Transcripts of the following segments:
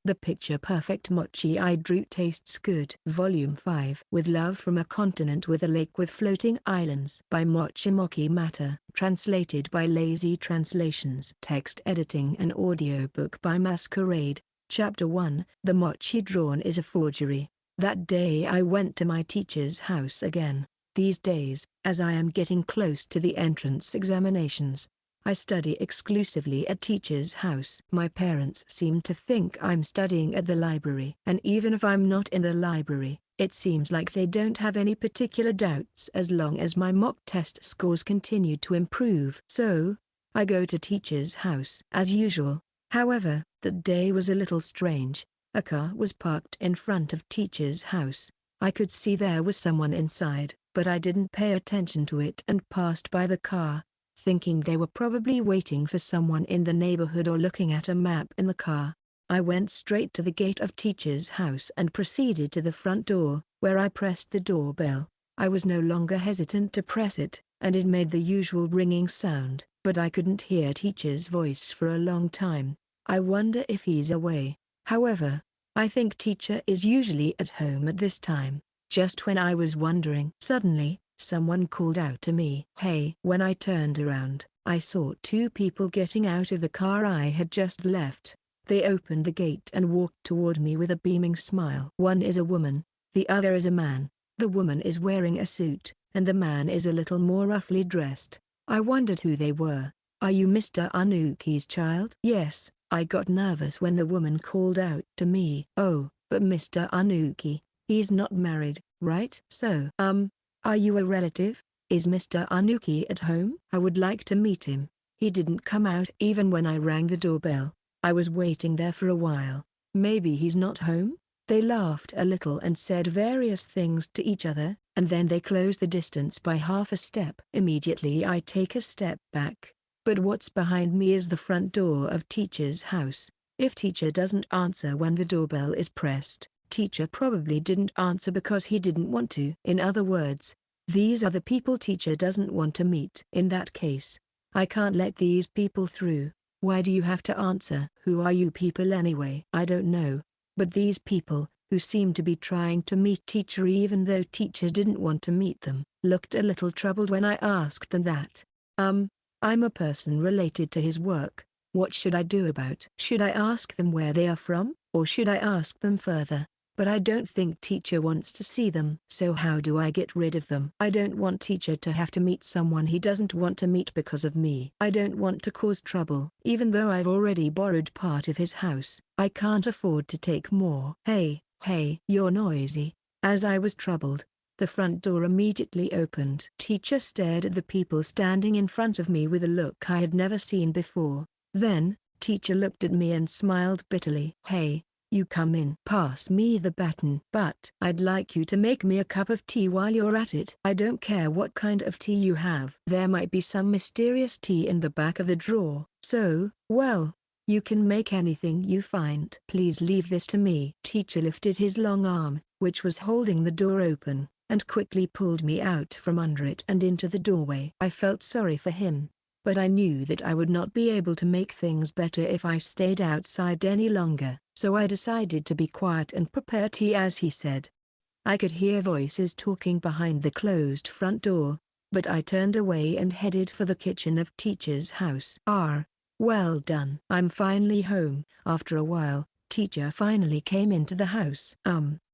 The picture-perfect mochi I drew tastes good. Volume 5. With Love from a Continent with a Lake with Floating Islands by Mochi Matter. Translated by Lazy Translations. Text editing and audiobook by Masquerade. Chapter 1. The mochi drawn is a forgery. That day I went to my teacher's house again. These days, as I am getting close to the entrance examinations, I study exclusively at teacher's house. My parents seem to think I'm studying at the library. And even if I'm not in the library, it seems like they don't have any particular doubts as long as my mock test scores continue to improve. So, I go to teacher's house as usual. However, that day was a little strange. A car was parked in front of teacher's house. I could see there was someone inside, but I didn't pay attention to it and passed by the car, thinking they were probably waiting for someone in the neighborhood or looking at a map in the car. I went straight to the gate of teacher's house and proceeded to the front door, where I pressed the doorbell. I was no longer hesitant to press it, and it made the usual ringing sound, but I couldn't hear teacher's voice for a long time. I wonder if he's away. However, I think teacher is usually at home at this time. Just when I was wondering, suddenly, someone called out to me, "Hey!" When I turned around, I saw two people getting out of the car I had just left. They opened the gate and walked toward me with a beaming smile. One is a woman, the other is a man. The woman is wearing a suit, and the man is a little more roughly dressed. I wondered who they were. "Are you Mr. Anuki's child?" "Yes." I got nervous when the woman called out to me. "Oh, but Mr. Anuki, he's not married, right?" "So, are you a relative? Is Mr. Anuki at home?" "I would like to meet him. He didn't come out even when I rang the doorbell. I was waiting there for a while. Maybe he's not home?" They laughed a little and said various things to each other, and then they closed the distance by half a step. Immediately I take a step back. But what's behind me is the front door of teacher's house. If teacher doesn't answer when the doorbell is pressed, teacher probably didn't answer because he didn't want to. In other words, these are the people teacher doesn't want to meet. In that case, I can't let these people through. Why do you have to answer? Who are you people anyway? I don't know. But these people, who seem to be trying to meet teacher even though teacher didn't want to meet them, looked a little troubled when I asked them that. I'm a person related to his work. What should I do about? Should I ask them where they are from, or should I ask them further? But I don't think teacher wants to see them. So how do I get rid of them? I don't want teacher to have to meet someone he doesn't want to meet because of me. I don't want to cause trouble. Even though I've already borrowed part of his house, I can't afford to take more. Hey, you're noisy. As I was troubled, the front door immediately opened. Teacher stared at the people standing in front of me with a look I had never seen before. Then, teacher looked at me and smiled bitterly. "Hey, you come in. Pass me the baton. But I'd like you to make me a cup of tea while you're at it." "I don't care what kind of tea you have. There might be some mysterious tea in the back of the drawer. So, well, you can make anything you find. Please leave this to me." Teacher lifted his long arm, which was holding the door open, and quickly pulled me out from under it and into the doorway. I felt sorry for him, but I knew that I would not be able to make things better if I stayed outside any longer, so I decided to be quiet and prepare tea as he said. I could hear voices talking behind the closed front door, but I turned away and headed for the kitchen of teacher's house. Well done. I'm finally home. After a while, teacher finally came into the house.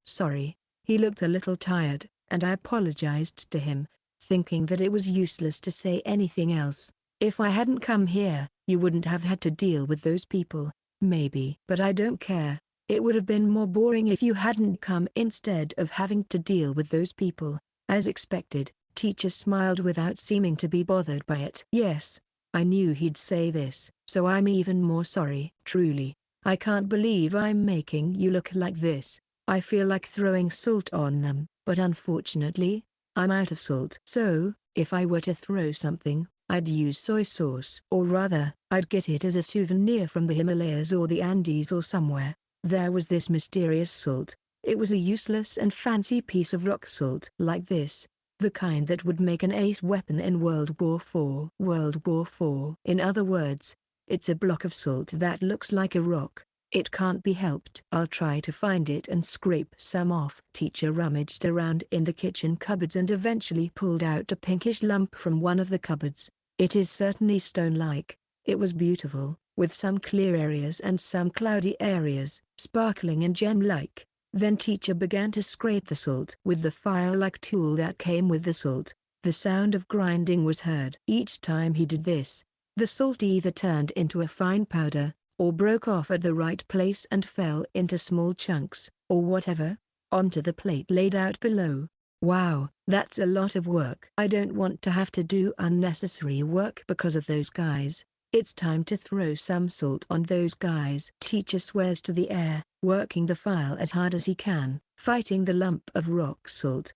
Sorry. He looked a little tired, and I apologized to him, thinking that it was useless to say anything else. If I hadn't come here, you wouldn't have had to deal with those people, maybe. But I don't care. It would have been more boring if you hadn't come instead of having to deal with those people. As expected, teacher smiled without seeming to be bothered by it. Yes, I knew he'd say this, so I'm even more sorry. Truly, I can't believe I'm making you look like this. I feel like throwing salt on them, but unfortunately, I'm out of salt. So, if I were to throw something, I'd use soy sauce. Or rather, I'd get it as a souvenir from the Himalayas or the Andes or somewhere. There was this mysterious salt. It was a useless and fancy piece of rock salt. Like this. The kind that would make an ace weapon in World War IV. World War IV. In other words, it's a block of salt that looks like a rock. It can't be helped. I'll try to find it and scrape some off. Teacher rummaged around in the kitchen cupboards and eventually pulled out a pinkish lump from one of the cupboards. It is certainly stone-like. It was beautiful, with some clear areas and some cloudy areas, sparkling and gem-like. Then teacher began to scrape the salt with the file-like tool that came with the salt. The sound of grinding was heard. Each time he did this, the salt either turned into a fine powder, or broke off at the right place and fell into small chunks, or whatever, onto the plate laid out below. Wow, that's a lot of work. I don't want to have to do unnecessary work because of those guys. It's time to throw some salt on those guys. Teacher swears to the air, working the file as hard as he can, fighting the lump of rock salt.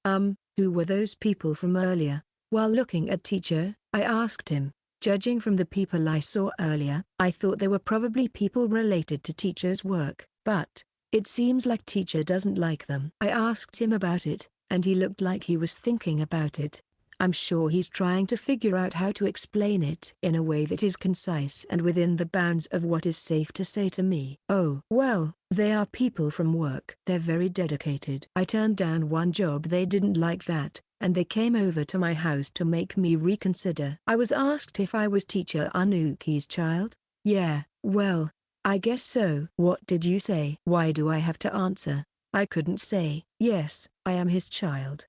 Who were those people from earlier? While looking at teacher, I asked him. Judging from the people I saw earlier, I thought they were probably people related to teacher's work, but it seems like teacher doesn't like them. I asked him about it, and he looked like he was thinking about it. I'm sure he's trying to figure out how to explain it in a way that is concise and within the bounds of what is safe to say to me. Oh, well, they are people from work. They're very dedicated. I turned down one job they didn't like that, and they came over to my house to make me reconsider. I was asked if I was teacher Anuki's child. Yeah, well, I guess so. What did you say? Why do I have to answer? I couldn't say. Yes, I am his child.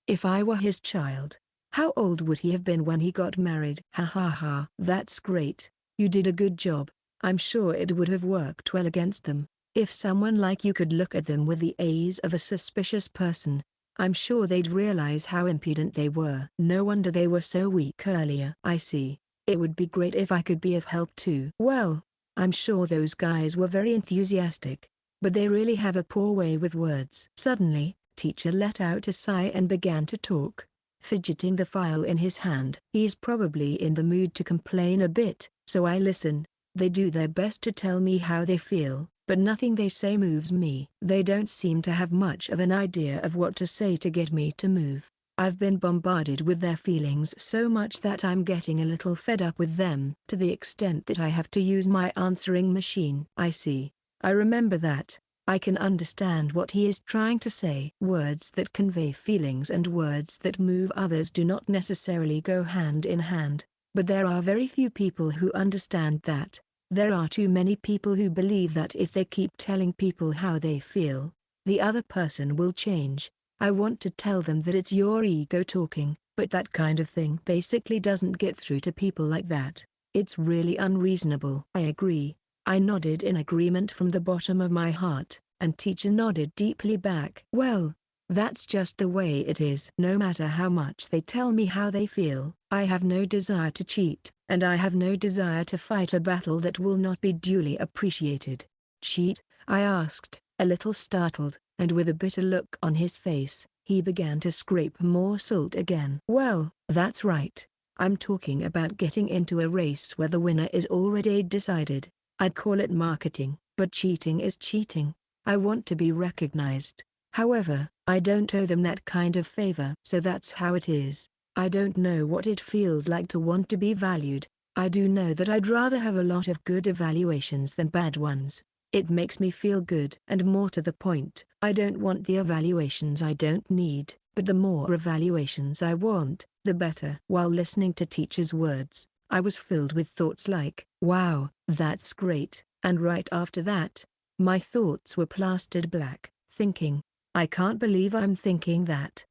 If I were his child, how old would he have been when he got married? Ha ha ha. That's great. You did a good job. I'm sure it would have worked well against them. If someone like you could look at them with the eyes of a suspicious person, I'm sure they'd realize how impudent they were. No wonder they were so weak earlier. I see. It would be great if I could be of help too. Well, I'm sure those guys were very enthusiastic, but they really have a poor way with words. Suddenly, teacher let out a sigh and began to talk, fidgeting the file in his hand. He's probably in the mood to complain a bit, so I listen. They do their best to tell me how they feel, but nothing they say moves me. They don't seem to have much of an idea of what to say to get me to move. I've been bombarded with their feelings so much that I'm getting a little fed up with them, to the extent that I have to use my answering machine. I see. I remember that. I can understand what he is trying to say. Words that convey feelings and words that move others do not necessarily go hand in hand, but there are very few people who understand that. There are too many people who believe that if they keep telling people how they feel, the other person will change. I want to tell them that it's your ego talking, but that kind of thing basically doesn't get through to people like that. It's really unreasonable. I agree. I nodded in agreement from the bottom of my heart, and teacher nodded deeply back. Well, that's just the way it is. No matter how much they tell me how they feel, I have no desire to cheat, and I have no desire to fight a battle that will not be duly appreciated. Cheat? I asked, a little startled, and with a bitter look on his face, he began to scrape more salt again. Well, that's right. I'm talking about getting into a race where the winner is already decided. I'd call it marketing, but cheating is cheating. I want to be recognized. However, I don't owe them that kind of favor. So that's how it is. I don't know what it feels like to want to be valued. I do know that I'd rather have a lot of good evaluations than bad ones. It makes me feel good. And more to the point, I don't want the evaluations I don't need, but the more evaluations I want, the better. While listening to teacher's words, I was filled with thoughts like, wow, that's great, and right after that, my thoughts were plastered black, thinking, I can't believe I'm thinking that.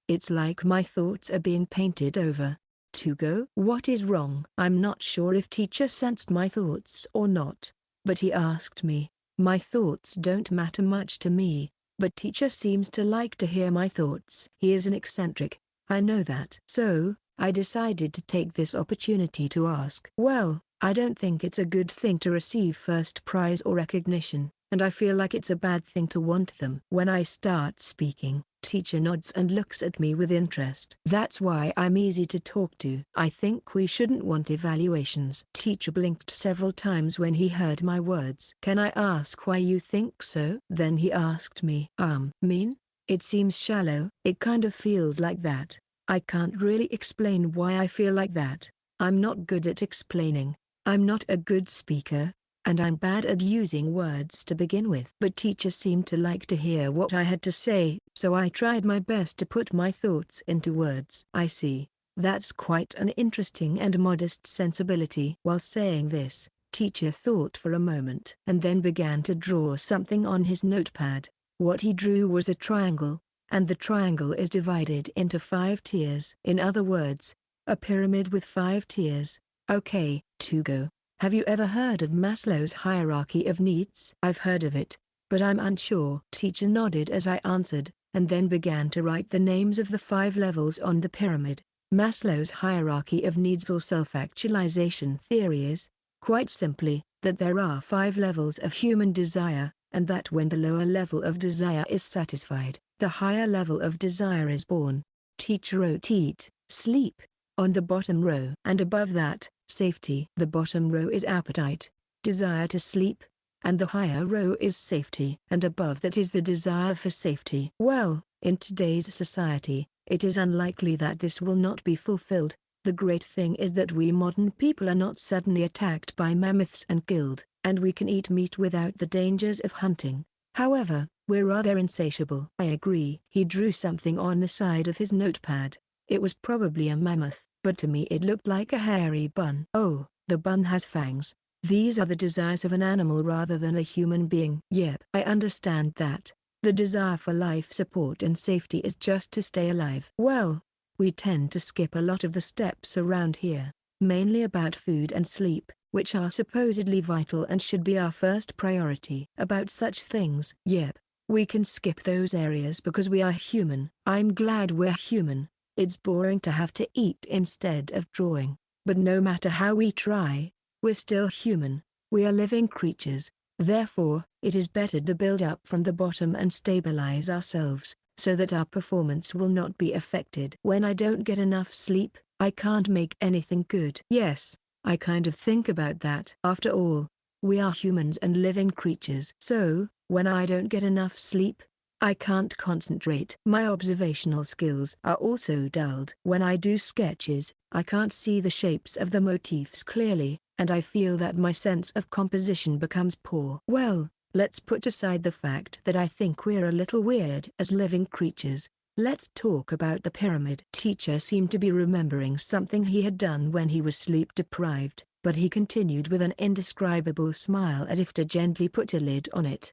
It's like my thoughts are being painted over. To go? What is wrong? I'm not sure if teacher sensed my thoughts or not, but he asked me. My thoughts don't matter much to me, but teacher seems to like to hear my thoughts. He is an eccentric, I know that. So, I decided to take this opportunity to ask. Well, I don't think it's a good thing to receive first prize or recognition, and I feel like it's a bad thing to want them. When I start speaking, teacher nods and looks at me with interest. That's why I'm easy to talk to. I think we shouldn't want evaluations. Teacher blinked several times when he heard my words. Can I ask why you think so? Then he asked me. Mean? It seems shallow. It kind of feels like that. I can't really explain why I feel like that. I'm not good at explaining. I'm not a good speaker. and I'm bad at using words to begin with. But teacher seemed to like to hear what I had to say, so I tried my best to put my thoughts into words. I see. That's quite an interesting and modest sensibility. While saying this, teacher thought for a moment and then began to draw something on his notepad. What he drew was a triangle, and the triangle is divided into 5 tiers. In other words, a pyramid with 5 tiers. Okay, to go. Have you ever heard of Maslow's hierarchy of needs? I've heard of it, but I'm unsure. Teacher nodded as I answered, and then began to write the names of the 5 levels on the pyramid. Maslow's hierarchy of needs or self-actualization theory is, quite simply, that there are 5 levels of human desire, and that when the lower level of desire is satisfied, the higher level of desire is born. Teacher wrote eat, sleep, on the bottom row. And above that, safety. The bottom row is appetite, desire to sleep, and the higher row is safety. And above that is the desire for safety. Well, in today's society, it is unlikely that this will not be fulfilled. The great thing is that we modern people are not suddenly attacked by mammoths and killed, and we can eat meat without the dangers of hunting. However, we're rather insatiable. I agree. He drew something on the side of his notepad. It was probably a mammoth, but to me it looked like a hairy bun. Oh, the bun has fangs. These are the desires of an animal rather than a human being. Yep. I understand that. The desire for life support and safety is just to stay alive. Well, we tend to skip a lot of the steps around here, mainly about food and sleep, which are supposedly vital and should be our first priority. About such things. Yep. We can skip those areas because we are human. I'm glad we're human. It's boring to have to eat instead of drawing, but no matter how we try, we're still human. We are living creatures. Therefore, it is better to build up from the bottom and stabilize ourselves, so that our performance will not be affected. When I don't get enough sleep, I can't make anything good. Yes, I kind of think about that. After all, we are humans and living creatures. So, when I don't get enough sleep, I can't concentrate. My observational skills are also dulled. When I do sketches, I can't see the shapes of the motifs clearly, and I feel that my sense of composition becomes poor. Well, let's put aside the fact that I think we're a little weird as living creatures. Let's talk about the pyramid. Teacher seemed to be remembering something he had done when he was sleep deprived, but he continued with an indescribable smile as if to gently put a lid on it.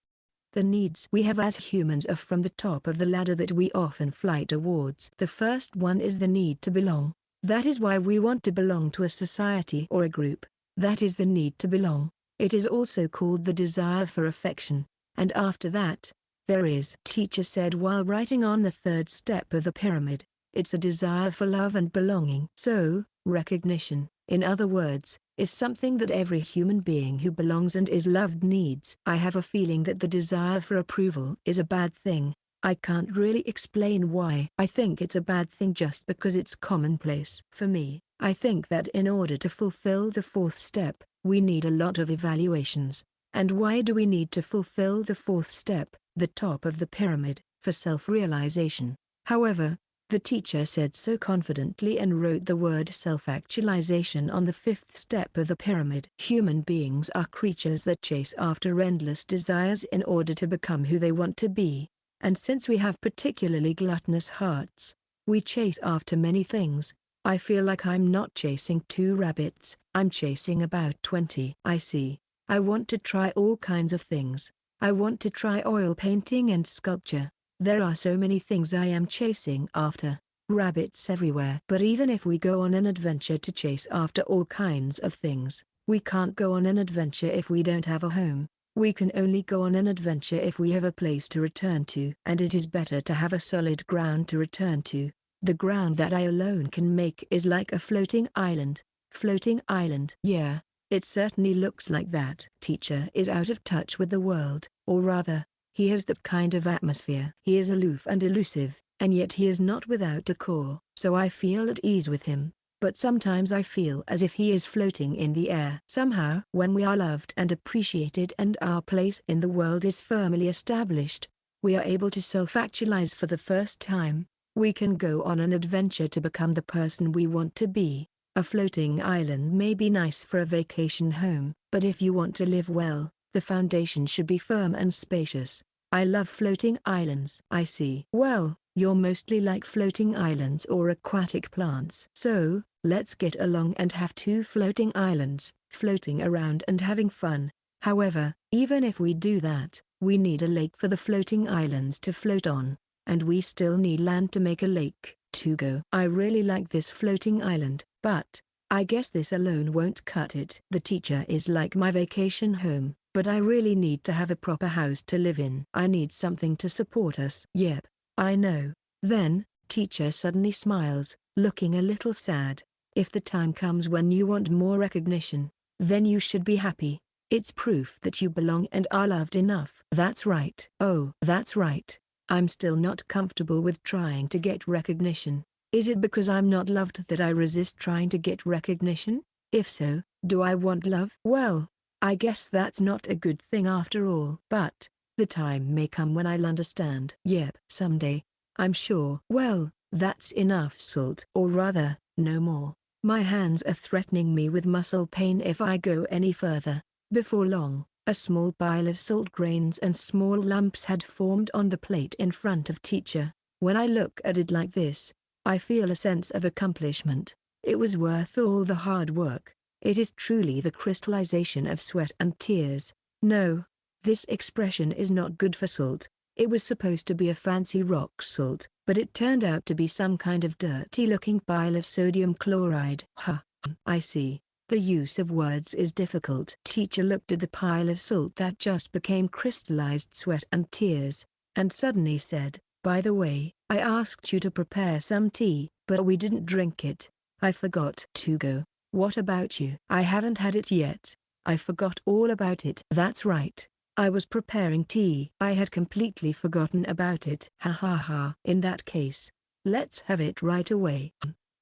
The needs we have as humans are from the top of the ladder that we often fly towards. The first one is the need to belong. That is why we want to belong to a society or a group. That is the need to belong. It is also called the desire for affection. And after that, there is, teacher said while writing on the 3rd step of the pyramid, it's a desire for love and belonging. So, recognition, in other words, is something that every human being who belongs and is loved needs. I have a feeling that the desire for approval is a bad thing. I can't really explain why. I think it's a bad thing just because it's commonplace. For me, I think that in order to fulfill the 4th step, we need a lot of evaluations. And why do we need to fulfill the 4th step, the top of the pyramid, for self-realization? However, the teacher said so confidently and wrote the word self-actualization on the 5th step of the pyramid. Human beings are creatures that chase after endless desires in order to become who they want to be. And since we have particularly gluttonous hearts, we chase after many things. I feel like I'm not chasing 2 rabbits, I'm chasing about 20. I see. I want to try all kinds of things. I want to try oil painting and sculpture. There are so many things I am chasing after. Rabbits everywhere. But even if we go on an adventure to chase after all kinds of things, we can't go on an adventure if we don't have a home. We can only go on an adventure if we have a place to return to. And it is better to have a solid ground to return to. The ground that I alone can make is like a floating island. Floating island. Yeah, it certainly looks like that. Teacher is out of touch with the world, or rather, he has that kind of atmosphere. He is aloof and elusive, and yet he is not without a core. So I feel at ease with him, but sometimes I feel as if he is floating in the air. Somehow, when we are loved and appreciated and our place in the world is firmly established, we are able to self-actualize for the first time. We can go on an adventure to become the person we want to be. A floating island may be nice for a vacation home, But if you want to live well, the foundation should be firm and spacious. I love floating islands. I see. Well, you're mostly like floating islands or aquatic plants. So, let's get along and have 2 floating islands, floating around and having fun. However, even if we do that, we need a lake for the floating islands to float on. And we still need land to make a lake, to go. I really like this floating island, but I guess this alone won't cut it. The teacher is like my vacation home, but I really need to have a proper house to live in. I need something to support us. Yep, I know. Then, teacher suddenly smiles, looking a little sad. If the time comes when you want more recognition, then you should be happy. It's proof that you belong and are loved enough. That's right. Oh, that's right. I'm still not comfortable with trying to get recognition. Is it because I'm not loved that I resist trying to get recognition? If so, do I want love? Well, I guess that's not a good thing after all. But the time may come when I'll understand. Yep, someday. I'm sure. Well, that's enough salt. Or rather, no more. My hands are threatening me with muscle pain if I go any further. Before long, a small pile of salt grains and small lumps had formed on the plate in front of teacher. When I look at it like this, I feel a sense of accomplishment. It was worth all the hard work. It is truly the crystallization of sweat and tears. No, this expression is not good for salt. It was supposed to be a fancy rock salt, but it turned out to be some kind of dirty-looking pile of sodium chloride. Ha, I see. The use of words is difficult. Teacher looked at the pile of salt that just became crystallized sweat and tears, and suddenly said, "By the way, I asked you to prepare some tea, but we didn't drink it. I forgot to go. What about you?" "I haven't had it yet. I forgot all about it." "That's right. I was preparing tea. I had completely forgotten about it." "Ha ha ha. In that case, let's have it right away.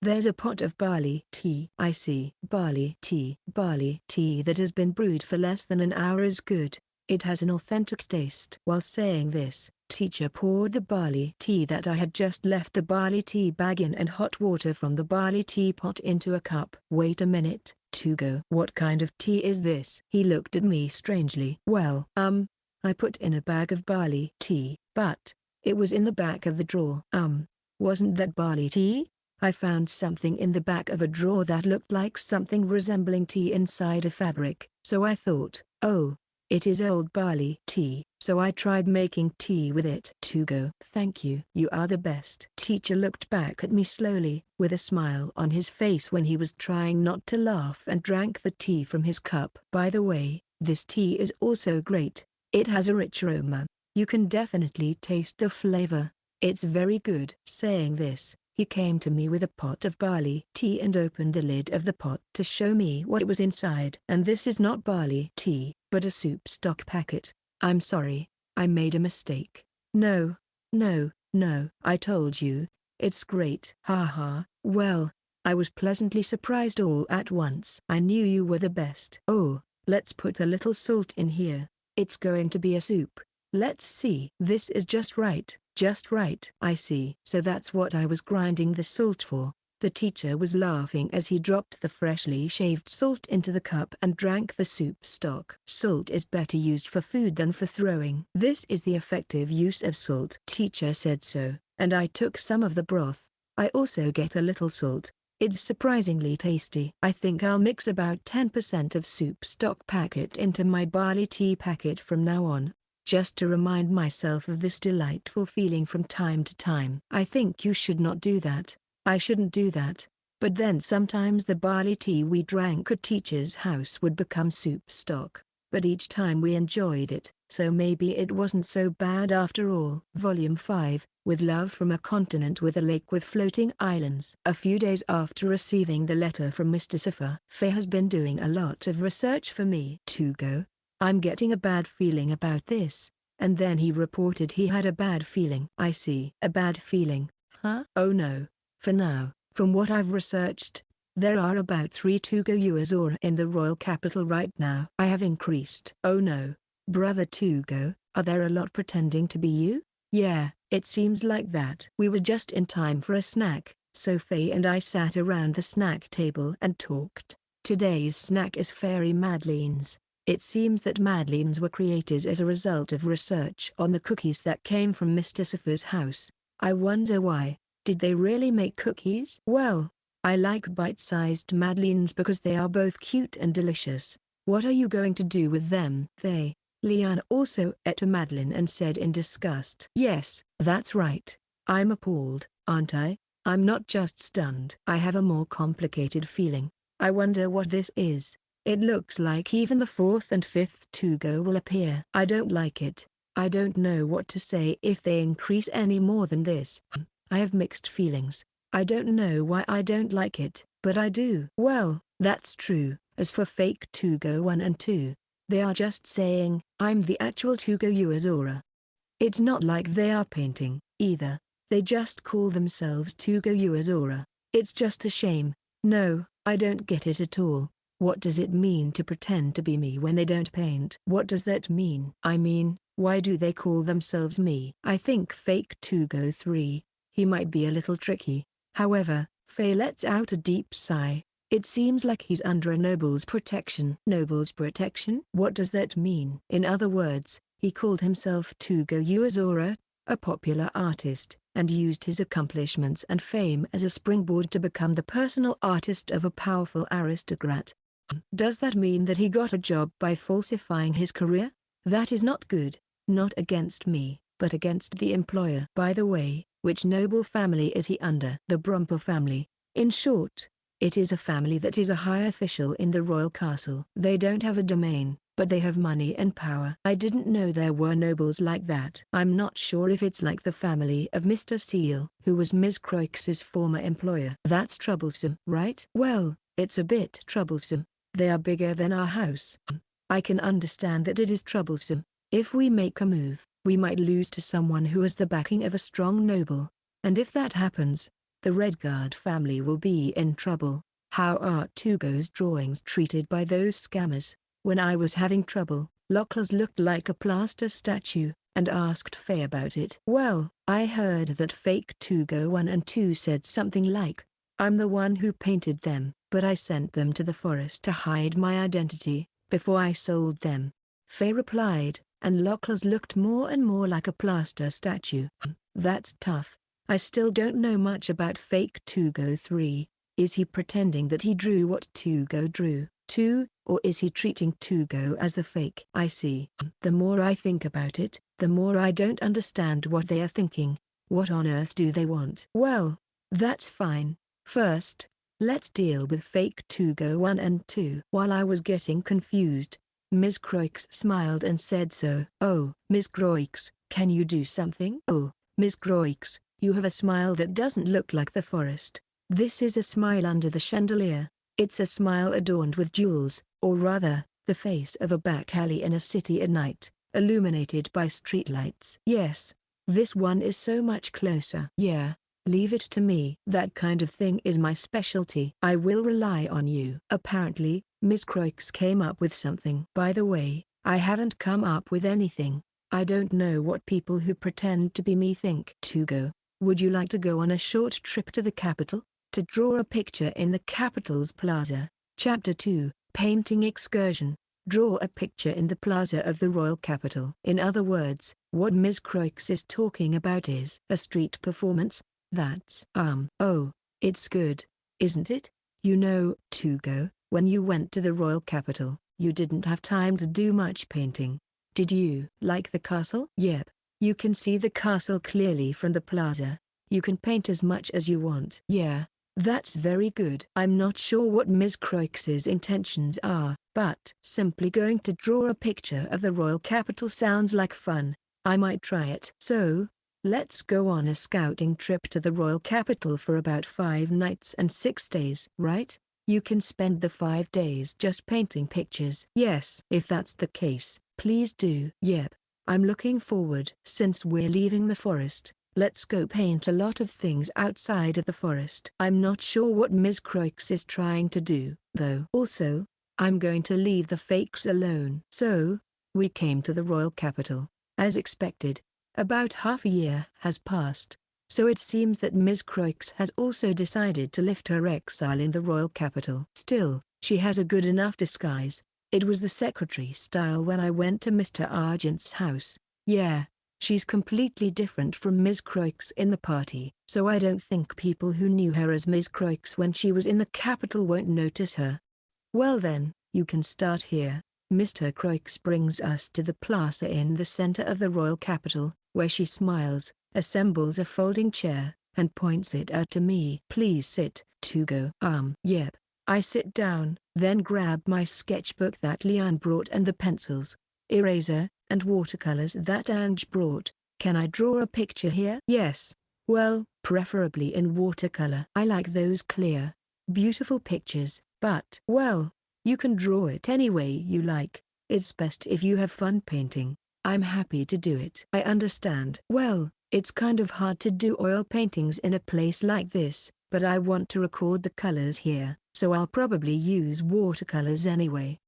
There's a pot of barley tea." "I see. Barley tea." "Barley tea that has been brewed for less than an hour is good. It has an authentic taste." While saying this, teacher poured the barley tea that I had just left the barley tea bag in and hot water from the barley tea pot into a cup. "Wait a minute, Tugo. What kind of tea is this?" He looked at me strangely. "Well, I put in a bag of barley tea, but it was in the back of the drawer." Wasn't that barley tea?" "I found something in the back of a drawer that looked like something resembling tea inside a fabric, so I thought, oh, it is old barley tea, so I tried making tea with it." "Tugo, thank you. You are the best." Teacher looked back at me slowly, with a smile on his face when he was trying not to laugh, and drank the tea from his cup. "By the way, this tea is also great. It has a rich aroma. You can definitely taste the flavor. It's very good." Saying this, he came to me with a pot of barley tea and opened the lid of the pot to show me what was inside. "And this is not barley tea, but a soup stock packet. I'm sorry, I made a mistake." No, I told you, it's great." "Ha ha, well, I was pleasantly surprised all at once." "I knew you were the best." "Oh, let's put a little salt in here. It's going to be a soup. Let's see." "This is just right, just right." "I see. So that's what I was grinding the salt for." The teacher was laughing as he dropped the freshly shaved salt into the cup and drank the soup stock. "Salt is better used for food than for throwing. This is the effective use of salt." Teacher said so, and I took some of the broth. I also get a little salt. It's surprisingly tasty. I think I'll mix about 10% of soup stock packet into my barley tea packet from now on, just to remind myself of this delightful feeling from time to time. "I think you should not do that." "I shouldn't do that, but then sometimes the barley tea we drank at teacher's house would become soup stock, but each time we enjoyed it, so maybe it wasn't so bad after all." Volume 5, With Love from a Continent with a Lake with Floating Islands. A few days after receiving the letter from Mr. Safa, Faye has been doing a lot of research for me to go. "I'm getting a bad feeling about this," and then he reported he had a bad feeling. "I see. A bad feeling, huh?" "Oh no. For now, from what I've researched, there are about 3 Tugo Uazora in the royal capital right now." "I have increased." "Oh no, brother Tugo, are there a lot pretending to be you?" "Yeah, it seems like that." We were just in time for a snack, so Faye and I sat around the snack table and talked. Today's snack is fairy madeleines. It seems that madeleines were created as a result of research on the cookies that came from Mr. Safa's house. I wonder why. Did they really make cookies? Well, I like bite-sized madeleines because they are both cute and delicious. What are you going to do with them? Liana also ate a madeleine and said in disgust. Yes, that's right. I'm appalled, aren't I? I'm not just stunned. I have a more complicated feeling. I wonder what this is. It looks like even the fourth and fifth Tugo will appear. I don't like it. I don't know what to say if they increase any more than this. I have mixed feelings. I don't know why I don't like it, but I do. Well, that's true. As for fake Tugo 1 and 2, they are just saying, I'm the actual Tugo Uazora. It's not like they are painting, either. They just call themselves Tugo Uazora. It's just a shame. No, I don't get it at all. What does it mean to pretend to be me when they don't paint? What does that mean? I mean, why do they call themselves me? I think fake Tugo 3, he might be a little tricky. However, Faye lets out a deep sigh. It seems like he's under a noble's protection. Noble's protection? What does that mean? In other words, he called himself Tugo Uazora, a popular artist, and used his accomplishments and fame as a springboard to become the personal artist of a powerful aristocrat. Does that mean that he got a job by falsifying his career? That is not good, not against me, but against the employer. By the way, which noble family is he under? The Brumper family. In short, it is a family that is a high official in the royal castle. They don't have a domain, but they have money and power. I didn't know there were nobles like that. I'm not sure if it's like the family of Mr. Seal, who was Ms. Croix's former employer. That's troublesome, right? Well, it's a bit troublesome. They are bigger than our house. I can understand that it is troublesome. If we make a move, we might lose to someone who has the backing of a strong noble. And if that happens, the Redguard family will be in trouble. How are Tugo's drawings treated by those scammers? When I was having trouble, Locklers looked like a plaster statue, and asked Faye about it. Well, I heard that fake Tugo 1 and 2 said something like, I'm the one who painted them, but I sent them to the forest to hide my identity, before I sold them. Faye replied, and Locklers looked more and more like a plaster statue. That's tough. I still don't know much about fake Tugo 3. Is he pretending that he drew what Tugo drew, too, or is he treating Tugo as the fake? I see. The more I think about it, the more I don't understand what they are thinking. What on earth do they want? Well, that's fine. First, let's deal with fake Tugo 1 and 2. While I was getting confused, Ms. Croix smiled and said so. Oh, Ms. Croix, can you do something? Oh, Ms. Croix, you have a smile that doesn't look like the forest. This is a smile under the chandelier. It's a smile adorned with jewels, or rather, the face of a back alley in a city at night, illuminated by streetlights. Yes, this one is so much closer. Yeah. Leave it to me. That kind of thing is my specialty. I will rely on you. Apparently, Miss Croix came up with something. By the way, I haven't come up with anything. I don't know what people who pretend to be me think. Tugo, would you like to go on a short trip to the capital? To draw a picture in the capital's plaza. Chapter 2, Painting Excursion. Draw a picture in the plaza of the royal capital. In other words, what Miss Croix is talking about is a street performance. That's oh, it's good, isn't it? You know, Tugo, when you went to the royal capital, you didn't have time to do much painting. Did you? Like the castle? Yep. You can see the castle clearly from the plaza. You can paint as much as you want. Yeah, that's very good. I'm not sure what Ms. Croix's intentions are, but simply going to draw a picture of the royal capital sounds like fun. I might try it. So, let's go on a scouting trip to the royal capital for about 5 nights and 6 days. Right? You can spend the 5 days just painting pictures. Yes. If that's the case, please do. Yep. I'm looking forward. Since we're leaving the forest, let's go paint a lot of things outside of the forest. I'm not sure what Ms. Croix is trying to do, though. Also, I'm going to leave the fakes alone. So, we came to the royal capital, as expected. About half a year has passed, so it seems that Ms. Croix has also decided to lift her exile in the royal capital. Still, She has a good enough disguise. It was the secretary style when I went to Mr. Argent's house. Yeah. She's completely different from Ms. Croix in the party. So I don't think people who knew her as Ms. Croix when she was in the capital won't notice her. Well then, you can start here. Mr. Croix brings us to the plaza in the center of the royal capital, where she smiles, assembles a folding chair, and points it out to me. Please sit, to go. Yep. I sit down, then grab my sketchbook that Leanne brought and the pencils, eraser, and watercolors that Ange brought. Can I draw a picture here? Yes. Well, preferably in watercolor. I like those clear, beautiful pictures, but, well, you can draw it any way you like. It's best if you have fun painting. I'm happy to do it. I understand. Well, it's kind of hard to do oil paintings in a place like this, but I want to record the colors here, so I'll probably use watercolors anyway.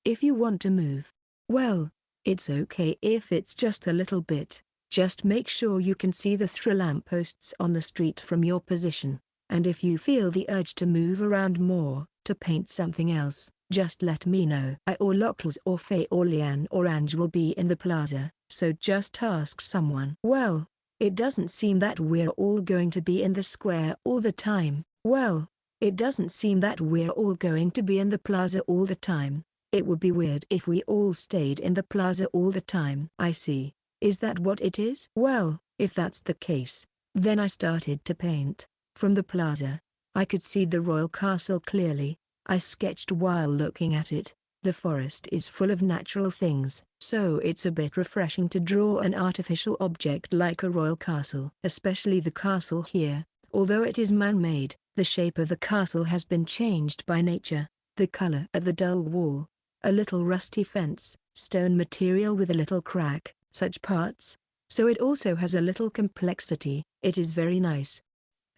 If you want to move, well, it's okay if it's just a little bit. Just make sure you can see the 3 lampposts on the street from your position. And if you feel the urge to move around more, to paint something else, just let me know. I or Locals or Faye or Leanne or Ange will be in the plaza, so just ask someone. Well, it doesn't seem that we're all going to be in the square all the time. Well, it doesn't seem that we're all going to be in the plaza all the time. It would be weird if we all stayed in the plaza all the time. I see. Is that what it is? Well, if that's the case, then I started to paint. From the plaza, I could see the royal castle clearly. I sketched while looking at it. The forest is full of natural things, so it's a bit refreshing to draw an artificial object like a royal castle. Especially the castle here, although it is man-made, the shape of the castle has been changed by nature. The color of the dull wall, a little rusty fence, stone material with a little crack, such parts. So it also has a little complexity. It is very nice.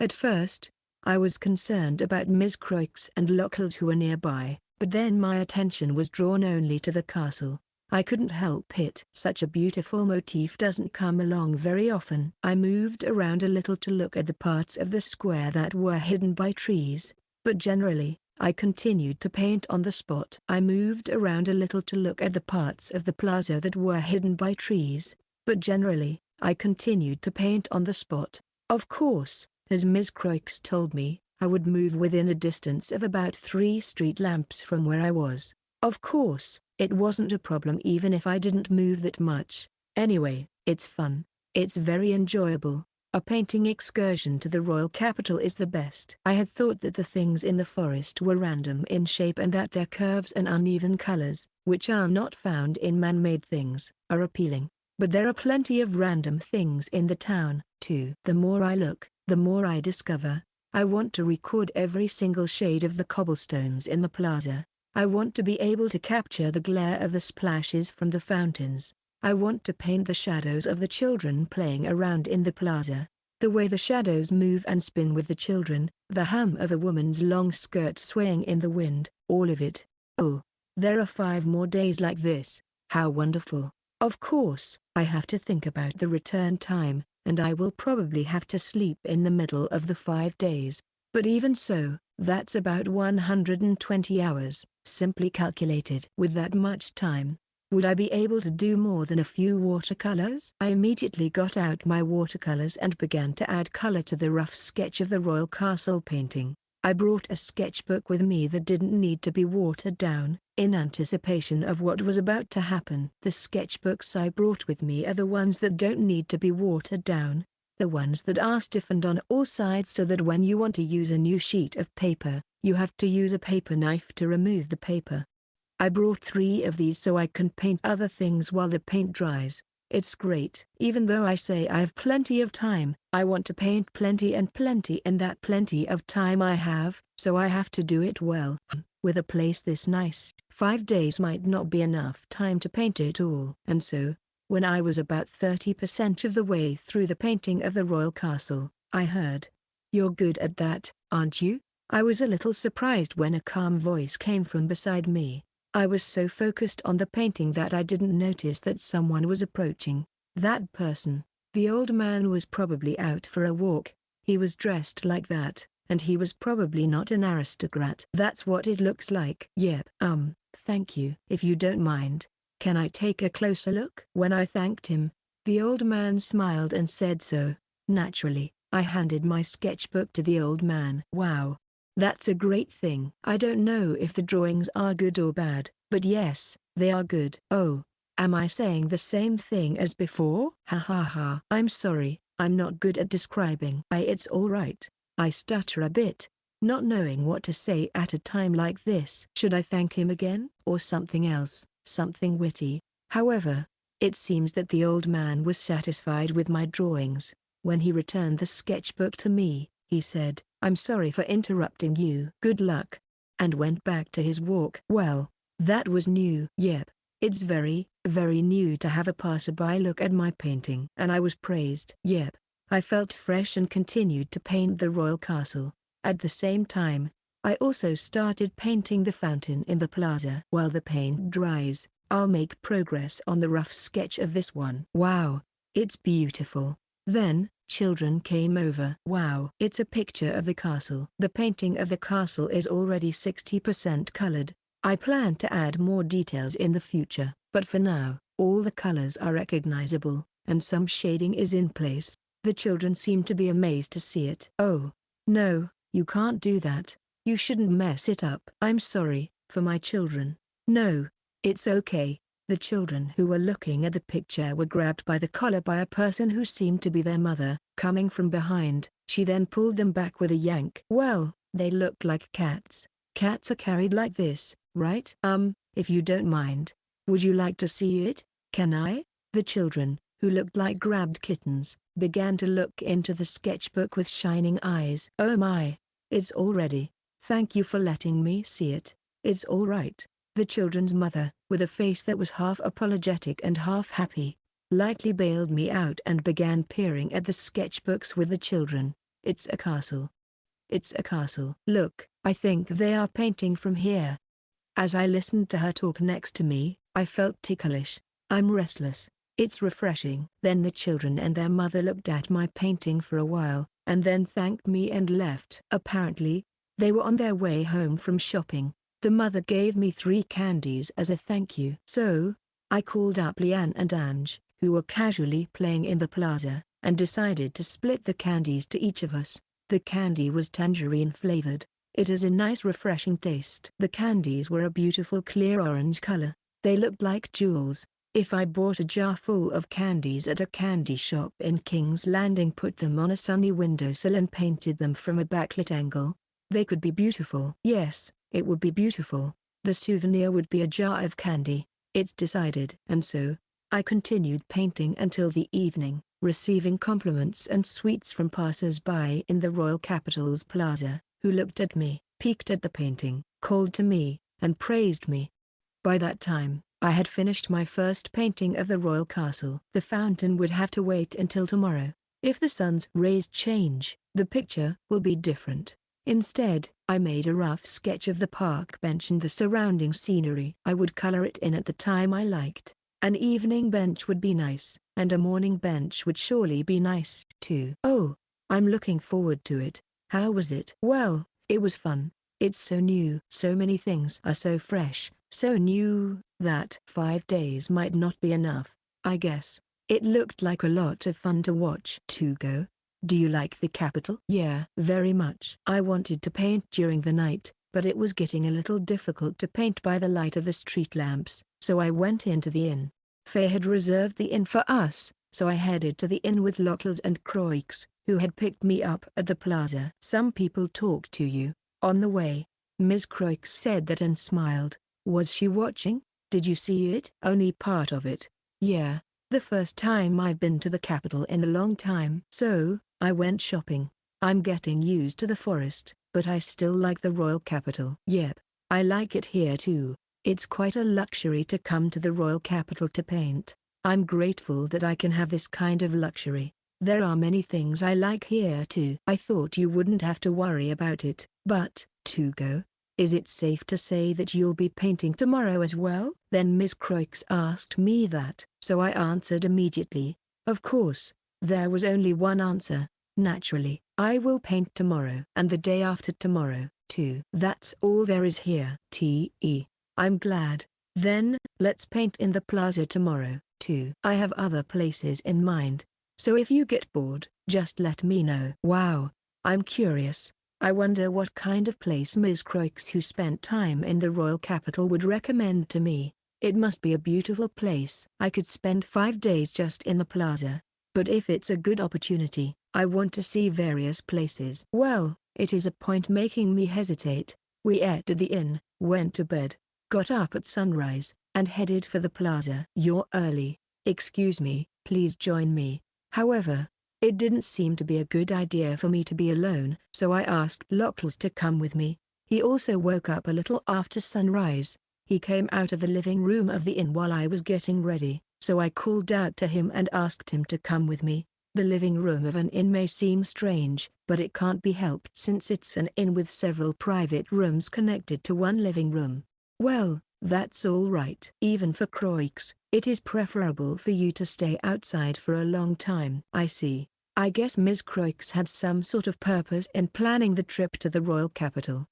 At first, I was concerned about Ms. Croix and Locals who were nearby, but then my attention was drawn only to the castle. I couldn't help it. Such a beautiful motif doesn't come along very often. I moved around a little to look at the parts of the square that were hidden by trees, but generally, I continued to paint on the spot. I moved around a little to look at the parts of the plaza that were hidden by trees, but generally, I continued to paint on the spot. Of course, as Ms. Croix told me, I would move within a distance of about 3 street lamps from where I was. Of course, it wasn't a problem even if I didn't move that much. Anyway, it's fun. It's very enjoyable. A painting excursion to the royal capital is the best. I had thought that the things in the forest were random in shape and that their curves and uneven colors, which are not found in man-made things, are appealing. But there are plenty of random things in the town, too. The more I look, the more I discover. I want to record every single shade of the cobblestones in the plaza. I want to be able to capture the glare of the splashes from the fountains. I want to paint the shadows of the children playing around in the plaza. The way the shadows move and spin with the children, the hum of a woman's long skirt swaying in the wind, all of it. Oh, there are 5 more days like this. How wonderful. Of course, I have to think about the return time, and I will probably have to sleep in the middle of the 5 days. But even so, that's about 120 hours, simply calculated. With that much time, would I be able to do more than a few watercolors? I immediately got out my watercolors and began to add color to the rough sketch of the royal castle painting. I brought a sketchbook with me that didn't need to be watered down, in anticipation of what was about to happen. The sketchbooks I brought with me are the ones that don't need to be watered down, the ones that are stiffened on all sides so that when you want to use a new sheet of paper, you have to use a paper knife to remove the paper. I brought 3 of these so I can paint other things while the paint dries. It's great. Even though I say I have plenty of time, I want to paint plenty and that plenty of time I have, so I have to do it well. With a place this nice, 5 days might not be enough time to paint it all. And so, when I was about 30% of the way through the painting of the royal castle, I heard, "You're good at that, aren't you?" I was a little surprised when a calm voice came from beside me. I was so focused on the painting that I didn't notice that someone was approaching. That person, the old man, was probably out for a walk. He was dressed like that, and he was probably not an aristocrat. That's what it looks like. Yep. Thank you. If you don't mind, can I take a closer look? When I thanked him, the old man smiled and said so. Naturally, I handed my sketchbook to the old man. Wow. That's a great thing. I don't know if the drawings are good or bad, but yes, they are good. Oh, am I saying the same thing as before? Ha ha ha. I'm sorry, I'm not good at describing. It's alright. I stutter a bit, not knowing what to say at a time like this. Should I thank him again, or something else, something witty? However, it seems that the old man was satisfied with my drawings. When he returned the sketchbook to me, he said, "I'm sorry for interrupting you. Good luck," and went back to his walk. Well, that was new. Yep, it's very, very new to have a passerby look at my painting. And I was praised. Yep, I felt fresh and continued to paint the royal castle. At the same time, I also started painting the fountain in the plaza. While the paint dries, I'll make progress on the rough sketch of this one. Wow, it's beautiful. Then, children came over. Wow. It's a picture of the castle. The painting of the castle is already 60% colored. I plan to add more details in the future, but for now, all the colors are recognizable, and some shading is in place. The children seem to be amazed to see it. Oh, no, you can't do that. You shouldn't mess it up. I'm sorry, for my children. No, it's okay. The children who were looking at the picture were grabbed by the collar by a person who seemed to be their mother. Coming from behind, she then pulled them back with a yank. Well, they looked like cats. Cats are carried like this, right? If you don't mind, would you like to see it? Can I? The children, who looked like grabbed kittens, began to look into the sketchbook with shining eyes. Oh my, it's all ready. Thank you for letting me see it. It's all right. The children's mother, with a face that was half apologetic and half happy, lightly bailed me out and began peering at the sketchbooks with the children. It's a castle. It's a castle. Look, I think they are painting from here. As I listened to her talk next to me, I felt ticklish. I'm restless. It's refreshing. Then the children and their mother looked at my painting for a while, and then thanked me and left. Apparently, they were on their way home from shopping. The mother gave me 3 candies as a thank you. So, I called up Lian and Ange, who were casually playing in the plaza, and decided to split the candies to each of us. The candy was tangerine flavored. It has a nice refreshing taste. The candies were a beautiful clear orange color. They looked like jewels. If I bought a jar full of candies at a candy shop in King's Landing, put them on a sunny windowsill and painted them from a backlit angle, they could be beautiful. Yes, it would be beautiful. The souvenir would be a jar of candy. It's decided. And so, I continued painting until the evening, receiving compliments and sweets from passers-by in the Royal Capital's plaza, who looked at me, peeked at the painting, called to me, and praised me. By that time, I had finished my first painting of the royal castle. The fountain would have to wait until tomorrow. If the sun's rays change, the picture will be different. Instead, I made a rough sketch of the park bench and the surrounding scenery. I would color it in at the time I liked. An evening bench would be nice, and a morning bench would surely be nice too. Oh, I'm looking forward to it. How was it? Well, it was fun. It's so new. So many things are so fresh, so new, that 5 days might not be enough, I guess. It looked like a lot of fun to watch. Tugo, do you like the capital? Yeah, very much. I wanted to paint during the night, but it was getting a little difficult to paint by the light of the street lamps, so I went into the inn. Faye had reserved the inn for us, so I headed to the inn with Lottles and Croix, who had picked me up at the plaza. Some people talk to you on the way. Ms. Croix said that and smiled. Was she watching? Did you see it? Only part of it. Yeah, the first time I've been to the capital in a long time. So, I went shopping. I'm getting used to the forest, but I still like the royal capital. Yep, I like it here too. It's quite a luxury to come to the royal capital to paint. I'm grateful that I can have this kind of luxury. There are many things I like here too. I thought you wouldn't have to worry about it, but, Tugo, is it safe to say that you'll be painting tomorrow as well? Then Miss Croix asked me that, so I answered immediately. Of course, there was only one answer. Naturally, I will paint tomorrow and the day after tomorrow, too. That's all there is here. I'm glad. Then, let's paint in the plaza tomorrow, too. I have other places in mind. So if you get bored, just let me know. Wow. I'm curious. I wonder what kind of place Ms. Croix, who spent time in the royal capital, would recommend to me. It must be a beautiful place. I could spend 5 days just in the plaza. But if it's a good opportunity, I want to see various places. Well, it is a point making me hesitate. We ate at the inn, went to bed, got up at sunrise, and headed for the plaza. You're early. Excuse me, please join me. However, it didn't seem to be a good idea for me to be alone, so I asked Locals to come with me. He also woke up a little after sunrise. He came out of the living room of the inn while I was getting ready, so I called out to him and asked him to come with me. The living room of an inn may seem strange, but it can't be helped since it's an inn with several private rooms connected to one living room. Well, that's all right. Even for Croix, it is preferable for you to stay outside for a long time. I see. I guess Ms. Croix had some sort of purpose in planning the trip to the royal capital.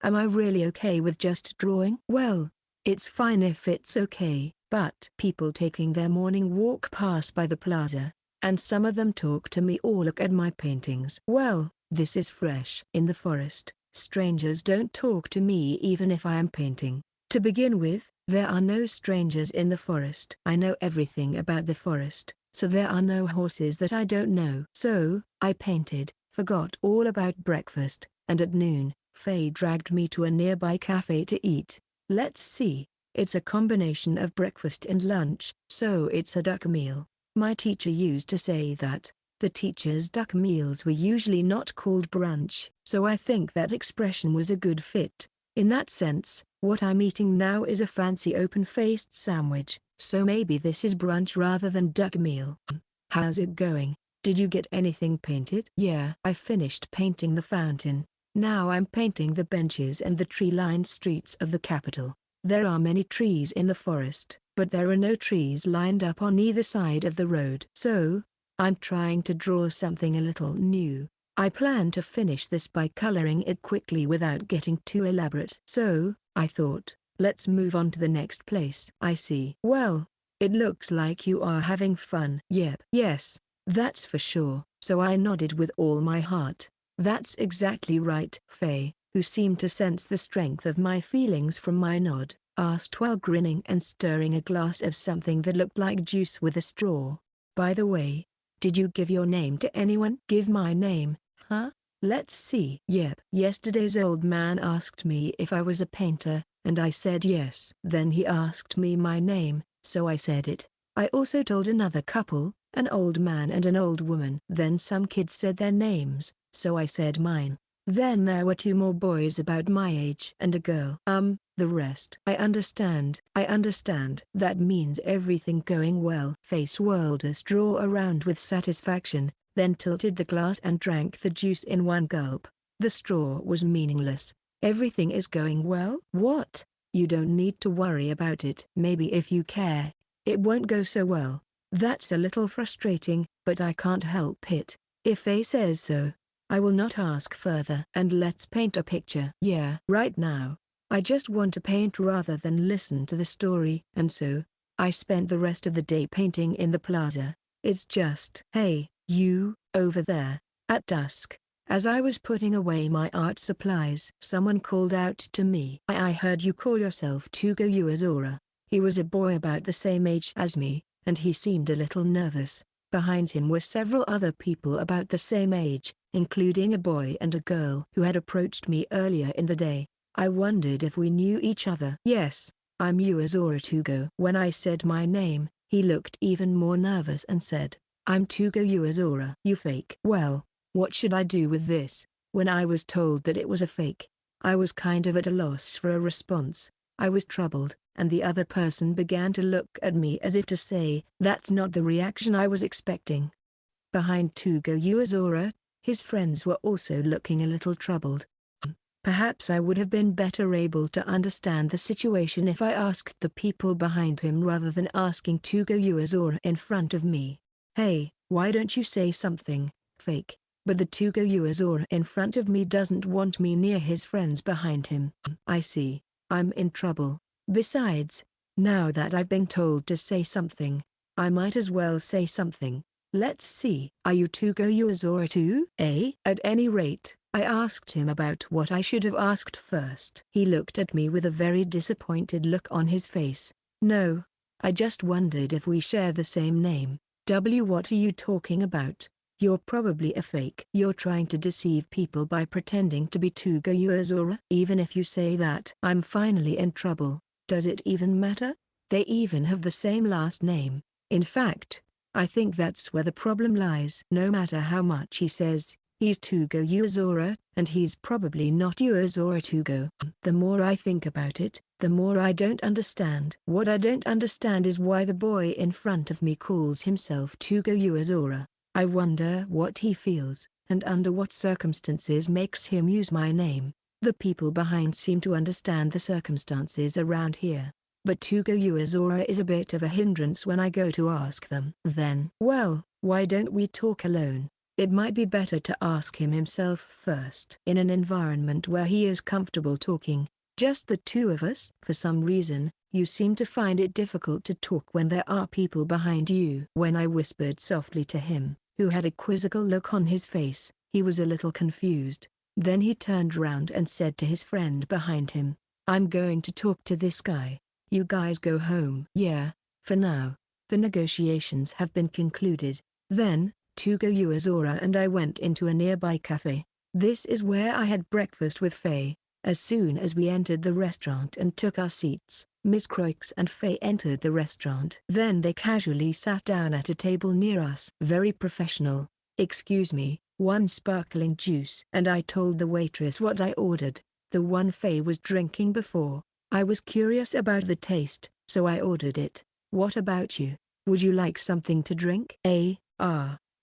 Am I really okay with just drawing? Well, it's fine if it's okay, but people taking their morning walk pass by the plaza, and some of them talk to me or look at my paintings. Well, this is fresh. In the forest, strangers don't talk to me even if I am painting. To begin with, there are no strangers in the forest. I know everything about the forest, so there are no horses that I don't know. So, I painted, forgot all about breakfast, and at noon, Faye dragged me to a nearby cafe to eat. Let's see, it's a combination of breakfast and lunch, so it's a duck meal. My teacher used to say that the teacher's duck meals were usually not called brunch, so I think that expression was a good fit. In that sense, what I'm eating now is a fancy open-faced sandwich, so maybe this is brunch rather than duck meal. How's it going? Did you get anything painted? Yeah, I finished painting the fountain. Now I'm painting the benches and the tree-lined streets of the capital. There are many trees in the forest, but there are no trees lined up on either side of the road. So, I'm trying to draw something a little new. I plan to finish this by coloring it quickly without getting too elaborate. So, I thought, let's move on to the next place. I see. Well, it looks like you are having fun. Yep. Yes, that's for sure. So I nodded with all my heart. That's exactly right. Faye, who seemed to sense the strength of my feelings from my nod, asked while grinning and stirring a glass of something that looked like juice with a straw. By the way, did you give your name to anyone? Give my name, huh? Let's see. Yep. Yesterday's old man asked me if I was a painter, and I said yes. Then he asked me my name, so I said it. I also told another couple, an old man and an old woman. Then some kids said their names, so I said mine. Then there were 2 more boys about my age and a girl. The rest. I understand. That means everything going well. Faye swirled a straw around with satisfaction, then tilted the glass and drank the juice in one gulp. The straw was meaningless. Everything is going well? What? You don't need to worry about it. Maybe if you care, it won't go so well. That's a little frustrating, but I can't help it. If Faye says so, I will not ask further. And let's paint a picture. Yeah. Right now, I just want to paint rather than listen to the story. And so, I spent the rest of the day painting in the plaza. It's just, hey, you, over there. At dusk, as I was putting away my art supplies, someone called out to me. I heard you call yourself Tugo Uazora. He was a boy about the same age as me, and he seemed a little nervous. Behind him were several other people about the same age, including a boy and a girl who had approached me earlier in the day. I wondered if we knew each other. Yes, I'm Uazora Tugo. When I said my name, he looked even more nervous and said, I'm Tugo Uazora. You fake. Well, what should I do with this? When I was told that it was a fake, I was kind of at a loss for a response. I was troubled, and the other person began to look at me as if to say, that's not the reaction I was expecting. Behind Tugo Uazora, his friends were also looking a little troubled. Perhaps I would have been better able to understand the situation if I asked the people behind him rather than asking Tugo Uazora in front of me. Hey, why don't you say something, fake? But the Tugo Uazora in front of me doesn't want me near his friends behind him. I see. I'm in trouble. Besides, now that I've been told to say something, I might as well say something. Let's see. Are you Tugo Uazora too? At any rate, I asked him about what I should have asked first. He looked at me with a very disappointed look on his face. No. I just wondered if we share the same name. What are you talking about? You're probably a fake. You're trying to deceive people by pretending to be Tugo Uazora. Even if you say that, I'm finally in trouble. Does it even matter? They even have the same last name. In fact, I think that's where the problem lies. No matter how much he says, he's Tugo Uazora, and he's probably not Uazora Tugo. The more I think about it, the more I don't understand. What I don't understand is why the boy in front of me calls himself Tugo Uazora. I wonder what he feels, and under what circumstances makes him use my name. The people behind seem to understand the circumstances around here. But Tugo Uazora is a bit of a hindrance when I go to ask them. Then, well, why don't we talk alone? It might be better to ask him himself first. In an environment where he is comfortable talking, just the two of us. For some reason, you seem to find it difficult to talk when there are people behind you. When I whispered softly to him, who had a quizzical look on his face, he was a little confused. Then he turned round and said to his friend behind him, I'm going to talk to this guy. You guys go home. Yeah, for now. The negotiations have been concluded. Then, Tugo Uazora and I went into a nearby cafe. This is where I had breakfast with Faye. As soon as we entered the restaurant and took our seats, Miss Croix and Faye entered the restaurant. Then they casually sat down at a table near us. Very professional. Excuse me, one sparkling juice. And I told the waitress what I ordered, the one Faye was drinking before. I was curious about the taste, so I ordered it. What about you? Would you like something to drink?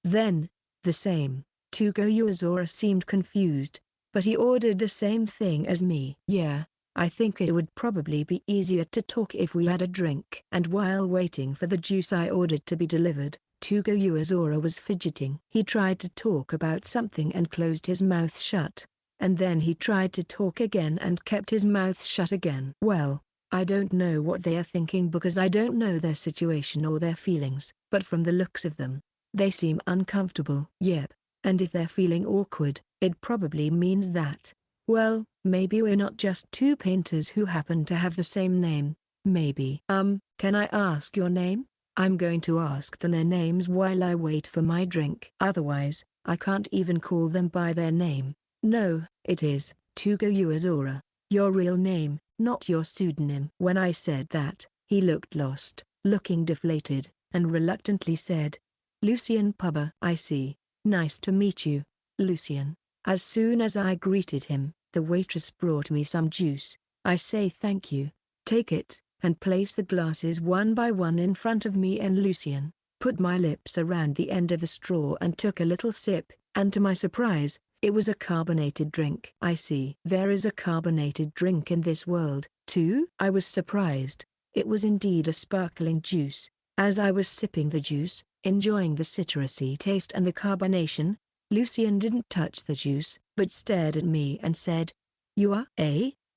Then, the same. Tugo Uazora seemed confused, but he ordered the same thing as me. Yeah, I think it would probably be easier to talk if we had a drink. And while waiting for the juice I ordered to be delivered, Tugo Uazora was fidgeting. He tried to talk about something and closed his mouth shut. And then he tried to talk again and kept his mouth shut again. Well, I don't know what they are thinking because I don't know their situation or their feelings, but from the looks of them, they seem uncomfortable. Yep, and if they're feeling awkward, it probably means that, well, maybe we're not just two painters who happen to have the same name. Maybe. Can I ask your name? I'm going to ask them their names while I wait for my drink. Otherwise, I can't even call them by their name. No, it is Tugo Uazora, your real name, not your pseudonym. When I said that, he looked lost, looking deflated, and reluctantly said, Lucien Pubber. I see. Nice to meet you, Lucien. As soon as I greeted him, the waitress brought me some juice. I say thank you. Take it, and place the glasses one by one in front of me and Lucien. Put my lips around the end of the straw and took a little sip, and to my surprise, it was a carbonated drink. I see. There is a carbonated drink in this world, too? I was surprised. It was indeed a sparkling juice. As I was sipping the juice, enjoying the citrusy taste and the carbonation, Lucien didn't touch the juice, but stared at me and said, You are?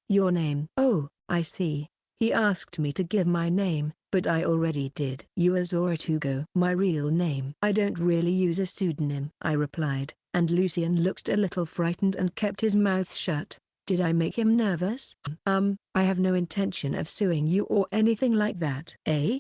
Your name? Oh, I see. He asked me to give my name, but I already did. Uazora Tugo. My real name. I don't really use a pseudonym, I replied, and Lucien looked a little frightened and kept his mouth shut. Did I make him nervous? I have no intention of suing you or anything like that.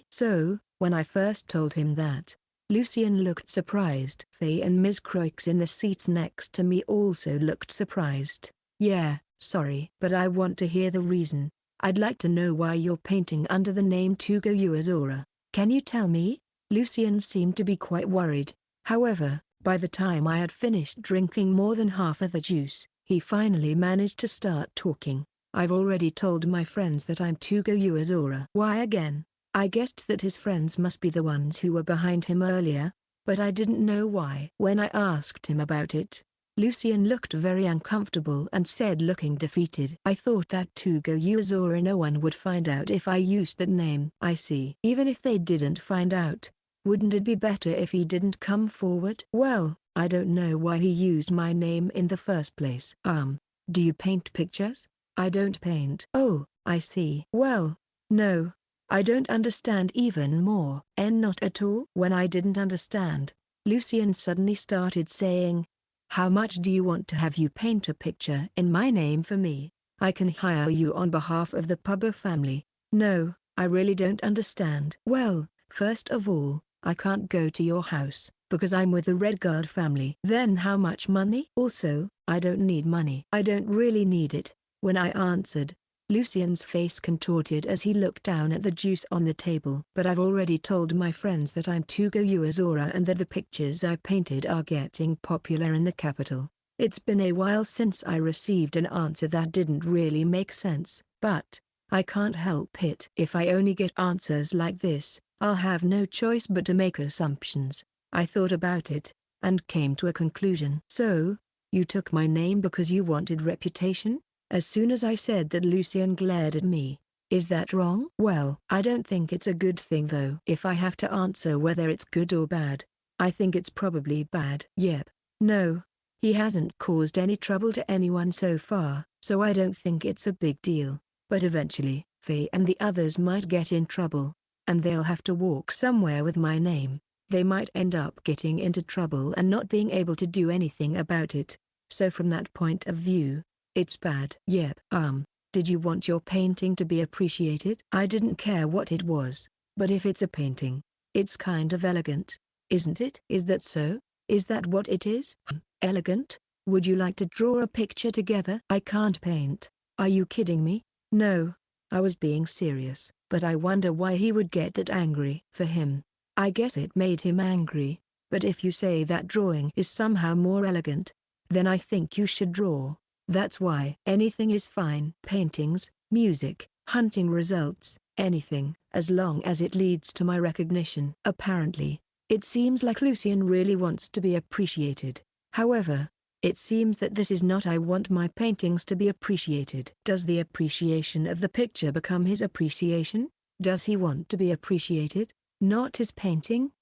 So, when I first told him that, Lucien looked surprised. Faye and Ms. Croix in the seats next to me also looked surprised. Yeah, sorry. But I want to hear the reason. I'd like to know why you're painting under the name Tugo Uazora. Can you tell me? Lucien seemed to be quite worried. However, by the time I had finished drinking more than half of the juice, he finally managed to start talking. I've already told my friends that I'm Tugo Uazora. Why again? I guessed that his friends must be the ones who were behind him earlier, but I didn't know why. When I asked him about it, Lucien looked very uncomfortable and said, looking defeated, I thought that Tugo Uazora no one would find out if I used that name. I see. Even if they didn't find out, Wouldn't it be better if he didn't come forward? Well, I don't know why he used my name in the first place. Do you paint pictures? I don't paint. Oh, I see. Well, no. I don't understand even more. Not at all. When I didn't understand, Lucian suddenly started saying, how much do you want to have you paint a picture in my name for me? I can hire you on behalf of the Pubber family. No, I really don't understand. Well, first of all, I can't go to your house, because I'm with the Redguard family. Then how much money? Also, I don't need money. I don't really need it. When I answered, Lucian's face contorted as he looked down at the juice on the table. But I've already told my friends that I'm Tugo Uazora and that the pictures I painted are getting popular in the capital. It's been a while since I received an answer that didn't really make sense, but I can't help it. If I only get answers like this, I'll have no choice but to make assumptions. I thought about it, and came to a conclusion. So, you took my name because you wanted reputation? As soon as I said that, Lucian glared at me. Is that wrong? Well, I don't think it's a good thing though. If I have to answer whether it's good or bad, I think it's probably bad. Yep. No. He hasn't caused any trouble to anyone so far, so I don't think it's a big deal. But eventually, Faye and the others might get in trouble, and they'll have to walk somewhere with my name. They might end up getting into trouble and not being able to do anything about it. So from that point of view, it's bad. Yep. Did you want your painting to be appreciated? I didn't care what it was, but if it's a painting, it's kind of elegant, isn't it? Is that so? Is that what it is? Elegant? Would you like to draw a picture together? I can't paint. Are you kidding me? No. I was being serious, but I wonder why he would get that angry. For him, I guess it made him angry, but if you say that drawing is somehow more elegant, then I think you should draw. That's why. Anything is fine. Paintings, music, hunting results, anything, as long as it leads to my recognition. Apparently, it seems like Lucian really wants to be appreciated. However, it seems that this is not. I want my paintings to be appreciated. Does the appreciation of the picture become his appreciation? Does he want to be appreciated, not his painting?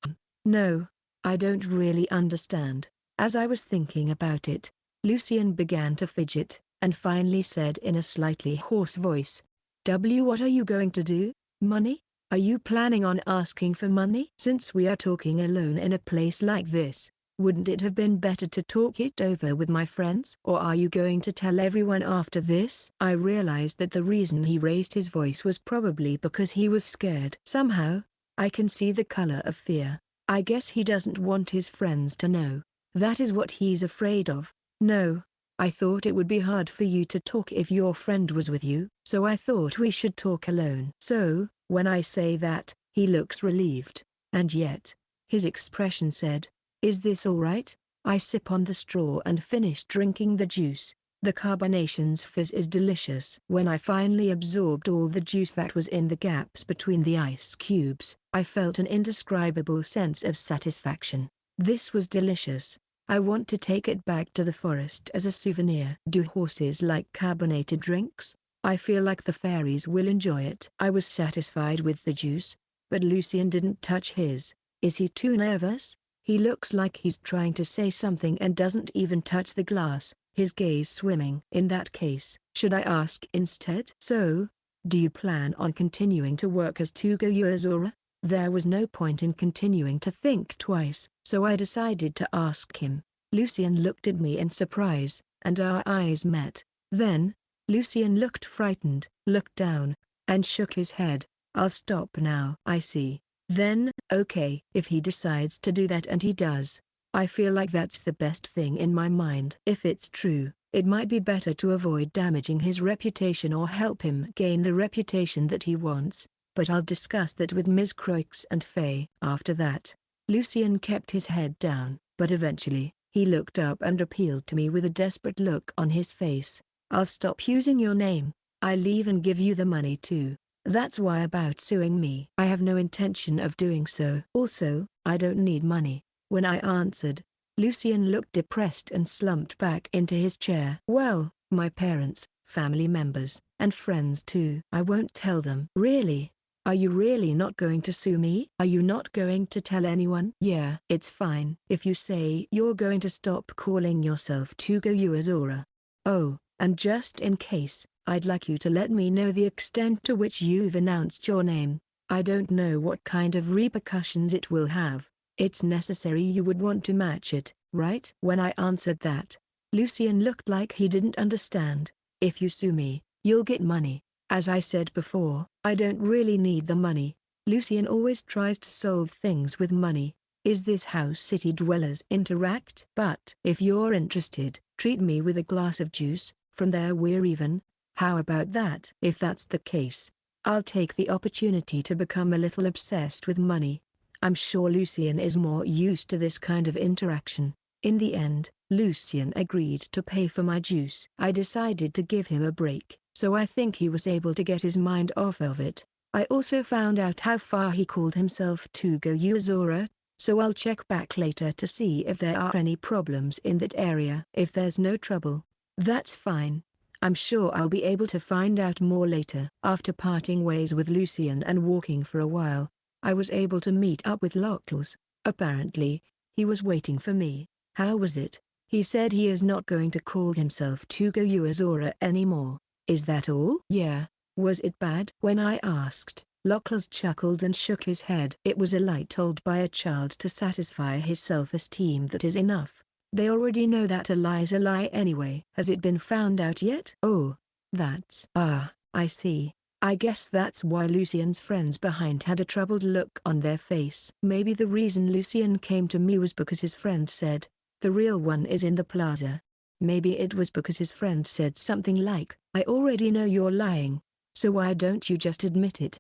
No, I don't really understand. As I was thinking about it, Lucian began to fidget, and finally said in a slightly hoarse voice, what are you going to do? Money? Are you planning on asking for money? Since we are talking alone in a place like this, wouldn't it have been better to talk it over with my friends? Or are you going to tell everyone after this? I realized that the reason he raised his voice was probably because he was scared. Somehow, I can see the color of fear. I guess he doesn't want his friends to know. That is what he's afraid of. No, I thought it would be hard for you to talk if your friend was with you, so I thought we should talk alone. So, when I say that, he looks relieved, and yet, his expression said, is this all right? I sip on the straw and finish drinking the juice. The carbonation's fizz is delicious. When I finally absorbed all the juice that was in the gaps between the ice cubes, I felt an indescribable sense of satisfaction. This was delicious. I want to take it back to the forest as a souvenir. Do horses like carbonated drinks? I feel like the fairies will enjoy it. I was satisfied with the juice, but Lucian didn't touch his. Is he too nervous? He looks like he's trying to say something and doesn't even touch the glass, his gaze swimming. In that case, should I ask instead? So, do you plan on continuing to work as Tugo Uazora? There was no point in continuing to think twice, so I decided to ask him. Lucian looked at me in surprise, and our eyes met. Then, Lucian looked frightened, looked down, and shook his head. I'll stop now. I see. Then, okay. If he decides to do that, and he does, I feel like that's the best thing in my mind. If it's true, it might be better to avoid damaging his reputation or help him gain the reputation that he wants. But I'll discuss that with Ms. Croix and Faye. After that, Lucian kept his head down, but eventually, he looked up and appealed to me with a desperate look on his face. I'll stop using your name. I leave and give you the money too. That's why about suing me. I have no intention of doing so. Also, I don't need money. When I answered, Lucian looked depressed and slumped back into his chair. Well, my parents, family members, and friends too. I won't tell them. Really? Are you really not going to sue me? Are you not going to tell anyone? Yeah, it's fine if you say you're going to stop calling yourself Tugo Uazora. Oh, and just in case, I'd like you to let me know the extent to which you've announced your name. I don't know what kind of repercussions it will have. It's necessary you would want to match it, right? When I answered that, Lucien looked like he didn't understand. If you sue me, you'll get money. As I said before, I don't really need the money. Lucien always tries to solve things with money. Is this how city dwellers interact? But if you're interested, treat me with a glass of juice, from there we're even. How about that? If that's the case, I'll take the opportunity to become a little obsessed with money. I'm sure Lucien is more used to this kind of interaction. In the end, Lucien agreed to pay for my juice. I decided to give him a break, so I think he was able to get his mind off of it. I also found out how far he called himself Tugo Uazora, so I'll check back later to see if there are any problems in that area. If there's no trouble, that's fine. I'm sure I'll be able to find out more later. After parting ways with Lucien and walking for a while, I was able to meet up with Locals. Apparently, he was waiting for me. How was it? He said he is not going to call himself Tugo Uazora anymore. Is that all? Yeah. Was it bad? When I asked, Locals chuckled and shook his head. It was a lie told by a child to satisfy his self-esteem that is enough. They already know that a lie's a lie anyway. Has it been found out yet? Oh, that's... I see. I guess that's why Lucien's friends behind had a troubled look on their face. Maybe the reason Lucien came to me was because his friend said, the real one is in the plaza. Maybe it was because his friend said something like, I already know you're lying, so why don't you just admit it?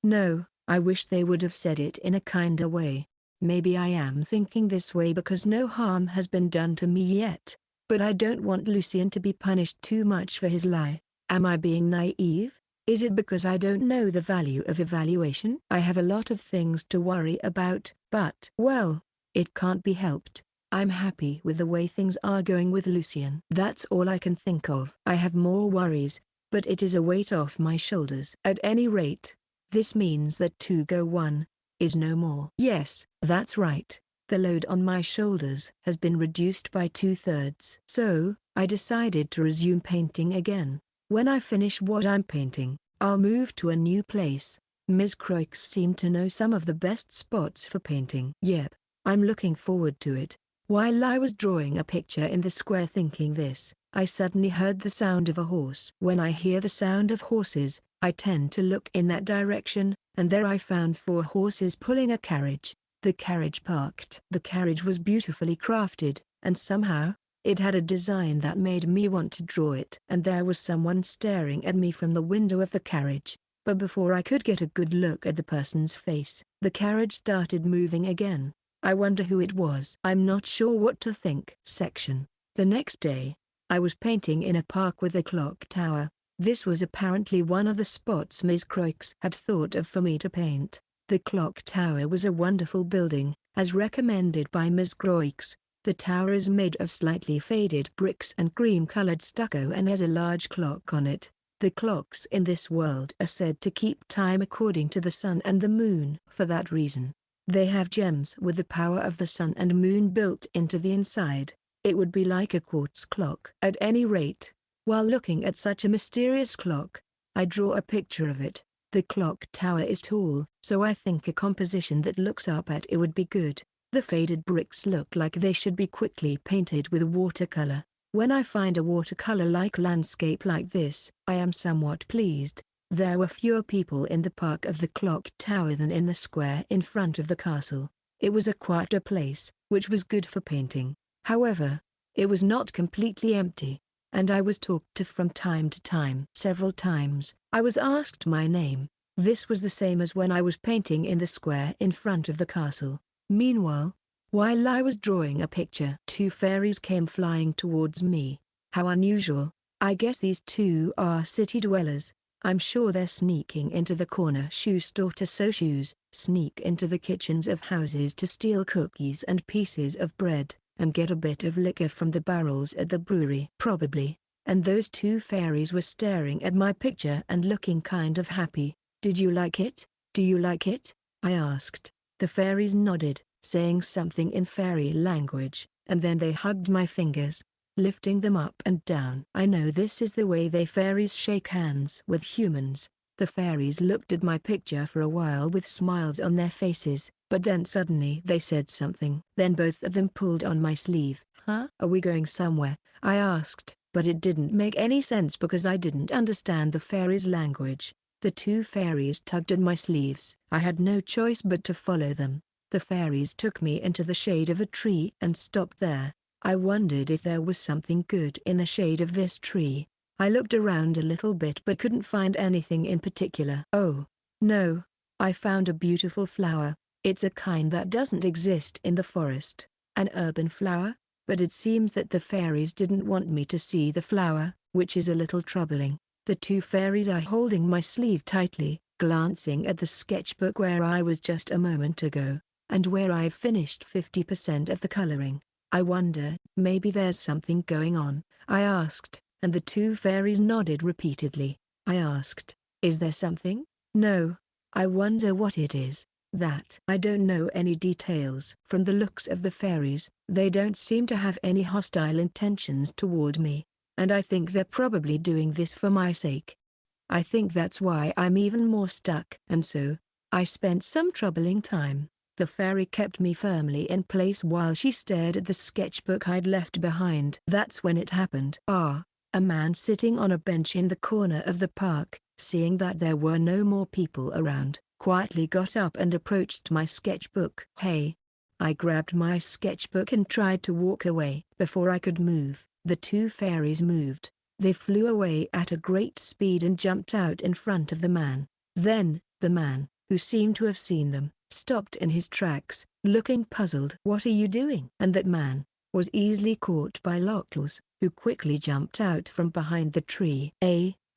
No, I wish they would have said it in a kinder way. Maybe I am thinking this way because no harm has been done to me yet, but I don't want Lucien to be punished too much for his lie. Am I being naive? Is it because I don't know the value of evaluation? I have a lot of things to worry about, but, well, it can't be helped. I'm happy with the way things are going with Lucien. That's all I can think of. I have more worries, but it is a weight off my shoulders. At any rate, this means that Tugo 1 is no more. Yes, that's right. The load on my shoulders has been reduced by 2/3. So, I decided to resume painting again. When I finish what I'm painting, I'll move to a new place. Ms. Croix seemed to know some of the best spots for painting. Yep, I'm looking forward to it. While I was drawing a picture in the square thinking this, I suddenly heard the sound of a horse. When I hear the sound of horses, I tend to look in that direction, and there I found 4 horses pulling a carriage. The carriage parked. The carriage was beautifully crafted, and somehow, it had a design that made me want to draw it. And there was someone staring at me from the window of the carriage. But before I could get a good look at the person's face, the carriage started moving again. I wonder who it was. I'm not sure what to think. Section. The next day, I was painting in a park with a clock tower. This was apparently one of the spots Ms. Croix had thought of for me to paint. The clock tower was a wonderful building, as recommended by Ms. Croix. The tower is made of slightly faded bricks and cream-colored stucco and has a large clock on it. The clocks in this world are said to keep time according to the sun and the moon. For that reason, they have gems with the power of the sun and moon built into the inside. It would be like a quartz clock. At any rate, while looking at such a mysterious clock, I draw a picture of it. The clock tower is tall, so I think a composition that looks up at it would be good. The faded bricks look like they should be quickly painted with watercolor. When I find a watercolor-like landscape like this, I am somewhat pleased. There were fewer people in the park of the clock tower than in the square in front of the castle. It was a quieter place, which was good for painting. However, it was not completely empty, and I was talked to from time to time. Several times, I was asked my name. This was the same as when I was painting in the square in front of the castle. Meanwhile, while I was drawing a picture, 2 fairies came flying towards me. How unusual. I guess these 2 are city dwellers. I'm sure they're sneaking into the corner shoe store to sew shoes, sneak into the kitchens of houses to steal cookies and pieces of bread, and get a bit of liquor from the barrels at the brewery. Probably. And those 2 fairies were staring at my picture and looking kind of happy. Did you like it? Do you like it? I asked. The fairies nodded, saying something in fairy language, and then they hugged my fingers, lifting them up and down. I know this is the way they fairies shake hands with humans. The fairies looked at my picture for a while with smiles on their faces, but then suddenly they said something. Then both of them pulled on my sleeve. Huh? Are we going somewhere? I asked, but it didn't make any sense because I didn't understand the fairies' language. The two fairies tugged at my sleeves. I had no choice but to follow them. The fairies took me into the shade of a tree and stopped there. I wondered if there was something good in the shade of this tree. I looked around a little bit but couldn't find anything in particular. Oh, no. I found a beautiful flower. It's a kind that doesn't exist in the forest. An urban flower? But it seems that the fairies didn't want me to see the flower, which is a little troubling. The two fairies are holding my sleeve tightly, glancing at the sketchbook where I was just a moment ago, and where I've finished 50% of the coloring. I wonder, maybe there's something going on, I asked, and the two fairies nodded repeatedly. I asked, is there something? No. I wonder what it is. That I don't know any details. From the looks of the fairies, they don't seem to have any hostile intentions toward me, and I think they're probably doing this for my sake. I think that's why I'm even more stuck. And so, I spent some troubling time. The fairy kept me firmly in place while she stared at the sketchbook I'd left behind. That's when it happened. A man sitting on a bench in the corner of the park, seeing that there were no more people around, quietly got up and approached my sketchbook. Hey! I grabbed my sketchbook and tried to walk away. Before I could move, the two fairies moved. They flew away at a great speed and jumped out in front of the man. Then, the man, who seemed to have seen them, stopped in his tracks, looking puzzled. What are you doing? And that man was easily caught by Lockles, who quickly jumped out from behind the tree.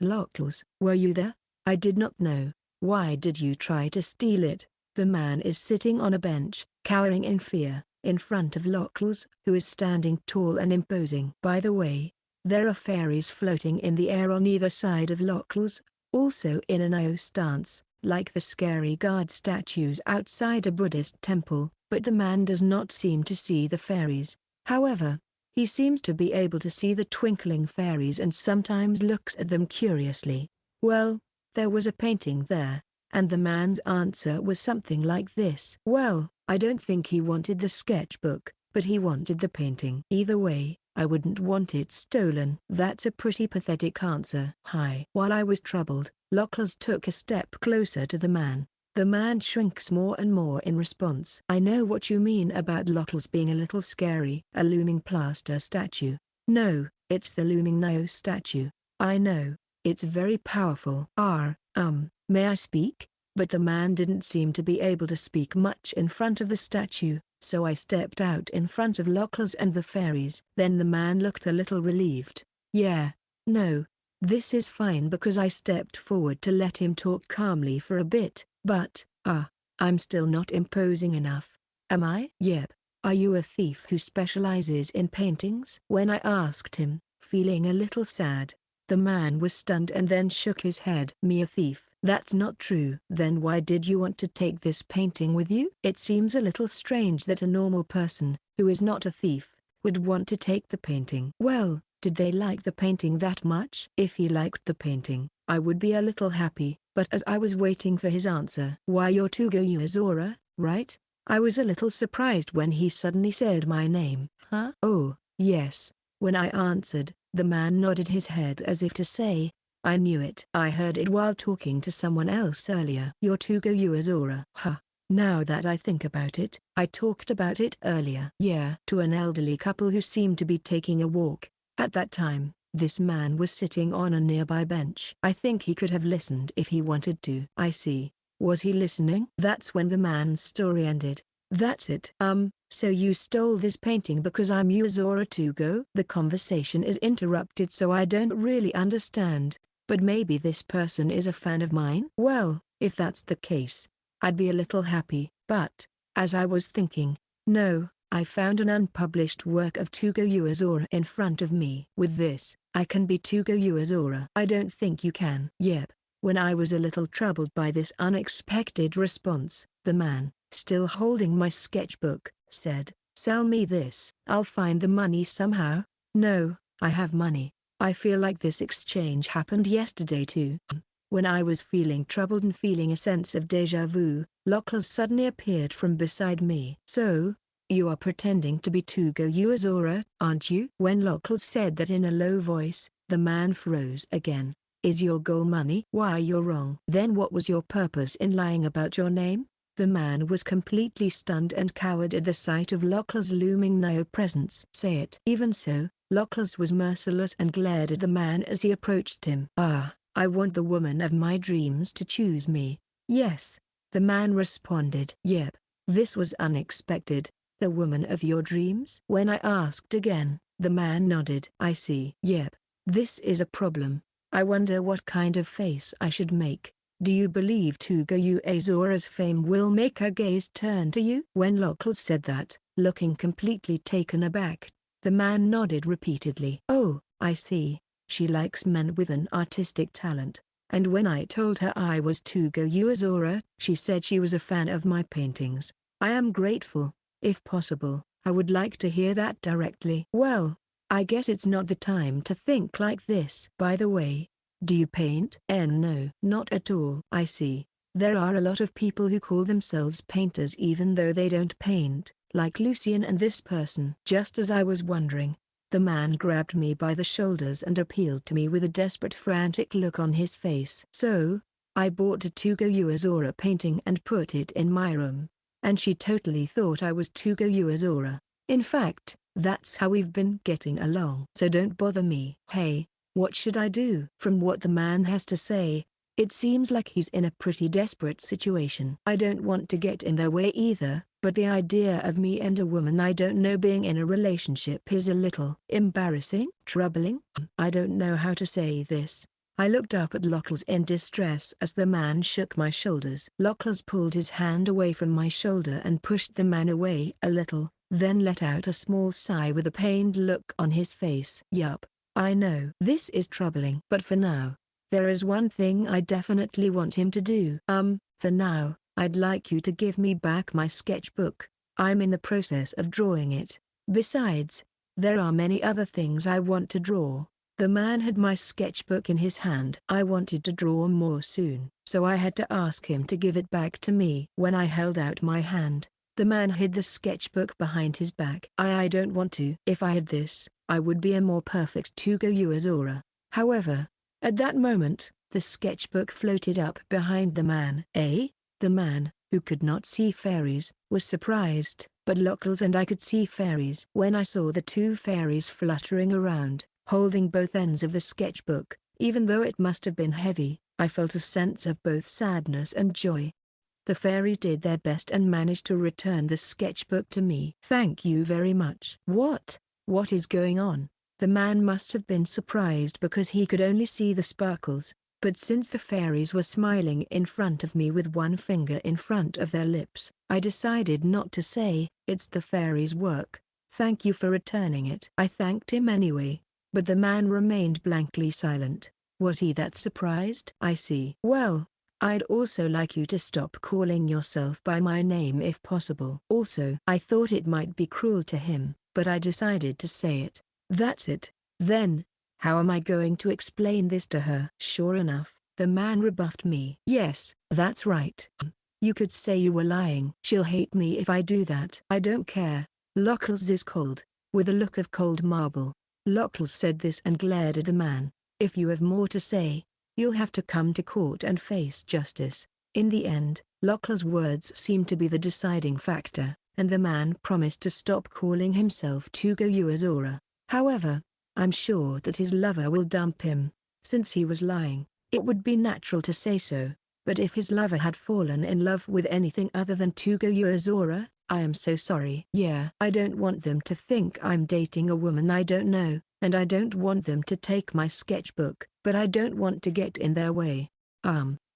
Lockles, were you there? I did not know. Why did you try to steal it? The man is sitting on a bench, cowering in fear, in front of Lockles, who is standing tall and imposing. By the way, there are fairies floating in the air on either side of Lockles, also in an O stance, like the scary guard statues outside a Buddhist temple, but the man does not seem to see the fairies. However, he seems to be able to see the twinkling fairies and sometimes looks at them curiously. Well, there was a painting there, and the man's answer was something like this. Well, I don't think he wanted the sketchbook, but he wanted the painting. Either way, I wouldn't want it stolen. That's a pretty pathetic answer. Hi. While I was troubled, Lockles took a step closer to the man. The man shrinks more and more in response. I know what you mean about Lockles being a little scary. A looming plaster statue. No, it's the looming Nao statue. I know, it's very powerful. May I speak? But the man didn't seem to be able to speak much in front of the statue, so I stepped out in front of Lockles and the fairies. Then the man looked a little relieved. Yeah, no, this is fine because I stepped forward to let him talk calmly for a bit, but, I'm still not imposing enough. Am I? Yep. Are you a thief who specializes in paintings? When I asked him, feeling a little sad, the man was stunned and then shook his head. Me a thief? That's not true. Then why did you want to take this painting with you? It seems a little strange that a normal person, who is not a thief, would want to take the painting. Well, did they like the painting that much? If he liked the painting, I would be a little happy, but as I was waiting for his answer. Why, you're Tugo Uezora, right? I was a little surprised when he suddenly said my name. Huh? Oh, yes. When I answered, the man nodded his head as if to say, I knew it. I heard it while talking to someone else earlier. You're Tugo Uezora. Huh. Now that I think about it, I talked about it earlier. Yeah. To an elderly couple who seemed to be taking a walk. At that time, this man was sitting on a nearby bench. I think he could have listened if he wanted to. I see. Was he listening? That's when the man's story ended. That's it. So you stole this painting because I'm Uezora Tugo? The conversation is interrupted so I don't really understand, but maybe this person is a fan of mine? Well, if that's the case, I'd be a little happy. But, as I was thinking, no, I found an unpublished work of Tugo Uezora in front of me. With this, I can be Tugo Uezora. I don't think you can. Yep. When I was a little troubled by this unexpected response, the man, still holding my sketchbook, said, "Sell me this. I'll find the money somehow." "No, I have money. I feel like this exchange happened yesterday too." When I was feeling troubled and feeling a sense of déjà vu, Lockless suddenly appeared from beside me. "So, you are pretending to be Tugo Uezora, aren't you?" When Lockless said that in a low voice, the man froze again. "Is your goal money?" "Why, you're wrong." "Then what was your purpose in lying about your name?" The man was completely stunned and cowed at the sight of Lockless' looming now presence. "Say it." Even so, Lockless was merciless and glared at the man as he approached him. "Ah, I want the woman of my dreams to choose me." "Yes," the man responded. "Yep." This was unexpected. "The woman of your dreams?" When I asked again, the man nodded. "I see." "Yep. This is a problem. I wonder what kind of face I should make. Do you believe Tugo Uezora's fame will make her gaze turn to you?" When Lockless said that, looking completely taken aback, the man nodded repeatedly. "Oh, I see. She likes men with an artistic talent. And when I told her I was Tugo Uezora, she said she was a fan of my paintings. I am grateful. If possible, I would like to hear that directly." "Well, I guess it's not the time to think like this." "By the way, do you paint?" No, not at all." "I see. There are a lot of people who call themselves painters even though they don't paint, like Lucian and this person." Just as I was wondering, the man grabbed me by the shoulders and appealed to me with a desperate frantic look on his face. "So, I bought a Tugo Uezora painting and put it in my room. And she totally thought I was Tugo Uezora. In fact, that's how we've been getting along. So don't bother me." "Hey, what should I do?" From what the man has to say, it seems like he's in a pretty desperate situation. I don't want to get in their way either, but the idea of me and a woman I don't know being in a relationship is a little embarrassing, troubling. I don't know how to say this. I looked up at Lockless in distress as the man shook my shoulders. Lockless pulled his hand away from my shoulder and pushed the man away a little, then let out a small sigh with a pained look on his face. "Yup, I know. This is troubling. But for now, there is one thing I definitely want him to do. For now, I'd like you to give me back my sketchbook. I'm in the process of drawing it. Besides, there are many other things I want to draw." The man had my sketchbook in his hand. I wanted to draw more soon, so I had to ask him to give it back to me. When I held out my hand, the man hid the sketchbook behind his back. I don't want to. If I had this, I would be a more perfect Tugo Uezora. However, at that moment, the sketchbook floated up behind the man. "Eh?" The man, who could not see fairies, was surprised, but Lockless and I could see fairies. When I saw the two fairies fluttering around, holding both ends of the sketchbook, even though it must have been heavy, I felt a sense of both sadness and joy. The fairies did their best and managed to return the sketchbook to me. "Thank you very much." What is going on?" The man must have been surprised because he could only see the sparkles, but since the fairies were smiling in front of me with one finger in front of their lips, I decided not to say, "It's the fairies' work. Thank you for returning it." I thanked him anyway, but the man remained blankly silent. Was he that surprised? "I see. Well, I'd also like you to stop calling yourself by my name if possible." Also, I thought it might be cruel to him, but I decided to say it. "That's it. Then, how am I going to explain this to her?" Sure enough, the man rebuffed me. "Yes, that's right. You could say you were lying." "She'll hate me if I do that." "I don't care." Lockless is cold, with a look of cold marble. Lockless said this and glared at the man. "If you have more to say, you'll have to come to court and face justice." In the end, Lockless' words seemed to be the deciding factor, and the man promised to stop calling himself Tugo Uezora. However, I'm sure that his lover will dump him. Since he was lying, it would be natural to say so, but if his lover had fallen in love with anything other than Tugo Uezora, I am so sorry. Yeah, I don't want them to think I'm dating a woman I don't know, and I don't want them to take my sketchbook, but I don't want to get in their way.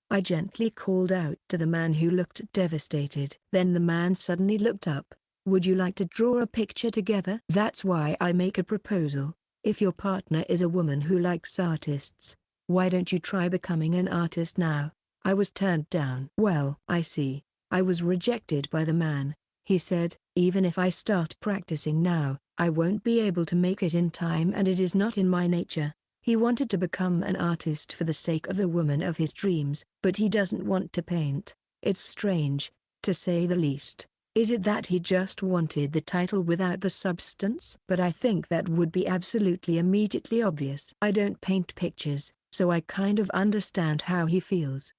I gently called out to the man who looked devastated. Then the man suddenly looked up. "Would you like to draw a picture together?" That's why I make a proposal. If your partner is a woman who likes artists, Why don't you try becoming an artist now? I was turned down. Well, I see. I was rejected by the man. He said, even if I start practicing now, I won't be able to make it in time and it is not in my nature. He wanted to become an artist for the sake of the woman of his dreams, but he doesn't want to paint. It's strange, to say the least. Is it that he just wanted the title without the substance? But I think that would be absolutely immediately obvious. I don't paint pictures, so I kind of understand how he feels.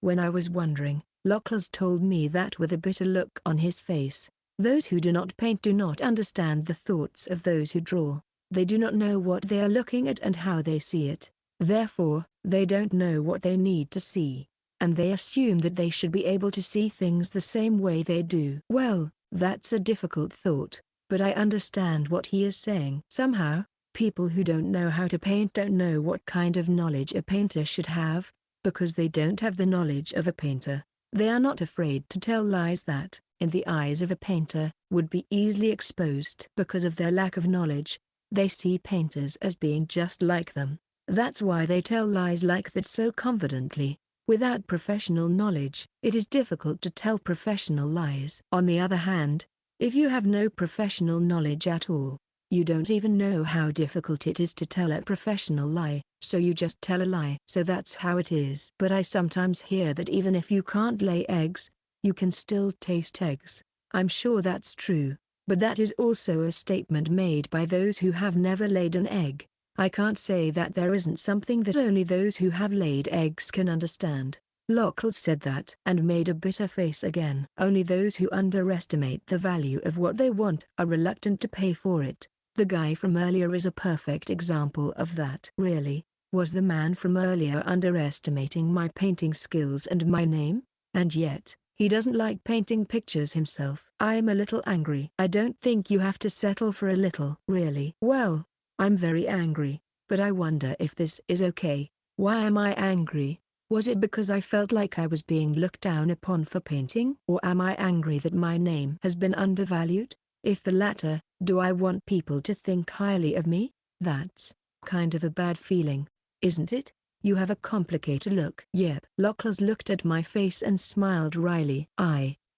When I was wondering, Lockless told me that with a bitter look on his face. Those who do not paint do not understand the thoughts of those who draw. They do not know what they are looking at and how they see it. Therefore, they don't know what they need to see. And they assume that they should be able to see things the same way they do. Well, that's a difficult thought, but I understand what he is saying. Somehow, people who don't know how to paint don't know what kind of knowledge a painter should have, because they don't have the knowledge of a painter. They are not afraid to tell lies that, in the eyes of a painter, would be easily exposed. Because of their lack of knowledge, they see painters as being just like them. That's why they tell lies like that so confidently. Without professional knowledge, it is difficult to tell professional lies. On the other hand, if you have no professional knowledge at all, you don't even know how difficult it is to tell a professional lie, so you just tell a lie. So that's how it is. But I sometimes hear that even if you can't lay eggs, you can still taste eggs. I'm sure that's true, but that is also a statement made by those who have never laid an egg. I can't say that there isn't something that only those who have laid eggs can understand. Lockles said that and made a bitter face again. Only those who underestimate the value of what they want are reluctant to pay for it. The guy from earlier is a perfect example of that. Really, was the man from earlier underestimating my painting skills and my name? And yet, he doesn't like painting pictures himself. I'm a little angry. I don't think you have to settle for a little. Really? Well, I'm very angry, but I wonder if this is okay. Why am I angry? Was it because I felt like I was being looked down upon for painting? Or am I angry that my name has been undervalued? If the latter, do I want people to think highly of me? That's kind of a bad feeling, isn't it? You have a complicated look. Yep. Lockles looked at my face and smiled wryly.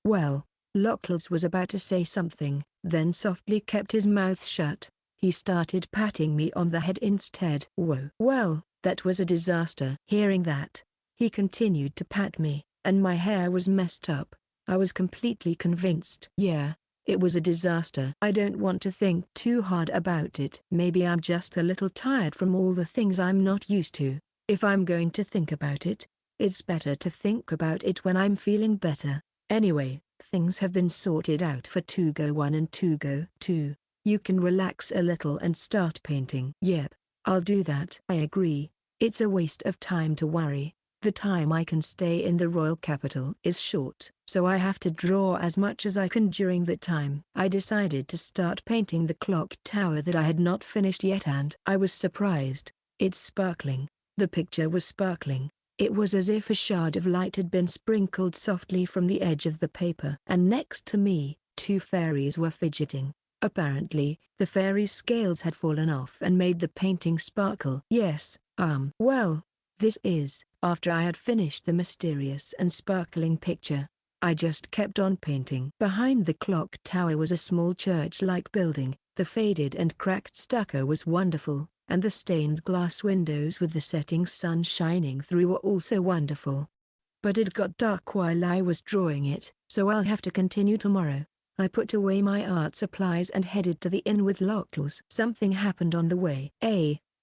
Well, Lockles was about to say something, then softly kept his mouth shut. He started patting me on the head instead. Whoa. Well, that was a disaster. Hearing that, he continued to pat me, and my hair was messed up. I was completely convinced. Yeah, it was a disaster. I don't want to think too hard about it. Maybe I'm just a little tired from all the things I'm not used to. If I'm going to think about it, it's better to think about it when I'm feeling better. Anyway, things have been sorted out for Tugo 1 and Tugo 2. You can relax a little and start painting. Yep, I'll do that. I agree. It's a waste of time to worry. The time I can stay in the royal capital is short, so I have to draw as much as I can during that time. I decided to start painting the clock tower that I had not finished yet, and I was surprised. It's sparkling. The picture was sparkling. It was as if a shard of light had been sprinkled softly from the edge of the paper. And next to me, two fairies were fidgeting. Apparently, the fairies' scales had fallen off and made the painting sparkle. Yes, well, this is, after I had finished the mysterious and sparkling picture. I just kept on painting. Behind the clock tower was a small church-like building. The faded and cracked stucco was wonderful, and the stained glass windows with the setting sun shining through were also wonderful. But it got dark while I was drawing it, so I'll have to continue tomorrow. I put away my art supplies and headed to the inn with Lockles. Something happened on the way.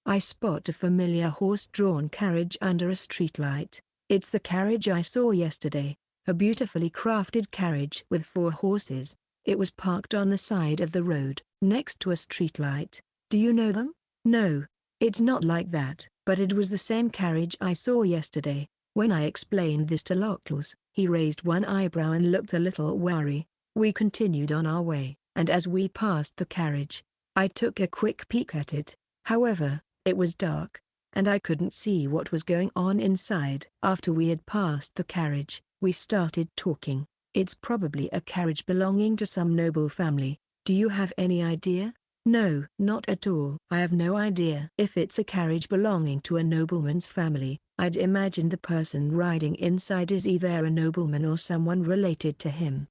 I spot a familiar horse-drawn carriage under a streetlight. It's the carriage I saw yesterday, a beautifully crafted carriage with 4 horses. It was parked on the side of the road, next to a streetlight. Do you know them? No, it's not like that, but it was the same carriage I saw yesterday. When I explained this to Lockles, he raised one eyebrow and looked a little wary. We continued on our way, and as we passed the carriage, I took a quick peek at it. However, it was dark, and I couldn't see what was going on inside. After we had passed the carriage, we started talking. It's probably a carriage belonging to some noble family. Do you have any idea? No, not at all. I have no idea. If it's a carriage belonging to a nobleman's family, I'd imagine the person riding inside is either a nobleman or someone related to him.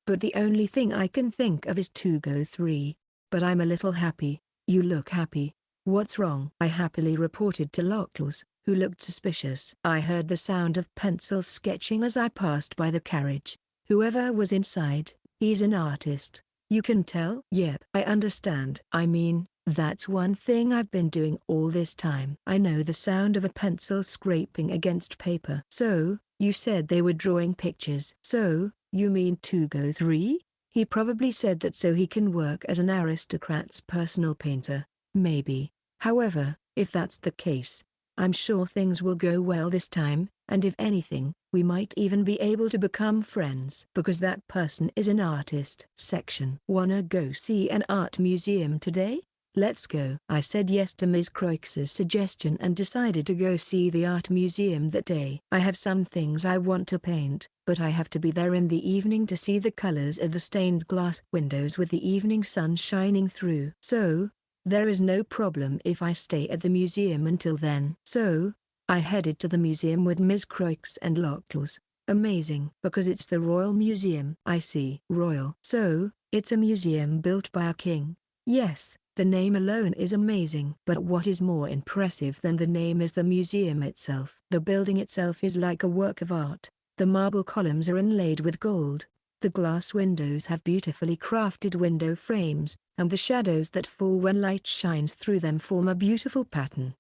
But the only thing I can think of is 2go3. But I'm a little happy. You look happy. What's wrong? I happily reported to Locals, who looked suspicious. I heard the sound of pencils sketching as I passed by the carriage. Whoever was inside, he's an artist. You can tell? Yep. I understand. I mean, that's one thing I've been doing all this time. I know the sound of a pencil scraping against paper. So, you said they were drawing pictures. So, you mean 2go3? He probably said that so he can work as an aristocrat's personal painter. Maybe. However, if that's the case, I'm sure things will go well this time, and if anything, we might even be able to become friends. Because that person is an artist. Section. Wanna go see an art museum today? Let's go. I said yes to Ms. Croix's suggestion and decided to go see the art museum that day. I have some things I want to paint, but I have to be there in the evening to see the colors of the stained glass windows with the evening sun shining through. So, there is no problem if I stay at the museum until then. So, I headed to the museum with Ms. Croix and Locals. Amazing. Because it's the Royal Museum. I see. Royal. So, it's a museum built by a king. Yes. The name alone is amazing. But what is more impressive than the name is the museum itself. The building itself is like a work of art. The marble columns are inlaid with gold. The glass windows have beautifully crafted window frames, and the shadows that fall when light shines through them form a beautiful pattern.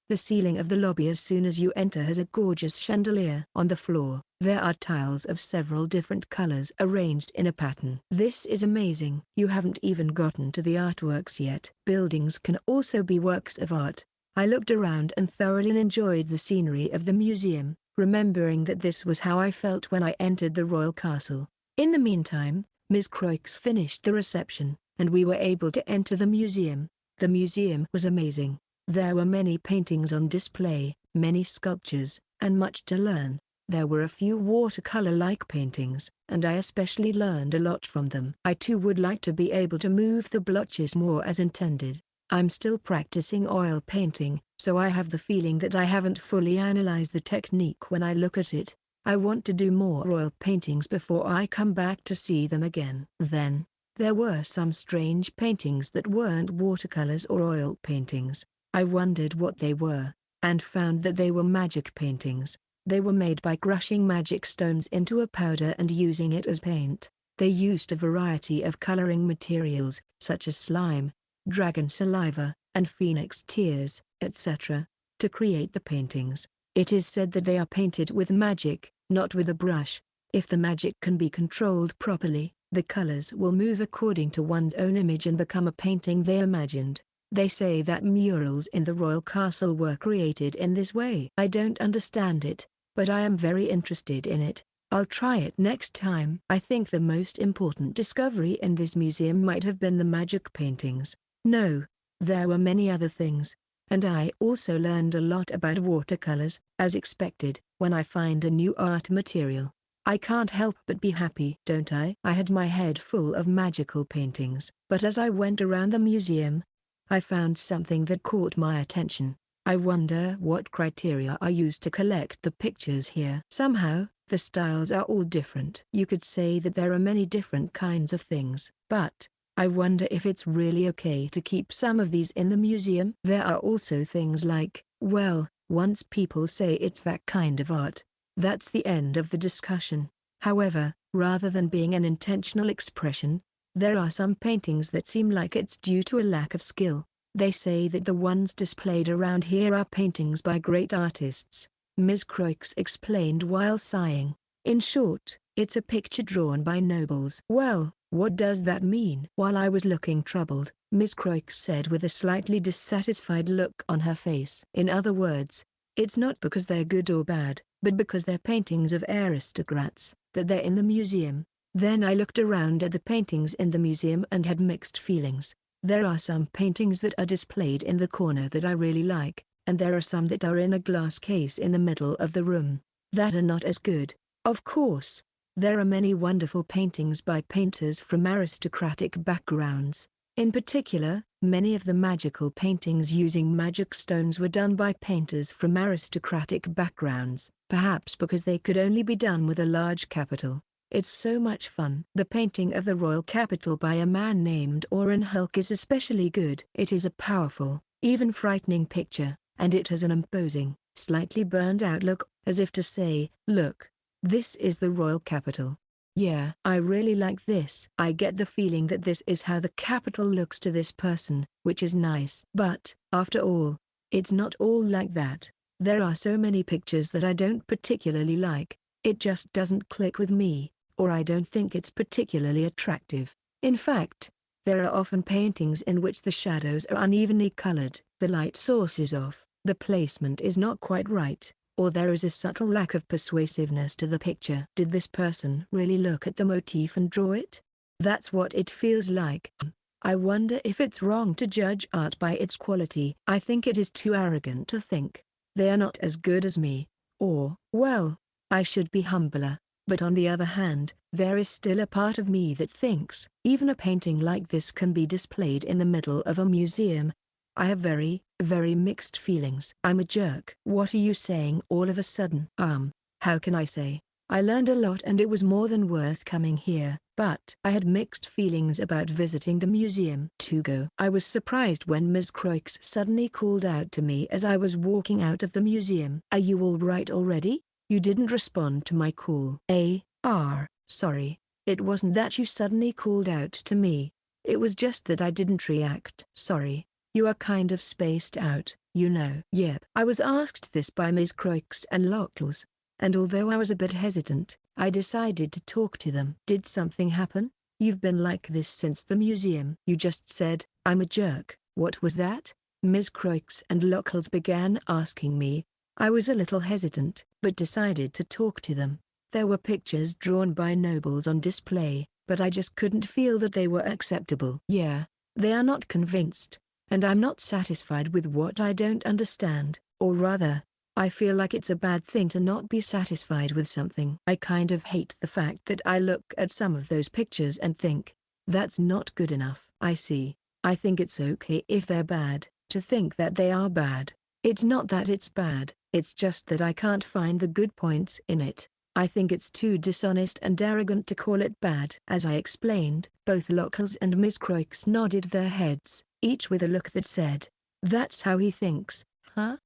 The ceiling of the lobby as soon as you enter has a gorgeous chandelier. On the floor, there are tiles of several different colors arranged in a pattern. This is amazing. You haven't even gotten to the artworks yet. Buildings can also be works of art. I looked around and thoroughly enjoyed the scenery of the museum, remembering that this was how I felt when I entered the royal castle. In the meantime, Ms. Croix finished the reception, and we were able to enter the museum. The museum was amazing. There were many paintings on display, many sculptures, and much to learn. There were a few watercolor-like paintings, and I especially learned a lot from them. I too would like to be able to move the blotches more as intended. I'm still practicing oil painting, so I have the feeling that I haven't fully analyzed the technique when I look at it. I want to do more oil paintings before I come back to see them again. Then, there were some strange paintings that weren't watercolors or oil paintings. I wondered what they were, and found that they were magic paintings. They were made by crushing magic stones into a powder and using it as paint. They used a variety of coloring materials, such as slime, dragon saliva, and phoenix tears, etc., to create the paintings. It is said that they are painted with magic, not with a brush. If the magic can be controlled properly, the colors will move according to one's own image and become a painting they imagined. They say that murals in the royal castle were created in this way. I don't understand it, but I am very interested in it. I'll try it next time. I think the most important discovery in this museum might have been the magic paintings. No, there were many other things. And I also learned a lot about watercolors, as expected. When I find a new art material, I can't help but be happy, don't I? I had my head full of magical paintings, but as I went around the museum, I found something that caught my attention. I wonder what criteria are used to collect the pictures here. Somehow, the styles are all different. You could say that there are many different kinds of things, but I wonder if it's really okay to keep some of these in the museum. There are also things like, well, once people say it's that kind of art, that's the end of the discussion. However, rather than being an intentional expression, there are some paintings that seem like it's due to a lack of skill. They say that the ones displayed around here are paintings by great artists, Ms. Croix explained while sighing. In short, it's a picture drawn by nobles. Well, what does that mean? While I was looking troubled, Ms. Croix said with a slightly dissatisfied look on her face. In other words, it's not because they're good or bad, but because they're paintings of aristocrats, that they're in the museum. Then I looked around at the paintings in the museum and had mixed feelings. There are some paintings that are displayed in the corner that I really like, and there are some that are in a glass case in the middle of the room, that are not as good. Of course, there are many wonderful paintings by painters from aristocratic backgrounds, In particular, many of the magical paintings using magic stones were done by painters from aristocratic backgrounds, perhaps because they could only be done with a large capital. It's so much fun. The painting of the royal capital by a man named Oren Hulk is especially good. It is a powerful, even frightening picture, and it has an imposing, slightly burned out look, as if to say, look, this is the royal capital. Yeah, I really like this. I get the feeling that this is how the capital looks to this person, which is nice. But, after all, it's not all like that. There are so many pictures that I don't particularly like. It just doesn't click with me, or I don't think it's particularly attractive. In fact, there are often paintings in which the shadows are unevenly colored, the light source is off, the placement is not quite right, or there is a subtle lack of persuasiveness to the picture. Did this person really look at the motif and draw it? That's what it feels like. I wonder if it's wrong to judge art by its quality. I think it is too arrogant to think they are not as good as me, or, well, I should be humbler. But on the other hand, there is still a part of me that thinks even a painting like this can be displayed in the middle of a museum. I have very, very mixed feelings. I'm a jerk. What are you saying all of a sudden? How can I say? I learned a lot and it was more than worth coming here, but I had mixed feelings about visiting the museum. To go. I was surprised when Ms. Croix suddenly called out to me as I was walking out of the museum. Are you all right already? You didn't respond to my call. Sorry. It wasn't that you suddenly called out to me. It was just that I didn't react. Sorry. You are kind of spaced out, you know. Yep. I was asked this by Ms. Croix and Locals, and although I was a bit hesitant, I decided to talk to them. Did something happen? You've been like this since the museum. You just said, I'm a jerk. What was that? Ms. Croix and Locals began asking me. I was a little hesitant, but decided to talk to them. There were pictures drawn by nobles on display, but I just couldn't feel that they were acceptable. Yeah, they are not convinced, and I'm not satisfied with what I don't understand, or rather, I feel like it's a bad thing to not be satisfied with something. I kind of hate the fact that I look at some of those pictures and think, that's not good enough. I see. I think it's okay if they're bad, to think that they are bad. It's not that it's bad, it's just that I can't find the good points in it. I think it's too dishonest and arrogant to call it bad. As I explained, both Locals and Miss Croix nodded their heads, each with a look that said, that's how he thinks, huh?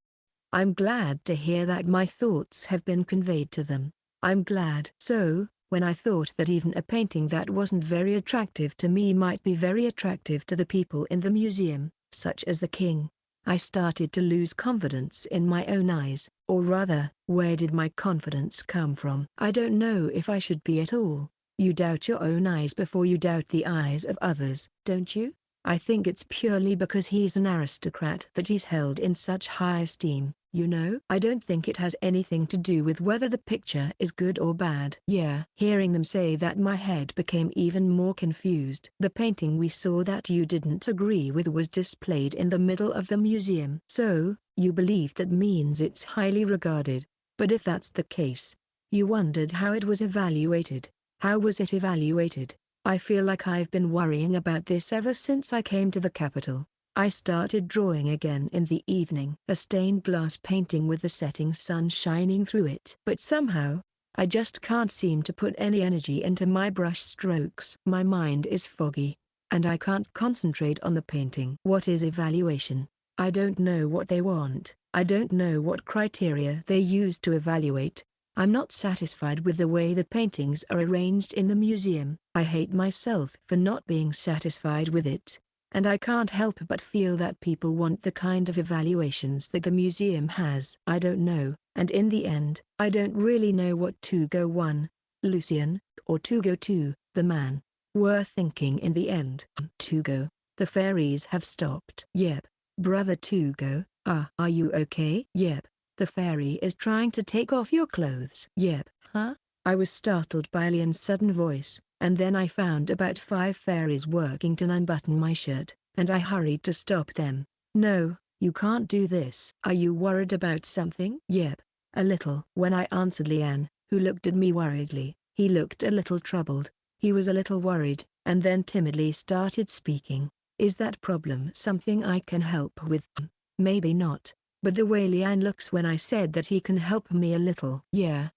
I'm glad to hear that my thoughts have been conveyed to them. I'm glad. So, when I thought that even a painting that wasn't very attractive to me might be very attractive to the people in the museum, such as the king, I started to lose confidence in my own eyes, or rather, where did my confidence come from? I don't know if I should be at all. You doubt your own eyes before you doubt the eyes of others, don't you? I think it's purely because he's an aristocrat that he's held in such high esteem, you know? I don't think it has anything to do with whether the picture is good or bad. Yeah. Hearing them say that, my head became even more confused. The painting we saw that you didn't agree with was displayed in the middle of the museum. So, you believe that means it's highly regarded. But if that's the case, you wondered how it was evaluated. How was it evaluated? I feel like I've been worrying about this ever since I came to the capital. I started drawing again in the evening. A stained glass painting with the setting sun shining through it. But somehow, I just can't seem to put any energy into my brush strokes. My mind is foggy, and I can't concentrate on the painting. What is evaluation? I don't know what they want. I don't know what criteria they use to evaluate. I'm not satisfied with the way the paintings are arranged in the museum. I hate myself for not being satisfied with it, and I can't help but feel that people want the kind of evaluations that the museum has. I don't know, and in the end, I don't really know what Tugo 1, Lucian, or Tugo 2, the man, were thinking in the end. Tugo, the fairies have stopped. Yep. Brother Tugo, are you okay? Yep. The fairy is trying to take off your clothes. Yep. Huh? I was startled by Lian's sudden voice, and then I found about 5 fairies working to unbutton my shirt, and I hurried to stop them. No, you can't do this. Are you worried about something? Yep. A little. When I answered Lian, who looked at me worriedly, he looked a little troubled. He was a little worried, and then timidly started speaking. Is that problem something I can help with? Maybe not. But the way Lian looks when I said that he can help me a little. Yeah,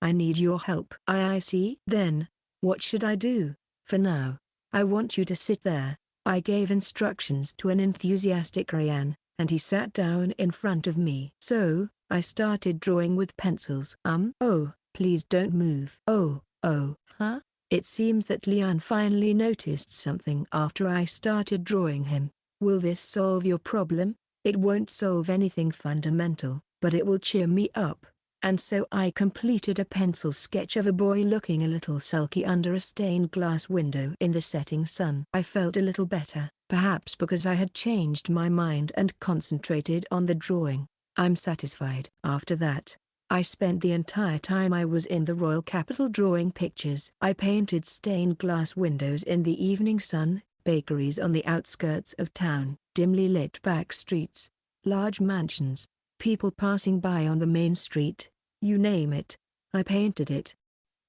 I need your help. I see. Then, what should I do? For now, I want you to sit there. I gave instructions to an enthusiastic Lian, and he sat down in front of me. So, I started drawing with pencils. Oh, please don't move. Oh, huh? It seems that Lian finally noticed something after I started drawing him. Will this solve your problem? It won't solve anything fundamental, but it will cheer me up. And so I completed a pencil sketch of a boy looking a little sulky under a stained glass window in the setting sun. I felt a little better, perhaps because I had changed my mind and concentrated on the drawing. I'm satisfied. After that, I spent the entire time I was in the royal capital drawing pictures. I painted stained glass windows in the evening sun, bakeries on the outskirts of town, dimly lit back streets, large mansions, people passing by on the main street, you name it, I painted it.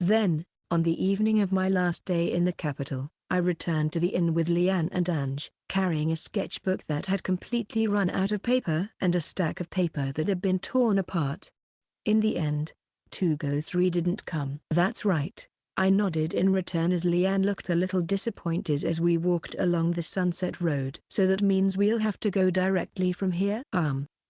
Then, on the evening of my last day in the capital, I returned to the inn with Lian and Ange, carrying a sketchbook that had completely run out of paper and a stack of paper that had been torn apart. In the end, 2Go3 didn't come. That's right. I nodded in return as Lian looked a little disappointed as we walked along the Sunset Road. So that means we'll have to go directly from here?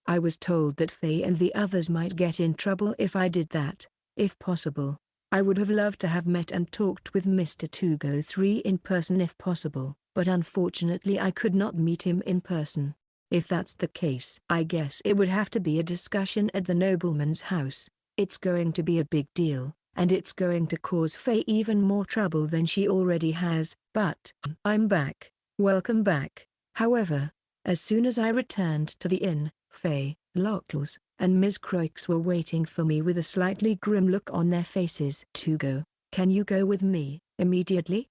I was told that Faye and the others might get in trouble if I did that. If possible, I would have loved to have met and talked with Mr. 2Go3 in person if possible, but unfortunately I could not meet him in person. If that's the case, I guess it would have to be a discussion at the nobleman's house. It's going to be a big deal, and it's going to cause Faye even more trouble than she already has. But I'm back. Welcome back. However, as soon as I returned to the inn, Faye, Lockles, and Ms. Croix were waiting for me with a slightly grim look on their faces. 2Go, can you go with me immediately?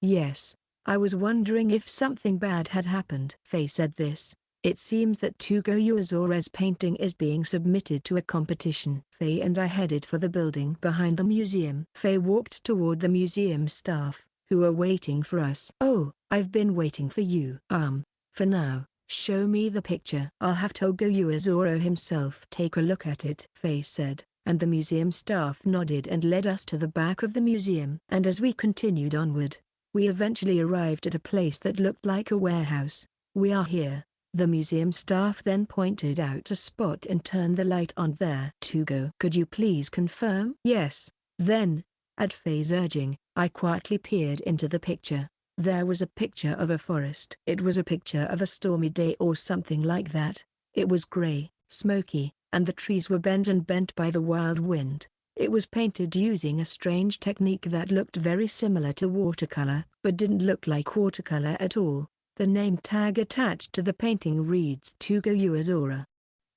Yes. I was wondering if something bad had happened. Faye said this. It seems that 2Go Yuazora's painting is being submitted to a competition. Faye and I headed for the building behind the museum. Faye walked toward the museum staff, who were waiting for us. Oh, I've been waiting for you. For now, show me the picture. I'll have 2Go Yuazora himself take a look at it, Faye said, and the museum staff nodded and led us to the back of the museum. And as we continued onward, we eventually arrived at a place that looked like a warehouse. We are here. The museum staff then pointed out a spot and turned the light on there. 2Go, could you please confirm? Yes. Then, at Faye's urging, I quietly peered into the picture. There was a picture of a forest. It was a picture of a stormy day or something like that. It was gray, smoky, and the trees were bent by the wild wind. It was painted using a strange technique that looked very similar to watercolor, but didn't look like watercolor at all. The name tag attached to the painting reads 2Go Yuazora.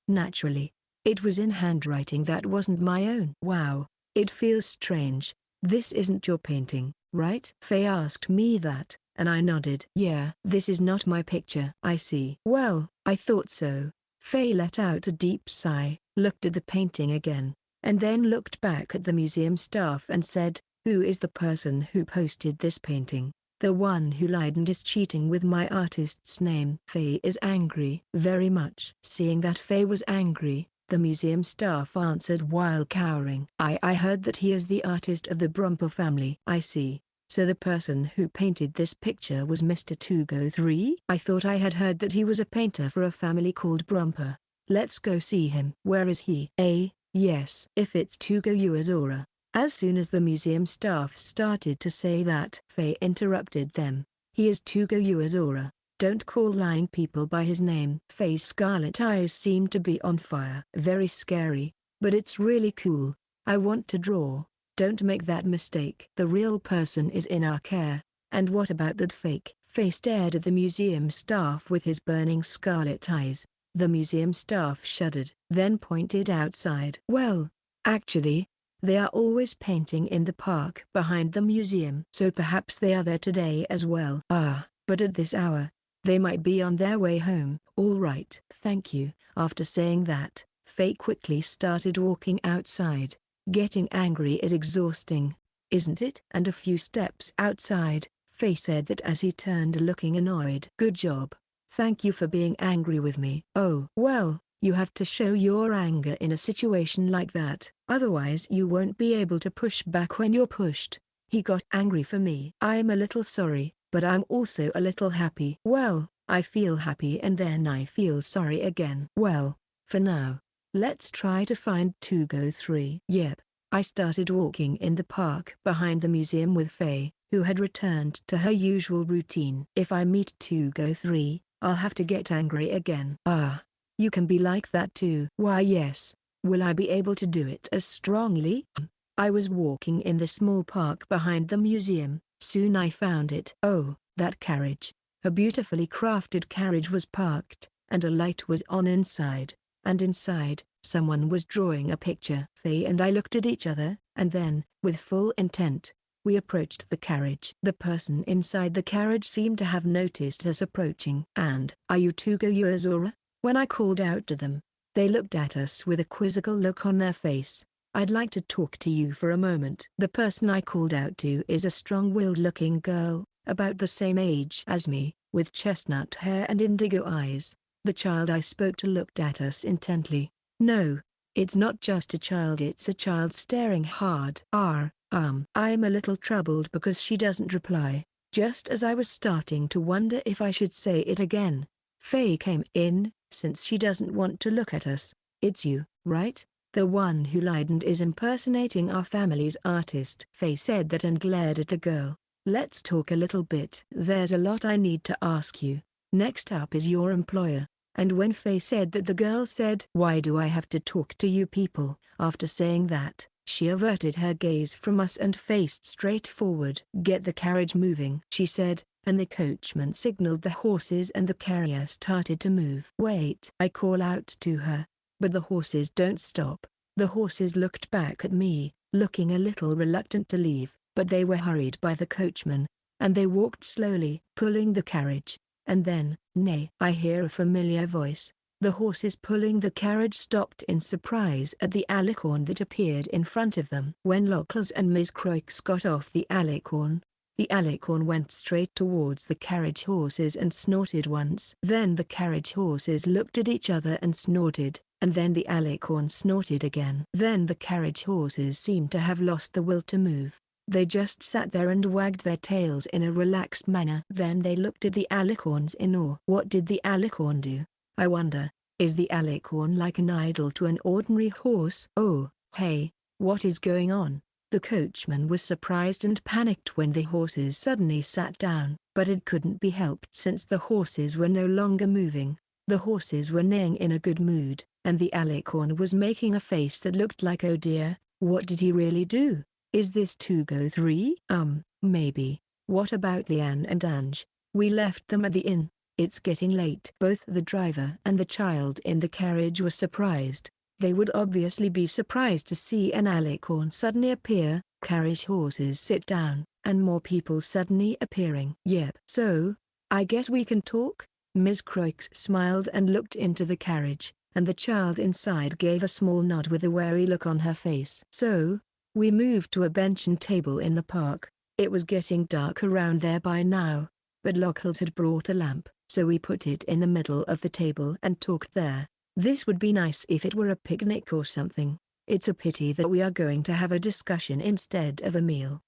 Naturally, it was in handwriting that wasn't my own. Wow, it feels strange. This isn't your painting, right? Faye asked me that, and I nodded. Yeah, this is not my picture. I see. Well, I thought so. Faye let out a deep sigh, looked at the painting again, and then looked back at the museum staff and said, who is the person who posted this painting? The one who lied and is cheating with my artist's name. Faye is angry. Very much. Seeing that Faye was angry, the museum staff answered while cowering. I heard that he is the artist of the Brumper family. I see. So the person who painted this picture was Mr. 2Go3? I thought I had heard that he was a painter for a family called Brumper. Let's go see him. Where is he? Yes. If it's 2Go Yuazora. As soon as the museum staff started to say that, Faye interrupted them. He is 2Go Yuazora. Don't call lying people by his name. Faye's scarlet eyes seemed to be on fire. Very scary, but it's really cool. I want to draw. Don't make that mistake. The real person is in our care. And what about that fake? Faye stared at the museum staff with his burning scarlet eyes. The museum staff shuddered, then pointed outside. Well, actually, they are always painting in the park behind the museum. So perhaps they are there today as well. But at this hour, they might be on their way home. All right. Thank you. After saying that, Faye quickly started walking outside. Getting angry is exhausting, isn't it? And a few steps outside, Faye said that as he turned looking annoyed. Good job. Thank you for being angry with me. Oh, well, you have to show your anger in a situation like that. Otherwise you won't be able to push back when you're pushed. He got angry for me. I'm a little sorry, but I'm also a little happy. Well, I feel happy and then I feel sorry again. Well, for now, let's try to find 2Go3. Yep. I started walking in the park behind the museum with Faye, who had returned to her usual routine. If I meet 2Go3, I'll have to get angry again. Ah, you can be like that too. Why yes. Will I be able to do it as strongly? I was walking in the small park behind the museum. Soon I found it. Oh, that carriage. A beautifully crafted carriage was parked, and a light was on inside. And inside, someone was drawing a picture. Faye and I looked at each other, and then, with full intent, we approached the carriage. The person inside the carriage seemed to have noticed us approaching. And, "Are you 2Go3?" When I called out to them, they looked at us with a quizzical look on their face. "I'd like to talk to you for a moment." The person I called out to is a strong-willed looking girl, about the same age as me, with chestnut hair and indigo eyes. The child I spoke to looked at us intently. No, it's not just a child, it's a child staring hard. I'm a little troubled because she doesn't reply. Just as I was starting to wonder if I should say it again, Faye came in. "Since she doesn't want to look at us, it's you, right? The one who lied and is impersonating our family's artist." Faye said that and glared at the girl. "Let's talk a little bit. There's a lot I need to ask you. Next up is your employer." And when Faye said that, the girl said, "Why do I have to talk to you people?" After saying that, she averted her gaze from us and faced straight forward. "Get the carriage moving," she said, and the coachman signaled the horses and the carrier started to move. "Wait," I call out to her. But the horses don't stop. The horses looked back at me, looking a little reluctant to leave, but they were hurried by the coachman, and they walked slowly, pulling the carriage. And then, "Nay," I hear a familiar voice. The horses pulling the carriage stopped in surprise at the alicorn that appeared in front of them. When Locals and Miss Croix got off the alicorn went straight towards the carriage horses and snorted once. Then the carriage horses looked at each other and snorted, and then the alicorn snorted again. Then the carriage horses seemed to have lost the will to move. They just sat there and wagged their tails in a relaxed manner. Then they looked at the alicorns in awe. What did the alicorn do? I wonder, is the alicorn like an idol to an ordinary horse? "Oh, hey, what is going on?" The coachman was surprised and panicked when the horses suddenly sat down, but it couldn't be helped since the horses were no longer moving. The horses were neighing in a good mood, and the alicorn was making a face that looked like, "Oh dear, what did he really do? Is this 2Go3? Maybe. What about Leanne and Ange? We left them at the inn. It's getting late." Both the driver and the child in the carriage were surprised. They would obviously be surprised to see an alicorn suddenly appear, carriage horses sit down, and more people suddenly appearing. "Yep. So, I guess we can talk?" Ms. Croix smiled and looked into the carriage, and the child inside gave a small nod with a wary look on her face. So, we moved to a bench and table in the park. It was getting dark around there by now, but Locals had brought a lamp, so we put it in the middle of the table and talked there. This would be nice if it were a picnic or something. It's a pity that we are going to have a discussion instead of a meal.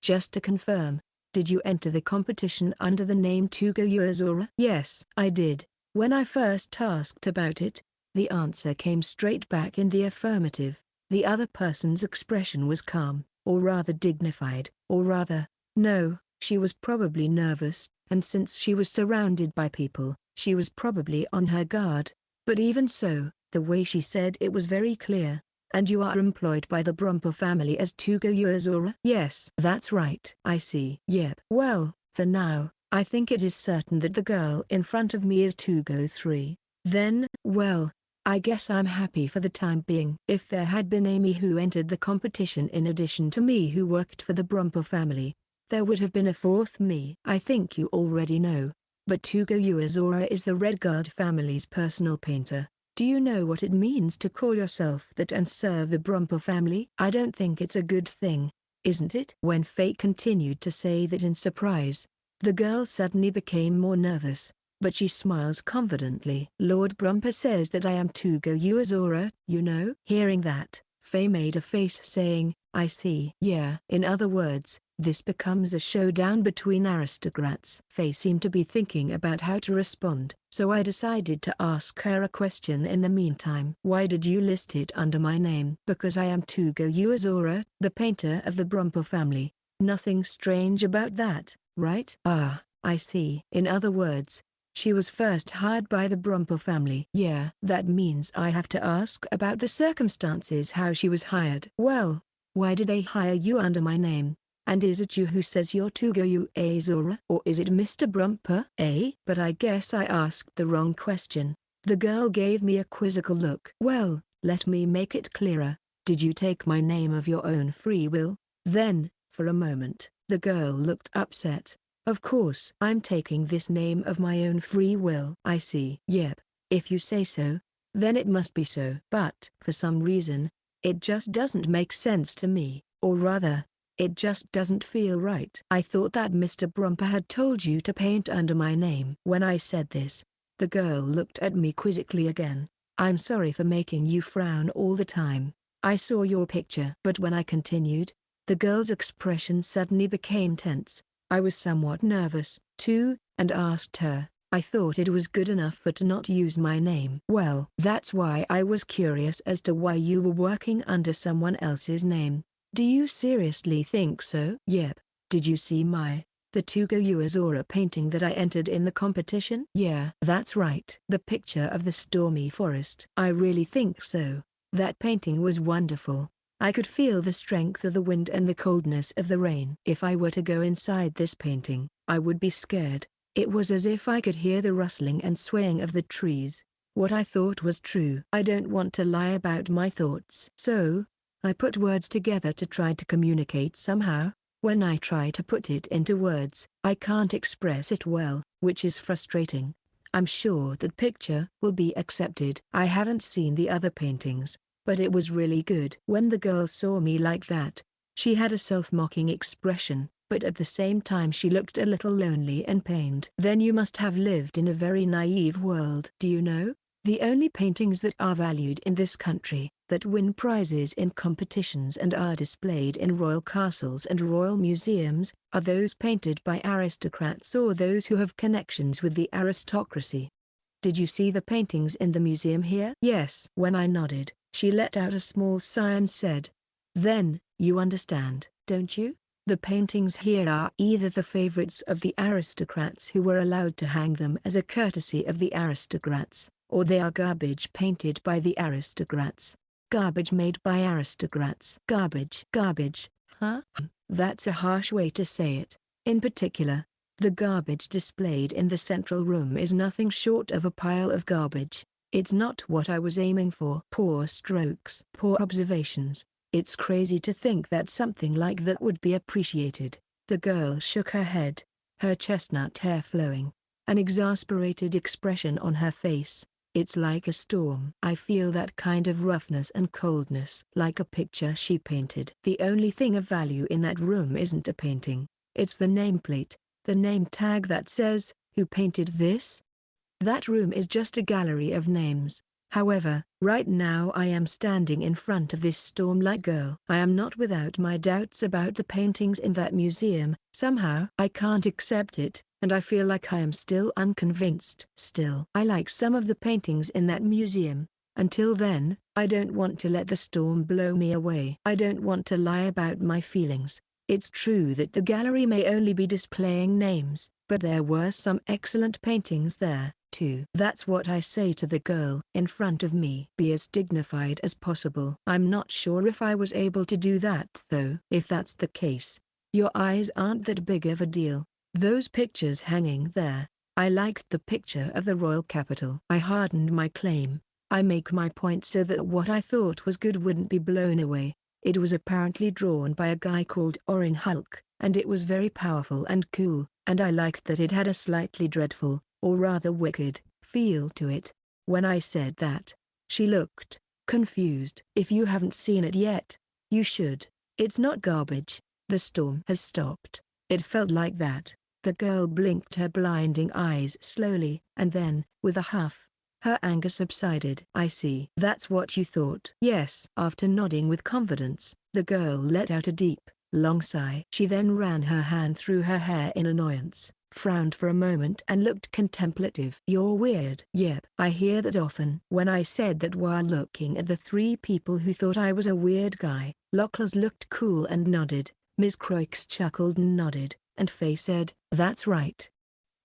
Just to confirm, did you enter the competition under the name 2Go3? Yes, I did. When I first asked about it, the answer came straight back in the affirmative. The other person's expression was calm, or rather dignified, or rather, no, she was probably nervous, and since she was surrounded by people, she was probably on her guard. But even so, the way she said it was very clear. "And you are employed by the Bromper family as 2Go3? Yes, that's right. I see. Yep. Well, for now, I think it is certain that the girl in front of me is 2Go3. Then, well, I guess I'm happy for the time being." If there had been Amy who entered the competition in addition to me who worked for the Bromper family, there would have been a fourth me. I think you already know, but 2Go3 is the Redguard family's personal painter. Do you know what it means to call yourself that and serve the Bromper family? I don't think it's a good thing. isn't it?" When Faye continued to say that in surprise, the girl suddenly became more nervous, but she smiles confidently. "Lord Brumper says that I am to go Uazora, you know." Hearing that, Faye made a face saying, "I see." "Yeah." In other words, this becomes a showdown between aristocrats. Faye seemed to be thinking about how to respond, so I decided to ask her a question in the meantime. "Why did you list it under my name?" "Because I am Tugo Uazora, the painter of the Brumper family. Nothing strange about that, right?" "Ah, I see." In other words, she was first hired by the Brumper family. "Yeah." "That means I have to ask about the circumstances how she was hired." "Well, why did they hire you under my name? And is it you who says you're Tugo Uazora? Or is it Mr. Brumper?" "Eh?" But I guess I asked the wrong question. The girl gave me a quizzical look. "Well, let me make it clearer. Did you take my name of your own free will?" Then, for a moment, the girl looked upset. "Of course I'm taking this name of my own free will." "I see." "Yep, if you say so, then it must be so. But for some reason, it just doesn't make sense to me, or rather, it just doesn't feel right." "I thought that Mr. Brumper had told you to paint under my name." When I said this, the girl looked at me quizzically again. "I'm sorry for making you frown all the time. I saw your picture." But when I continued, the girl's expression suddenly became tense. I was somewhat nervous, too, and asked her, "I thought it was good enough for to not use my name." "Well, that's why I was curious as to why you were working under someone else's name." "Do you seriously think so?" "Yep." "Did you see the Tugo Uazora painting that I entered in the competition?" "Yeah, that's right." "The picture of the stormy forest?" "I really think so. That painting was wonderful. I could feel the strength of the wind and the coldness of the rain. If I were to go inside this painting, I would be scared. It was as if I could hear the rustling and swaying of the trees." What I thought was true. I don't want to lie about my thoughts. So, I put words together to try to communicate somehow. When I try to put it into words, I can't express it well, which is frustrating. I'm sure that picture will be accepted. I haven't seen the other paintings, but it was really good. When the girl saw me like that, she had a self-mocking expression, but at the same time she looked a little lonely and pained. "Then you must have lived in a very naive world." "Do you know, the only paintings that are valued in this country, that win prizes in competitions and are displayed in royal castles and royal museums, are those painted by aristocrats or those who have connections with the aristocracy. Did you see the paintings in the museum here?" "Yes." When I nodded, she let out a small sigh and said, "Then, you understand, don't you? The paintings here are either the favorites of the aristocrats who were allowed to hang them as a courtesy of the aristocrats, or they are garbage painted by the aristocrats. Garbage made by aristocrats." "Garbage?" "Garbage, huh? That's a harsh way to say it. In particular, the garbage displayed in the central room is nothing short of a pile of garbage. It's not what I was aiming for." "Poor strokes." "Poor observations. It's crazy to think that something like that would be appreciated." The girl shook her head, her chestnut hair flowing, an exasperated expression on her face. "It's like a storm. I feel that kind of roughness and coldness." "Like a picture she painted." "The only thing of value in that room isn't a painting. It's the nameplate, the name tag that says, 'Who painted this?' That room is just a gallery of names. However, right now I am standing in front of this storm-like girl. I am not without my doubts about the paintings in that museum. Somehow I can't accept it, and I feel like I am still unconvinced. Still, I like some of the paintings in that museum. Until then, I don't want to let the storm blow me away. I don't want to lie about my feelings. It's true that the gallery may only be displaying names, but there were some excellent paintings there, too." That's what I say to the girl in front of me. Be as dignified as possible. I'm not sure if I was able to do that though. "If that's the case, your eyes aren't that big of a deal. Those pictures hanging there, I liked the picture of the royal capital." I hardened my claim. I make my point so that what I thought was good wouldn't be blown away. It was apparently drawn by a guy called Orin Hulk, and it was very powerful and cool, and I liked that it had a slightly dreadful, or rather wicked, feel to it. When I said that, she looked confused. "If you haven't seen it yet, you should. It's not garbage. The storm has stopped. It felt like that. The girl blinked her blinding eyes slowly, and then, with a huff, her anger subsided. I see. That's what you thought. Yes. After nodding with confidence, the girl let out a deep, long sigh. She then ran her hand through her hair in annoyance, frowned for a moment and looked contemplative. You're weird. Yep. I hear that often. When I said that while looking at the three people who thought I was a weird guy, Locklers looked cool and nodded, Ms. Croix chuckled and nodded, and Faye said, that's right.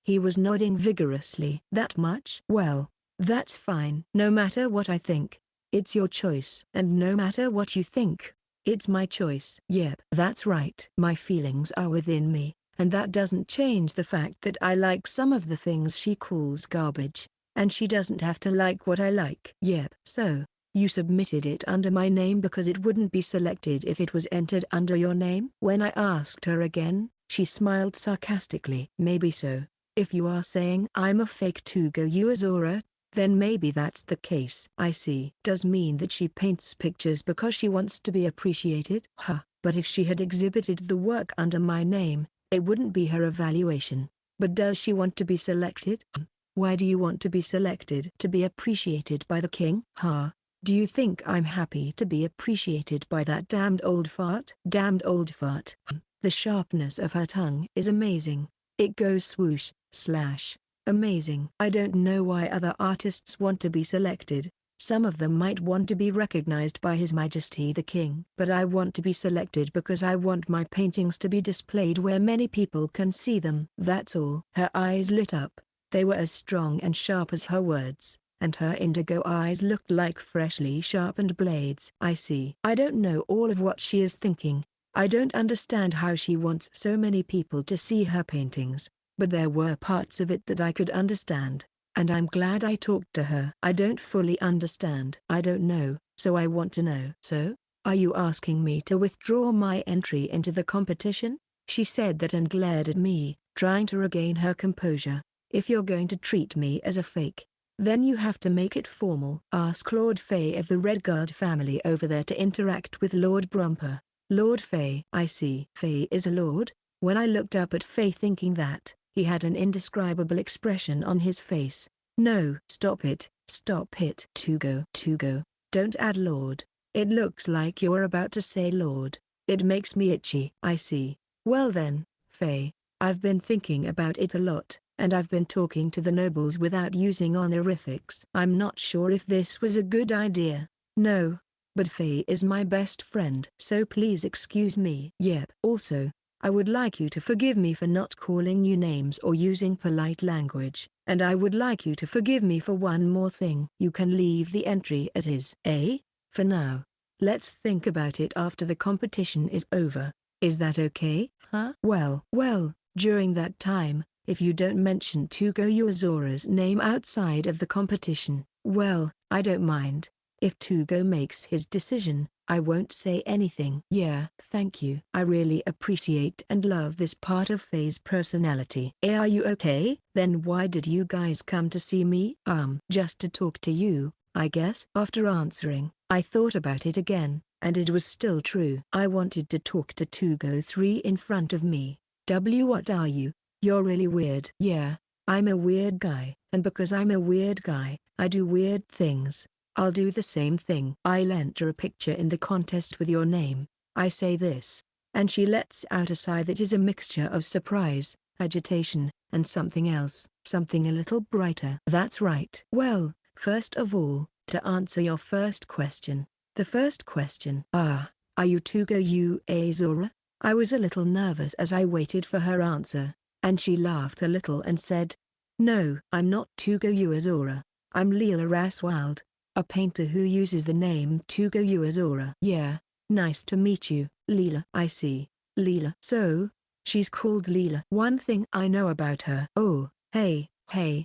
He was nodding vigorously. That much? Well, that's fine. No matter what I think, it's your choice. And no matter what you think, it's my choice. Yep. That's right. My feelings are within me, and that doesn't change the fact that I like some of the things she calls garbage, and she doesn't have to like what I like. Yep. So, you submitted it under my name because it wouldn't be selected if it was entered under your name? When I asked her again, she smiled sarcastically. Maybe so. If you are saying I'm a fake Tugo Uazora, then maybe that's the case. I see. Does mean that she paints pictures because she wants to be appreciated? Huh. But if she had exhibited the work under my name, it wouldn't be her evaluation. But does she want to be selected? Why do you want to be selected? To be appreciated by the king? Huh. Do you think I'm happy to be appreciated by that damned old fart? Damned old fart. The sharpness of her tongue is amazing. It goes swoosh, slash. Amazing. I don't know why other artists want to be selected. Some of them might want to be recognized by His Majesty the King. But I want to be selected because I want my paintings to be displayed where many people can see them. That's all. Her eyes lit up. They were as strong and sharp as her words, and her indigo eyes looked like freshly sharpened blades. I see. I don't know all of what she is thinking. I don't understand how she wants so many people to see her paintings. But there were parts of it that I could understand, and I'm glad I talked to her. I don't fully understand. I don't know, so I want to know. So, are you asking me to withdraw my entry into the competition? She said that and glared at me, trying to regain her composure. If you're going to treat me as a fake, then you have to make it formal. Ask Lord Faye of the Redguard family over there to interact with Lord Brumper. Lord Faye. I see. Faye is a lord? When I looked up at Faye thinking that, he had an indescribable expression on his face. No. Stop it. Stop it. Tugo, don't add lord. It looks like you're about to say lord. It makes me itchy. I see. Well then, Faye, I've been thinking about it a lot, and I've been talking to the nobles without using honorifics. I'm not sure if this was a good idea. No. But Faye is my best friend. So please excuse me. Yep. Also, I would like you to forgive me for not calling you names or using polite language, and I would like you to forgive me for one more thing. You can leave the entry as is. For now. Let's think about it after the competition is over. Is that okay? Huh? Well, during that time, if you don't mention Tugo Uazora's name outside of the competition, well, I don't mind. If Tugo makes his decision, I won't say anything. Yeah. Thank you. I really appreciate and love this part of Faye's personality. Are you okay? Then why did you guys come to see me? Just to talk to you, I guess. After answering, I thought about it again, and it was still true. I wanted to talk to Tugo 3 in front of me. What are you? You're really weird. Yeah, I'm a weird guy, and because I'm a weird guy, I do weird things. I'll do the same thing. I'll enter a picture in the contest with your name. I say this, and she lets out a sigh that is a mixture of surprise, agitation, and something else, something a little brighter. That's right. Well, first of all, to answer your first question. The first question. Are you Tugo Uazora? I was a little nervous as I waited for her answer, and she laughed a little and said, no, I'm not Tugo Uazora. I'm Leela Raswald, a painter who uses the name Tugo Uazora. Yeah, nice to meet you, Leela. I see, Leela. So, she's called Leela. One thing I know about her. Oh, hey,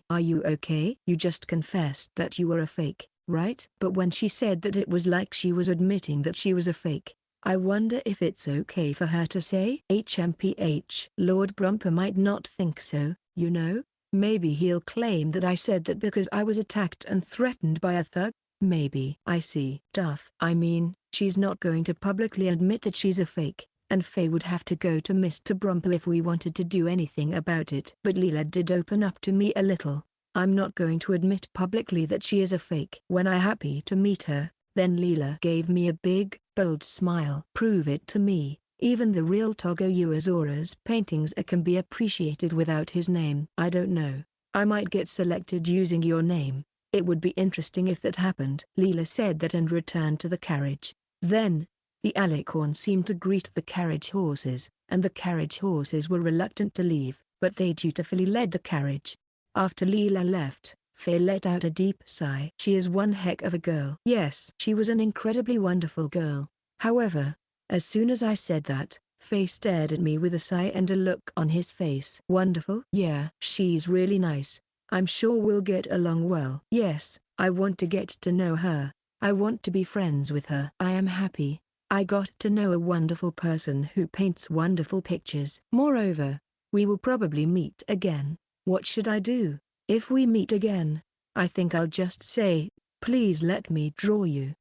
are you okay? You just confessed that you were a fake, right? But when she said that, it was like she was admitting that she was a fake. I wonder if it's okay for her to say HMPH. Lord Brumper might not think so, you know? Maybe he'll claim that I said that because I was attacked and threatened by a thug. Maybe. I see. Duff. I mean, she's not going to publicly admit that she's a fake, and Faye would have to go to Mr. Brumper if we wanted to do anything about it. But Leela did open up to me a little. I'm not going to admit publicly that she is a fake. When I happy to meet her, then Leela gave me a big, bold smile. Prove it to me. Even the real Togo Uezora's paintings can be appreciated without his name. I don't know. I might get selected using your name. It would be interesting if that happened. Leela said that and returned to the carriage. Then, the alicorn seemed to greet the carriage horses, and the carriage horses were reluctant to leave, but they dutifully led the carriage. After Leela left, Faye let out a deep sigh. She is one heck of a girl. Yes, she was an incredibly wonderful girl. However, as soon as I said that, Faye stared at me with a sigh and a look on his face. Wonderful? Yeah. She's really nice. I'm sure we'll get along well. Yes, I want to get to know her. I want to be friends with her. I am happy. I got to know a wonderful person who paints wonderful pictures. Moreover, we will probably meet again. What should I do? If we meet again, I think I'll just say, please let me draw you.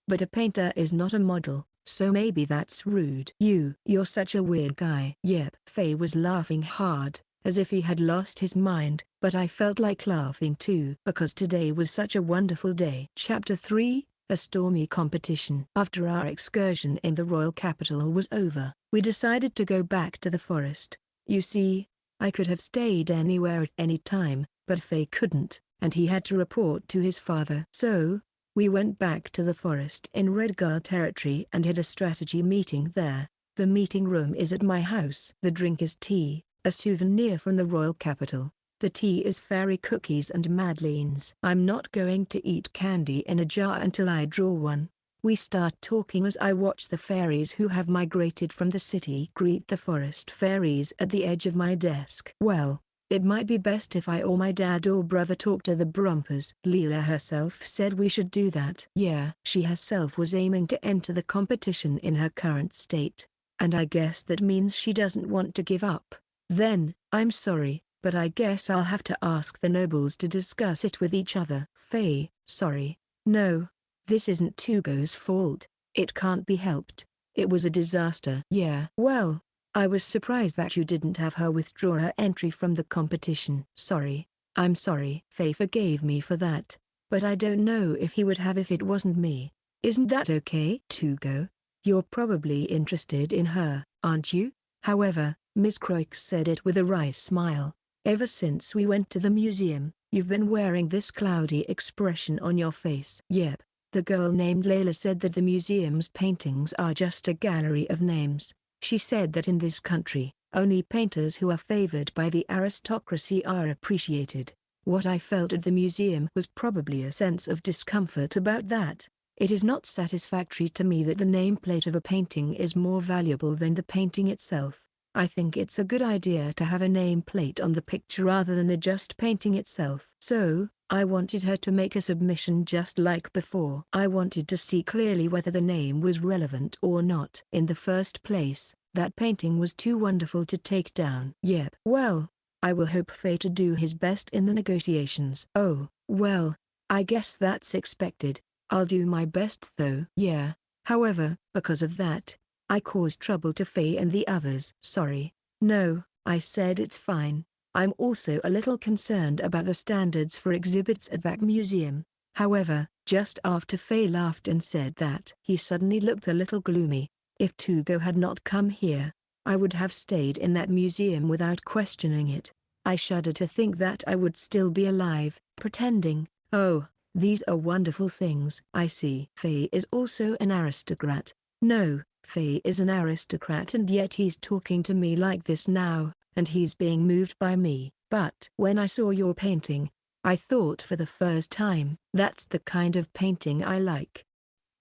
But a painter is not a model. So maybe that's rude. You're such a weird guy. Yep. Faye was laughing hard, as if he had lost his mind, but I felt like laughing too because today was such a wonderful day. Chapter 3, A Stormy Competition. After our excursion in the royal capital was over, we decided to go back to the forest. You see, I could have stayed anywhere at any time, but Faye couldn't, and he had to report to his father. So, we went back to the forest in Redgar territory and had a strategy meeting there. The meeting room is at my house. The drink is tea, a souvenir from the royal capital. The tea is fairy cookies and madeleines. I'm not going to eat candy in a jar until I draw one. We start talking as I watch the fairies who have migrated from the city greet the forest fairies at the edge of my desk. Well, it might be best if I or my dad or brother talk to the Brumpers. Leela herself said we should do that. Yeah. She herself was aiming to enter the competition in her current state, and I guess that means she doesn't want to give up. Then, I'm sorry, but I guess I'll have to ask the nobles to discuss it with each other. Faye, sorry. No. This isn't Tugo's fault. It can't be helped. It was a disaster. Yeah. Well, I was surprised that you didn't have her withdraw her entry from the competition. Sorry. I'm sorry. Faye forgave me for that, but I don't know if he would have if it wasn't me. Isn't that okay? Tugo, you're probably interested in her, aren't you? However, Miss Croix said it with a wry smile. Ever since we went to the museum, you've been wearing this cloudy expression on your face. Yep. The girl named Layla said that the museum's paintings are just a gallery of names. She said that in this country, only painters who are favored by the aristocracy are appreciated. What I felt at the museum was probably a sense of discomfort about that. It is not satisfactory to me that the nameplate of a painting is more valuable than the painting itself. I think it's a good idea to have a nameplate on the picture rather than a just painting itself. So, I wanted her to make a submission just like before. I wanted to see clearly whether the name was relevant or not. In the first place, that painting was too wonderful to take down. Yep. Well, I will hope Faye to do his best in the negotiations. Oh, well, I guess that's expected. I'll do my best though. Yeah. However, because of that, I caused trouble to Faye and the others. Sorry. No, I said it's fine. I'm also a little concerned about the standards for exhibits at that museum. However, just after Faye laughed and said that, he suddenly looked a little gloomy. If Tugo had not come here, I would have stayed in that museum without questioning it. I shudder to think that I would still be alive, pretending, oh, these are wonderful things. I see. Faye is also an aristocrat. No, Faye is an aristocrat and yet he's talking to me like this now, and he's being moved by me. But when I saw your painting, I thought for the first time, that's the kind of painting I like.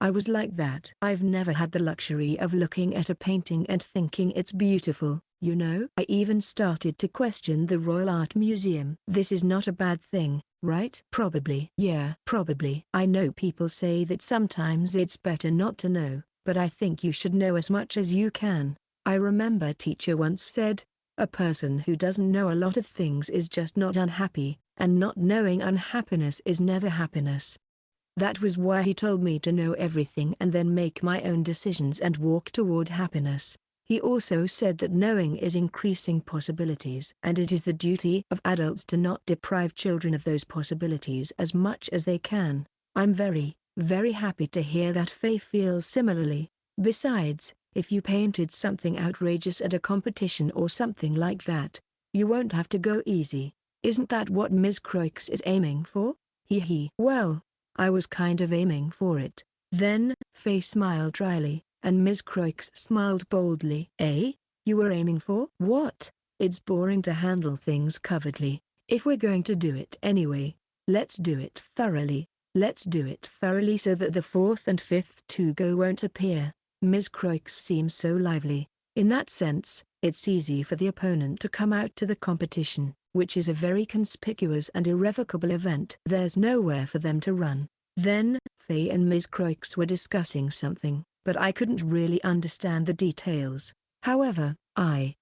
I was like that. I've never had the luxury of looking at a painting and thinking it's beautiful, you know? I even started to question the Royal Art Museum. This is not a bad thing, right? Probably. Yeah, probably. I know people say that sometimes it's better not to know, but I think you should know as much as you can. I remember a teacher once said, a person who doesn't know a lot of things is just not unhappy, and not knowing unhappiness is never happiness. That was why he told me to know everything and then make my own decisions and walk toward happiness. He also said that knowing is increasing possibilities, and it is the duty of adults to not deprive children of those possibilities as much as they can. I'm very, very happy to hear that Faye feels similarly. Besides, if you painted something outrageous at a competition or something like that, you won't have to go easy. Isn't that what Ms. Croix is aiming for? Hee. Well, I was kind of aiming for it. Then, Faye smiled dryly, and Ms. Croix smiled boldly. Eh? You were aiming for what? It's boring to handle things covertly. If we're going to do it anyway, let's do it thoroughly. Let's do it thoroughly so that the fourth and fifth to-go won't appear. Ms. Croix seems so lively. In that sense, it's easy for the opponent to come out to the competition, which is a very conspicuous and irrevocable event. There's nowhere for them to run. Then, Faye and Ms. Croix were discussing something, but I couldn't really understand the details. However, I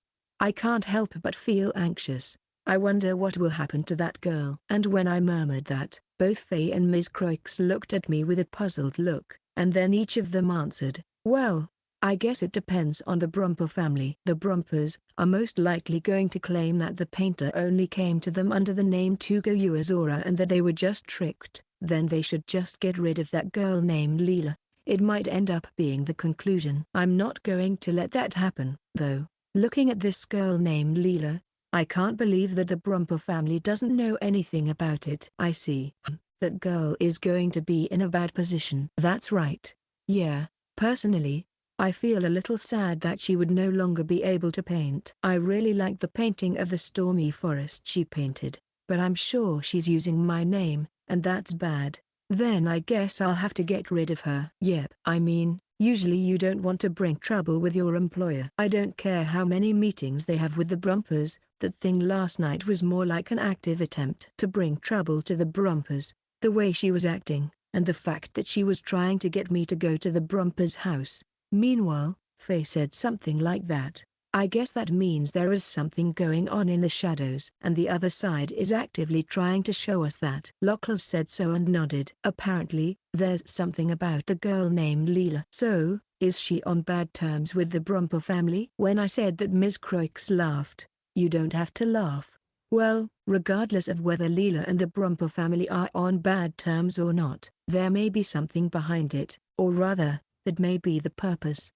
can't help but feel anxious. I wonder what will happen to that girl. And when I murmured that, both Faye and Ms. Croix looked at me with a puzzled look, and then each of them answered, well, I guess it depends on the Brumper family. The Brumpers are most likely going to claim that the painter only came to them under the name Tugo Uazora and that they were just tricked. Then they should just get rid of that girl named Leela. It might end up being the conclusion. I'm not going to let that happen, though. Looking at this girl named Leela, I can't believe that the Brumper family doesn't know anything about it. I see. That girl is going to be in a bad position. That's right. Yeah, personally, I feel a little sad that she would no longer be able to paint. I really like the painting of the stormy forest she painted, but I'm sure she's using my name, and that's bad. Then I guess I'll have to get rid of her. Yep. I mean, usually you don't want to bring trouble with your employer. I don't care how many meetings they have with the Brumpers, that thing last night was more like an active attempt to bring trouble to the Brumpers. The way she was acting, and the fact that she was trying to get me to go to the Brumpers' house. Meanwhile, Faye said something like that. I guess that means there is something going on in the shadows, and the other side is actively trying to show us that. Lachlan said so and nodded. Apparently, there's something about the girl named Leela. So, is she on bad terms with the Brumper family? When I said that, Ms. Croix laughed. You don't have to laugh. Well, regardless of whether Leela and the Brumper family are on bad terms or not, there may be something behind it, or rather, that may be the purpose.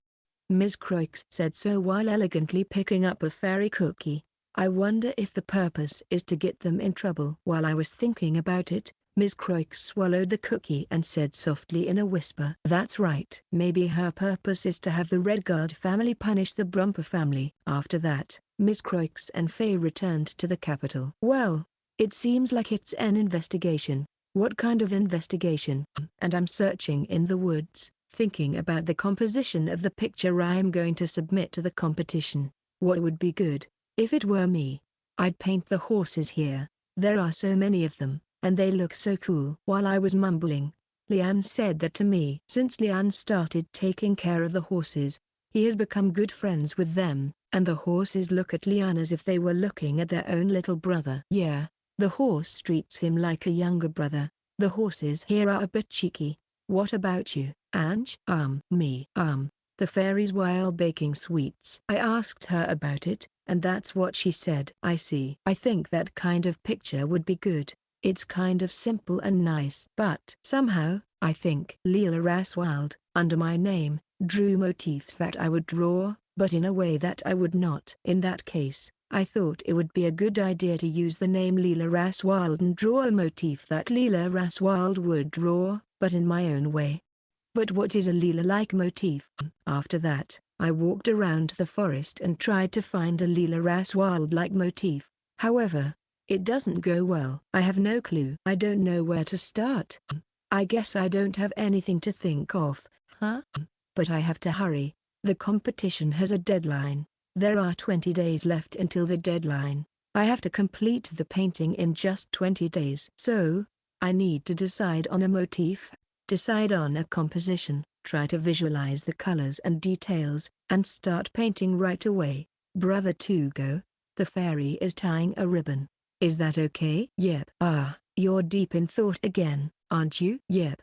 Ms. Croix said so while elegantly picking up a fairy cookie. I wonder if the purpose is to get them in trouble. While I was thinking about it, Ms. Croix swallowed the cookie and said softly in a whisper, that's right. Maybe her purpose is to have the Redguard family punish the Brumper family. After that, Ms. Croix and Faye returned to the capital. Well, it seems like it's an investigation. What kind of investigation? And I'm searching in the woods, thinking about the composition of the picture I'm going to submit to the competition. What would be good? If it were me, I'd paint the horses here. There are so many of them, and they look so cool. While I was mumbling, Lian said that to me. Since Lian started taking care of the horses, he has become good friends with them, and the horses look at Lian as if they were looking at their own little brother. Yeah, the horse treats him like a younger brother. The horses here are a bit cheeky. What about you, Ange? The fairies while baking sweets. I asked her about it, and that's what she said. I see. I think that kind of picture would be good. It's kind of simple and nice. But somehow, I think Leela Raswald, under my name, drew motifs that I would draw, but in a way that I would not. In that case, I thought it would be a good idea to use the name Leela Raswald and draw a motif that Leela Raswald would draw, but in my own way. But what is a Leela-like motif? After that, I walked around the forest and tried to find a Leela Raswald-like motif. However, it doesn't go well. I have no clue. I don't know where to start. I guess I don't have anything to think of, huh? But I have to hurry. The competition has a deadline. There are 20 days left until the deadline. I have to complete the painting in just 20 days. So, I need to decide on a motif, decide on a composition, try to visualize the colors and details, and start painting right away. Brother Tugo, the fairy is tying a ribbon. Is that okay? Yep. You're deep in thought again, aren't you? Yep.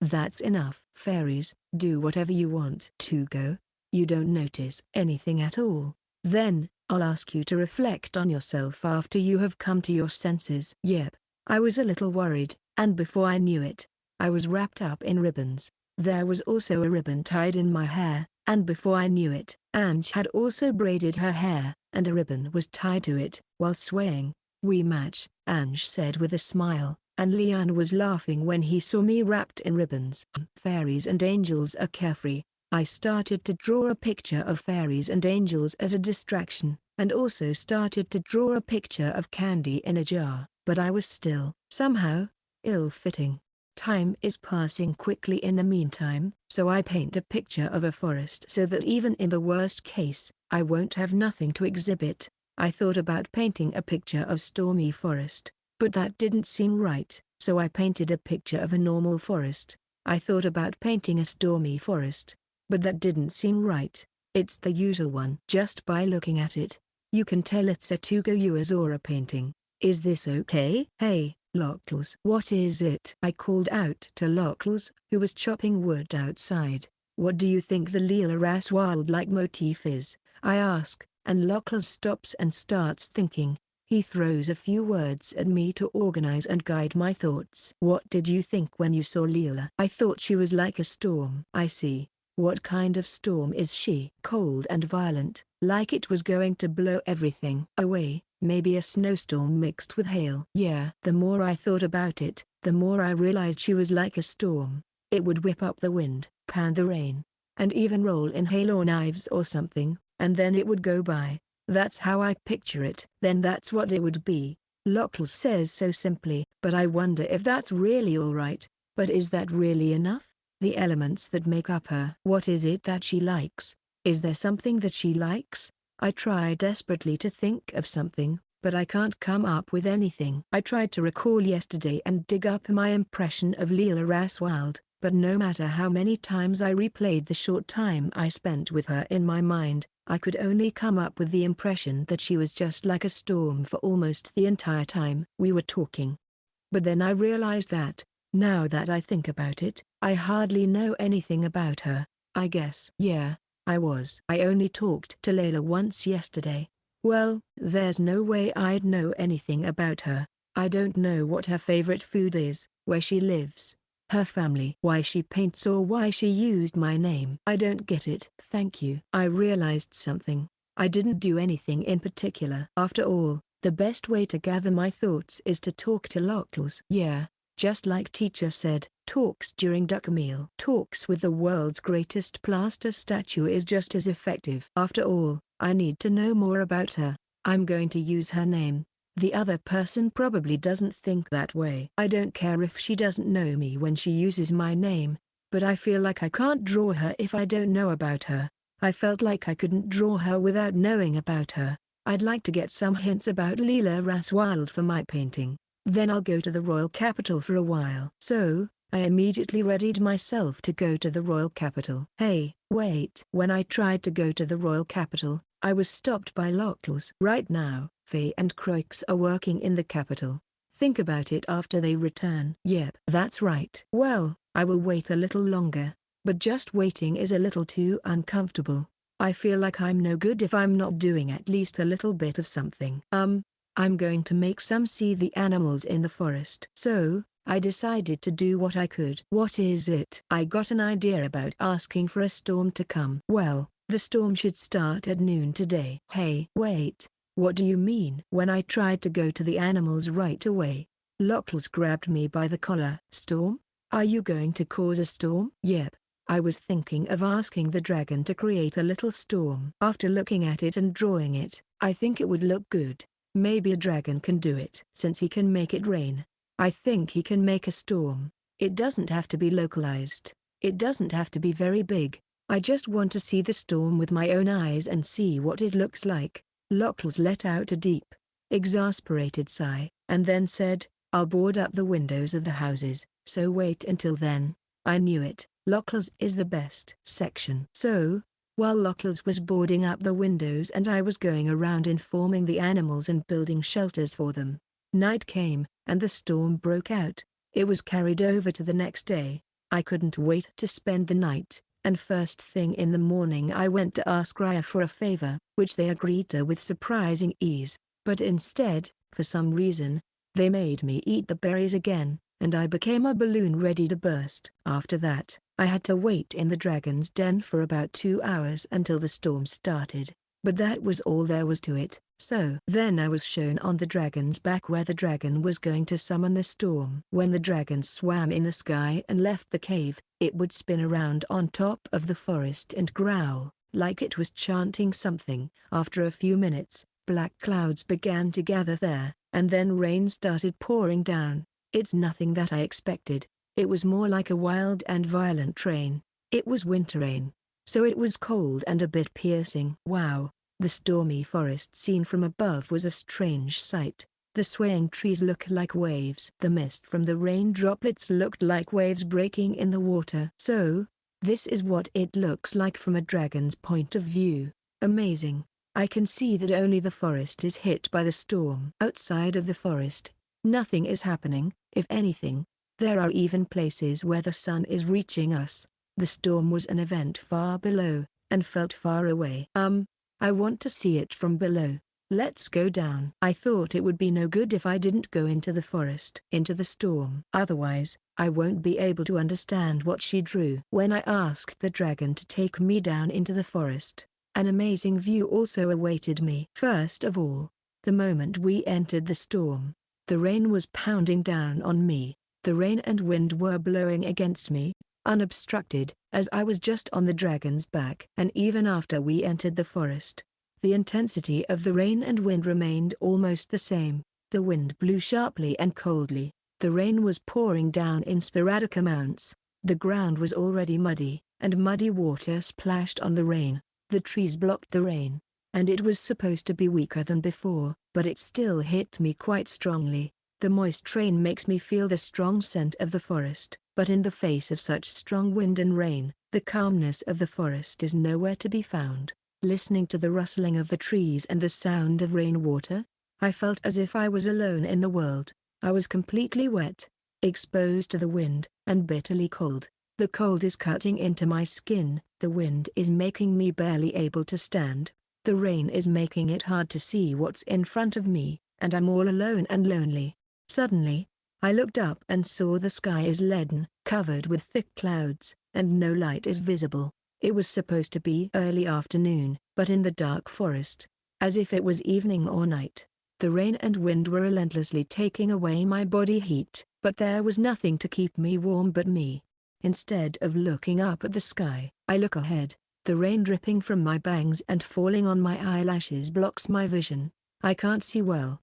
That's enough. Fairies, do whatever you want. Tugo, You don't notice anything at all. Then, I'll ask you to reflect on yourself after you have come to your senses. Yep. I was a little worried, and before I knew it, I was wrapped up in ribbons. There was also a ribbon tied in my hair, and before I knew it, Ange had also braided her hair, and a ribbon was tied to it. While swaying, "We match," Ange said with a smile, and Leon was laughing when he saw me wrapped in ribbons. Fairies and angels are carefree. I started to draw a picture of fairies and angels as a distraction, and also started to draw a picture of candy in a jar, but I was still, somehow, ill-fitting. Time is passing quickly in the meantime, so I paint a picture of a forest so that even in the worst case, I won't have nothing to exhibit. I thought about painting a picture of Stormy forest, but that didn't seem right, so I painted a picture of a normal forest. I thought about painting a stormy forest, but that didn't seem right. It's the usual one. Just by looking at it, you can tell it's a Tugo Uazora painting. Is this okay? Hey, Lockles. What is it? I called out to Lockles, who was chopping wood outside. What do you think the Leela Ras wildlife motif is? I ask, and Lockles stops and starts thinking. He throws a few words at me to organize and guide my thoughts. What did you think when you saw Leela? I thought she was like a storm. I see. What kind of storm is she? Cold and violent, like it was going to blow everything away. Maybe a snowstorm mixed with hail. Yeah. The more I thought about it, the more I realized she was like a storm. It would whip up the wind, pound the rain, and even roll in hail or knives or something, and then it would go by. That's how I picture it. Then that's what it would be. Lockles says so simply, but I wonder if that's really all right. But is that really enough? The elements that make up her. What is it that she likes? Is there something that she likes? I try desperately to think of something, but I can't come up with anything. I tried to recall yesterday and dig up my impression of Leela Raswild, but no matter how many times I replayed the short time I spent with her in my mind, I could only come up with the impression that she was just like a storm for almost the entire time we were talking. But then I realized that, now that I think about it, I hardly know anything about her. I guess. Yeah, I only talked to Layla once yesterday. Well, there's no way I'd know anything about her. I don't know what her favorite food is, where she lives, her family, why she paints or why she used my name. I don't get it. Thank you. I realized something. I didn't do anything in particular. After all, the best way to gather my thoughts is to talk to Lockles. Yeah. Just like teacher said, talks during duck meal. Talks with the world's greatest plaster statue is just as effective. After all, I need to know more about her. I'm going to use her name. The other person probably doesn't think that way. I don't care if she doesn't know me when she uses my name, but I feel like I can't draw her if I don't know about her. I felt like I couldn't draw her without knowing about her. I'd like to get some hints about Leela Raswild for my painting. Then I'll go to the royal capital for a while. So, I immediately readied myself to go to the royal capital. Hey, wait. When I tried to go to the royal capital, I was stopped by Lockles. Right now, Faye and Croix are working in the capital. Think about it after they return. Yep, that's right. Well, I will wait a little longer, but just waiting is a little too uncomfortable. I feel like I'm no good if I'm not doing at least a little bit of something. I'm going to make some see the animals in the forest. So, I decided to do what I could. What is it? I got an idea about asking for a storm to come. Well, the storm should start at noon today. Hey, wait. What do you mean? When I tried to go to the animals right away, Lockles grabbed me by the collar. Storm? Are you going to cause a storm? Yep. I was thinking of asking the dragon to create a little storm. After looking at it and drawing it, I think it would look good. Maybe a dragon can do it. Since he can make it rain, I think he can make a storm. It doesn't have to be localized. It doesn't have to be very big. I just want to see the storm with my own eyes and see what it looks like. Lockles let out a deep, exasperated sigh, and then said, I'll board up the windows of the houses, so wait until then. I knew it. Lockles is the best. Section. So, while Lockles was boarding up the windows and I was going around informing the animals and building shelters for them, night came, and the storm broke out. It was carried over to the next day. I couldn't wait to spend the night, and first thing in the morning I went to ask Raya for a favor, which they agreed to with surprising ease, but instead, for some reason, they made me eat the berries again, and I became a balloon ready to burst. After that, I had to wait in the dragon's den for about 2 hours until the storm started. But that was all there was to it. So then I was shown on the dragon's back where the dragon was going to summon the storm. When the dragon swam in the sky and left the cave, it would spin around on top of the forest and growl, like it was chanting something. After a few minutes, black clouds began to gather there, and then rain started pouring down. It's nothing that I expected. It was more like a wild and violent rain. It was winter rain, so it was cold and a bit piercing. Wow. The stormy forest seen from above was a strange sight. The swaying trees looked like waves. The mist from the rain droplets looked like waves breaking in the water. So, this is what it looks like from a dragon's point of view. Amazing. I can see that only the forest is hit by the storm. Outside of the forest, nothing is happening. If anything, there are even places where the sun is reaching us. The storm was an event far below, and felt far away. I want to see it from below. Let's go down. I thought it would be no good if I didn't go into the forest, into the storm. Otherwise, I won't be able to understand what she drew. When I asked the dragon to take me down into the forest, an amazing view also awaited me. First of all, the moment we entered the storm, the rain was pounding down on me. The rain and wind were blowing against me, unobstructed, as I was just on the dragon's back. And even after we entered the forest, the intensity of the rain and wind remained almost the same. The wind blew sharply and coldly. The rain was pouring down in sporadic amounts. The ground was already muddy, and muddy water splashed on the rain. The trees blocked the rain, and it was supposed to be weaker than before, but it still hit me quite strongly. The moist rain makes me feel the strong scent of the forest, but in the face of such strong wind and rain, the calmness of the forest is nowhere to be found. Listening to the rustling of the trees and the sound of rainwater, I felt as if I was alone in the world. I was completely wet, exposed to the wind, and bitterly cold. The cold is cutting into my skin, the wind is making me barely able to stand, the rain is making it hard to see what's in front of me, and I'm all alone and lonely. Suddenly, I looked up and saw the sky is leaden, covered with thick clouds, and no light is visible. It was supposed to be early afternoon, but in the dark forest, as if it was evening or night, the rain and wind were relentlessly taking away my body heat, but there was nothing to keep me warm but me. Instead of looking up at the sky, I look ahead. The rain dripping from my bangs and falling on my eyelashes blocks my vision. I can't see well.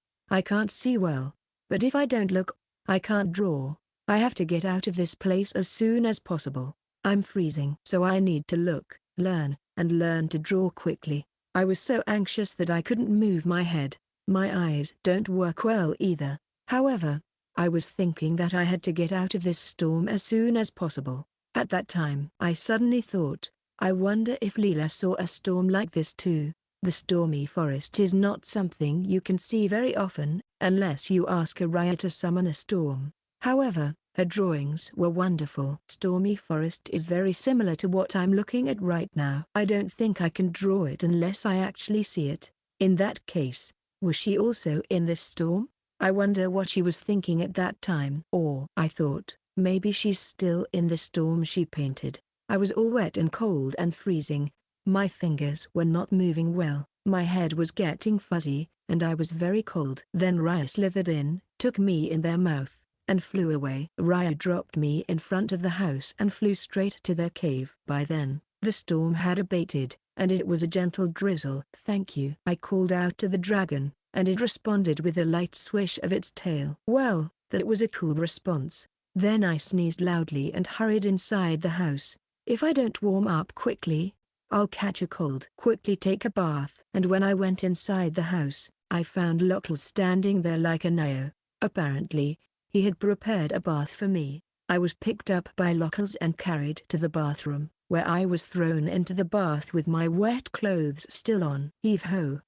But if I don't look, I can't draw. I have to get out of this place as soon as possible. I'm freezing. So I need to look, learn to draw quickly. I was so anxious that I couldn't move my head. My eyes don't work well either. However, I was thinking that I had to get out of this storm as soon as possible. At that time, I suddenly thought, I wonder if Leela saw a storm like this too. The stormy forest is not something you can see very often, unless you ask Araya to summon a storm. However, her drawings were wonderful. Stormy forest is very similar to what I'm looking at right now. I don't think I can draw it unless I actually see it. In that case, was she also in this storm? I wonder what she was thinking at that time. Or I thought, maybe she's still in the storm she painted. I was all wet and cold and freezing. My fingers were not moving well. My head was getting fuzzy, and I was very cold. Then Raya slithered in, took me in their mouth, and flew away. Raya dropped me in front of the house and flew straight to their cave. By then, the storm had abated, and it was a gentle drizzle. Thank you, I called out to the dragon, and it responded with a light swish of its tail. Well, that was a cool response. Then I sneezed loudly and hurried inside the house. If I don't warm up quickly, I'll catch a cold. Quickly take a bath. And when I went inside the house, I found Lockles standing there like a Neo. Apparently, he had prepared a bath for me. I was picked up by Lockles and carried to the bathroom, where I was thrown into the bath with my wet clothes still on. Heave-ho.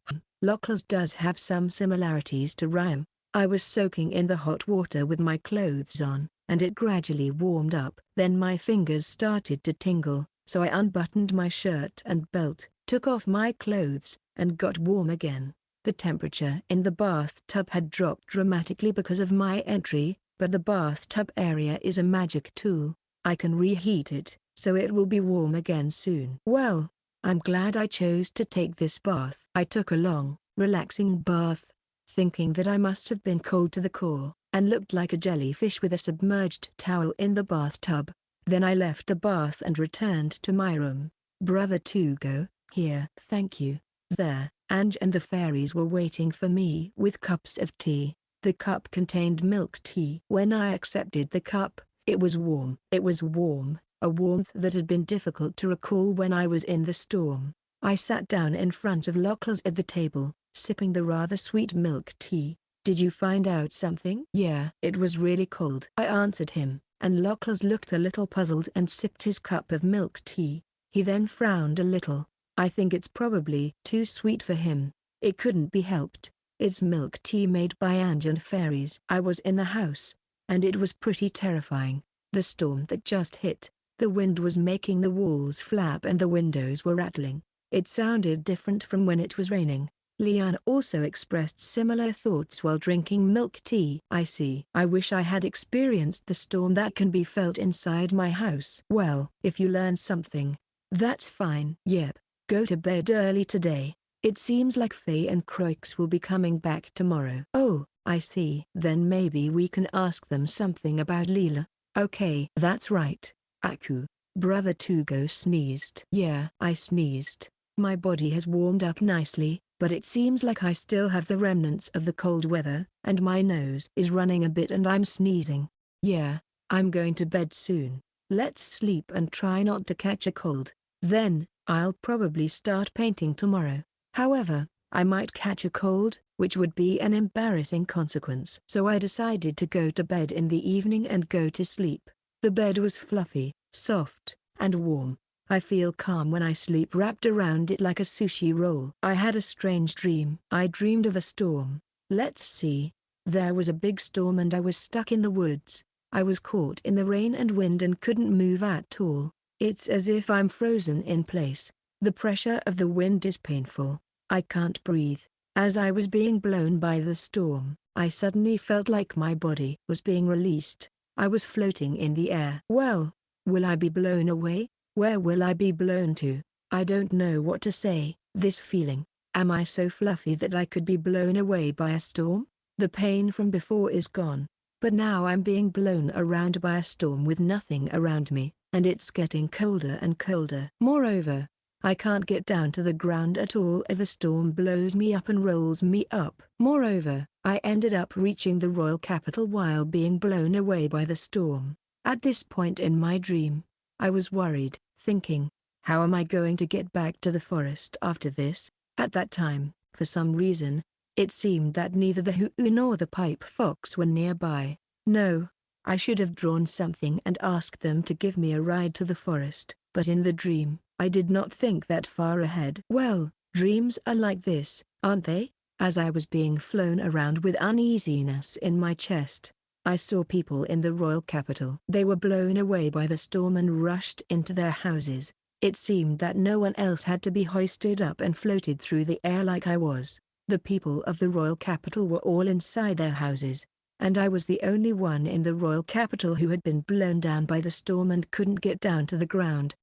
Lockles does have some similarities to Ryan. I was soaking in the hot water with my clothes on, and it gradually warmed up. Then my fingers started to tingle, So I unbuttoned my shirt and belt, took off my clothes, and got warm again. The temperature in the bathtub had dropped dramatically because of my entry, but the bathtub area is a magic tool. I can reheat it, so it will be warm again soon. Well, I'm glad I chose to take this bath. I took a long, relaxing bath, thinking that I must have been cold to the core, and looked like a jellyfish with a submerged towel in the bathtub. Then I left the bath and returned to my room. Brother Tugo, here. Thank you. There, Ange and the fairies were waiting for me with cups of tea. The cup contained milk tea. When I accepted the cup, it was warm. It was warm, a warmth that had been difficult to recall when I was in the storm. I sat down in front of Lockless at the table, sipping the rather sweet milk tea. Did you find out something? Yeah. It was really cold, I answered him, and Lockless looked a little puzzled and sipped his cup of milk tea. He then frowned a little. I think it's probably too sweet for him. It couldn't be helped. It's milk tea made by Ange and fairies. I was in the house, and it was pretty terrifying. The storm that just hit, the wind was making the walls flap and the windows were rattling. It sounded different from when it was raining. Leanne also expressed similar thoughts while drinking milk tea. I see. I wish I had experienced the storm that can be felt inside my house. Well, if you learn something, that's fine. Yep. Go to bed early today. It seems like Faye and Croix will be coming back tomorrow. Oh, I see. Then maybe we can ask them something about Leela. Okay. That's right. Aku. Brother Tugo sneezed. Yeah. I sneezed. My body has warmed up nicely, but it seems like I still have the remnants of the cold weather, and my nose is running a bit and I'm sneezing. Yeah. I'm going to bed soon. Let's sleep and try not to catch a cold. Then, I'll probably start painting tomorrow. However, I might catch a cold, which would be an embarrassing consequence. So I decided to go to bed in the evening and go to sleep. The bed was fluffy, soft, and warm. I feel calm when I sleep wrapped around it like a sushi roll. I had a strange dream. I dreamed of a storm. Let's see. There was a big storm and I was stuck in the woods. I was caught in the rain and wind and couldn't move at all. It's as if I'm frozen in place. The pressure of the wind is painful. I can't breathe. As I was being blown by the storm, I suddenly felt like my body was being released. I was floating in the air. Well, will I be blown away? Where will I be blown to? I don't know what to say. This feeling. Am I so fluffy that I could be blown away by a storm? The pain from before is gone. But now I'm being blown around by a storm with nothing around me, and it's getting colder and colder. Moreover, I can't get down to the ground at all as the storm blows me up and rolls me up. Moreover, I ended up reaching the royal capital while being blown away by the storm. At this point in my dream, I was worried, thinking, how am I going to get back to the forest after this? At that time, for some reason, it seemed that neither the Hoo nor the pipe fox were nearby. No, I should have drawn something and asked them to give me a ride to the forest, but in the dream, I did not think that far ahead. Well, dreams are like this, aren't they? As I was being flown around with uneasiness in my chest, I saw people in the royal capital. They were blown away by the storm and rushed into their houses. It seemed that no one else had to be hoisted up and floated through the air like I was. The people of the royal capital were all inside their houses, and I was the only one in the royal capital who had been blown down by the storm and couldn't get down to the ground.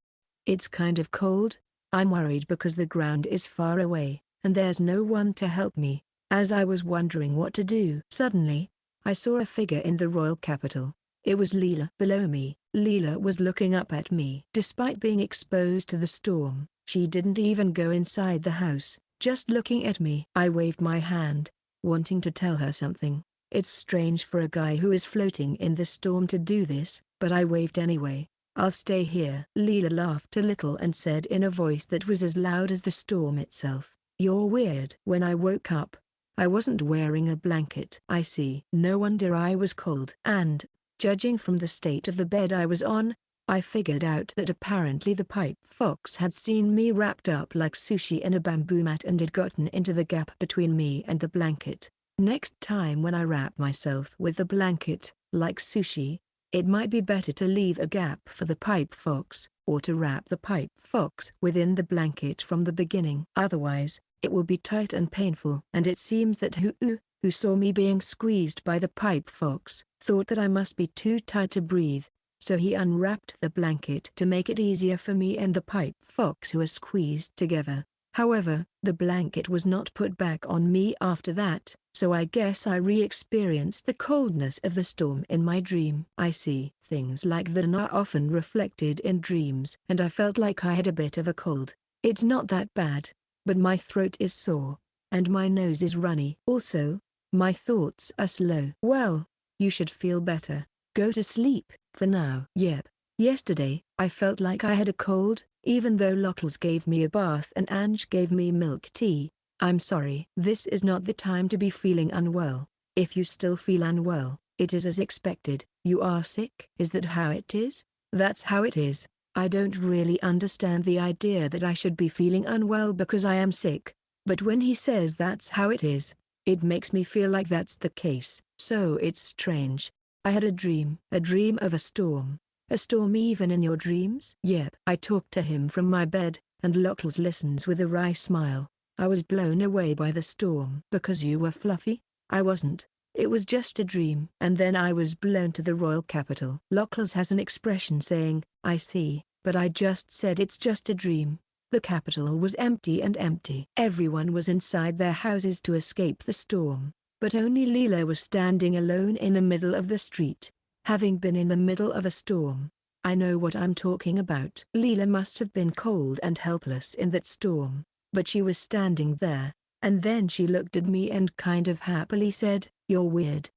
It's kind of cold. I'm worried because the ground is far away, and there's no one to help me. As I was wondering what to do, suddenly, I saw a figure in the royal capital. It was Leela. Below me, Leela was looking up at me. Despite being exposed to the storm, she didn't even go inside the house, just looking at me. I waved my hand, wanting to tell her something. It's strange for a guy who is floating in the storm to do this, but I waved anyway. I'll stay here. Leela laughed a little and said in a voice that was as loud as the storm itself, "You're weird." When I woke up, I wasn't wearing a blanket. I see. No wonder I was cold. And, judging from the state of the bed I was on, I figured out that apparently the pipe fox had seen me wrapped up like sushi in a bamboo mat and had gotten into the gap between me and the blanket. Next time when I wrap myself with the blanket, like sushi, it might be better to leave a gap for the pipe fox. or to wrap the pipe fox within the blanket from the beginning. Otherwise, it will be tight and painful. And it seems that who saw me being squeezed by the pipe fox, thought that I must be too tight to breathe, so he unwrapped the blanket to make it easier for me and the pipe fox who were squeezed together. However, the blanket was not put back on me after that, so I guess I re-experienced the coldness of the storm in my dream. I see things like that are often reflected in dreams, and I felt like I had a bit of a cold. It's not that bad, but my throat is sore, and my nose is runny. Also, my thoughts are slow. Well, you should feel better. Go to sleep, for now. Yep. Yesterday, I felt like I had a cold, even though Lockles gave me a bath and Ange gave me milk tea. I'm sorry. This is not the time to be feeling unwell. If you still feel unwell, it is as expected. You are sick. Is that how it is? That's how it is. I don't really understand the idea that I should be feeling unwell because I am sick. But when he says that's how it is, it makes me feel like that's the case. So it's strange. I had a dream of a storm. A storm even in your dreams? Yep. I talked to him from my bed, and Lockles listens with a wry smile. I was blown away by the storm. Because you were fluffy? I wasn't. It was just a dream. And then I was blown to the royal capital. Lockles has an expression saying, I see, but I just said it's just a dream. The capital was empty and empty. Everyone was inside their houses to escape the storm, but only Leela was standing alone in the middle of the street. Having been in the middle of a storm, I know what I'm talking about. Leela must have been cold and helpless in that storm, but she was standing there, and then she looked at me and kind of happily said, "You're weird."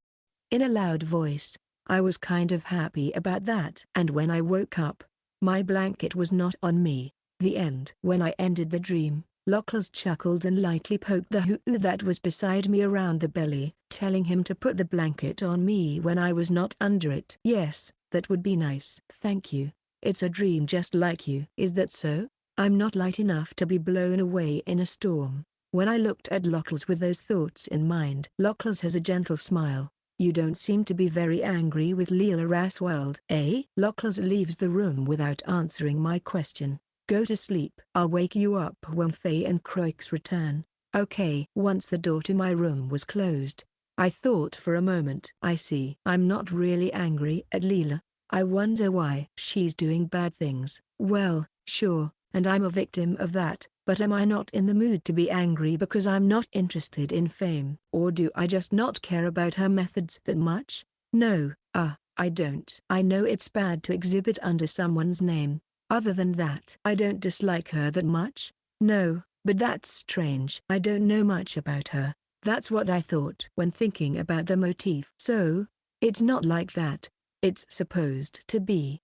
In a loud voice. I was kind of happy about that. And when I woke up, my blanket was not on me. The end. When I ended the dream, Lockles chuckled and lightly poked the hoo-oo that was beside me around the belly, telling him to put the blanket on me when I was not under it. Yes, that would be nice. Thank you. It's a dream just like you. Is that so? I'm not light enough to be blown away in a storm. When I looked at Lockles with those thoughts in mind, Lockles has a gentle smile. You don't seem to be very angry with Leela Raswald. Eh? Lockles leaves the room without answering my question. Go to sleep. I'll wake you up when Faye and Croix return. Okay. Once the door to my room was closed, I thought for a moment. I see. I'm not really angry at Leela. I wonder why. She's doing bad things. Well, sure, and I'm a victim of that, but am I not in the mood to be angry because I'm not interested in fame? Or do I just not care about her methods that much? No, I don't. I know it's bad to exhibit under someone's name. Other than that, I don't dislike her that much. No, but that's strange. I don't know much about her. That's what I thought when thinking about the motif. So, it's not like that. It's supposed to be.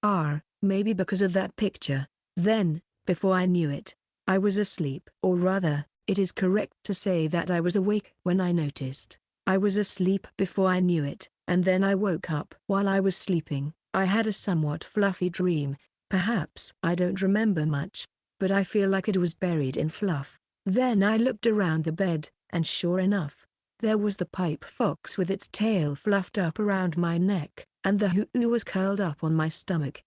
Maybe because of that picture. Then, before I knew it, I was asleep. Or rather, it is correct to say that I was awake when I noticed. I was asleep before I knew it, and then I woke up. While I was sleeping, I had a somewhat fluffy dream. Perhaps I don't remember much, but I feel like it was buried in fluff. Then I looked around the bed, and sure enough, there was the pipe fox with its tail fluffed up around my neck, and the hoo-oo was curled up on my stomach.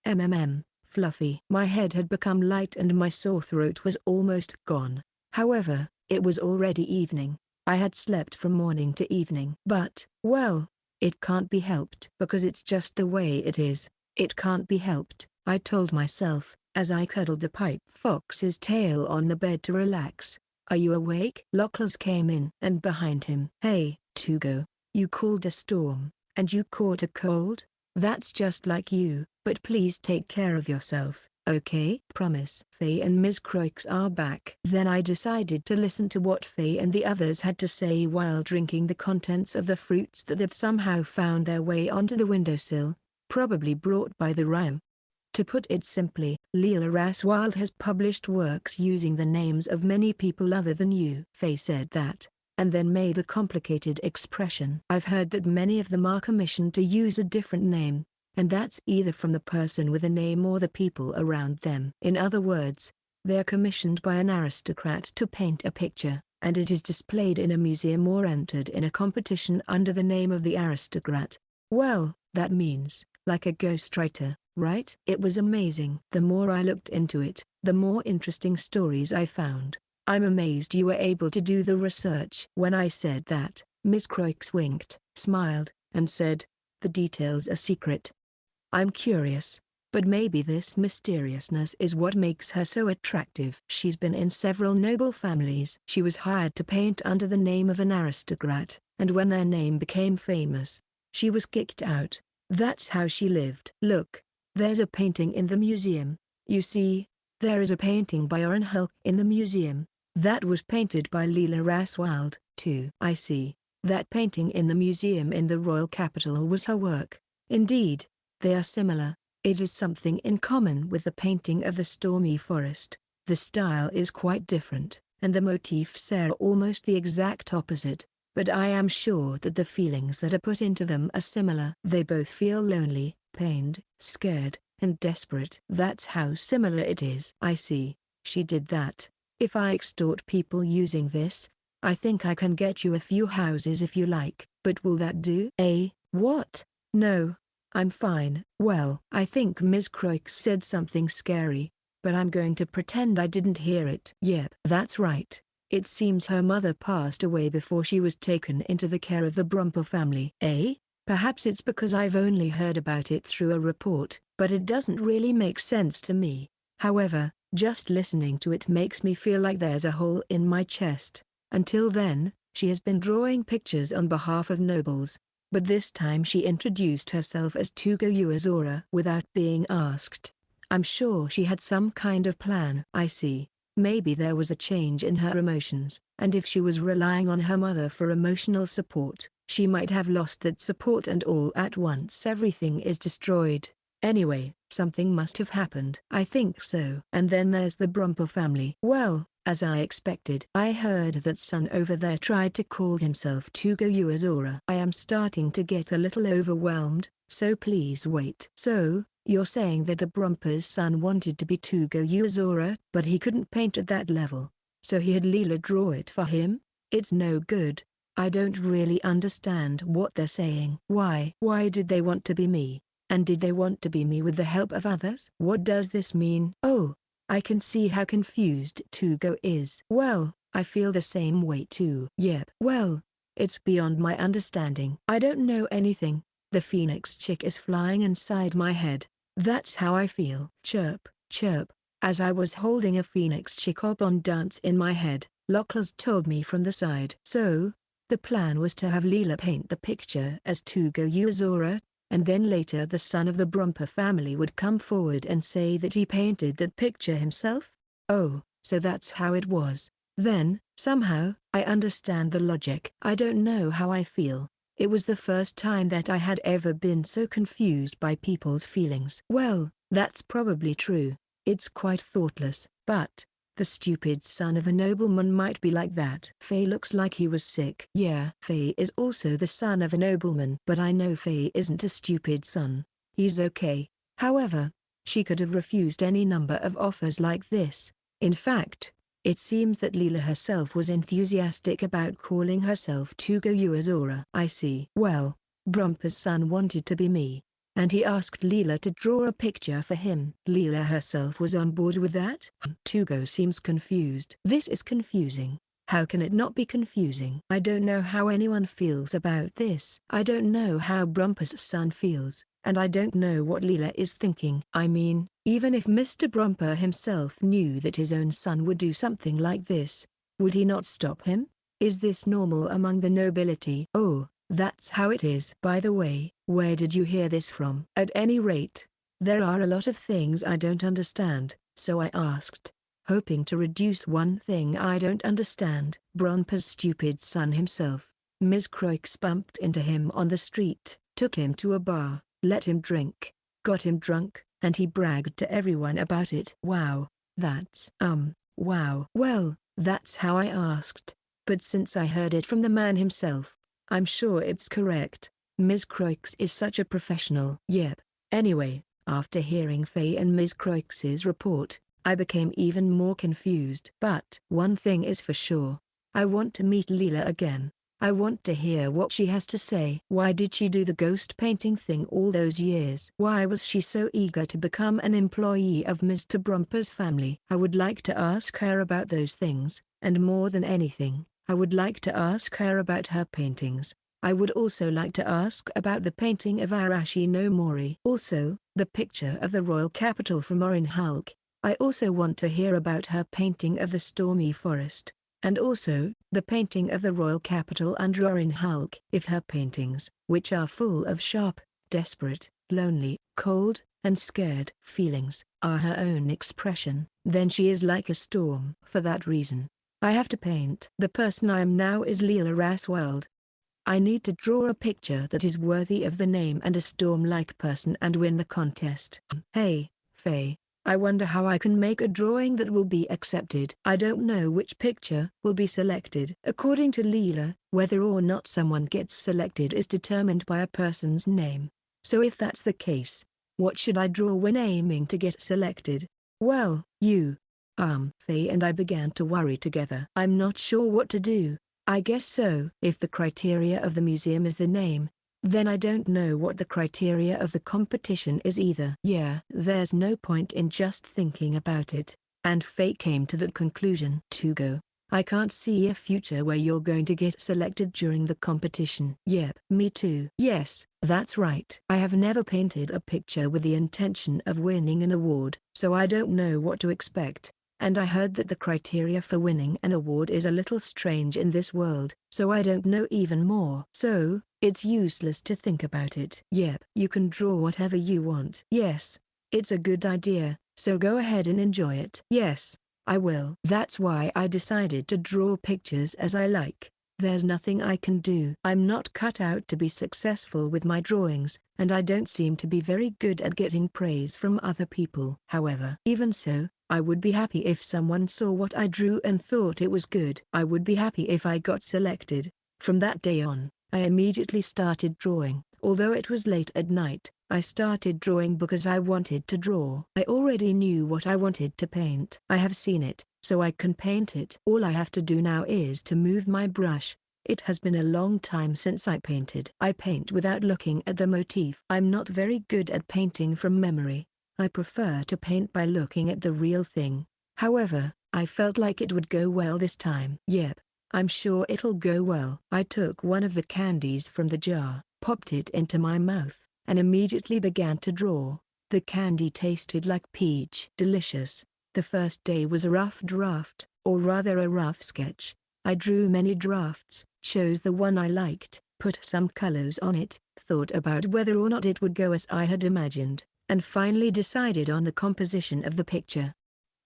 Fluffy. My head had become light and my sore throat was almost gone. However, it was already evening. I had slept from morning to evening. But, well, it can't be helped because it's just the way it is. It can't be helped, I told myself, as I cuddled the pipe fox's tail on the bed to relax. Are you awake? Lockles came in. And behind him. Hey, Tugo, you called a storm, and you caught a cold? That's just like you, but please take care of yourself, okay? Promise. Faye and Ms. Croix are back. Then I decided to listen to what Faye and the others had to say while drinking the contents of the fruits that had somehow found their way onto the windowsill, probably brought by the Rhino. To put it simply, Leela Raswald has published works using the names of many people other than you. Faye said that, and then made a complicated expression. I've heard that many of them are commissioned to use a different name, and that's either from the person with a name or the people around them. In other words, they are commissioned by an aristocrat to paint a picture, and it is displayed in a museum or entered in a competition under the name of the aristocrat. Well, that means, like a ghostwriter, right? It was amazing. The more I looked into it, the more interesting stories I found. I'm amazed you were able to do the research. When I said that, Miss Croix winked, smiled, and said, the details are secret. I'm curious, but maybe this mysteriousness is what makes her so attractive. She's been in several noble families. She was hired to paint under the name of an aristocrat, and when their name became famous, she was kicked out. That's how she lived. Look, there's a painting in the museum. You see, there is a painting by Oren Hulk in the museum. That was painted by Leela Raswald, too. I see. That painting in the museum in the royal capital was her work. Indeed, they are similar. It is something in common with the painting of the Stormy Forest. The style is quite different, and the motifs are almost the exact opposite, but I am sure that the feelings that are put into them are similar. They both feel lonely, pained, scared, and desperate. That's how similar it is. I see. She did that. If I extort people using this, I think I can get you a few houses if you like. But will that do? What? No. I'm fine. Well, I think Ms. Croix said something scary, but I'm going to pretend I didn't hear it. Yep, that's right. It seems her mother passed away before she was taken into the care of the Brumper family. Perhaps it's because I've only heard about it through a report, but it doesn't really make sense to me. However, just listening to it makes me feel like there's a hole in my chest. Until then, she has been drawing pictures on behalf of nobles, but this time she introduced herself as Tugo Uazora without being asked. I'm sure she had some kind of plan. I see. Maybe there was a change in her emotions, and if she was relying on her mother for emotional support, she might have lost that support and all at once everything is destroyed. Anyway, something must have happened. I think so. And then there's the Brumper family. Well, as I expected. I heard that son over there tried to call himself Tugo Uazora. I am starting to get a little overwhelmed, so please wait. So, you're saying that the Brumper's son wanted to be Tugo Uazora, but he couldn't paint at that level, so he had Leela draw it for him? It's no good. I don't really understand what they're saying. Why did they want to be me? And did they want to be me with the help of others? What does this mean? Oh, I can see how confused Tugo is. Well, I feel the same way too. Yep. Well, it's beyond my understanding. I don't know anything. The phoenix chick is flying inside my head. That's how I feel. Chirp, chirp. As I was holding a phoenix chick up on dance in my head, Locklers told me from the side. So, the plan was to have Leela paint the picture as Tugo Uazora, and then later the son of the Brumper family would come forward and say that he painted that picture himself? Oh, so that's how it was. Then, somehow, I understand the logic. I don't know how I feel. It was the first time that I had ever been so confused by people's feelings. Well, that's probably true. It's quite thoughtless, but the stupid son of a nobleman might be like that. Faye looks like he was sick. Yeah, Faye is also the son of a nobleman. But I know Faye isn't a stupid son. He's okay. However, she could have refused any number of offers like this. In fact, it seems that Leela herself was enthusiastic about calling herself Tugo Uazora. I see. Well, Brumper's son wanted to be me, and he asked Leela to draw a picture for him. Leela herself was on board with that? Tugo seems confused. This is confusing. How can it not be confusing? I don't know how anyone feels about this. I don't know how Brumper's son feels, and I don't know what Leela is thinking. I mean, even if Mr. Brumper himself knew that his own son would do something like this, would he not stop him? Is this normal among the nobility? Oh, that's how it is. By the way, where did you hear this from? At any rate, there are a lot of things I don't understand, so I asked, hoping to reduce one thing I don't understand. Brumper's stupid son himself. Ms. Croix bumped into him on the street, took him to a bar, let him drink, got him drunk, and he bragged to everyone about it. Wow, that's wow. Well, that's how I asked, but since I heard it from the man himself, I'm sure it's correct. Ms. Croix is such a professional. Yep. Anyway, after hearing Faye and Ms. Croix's report, I became even more confused. But one thing is for sure. I want to meet Leela again. I want to hear what she has to say. Why did she do the ghost painting thing all those years? Why was she so eager to become an employee of Mr. Brumper's family? I would like to ask her about those things, and more than anything, I would like to ask her about her paintings. I would also like to ask about the painting of Arashi no Mori. Also, the picture of the royal capital from Orin Hulk. I also want to hear about her painting of the Stormy Forest. And also, the painting of the royal capital under Orin Hulk. If her paintings, which are full of sharp, desperate, lonely, cold, and scared feelings, are her own expression, then she is like a storm. For that reason, I have to paint. The person I am now is Leela Raswald. I need to draw a picture that is worthy of the name and a storm-like person and win the contest. Hey, Faye. I wonder how I can make a drawing that will be accepted. I don't know which picture will be selected. According to Leela, whether or not someone gets selected is determined by a person's name. So if that's the case, what should I draw when aiming to get selected? Well, Faye and I began to worry together. I'm not sure what to do. I guess so. If the criteria of the museum is the name, then I don't know what the criteria of the competition is either. Yeah, there's no point in just thinking about it. And Faye came to that conclusion. To go. I can't see a future where you're going to get selected during the competition. Yep, me too. Yes, that's right. I have never painted a picture with the intention of winning an award, so I don't know what to expect. And I heard that the criteria for winning an award is a little strange in this world, so I don't know even more. So, it's useless to think about it. Yep. You can draw whatever you want. Yes. It's a good idea, so go ahead and enjoy it. Yes, I will. That's why I decided to draw pictures as I like. There's nothing I can do. I'm not cut out to be successful with my drawings, and I don't seem to be very good at getting praise from other people. However, even so, I would be happy if someone saw what I drew and thought it was good. I would be happy if I got selected. From that day on, I immediately started drawing. Although it was late at night, I started drawing because I wanted to draw. I already knew what I wanted to paint. I have seen it, so I can paint it. All I have to do now is to move my brush. It has been a long time since I painted. I paint without looking at the motif. I'm not very good at painting from memory. I prefer to paint by looking at the real thing. However, I felt like it would go well this time. Yep, I'm sure it'll go well. I took one of the candies from the jar, popped it into my mouth, and immediately began to draw. The candy tasted like peach. Delicious. The first day was a rough draft, or rather a rough sketch. I drew many drafts, chose the one I liked, put some colors on it, thought about whether or not it would go as I had imagined, and finally decided on the composition of the picture.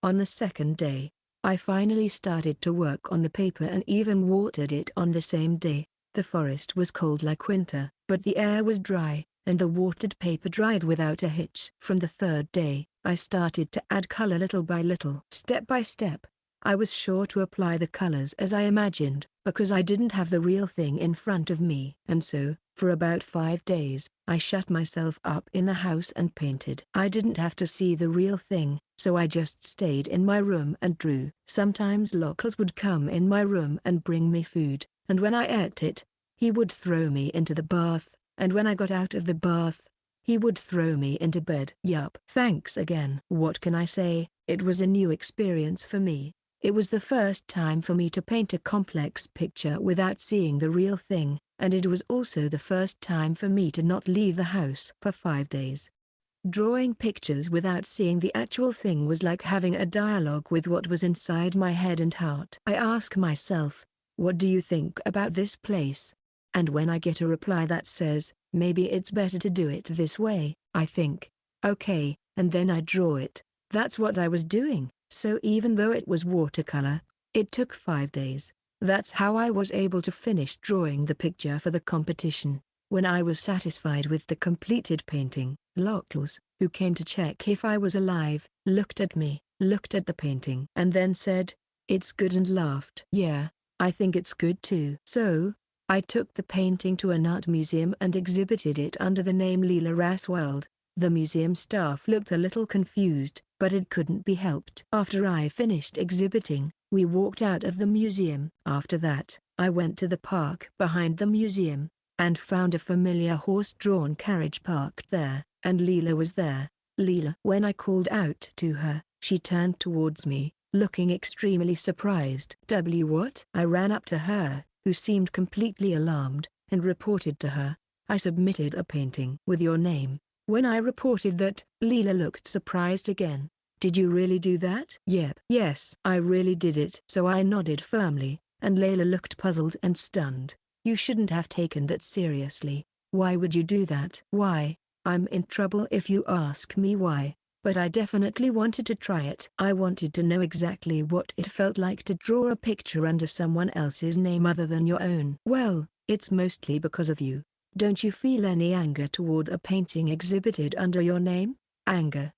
On the second day, I finally started to work on the paper and even watered it on the same day. The forest was cold like winter, but the air was dry, and the watered paper dried without a hitch. From the third day, I started to add color little by little. Step by step, I was sure to apply the colors as I imagined, because I didn't have the real thing in front of me. And so, for about 5 days, I shut myself up in the house and painted. I didn't have to see the real thing, so I just stayed in my room and drew. Sometimes Locals would come in my room and bring me food, and when I ate it, he would throw me into the bath, and when I got out of the bath, he would throw me into bed. Yup. Thanks again. What can I say? It was a new experience for me. It was the first time for me to paint a complex picture without seeing the real thing, and it was also the first time for me to not leave the house for 5 days. Drawing pictures without seeing the actual thing was like having a dialogue with what was inside my head and heart. I ask myself, what do you think about this place? And when I get a reply that says, maybe it's better to do it this way, I think, okay, and then I draw it. That's what I was doing. So even though it was watercolor, it took 5 days. That's how I was able to finish drawing the picture for the competition. When I was satisfied with the completed painting, Locals, who came to check if I was alive, looked at me, looked at the painting, and then said, "It's good," and laughed. Yeah, I think it's good too. So, I took the painting to an art museum and exhibited it under the name Leela Raswald. The museum staff looked a little confused, but it couldn't be helped. After I finished exhibiting, we walked out of the museum. After that, I went to the park behind the museum, and found a familiar horse-drawn carriage parked there, and Leela was there. Leela. When I called out to her, she turned towards me, looking extremely surprised. What? I ran up to her, who seemed completely alarmed, and reported to her. I submitted a painting with your name. When I reported that, Leela looked surprised again. Did you really do that? Yep. Yes, I really did it. So I nodded firmly, and Leela looked puzzled and stunned. You shouldn't have taken that seriously. Why would you do that? Why? I'm in trouble if you ask me why. But I definitely wanted to try it. I wanted to know exactly what it felt like to draw a picture under someone else's name other than your own. Well, it's mostly because of you. Don't you feel any anger toward a painting exhibited under your name? Anger?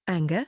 Anger?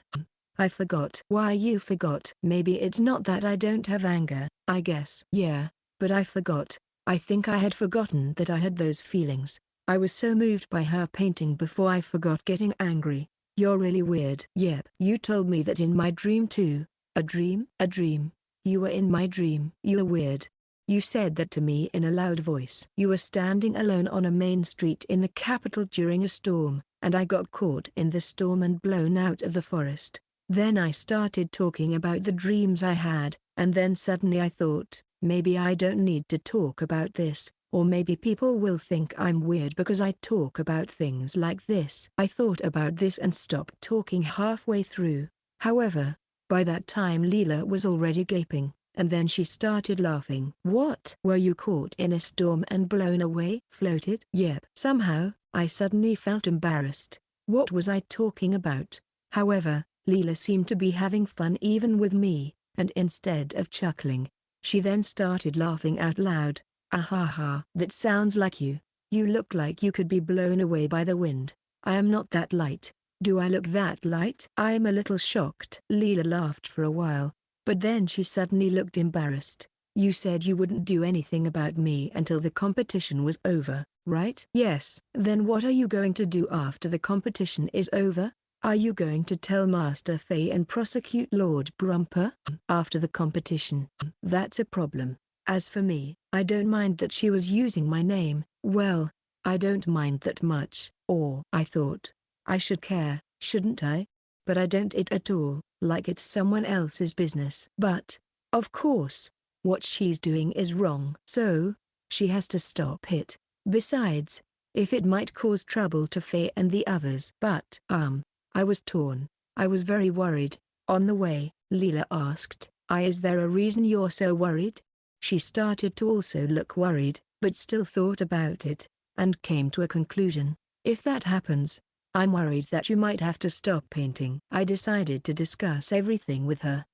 I forgot. Why you forgot? Maybe it's not that I don't have anger, I guess. Yeah, but I forgot. I think I had forgotten that I had those feelings. I was so moved by her painting before I forgot getting angry. You're really weird. Yep. You told me that in my dream too. A dream? A dream. You were in my dream. You're weird. You said that to me in a loud voice. You were standing alone on a main street in the capital during a storm, and I got caught in the storm and blown out of the forest. Then I started talking about the dreams I had, and then suddenly I thought, maybe I don't need to talk about this, or maybe people will think I'm weird because I talk about things like this. I thought about this and stopped talking halfway through. However, by that time Leela was already gaping, and then she started laughing. What? Were you caught in a storm and blown away? Floated? Yep. Somehow, I suddenly felt embarrassed. What was I talking about? However, Leela seemed to be having fun even with me, and instead of chuckling, she then started laughing out loud. Ahaha. That sounds like you. You look like you could be blown away by the wind. I am not that light. Do I look that light? I am a little shocked. Leela laughed for a while, but then she suddenly looked embarrassed. You said you wouldn't do anything about me until the competition was over, right? Yes. Then what are you going to do after the competition is over? Are you going to tell Master Fei and prosecute Lord Brumper? After the competition? That's a problem. As for me, I don't mind that she was using my name. Well, I don't mind that much. Or I thought, I should care, shouldn't I? But I don't at all, like it's someone else's business. But, of course, what she's doing is wrong. So, she has to stop it. Besides, if it might cause trouble to Faye and the others. But, I was torn. I was very worried. On the way, Leela asked, is there a reason you're so worried? She started to also look worried, but still thought about it, and came to a conclusion. If that happens, I'm worried that you might have to stop painting. I decided to discuss everything with her.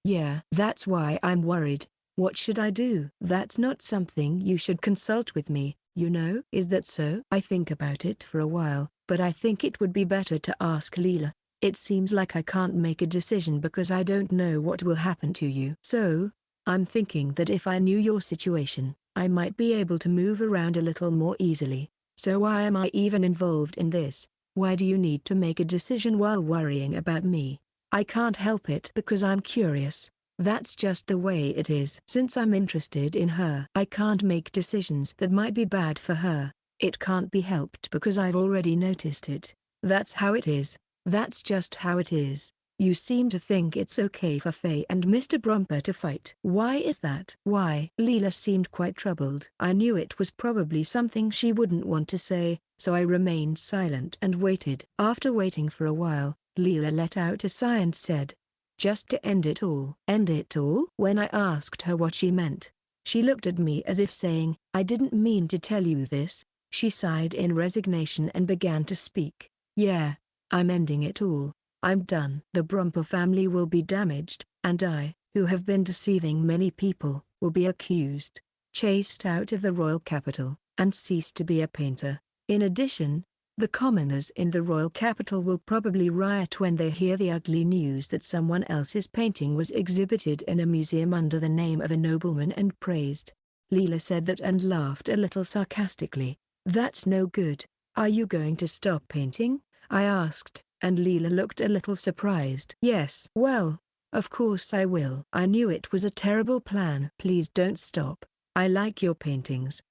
Yeah, that's why I'm worried. What should I do? That's not something you should consult with me, you know. Is that so? I think about it for a while, but I think it would be better to ask Leela. It seems like I can't make a decision because I don't know what will happen to you. So, I'm thinking that if I knew your situation, I might be able to move around a little more easily. So why am I even involved in this? Why do you need to make a decision while worrying about me? I can't help it because I'm curious. That's just the way it is. Since I'm interested in her, I can't make decisions that might be bad for her. It can't be helped because I've already noticed it. That's how it is. That's just how it is. You seem to think it's okay for Faye and Mr. Brumper to fight. Why is that? Why? Leela seemed quite troubled. I knew it was probably something she wouldn't want to say, so I remained silent and waited. After waiting for a while, Leela let out a sigh and said, just to end it all. End it all? When I asked her what she meant, she looked at me as if saying, I didn't mean to tell you this. She sighed in resignation and began to speak. Yeah, I'm ending it all. I'm done. The Brumper family will be damaged, and I, who have been deceiving many people, will be accused, chased out of the royal capital, and cease to be a painter. In addition, the commoners in the royal capital will probably riot when they hear the ugly news that someone else's painting was exhibited in a museum under the name of a nobleman and praised. Leela said that and laughed a little sarcastically. That's no good. Are you going to stop painting? I asked, and Leela looked a little surprised. Yes. Well, of course I will. I knew it was a terrible plan. Please don't stop. I like your paintings.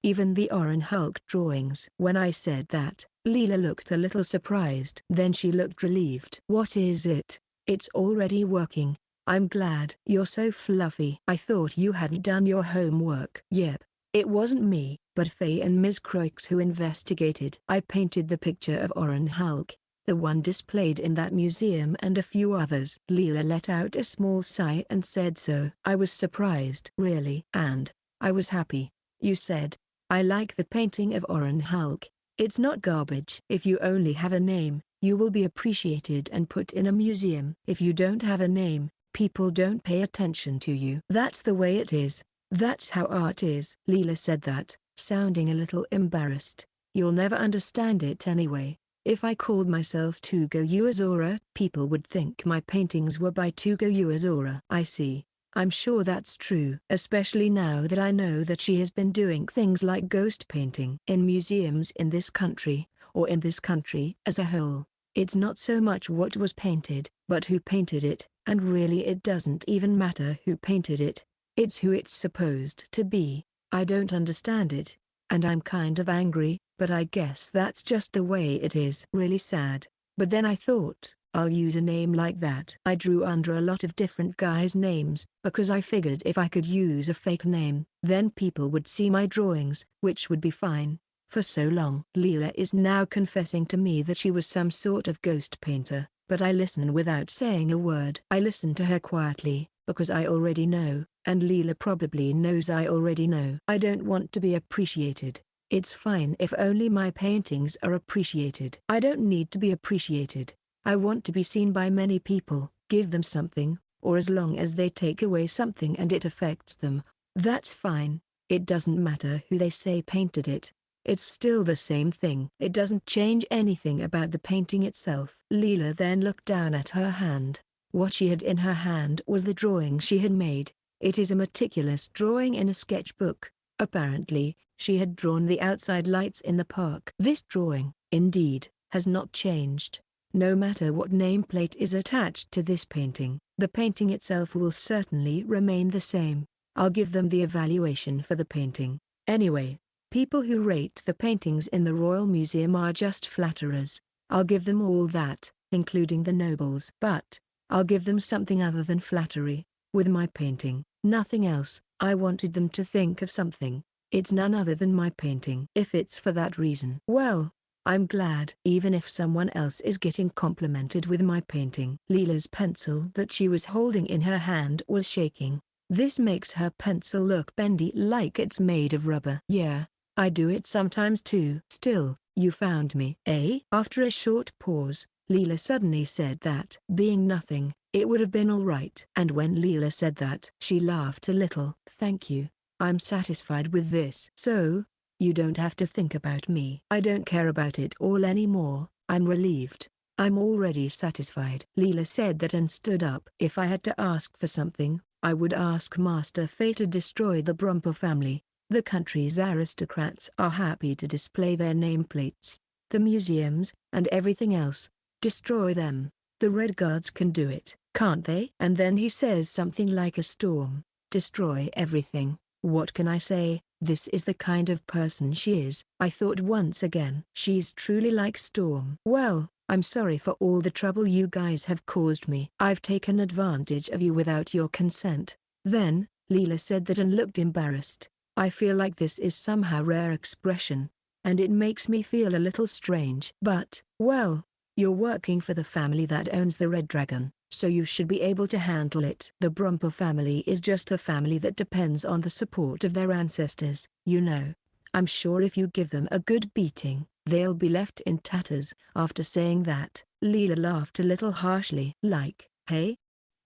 Even the Oran Hulk drawings. When I said that, Leela looked a little surprised. Then she looked relieved. What is it? It's already working. I'm glad. You're so fluffy. I thought you hadn't done your homework. Yep. It wasn't me, but Faye and Ms. Croix who investigated. I painted the picture of Oran Hulk, the one displayed in that museum, and a few others. Leela let out a small sigh and said so. I was surprised. Really? And I was happy. You said, I like the painting of Oran Hulk. It's not garbage. If you only have a name, you will be appreciated and put in a museum. If you don't have a name, people don't pay attention to you. That's the way it is. That's how art is. Leela said that, sounding a little embarrassed. You'll never understand it anyway. If I called myself Tugo Uezora, people would think my paintings were by Tugo Uezora. I see. I'm sure that's true. Especially now that I know that she has been doing things like ghost painting in museums in this country, or in this country as a whole. It's not so much what was painted, but who painted it, and really it doesn't even matter who painted it. It's who it's supposed to be. I don't understand it, and I'm kind of angry, but I guess that's just the way it is. Really sad. But then I thought, I'll use a name like that. I drew under a lot of different guys' names, because I figured if I could use a fake name, then people would see my drawings, which would be fine. For so long. Leela is now confessing to me that she was some sort of ghost painter, but I listen without saying a word. I listen to her quietly, because I already know, and Leela probably knows I already know. I don't want to be appreciated. It's fine if only my paintings are appreciated. I don't need to be appreciated. I want to be seen by many people, give them something, or as long as they take away something and it affects them, that's fine. It doesn't matter who they say painted it. It's still the same thing. It doesn't change anything about the painting itself. Leela then looked down at her hand. What she had in her hand was the drawing she had made. It is a meticulous drawing in a sketchbook. Apparently, she had drawn the outside lights in the park. This drawing, indeed, has not changed. No matter what nameplate is attached to this painting, the painting itself will certainly remain the same. I'll give them the evaluation for the painting. Anyway, people who rate the paintings in the Royal Museum are just flatterers. I'll give them all that, including the nobles. But I'll give them something other than flattery. With my painting, nothing else. I wanted them to think of something. It's none other than my painting. If it's for that reason, well, I'm glad. Even if someone else is getting complimented with my painting. Leela's pencil that she was holding in her hand was shaking. This makes her pencil look bendy, like it's made of rubber. Yeah, I do it sometimes too. Still, you found me, eh? After a short pause, Leela suddenly said that, being nothing, it would have been all right. And when Leela said that, she laughed a little. Thank you. I'm satisfied with this. So, you don't have to think about me. I don't care about it all anymore. I'm relieved. I'm already satisfied. Leela said that and stood up. If I had to ask for something, I would ask Master Faye to destroy the Brumper family. The country's aristocrats are happy to display their nameplates. The museums, and everything else. Destroy them. The Red Guards can do it, can't they? And then he says something like a storm. Destroy everything. What can I say? This is the kind of person she is. I thought once again. She's truly like Storm. Well, I'm sorry for all the trouble you guys have caused me. I've taken advantage of you without your consent. Then, Leela said that and looked embarrassed. I feel like this is somehow rare expression, and it makes me feel a little strange. But, well, you're working for the family that owns the Red Dragon, so you should be able to handle it. The Brumper family is just a family that depends on the support of their ancestors, you know. I'm sure if you give them a good beating, they'll be left in tatters. After saying that, Leela laughed a little harshly. Like, hey?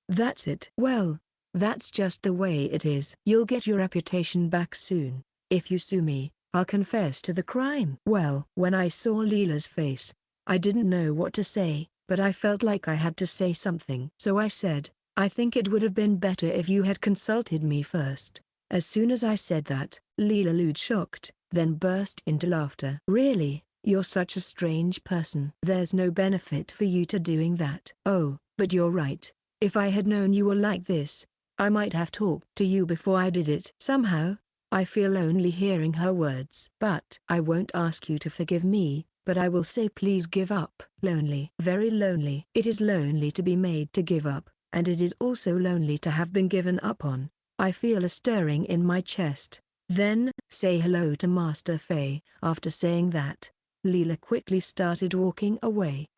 That's it. Well, that's just the way it is. You'll get your reputation back soon. If you sue me, I'll confess to the crime. Well, when I saw Leela's face, I didn't know what to say. But I felt like I had to say something. So I said, I think it would have been better if you had consulted me first. As soon as I said that, Leela looked shocked, then burst into laughter. Really? You're such a strange person. There's no benefit for you to doing that. Oh, but you're right. If I had known you were like this, I might have talked to you before I did it. Somehow, I feel lonely hearing her words. But I won't ask you to forgive me, but I will say please give up. Lonely. Very lonely. It is lonely to be made to give up, and it is also lonely to have been given up on. I feel a stirring in my chest. Then, say hello to Master Fei. After saying that, Leela quickly started walking away.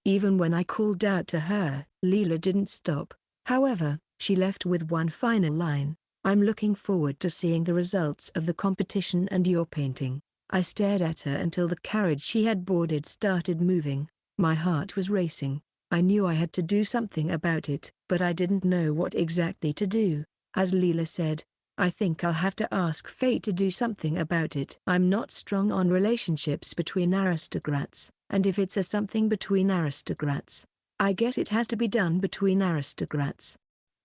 Even when I called out to her, Leela didn't stop. However, she left with one final line. I'm looking forward to seeing the results of the competition and your painting. I stared at her until the carriage she had boarded started moving. My heart was racing. I knew I had to do something about it, but I didn't know what exactly to do. As Leela said, I think I'll have to ask fate to do something about it. I'm not strong on relationships between aristocrats, and if it's a something between aristocrats, I guess it has to be done between aristocrats.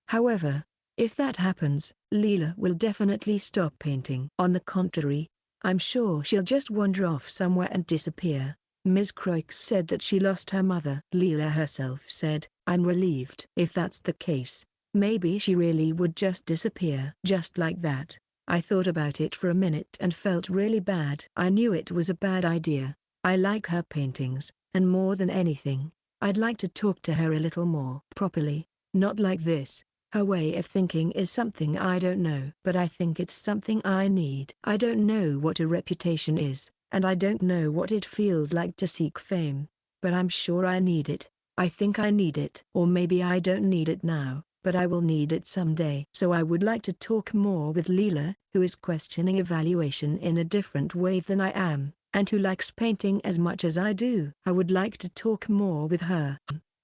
However, if that happens, Leela will definitely stop painting. On the contrary, I'm sure she'll just wander off somewhere and disappear. Ms. Croix said that she lost her mother. Leela herself said, I'm relieved. If that's the case, maybe she really would just disappear. Just like that. I thought about it for a minute and felt really bad. I knew it was a bad idea. I like her paintings, and more than anything, I'd like to talk to her a little more properly, not like this. Her way of thinking is something I don't know. But I think it's something I need. I don't know what a reputation is, and I don't know what it feels like to seek fame. But I'm sure I need it. I think I need it. Or maybe I don't need it now, but I will need it someday. So I would like to talk more with Leela, who is questioning evaluation in a different way than I am, and who likes painting as much as I do. I would like to talk more with her.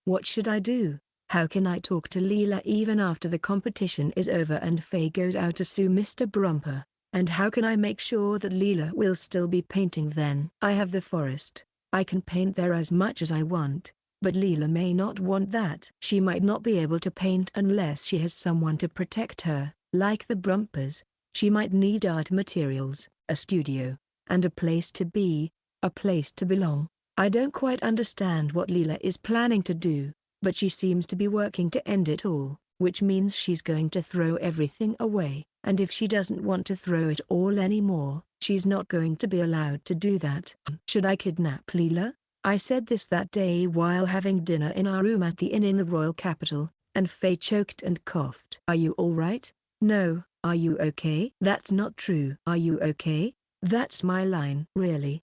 What should I do? How can I talk to Leela even after the competition is over and Faye goes out to sue Mr. Brumper? And how can I make sure that Leela will still be painting then? I have the forest. I can paint there as much as I want, but Leela may not want that. She might not be able to paint unless she has someone to protect her, like the Brumpers. She might need art materials, a studio, and a place to be, a place to belong. I don't quite understand what Leela is planning to do, but she seems to be working to end it all, which means she's going to throw everything away. And if she doesn't want to throw it all anymore, she's not going to be allowed to do that. Should I kidnap Leela? I said this that day while having dinner in our room at the inn in the royal capital, and Faye choked and coughed. Are you alright? No, are you okay? That's not true. Are you okay? That's my line. Really?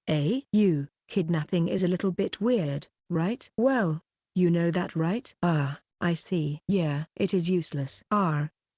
Kidnapping is a little bit weird, right? Well, you know that, right? Ah, I see. Yeah, it is useless.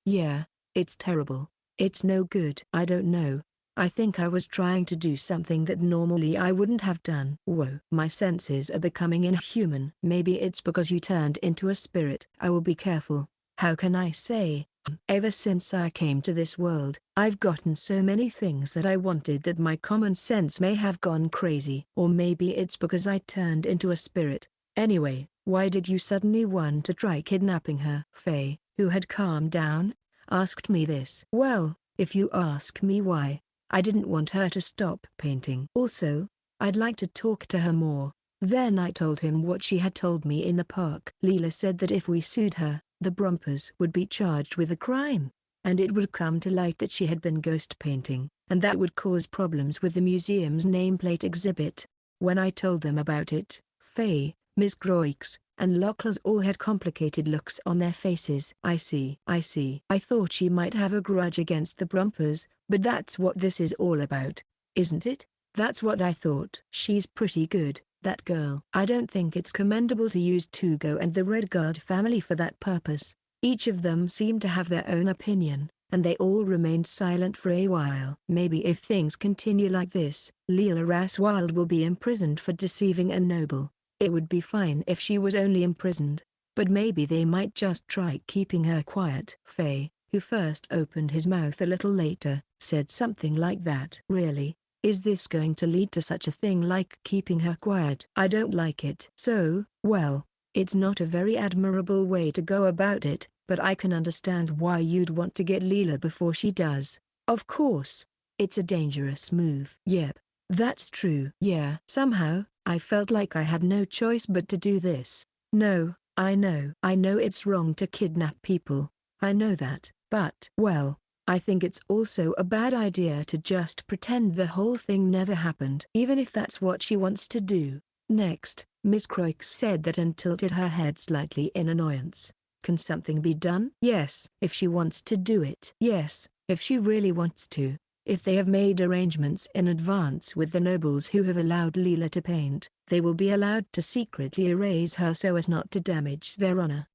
Yeah, it's terrible. It's no good. I don't know. I think I was trying to do something that normally I wouldn't have done. Whoa. My senses are becoming inhuman. Maybe it's because you turned into a spirit. I will be careful. How can I say? Ever since I came to this world, I've gotten so many things that I wanted that my common sense may have gone crazy. Or maybe it's because I turned into a spirit. Anyway, why did you suddenly want to try kidnapping her? Faye, who had calmed down, asked me this. Well, if you ask me why, I didn't want her to stop painting. Also, I'd like to talk to her more. Then I told him what she had told me in the park. Leela said that if we sued her, the Brumpers would be charged with a crime, and it would come to light that she had been ghost painting, and that would cause problems with the museum's nameplate exhibit. When I told them about it, Faye, Miss Croix, and Locklers all had complicated looks on their faces. I see. I thought she might have a grudge against the Brumpers, but that's what this is all about, isn't it? That's what I thought. She's pretty good, that girl. I don't think it's commendable to use Tugo and the Redguard family for that purpose. Each of them seemed to have their own opinion, and they all remained silent for a while. Maybe if things continue like this, Leela Raswild will be imprisoned for deceiving a noble. It would be fine if she was only imprisoned, but maybe they might just try keeping her quiet. Faye, who first opened his mouth a little later, said something like that. Really? Is this going to lead to such a thing like keeping her quiet? I don't like it. So, well, it's not a very admirable way to go about it, but I can understand why you'd want to get Leela before she does. Of course, it's a dangerous move. Yep, that's true. Yeah. Somehow, I felt like I had no choice but to do this. No, I know it's wrong to kidnap people. I know that, but, well, I think it's also a bad idea to just pretend the whole thing never happened, even if that's what she wants to do. Next, Miss Croix said that and tilted her head slightly in annoyance. Can something be done? Yes, if she wants to do it. Yes, if she really wants to. If they have made arrangements in advance with the nobles who have allowed Leela to paint, they will be allowed to secretly erase her so as not to damage their honor.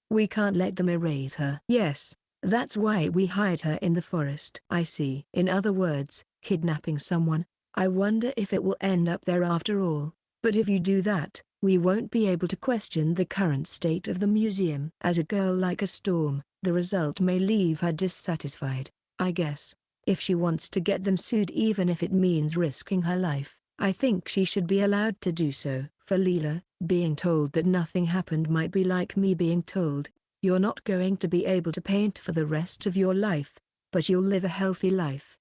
We can't let them erase her. Yes, that's why we hide her in the forest. I see. In other words, kidnapping someone. I wonder if it will end up there after all. But if you do that, we won't be able to question the current state of the museum. As a girl like a Storm, the result may leave her dissatisfied, I guess. If she wants to get them sued even if it means risking her life, I think she should be allowed to do so. For Leela, being told that nothing happened might be like me being told, you're not going to be able to paint for the rest of your life, but you'll live a healthy life.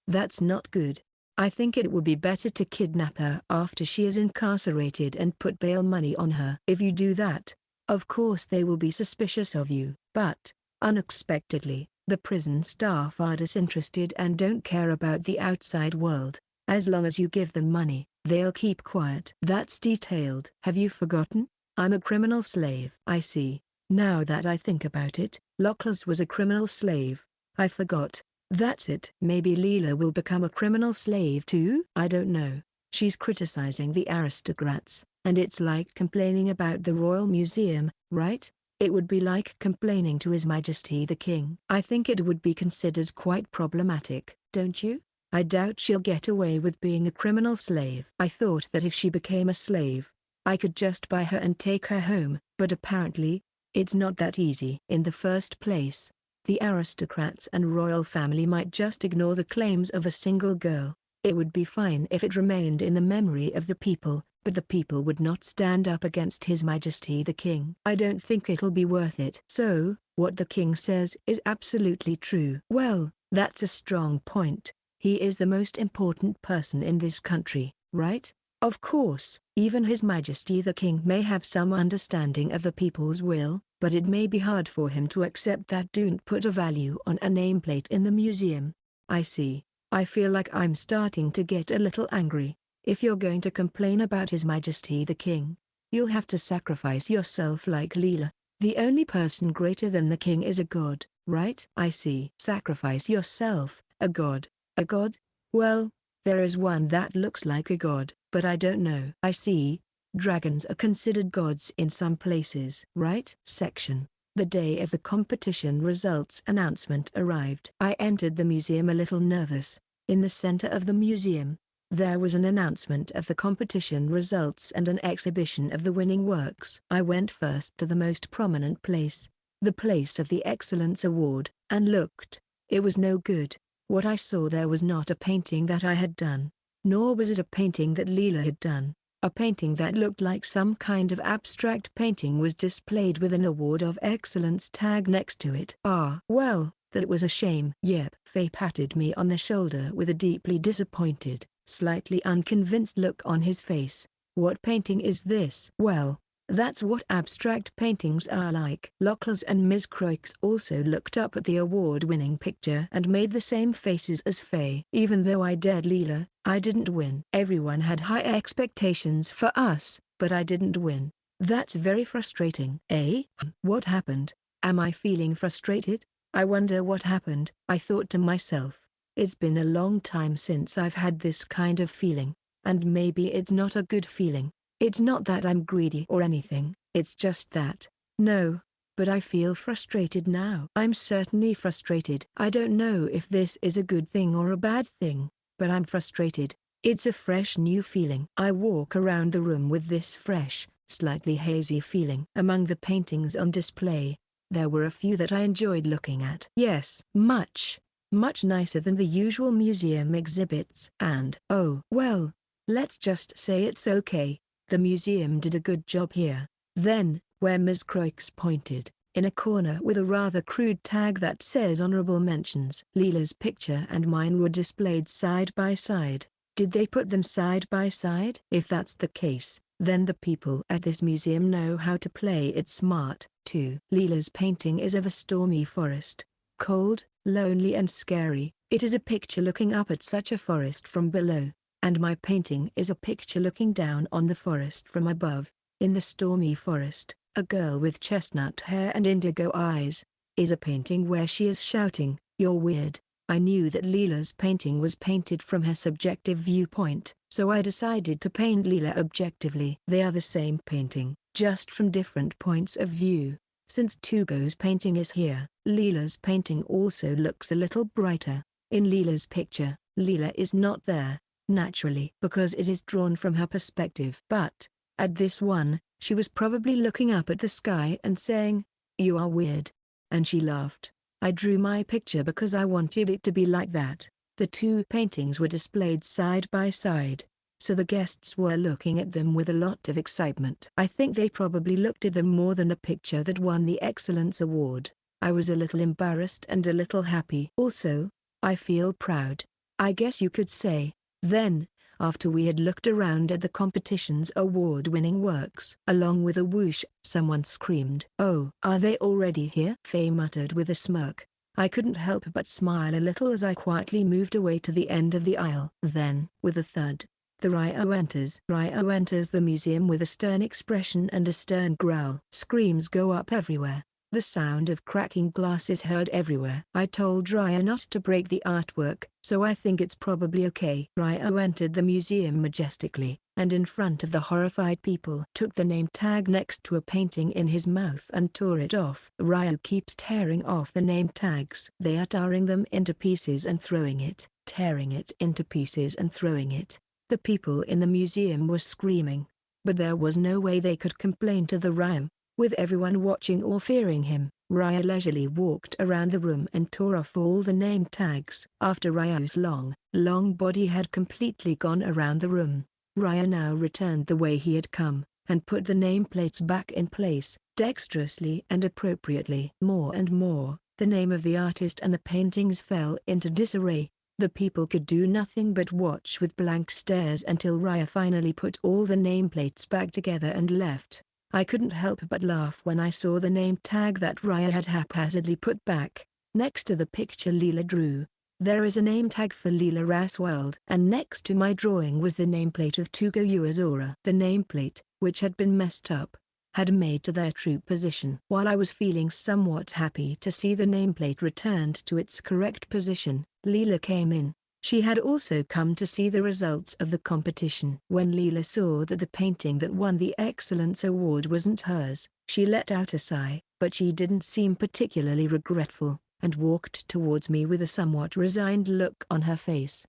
That's not good. I think it would be better to kidnap her after she is incarcerated and put bail money on her. If you do that, of course they will be suspicious of you. But, unexpectedly, the prison staff are disinterested and don't care about the outside world. As long as you give them money, they'll keep quiet. That's detailed. Have you forgotten? I'm a criminal slave. I see. Now that I think about it, Lockless was a criminal slave. I forgot. That's it. Maybe Leela will become a criminal slave too? I don't know. She's criticizing the aristocrats, and it's like complaining about the Royal Museum, right? It would be like complaining to His Majesty the King. I think it would be considered quite problematic, don't you? I doubt she'll get away with being a criminal slave. I thought that if she became a slave, I could just buy her and take her home, but apparently, it's not that easy. In the first place, the aristocrats and royal family might just ignore the claims of a single girl. It would be fine if it remained in the memory of the people, but the people would not stand up against His Majesty the King. I don't think it'll be worth it. So, what the king says is absolutely true. Well, that's a strong point. He is the most important person in this country, right? Of course, even His Majesty the King may have some understanding of the people's will, but it may be hard for him to accept that don't put a value on a nameplate in the museum. I see. I feel like I'm starting to get a little angry. If you're going to complain about His Majesty the King, you'll have to sacrifice yourself like Leela. The only person greater than the king is a god, right? I see. Sacrifice yourself, a god. A god? Well, there is one that looks like a god, but I don't know. I see. Dragons are considered gods in some places, right? Section. The day of the competition results announcement arrived. I entered the museum a little nervous. In the center of the museum, there was an announcement of the competition results and an exhibition of the winning works. I went first to the most prominent place, the place of the Excellence Award, and looked. It was no good. What I saw there was not a painting that I had done, nor was it a painting that Leela had done. A painting that looked like some kind of abstract painting was displayed with an Award of Excellence tag next to it. Ah, well, that was a shame. Yep. Faye patted me on the shoulder with a deeply disappointed, slightly unconvinced look on his face. What painting is this? Well, that's what abstract paintings are like. Lockless and Ms. Croix also looked up at the award-winning picture and made the same faces as Faye. Even though I dared Leela, I didn't win. Everyone had high expectations for us, but I didn't win. That's very frustrating. Eh? What happened? Am I feeling frustrated? I wonder what happened. I thought to myself. It's been a long time since I've had this kind of feeling, and maybe it's not a good feeling. It's not that I'm greedy or anything, it's just that. No, but I feel frustrated now. I'm certainly frustrated. I don't know if this is a good thing or a bad thing, but I'm frustrated. It's a fresh new feeling. I walk around the room with this fresh, slightly hazy feeling. Among the paintings on display, there were a few that I enjoyed looking at. Yes, much nicer than the usual museum exhibits. And, oh, well, let's just say it's okay. The museum did a good job here. Then, where Ms. Croix pointed, in a corner with a rather crude tag that says Honorable Mentions, Leela's picture and mine were displayed side by side. Did they put them side by side? If that's the case, then the people at this museum know how to play it smart, too. Leela's painting is of a stormy forest, Cold, lonely and scary. It is a picture looking up at such a forest from below. And my painting is a picture looking down on the forest from above. In the stormy forest, a girl with chestnut hair and indigo eyes is a painting where she is shouting, "You're weird." I knew that Leela's painting was painted from her subjective viewpoint, so I decided to paint Leela objectively. They are the same painting, just from different points of view. Since Tugo's painting is here, Leela's painting also looks a little brighter. In Leela's picture, Leela is not there, naturally, because it is drawn from her perspective. But, at this one, she was probably looking up at the sky and saying, "You are weird." And she laughed. I drew my picture because I wanted it to be like that. The two paintings were displayed side by side, so the guests were looking at them with a lot of excitement. I think they probably looked at them more than the picture that won the Excellence Award. I was a little embarrassed and a little happy. Also, I feel proud, I guess you could say. Then, after we had looked around at the competition's award-winning works, along with a whoosh, someone screamed, "Oh, are they already here?" Faye muttered with a smirk. I couldn't help but smile a little as I quietly moved away to the end of the aisle. Then, with a thud, the Ryo enters. Ryo enters the museum with a stern expression and a stern growl. Screams go up everywhere. The sound of cracking glass is heard everywhere. I told Ryo not to break the artwork, so I think it's probably okay. Ryo entered the museum majestically, and in front of the horrified people took the name tag next to a painting in his mouth and tore it off. Ryo keeps tearing off the name tags. They are tearing them into pieces and throwing it, tearing it into pieces and throwing it. The people in the museum were screaming, but there was no way they could complain to the Ryo. With everyone watching or fearing him, Ryo leisurely walked around the room and tore off all the name tags. After Ryo's long body had completely gone around the room, Ryo now returned the way he had come, and put the nameplates back in place, dexterously and appropriately. More and more, the name of the artist and the paintings fell into disarray. The people could do nothing but watch with blank stares until Ryo finally put all the nameplates back together and left. I couldn't help but laugh when I saw the name tag that Ryo had haphazardly put back. Next to the picture Leela drew, there is a name tag for Leela Rasworld, and next to my drawing was the nameplate of Tugo Uazora. The nameplate, which had been messed up, had made to their true position. While I was feeling somewhat happy to see the nameplate returned to its correct position, Leela came in. She had also come to see the results of the competition. When Leela saw that the painting that won the Excellence Award wasn't hers, she let out a sigh, but she didn't seem particularly regretful, and walked towards me with a somewhat resigned look on her face.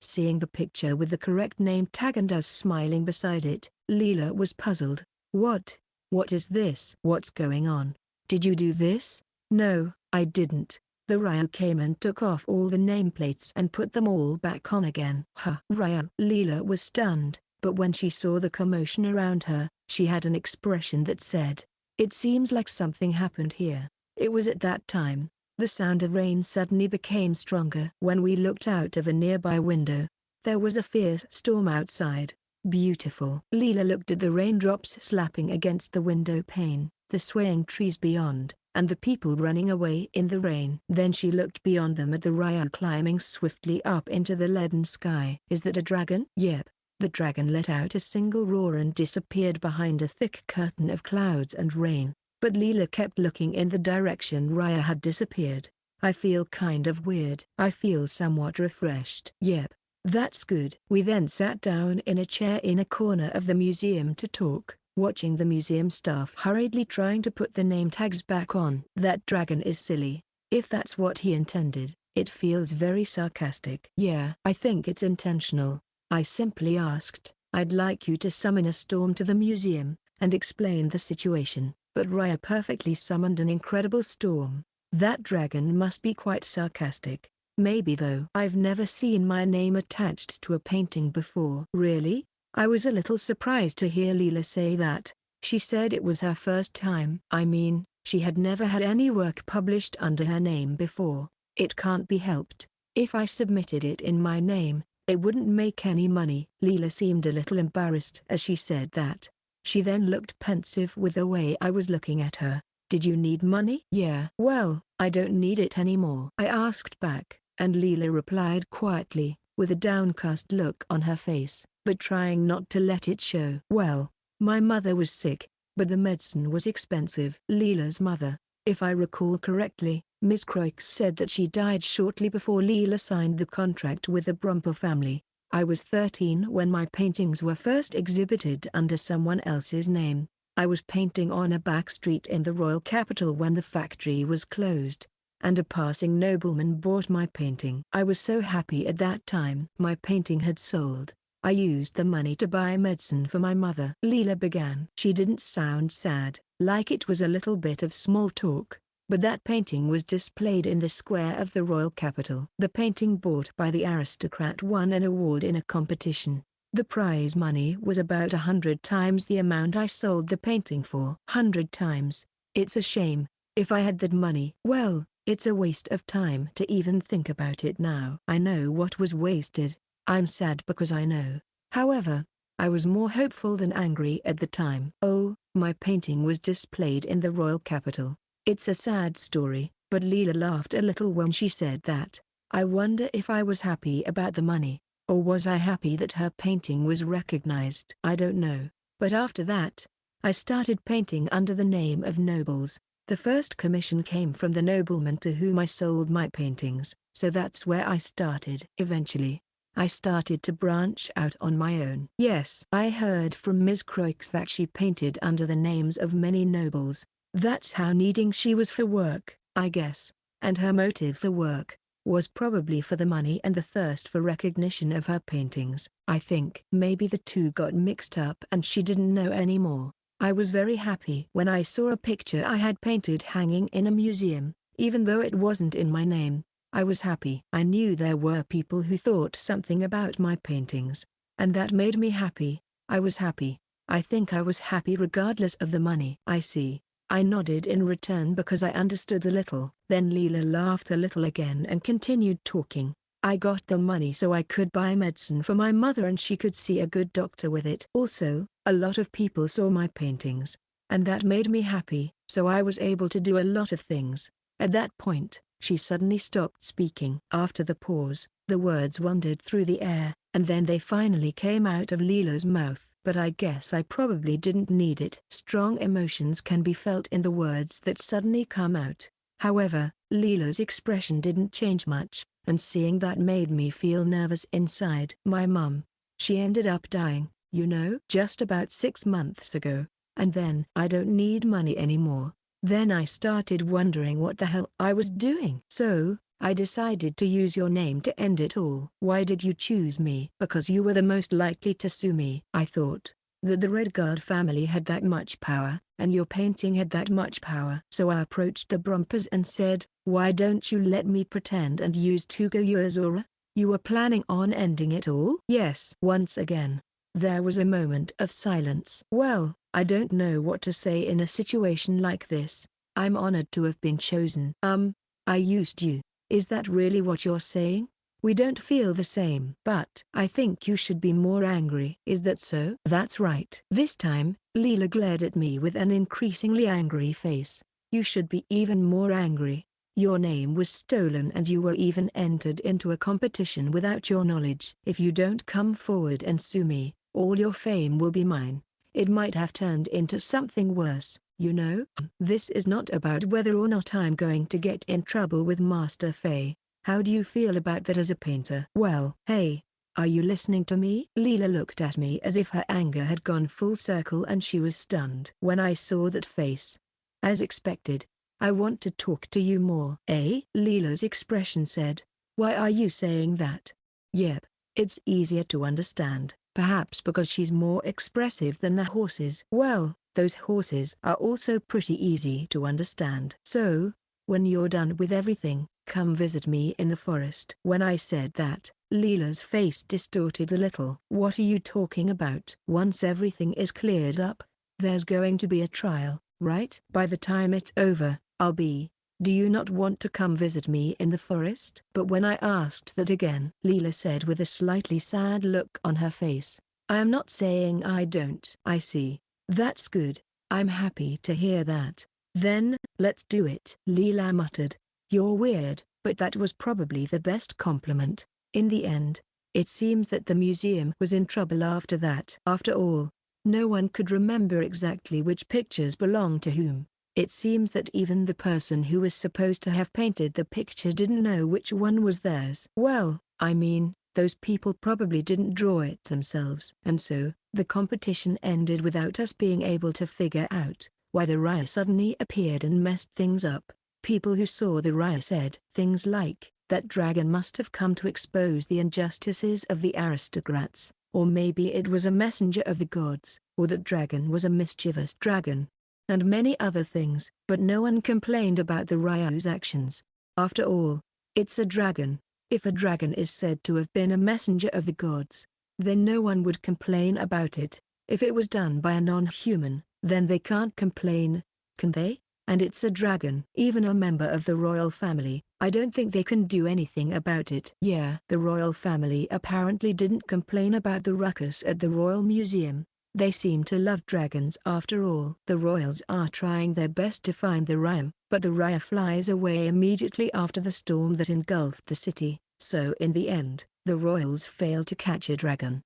Seeing the picture with the correct name tag and us smiling beside it, Leela was puzzled. What is this? What's going on? Did you do this? No, I didn't. The Ryo came and took off all the nameplates and put them all back on again. Ryo. Leela was stunned, but when she saw the commotion around her, she had an expression that said, "It seems like something happened here." It was at that time, the sound of rain suddenly became stronger. When we looked out of a nearby window, there was a fierce storm outside. Beautiful. Leela looked at the raindrops slapping against the window pane, the swaying trees beyond, and the people running away in the rain. Then she looked beyond them at the Ryo climbing swiftly up into the leaden sky. Is that a dragon? Yep. The dragon let out a single roar and disappeared behind a thick curtain of clouds and rain. But Leela kept looking in the direction Ryo had disappeared. I feel kind of weird. I feel somewhat refreshed. Yep. That's good. We then sat down in a chair in a corner of the museum to talk, watching the museum staff hurriedly trying to put the name tags back on. That dragon is silly. If that's what he intended, it feels very sarcastic. Yeah, I think it's intentional. I simply asked, "I'd like you to summon a storm to the museum, and explain the situation," but Ryo perfectly summoned an incredible storm. That dragon must be quite sarcastic. Maybe though. I've never seen my name attached to a painting before. Really? I was a little surprised to hear Leela say that. She said it was her first time. I mean, she had never had any work published under her name before. It can't be helped. If I submitted it in my name, it wouldn't make any money. Leela seemed a little embarrassed as she said that. She then looked pensive with the way I was looking at her. Did you need money? Yeah. Well, I don't need it anymore, I asked back, and Leela replied quietly, with a downcast look on her face, but trying not to let it show. Well, my mother was sick, but the medicine was expensive. Leela's mother, if I recall correctly, Miss Croix said that she died shortly before Leela signed the contract with the Brumper family. I was 13 when my paintings were first exhibited under someone else's name. I was painting on a back street in the royal capital when the factory was closed, and a passing nobleman bought my painting. I was so happy at that time. My painting had sold. I used the money to buy medicine for my mother. Leela began. She didn't sound sad, like it was a little bit of small talk, but that painting was displayed in the square of the royal capital. The painting bought by the aristocrat won an award in a competition. The prize money was about 100 times the amount I sold the painting for. 100 times. It's a shame. If I had that money. Well, it's a waste of time to even think about it now. I know what was wasted. I'm sad because I know. However, I was more hopeful than angry at the time. Oh, my painting was displayed in the royal capital. It's a sad story, but Leela laughed a little when she said that. I wonder if I was happy about the money, or was I happy that her painting was recognized? I don't know, but after that, I started painting under the name of nobles. The first commission came from the nobleman to whom I sold my paintings, so that's where I started. Eventually, I started to branch out on my own. Yes, I heard from Ms. Croix that she painted under the names of many nobles. That's how needing she was for work, I guess, and her motive for work was probably for the money and the thirst for recognition of her paintings. I think maybe the two got mixed up and she didn't know anymore. I was very happy when I saw a picture I had painted hanging in a museum, even though it wasn't in my name. I was happy. I knew there were people who thought something about my paintings, and that made me happy. I was happy. I think I was happy regardless of the money. I see. I nodded in return because I understood a little. Then Leela laughed a little again and continued talking. I got the money so I could buy medicine for my mother and she could see a good doctor with it. Also, a lot of people saw my paintings, and that made me happy, so I was able to do a lot of things. At that point, she suddenly stopped speaking. After the pause, the words wandered through the air, and then they finally came out of Leela's mouth. But I guess I probably didn't need it. Strong emotions can be felt in the words that suddenly come out. However, Leela's expression didn't change much, and seeing that made me feel nervous inside. My mum. She ended up dying, you know, just about 6 months ago, and then I don't need money anymore. Then I started wondering what the hell I was doing. So, I decided to use your name to end it all. Why did you choose me? Because you were the most likely to sue me. I thought that the Redguard family had that much power, and your painting had that much power. So I approached the Brumpers and said, why don't you let me pretend and use Tugayua's aura? You were planning on ending it all? Yes. Once again, there was a moment of silence. Well, I don't know what to say in a situation like this. I'm honored to have been chosen. I used you. Is that really what you're saying? We don't feel the same. But I think you should be more angry. Is that so? That's right. This time, Leela glared at me with an increasingly angry face. You should be even more angry. Your name was stolen and you were even entered into a competition without your knowledge. If you don't come forward and sue me, all your fame will be mine. It might have turned into something worse, you know? This is not about whether or not I'm going to get in trouble with Master Faye. How do you feel about that as a painter? Well, hey, are you listening to me? Leela looked at me as if her anger had gone full circle and she was stunned. When I saw that face, as expected, I want to talk to you more. Eh? Leela's expression said. Why are you saying that? Yep, it's easier to understand. Perhaps because she's more expressive than the horses. Well, those horses are also pretty easy to understand. So, when you're done with everything, come visit me in the forest. When I said that, Leela's face distorted a little. What are you talking about? Once everything is cleared up, there's going to be a trial, right? By the time it's over, I'll be. Do you not want to come visit me in the forest? But when I asked that again, Leela said with a slightly sad look on her face, I am not saying I don't. I see. That's good. I'm happy to hear that. Then, let's do it, Leela muttered. You're weird, but that was probably the best compliment. In the end, it seems that the museum was in trouble after that. After all, no one could remember exactly which pictures belonged to whom. It seems that even the person who was supposed to have painted the picture didn't know which one was theirs. Well, I mean, those people probably didn't draw it themselves. And so, the competition ended without us being able to figure out why the Raya suddenly appeared and messed things up. People who saw the Raya said things like, that dragon must have come to expose the injustices of the aristocrats, or maybe it was a messenger of the gods, or that dragon was a mischievous dragon, and many other things. But no one complained about the Ryu's actions. After all, it's a dragon. If a dragon is said to have been a messenger of the gods, then no one would complain about it. If it was done by a non-human, then they can't complain, can they? And it's a dragon. Even a member of the royal family, I don't think they can do anything about it. Yeah, the royal family apparently didn't complain about the ruckus at the Royal Museum. They seem to love dragons after all. The royals are trying their best to find the Raya, but the Raya flies away immediately after the storm that engulfed the city, so in the end, the royals fail to catch a dragon.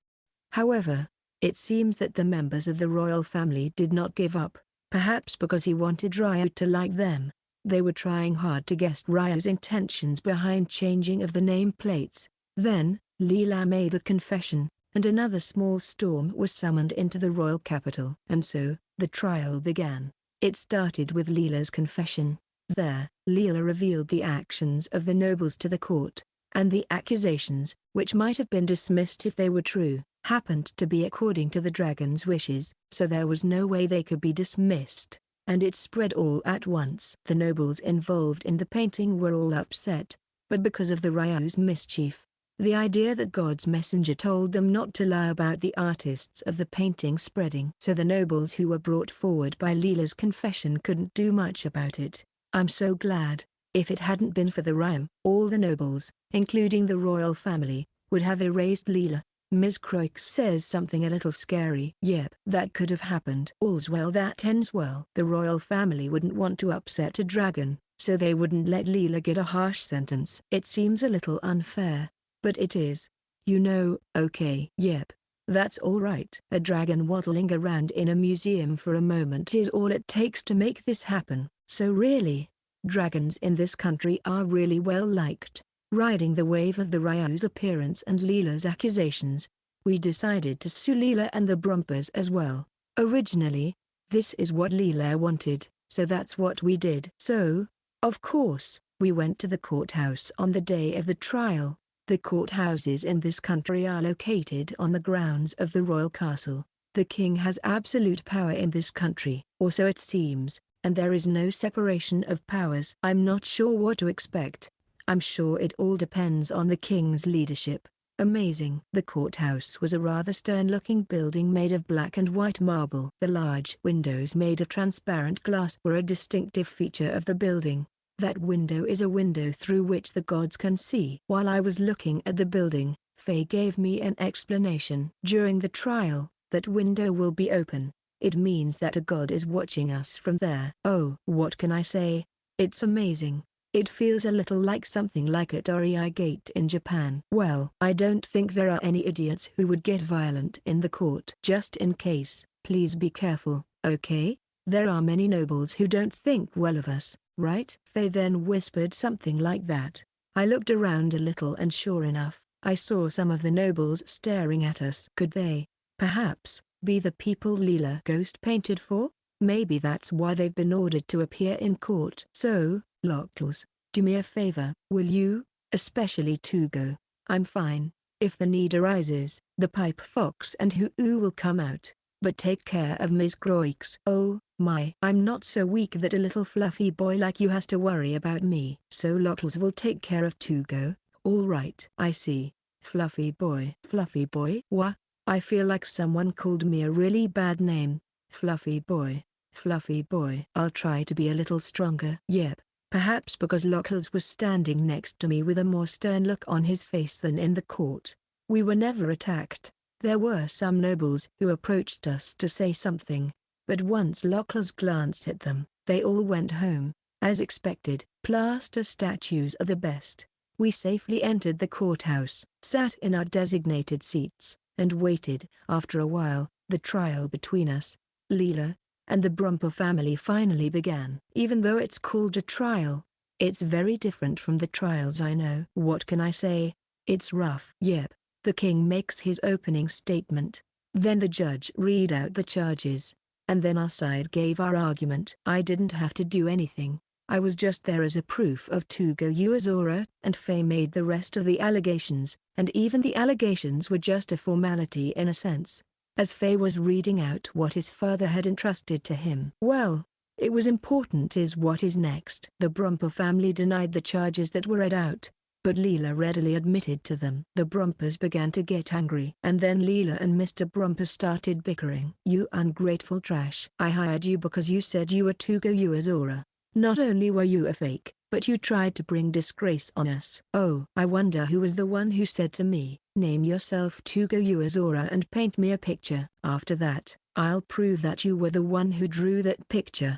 However, it seems that the members of the royal family did not give up, perhaps because he wanted Ryu to like them. They were trying hard to guess Ryu's intentions behind changing of the name plates. Then, Leela made a confession, and another small storm was summoned into the royal capital. And so, the trial began. It started with Leela's confession. There, Leela revealed the actions of the nobles to the court, and the accusations, which might have been dismissed if they were true, happened to be according to the dragon's wishes, so there was no way they could be dismissed, and it spread all at once. The nobles involved in the painting were all upset, but because of the Ryu's mischief, the idea that God's messenger told them not to lie about the artists of the painting spreading. So the nobles who were brought forward by Leela's confession couldn't do much about it. I'm so glad. If it hadn't been for the Ryu, all the nobles, including the royal family, would have erased Leela. Ms. Croix says something a little scary. Yep, that could have happened. All's well that ends well. The royal family wouldn't want to upset a dragon, so they wouldn't let Leela get a harsh sentence. It seems a little unfair, but it is. You know, okay. Yep, that's all right. A dragon waddling around in a museum for a moment is all it takes to make this happen. So really, dragons in this country are really well liked. Riding the wave of the Ryu's appearance and Leela's accusations, we decided to sue Leela and the Brumpers as well. Originally, this is what Leela wanted, so that's what we did. So, of course, we went to the courthouse on the day of the trial. The courthouses in this country are located on the grounds of the royal castle. The king has absolute power in this country, or so it seems, and there is no separation of powers. I'm not sure what to expect. I'm sure it all depends on the king's leadership. Amazing. The courthouse was a rather stern-looking building made of black and white marble. The large windows made of transparent glass were a distinctive feature of the building. That window is a window through which the gods can see. While I was looking at the building, Faye gave me an explanation. During the trial, that window will be open. It means that a god is watching us from there. Oh, what can I say? It's amazing. It feels a little like something like a Torii Gate in Japan. Well, I don't think there are any idiots who would get violent in the court. Just in case, please be careful, okay? There are many nobles who don't think well of us, right? They then whispered something like that. I looked around a little and sure enough, I saw some of the nobles staring at us. Could they, perhaps, be the people Leela ghost painted for? Maybe that's why they've been ordered to appear in court. So, Locals, do me a favor, will you, especially Tugo? I'm fine. If the need arises, the Pipe Fox and Huu will come out, but take care of Ms. Croix. Oh, my. I'm not so weak that a little fluffy boy like you has to worry about me. So Locals will take care of Tugo, all right. I see. Fluffy boy. Fluffy boy? What? I feel like someone called me a really bad name. Fluffy boy. Fluffy boy. I'll try to be a little stronger. Yep. Perhaps because Locals was standing next to me with a more stern look on his face than in the court. We were never attacked. There were some nobles who approached us to say something, but once Locals glanced at them, They all went home. As expected, plaster statues are the best. We safely entered the courthouse, sat in our designated seats, and waited. After a while, the trial between us, Leela, and the Brumper family finally began. Even though it's called a trial, it's very different from the trials I know. What can I say? It's rough. Yep. The king makes his opening statement. Then the judge read out the charges. And then our side gave our argument. I didn't have to do anything. I was just there as a proof of Tugo Uazora, and Faye made the rest of the allegations, and even the allegations were just a formality in a sense, as Faye was reading out what his father had entrusted to him. Well, it was important is what is next. The Brumper family denied the charges that were read out, but Leela readily admitted to them. The Brumpers began to get angry. And then Leela and Mr. Brumper started bickering. You ungrateful trash. I hired you because you said you were Tugo Uazora. Not only were you a fake, but you tried to bring disgrace on us. Oh, I wonder who was the one who said to me, name yourself Tugo Uazora and paint me a picture. After that, I'll prove that you were the one who drew that picture.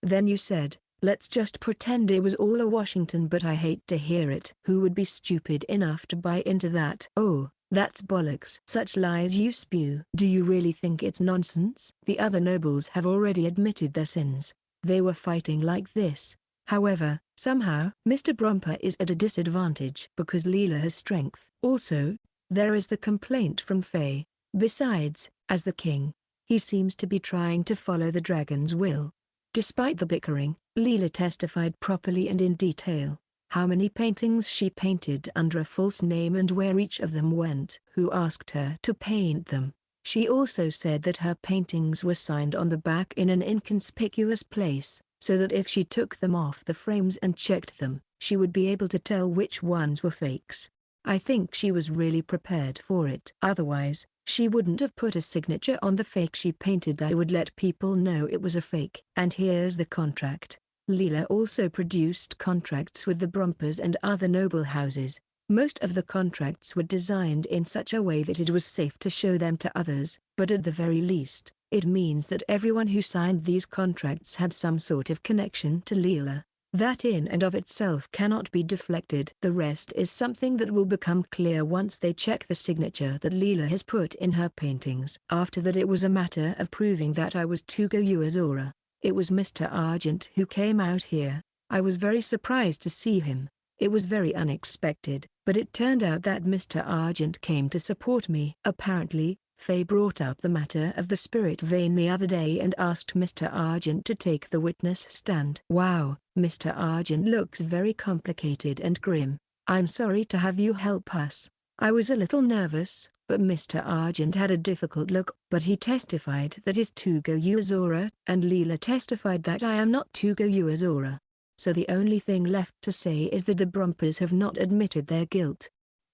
Then you said, let's just pretend it was all a Washington, but I hate to hear it. Who would be stupid enough to buy into that? Oh, that's bollocks. Such lies you spew. Do you really think it's nonsense? The other nobles have already admitted their sins. They were fighting like this. However, somehow, Mr. Brumper is at a disadvantage because Leela has strength. Also, there is the complaint from Faye. Besides, as the king, he seems to be trying to follow the dragon's will. Despite the bickering, Leela testified properly and in detail. How many paintings she painted under a false name and where each of them went. Who asked her to paint them. She also said that her paintings were signed on the back in an inconspicuous place, so that if she took them off the frames and checked them, she would be able to tell which ones were fakes. I think she was really prepared for it. Otherwise, she wouldn't have put a signature on the fake she painted that would let people know it was a fake. And here's the contract. Leela also produced contracts with the Brumpers and other noble houses. Most of the contracts were designed in such a way that it was safe to show them to others, but at the very least, it means that everyone who signed these contracts had some sort of connection to Leela. That in and of itself cannot be deflected. The rest is something that will become clear once they check the signature that Leela has put in her paintings. After that it was a matter of proving that I was Tugo Uazora. It was Mr. Argent who came out here. I was very surprised to see him. It was very unexpected, but it turned out that Mr. Argent came to support me. Apparently, Faye brought up the matter of the spirit vein the other day and asked Mr. Argent to take the witness stand. Wow, Mr. Argent looks very complicated and grim. I'm sorry to have you help us. I was a little nervous, but Mr. Argent had a difficult look. But he testified that is Tugo Uazora, and Leela testified that I am not Tugo Uazora. So the only thing left to say is that the Brumpers have not admitted their guilt.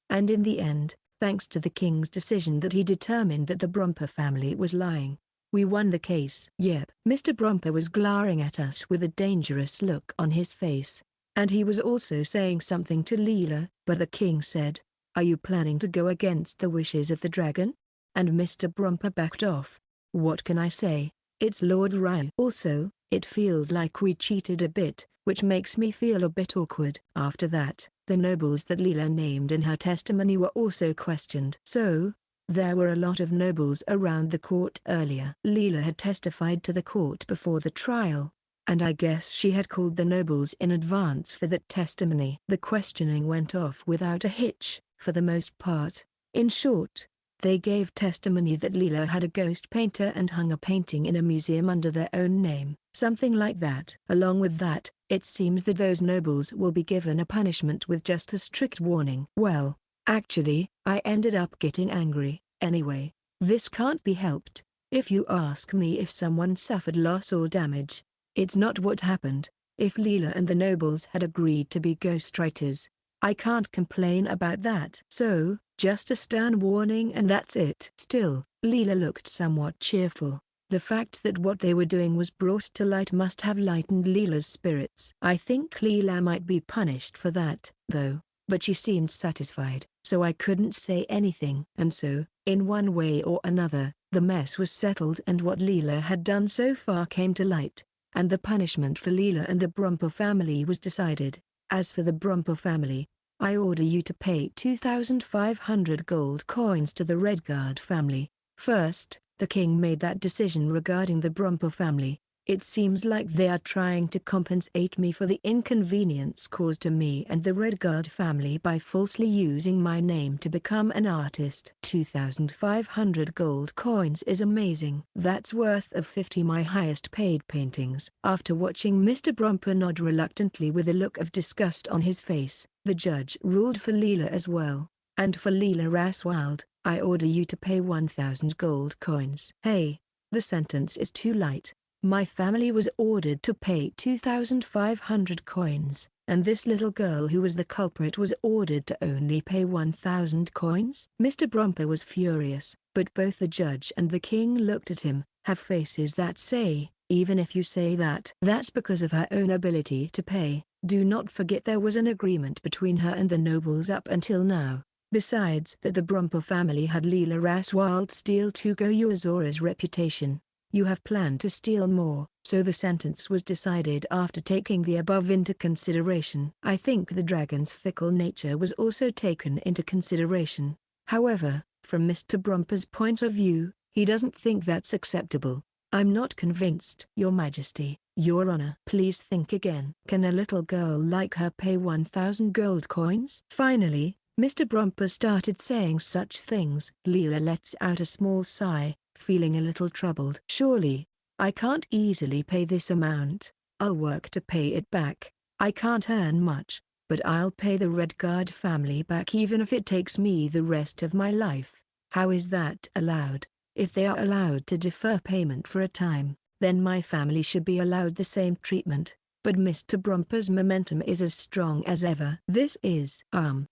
And in the end, thanks to the king's decision that he determined that the Brumper family was lying, we won the case. Yep. Mr. Brumper was glaring at us with a dangerous look on his face, and he was also saying something to Leela, but the king said, "Are you planning to go against the wishes of the dragon?" And Mr. Brumper backed off. What can I say? It's Lord Ryan. Also, it feels like we cheated a bit, which makes me feel a bit awkward. After that, the nobles that Leela named in her testimony were also questioned. So, there were a lot of nobles around the court earlier. Leela had testified to the court before the trial, and I guess she had called the nobles in advance for that testimony. The questioning went off without a hitch, for the most part. In short, they gave testimony that Leela had a ghost painter and hung a painting in a museum under their own name. Something like that. Along with that, it seems that those nobles will be given a punishment with just a strict warning. Well, actually, I ended up getting angry. Anyway, this can't be helped. If you ask me if someone suffered loss or damage, it's not what happened. If Leela and the nobles had agreed to be ghostwriters, I can't complain about that. So, just a stern warning and that's it. Still, Leela looked somewhat cheerful. The fact that what they were doing was brought to light must have lightened Leela's spirits. I think Leela might be punished for that, though, but she seemed satisfied, so I couldn't say anything. And so, in one way or another, the mess was settled and what Leela had done so far came to light. and the punishment for Leela and the Brumper family was decided. As for the Brumper family, I order you to pay 2,500 gold coins to the Redguard family. First, the king made that decision regarding the Brumper family. It seems like they are trying to compensate me for the inconvenience caused to me and the Redguard family by falsely using my name to become an artist. 2,500 gold coins is amazing. That's worth of 50 my highest paid paintings. After watching Mr. Brumper nod reluctantly with a look of disgust on his face, the judge ruled for Leela as well. And for Leela Raswald, I order you to pay 1,000 gold coins. Hey, the sentence is too light. My family was ordered to pay 2,500 coins, and this little girl who was the culprit was ordered to only pay 1,000 coins? Mr. Brumper was furious, but both the judge and the king looked at him, have faces that say, even if you say that that's because of her own ability to pay. Do not forget there was an agreement between her and the nobles up until now. Besides that, the Brumper family had Leela Raswald steal Tugo Uezora's reputation. You have planned to steal more, so the sentence was decided after taking the above into consideration. I think the dragon's fickle nature was also taken into consideration. However, from Mr. Brumper's point of view, he doesn't think that's acceptable. I'm not convinced. Your Majesty, Your Honor. Please think again. Can a little girl like her pay 1,000 gold coins? Finally, Mr. Brumper started saying such things. Leela lets out a small sigh, feeling a little troubled. Surely, I can't easily pay this amount. I'll work to pay it back. I can't earn much, but I'll pay the Redguard family back even if it takes me the rest of my life. How is that allowed? If they are allowed to defer payment for a time, then my family should be allowed the same treatment. But Mr. Brumper's momentum is as strong as ever. This is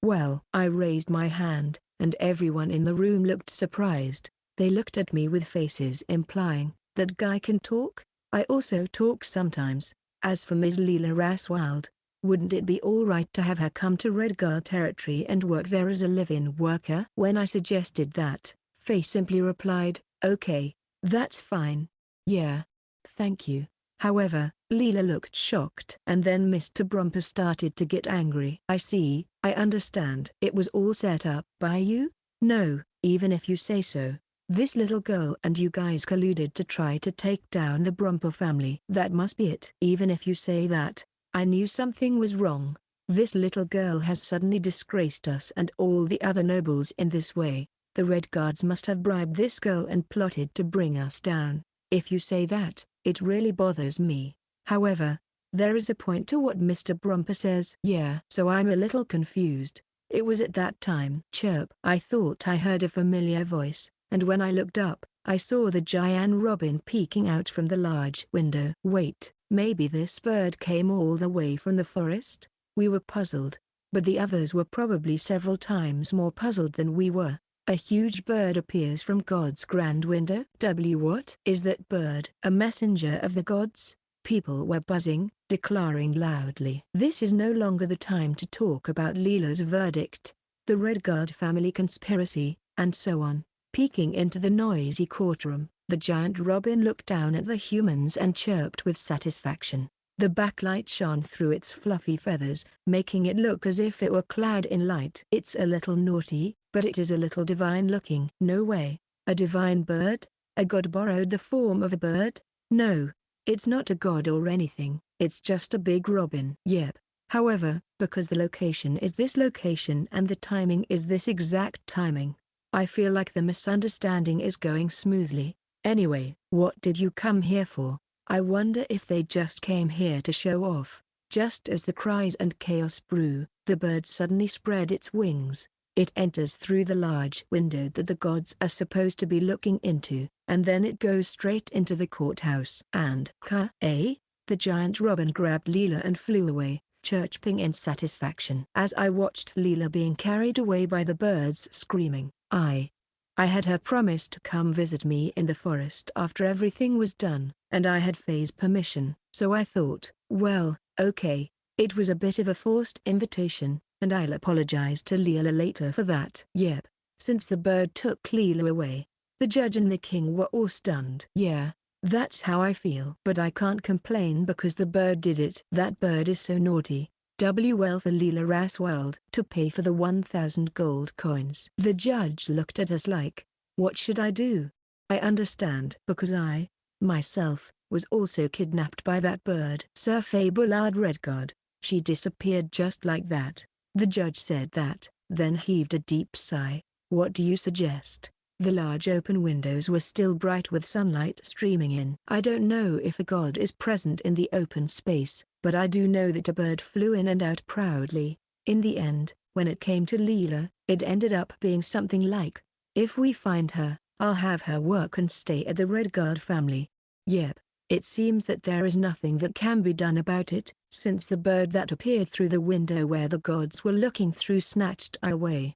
well, I raised my hand, and everyone in the room looked surprised. They looked at me with faces implying, that guy can talk? I also talk sometimes. As for Ms. Leela Raswald, wouldn't it be alright to have her come to Redguard territory and work there as a live-in worker? When I suggested that, Faye simply replied, okay, that's fine. Yeah. Thank you. However, Leela looked shocked. And then Mr. Brumper started to get angry. I see, I understand. It was all set up by you? No, even if you say so. This little girl and you guys colluded to try to take down the Brumper family. That must be it. Even if you say that, I knew something was wrong. This little girl has suddenly disgraced us and all the other nobles in this way. The Redguards must have bribed this girl and plotted to bring us down. If you say that, it really bothers me. However, there is a point to what Mr. Brumper says. Yeah. So I'm a little confused. It was at that time. Chirp. I thought I heard a familiar voice. And when I looked up, I saw the giant robin peeking out from the large window. Wait, maybe this bird came all the way from the forest? We were puzzled, but the others were probably several times more puzzled than we were. A huge bird appears from God's grand window. What is that bird? A messenger of the gods? People were buzzing, declaring loudly. This is no longer the time to talk about Leela's verdict, the Redguard family conspiracy, and so on. Peeking into the noisy courtroom, the giant robin looked down at the humans and chirped with satisfaction. The backlight shone through its fluffy feathers, making it look as if it were clad in light. It's a little naughty, but it is a little divine looking. No way. A divine bird? A god borrowed the form of a bird? No. It's not a god or anything, it's just a big robin. Yep. However, because the location is this location and the timing is this exact timing, I feel like the misunderstanding is going smoothly. Anyway, what did you come here for? I wonder if they just came here to show off. Just as the cries and chaos brew, the bird suddenly spread its wings. It enters through the large window that the gods are supposed to be looking into, and then it goes straight into the courthouse. And the giant robin grabbed Leela and flew away, chirping in satisfaction. As I watched Leela being carried away by the birds screaming, I had her promise to come visit me in the forest after everything was done, and I had Faye's permission, so I thought, well, okay, it was a bit of a forced invitation, and I'll apologize to Leela later for that. Yep. Since the bird took Leela away, the judge and the king were all stunned. Yeah. That's how I feel. But I can't complain because the bird did it. That bird is so naughty. Well for Leela Raswald to pay for the 1,000 gold coins. The judge looked at us like, what should I do? I understand. Because I, myself, was also kidnapped by that bird. Sir Fabulard Redguard. She disappeared just like that. The judge said that, then heaved a deep sigh. What do you suggest? The large open windows were still bright with sunlight streaming in. I don't know if a god is present in the open space, but I do know that a bird flew in and out proudly. In the end, when it came to Leela, it ended up being something like, if we find her, I'll have her work and stay at the Redguard family. Yep. It seems that there is nothing that can be done about it, since the bird that appeared through the window where the gods were looking through snatched her away.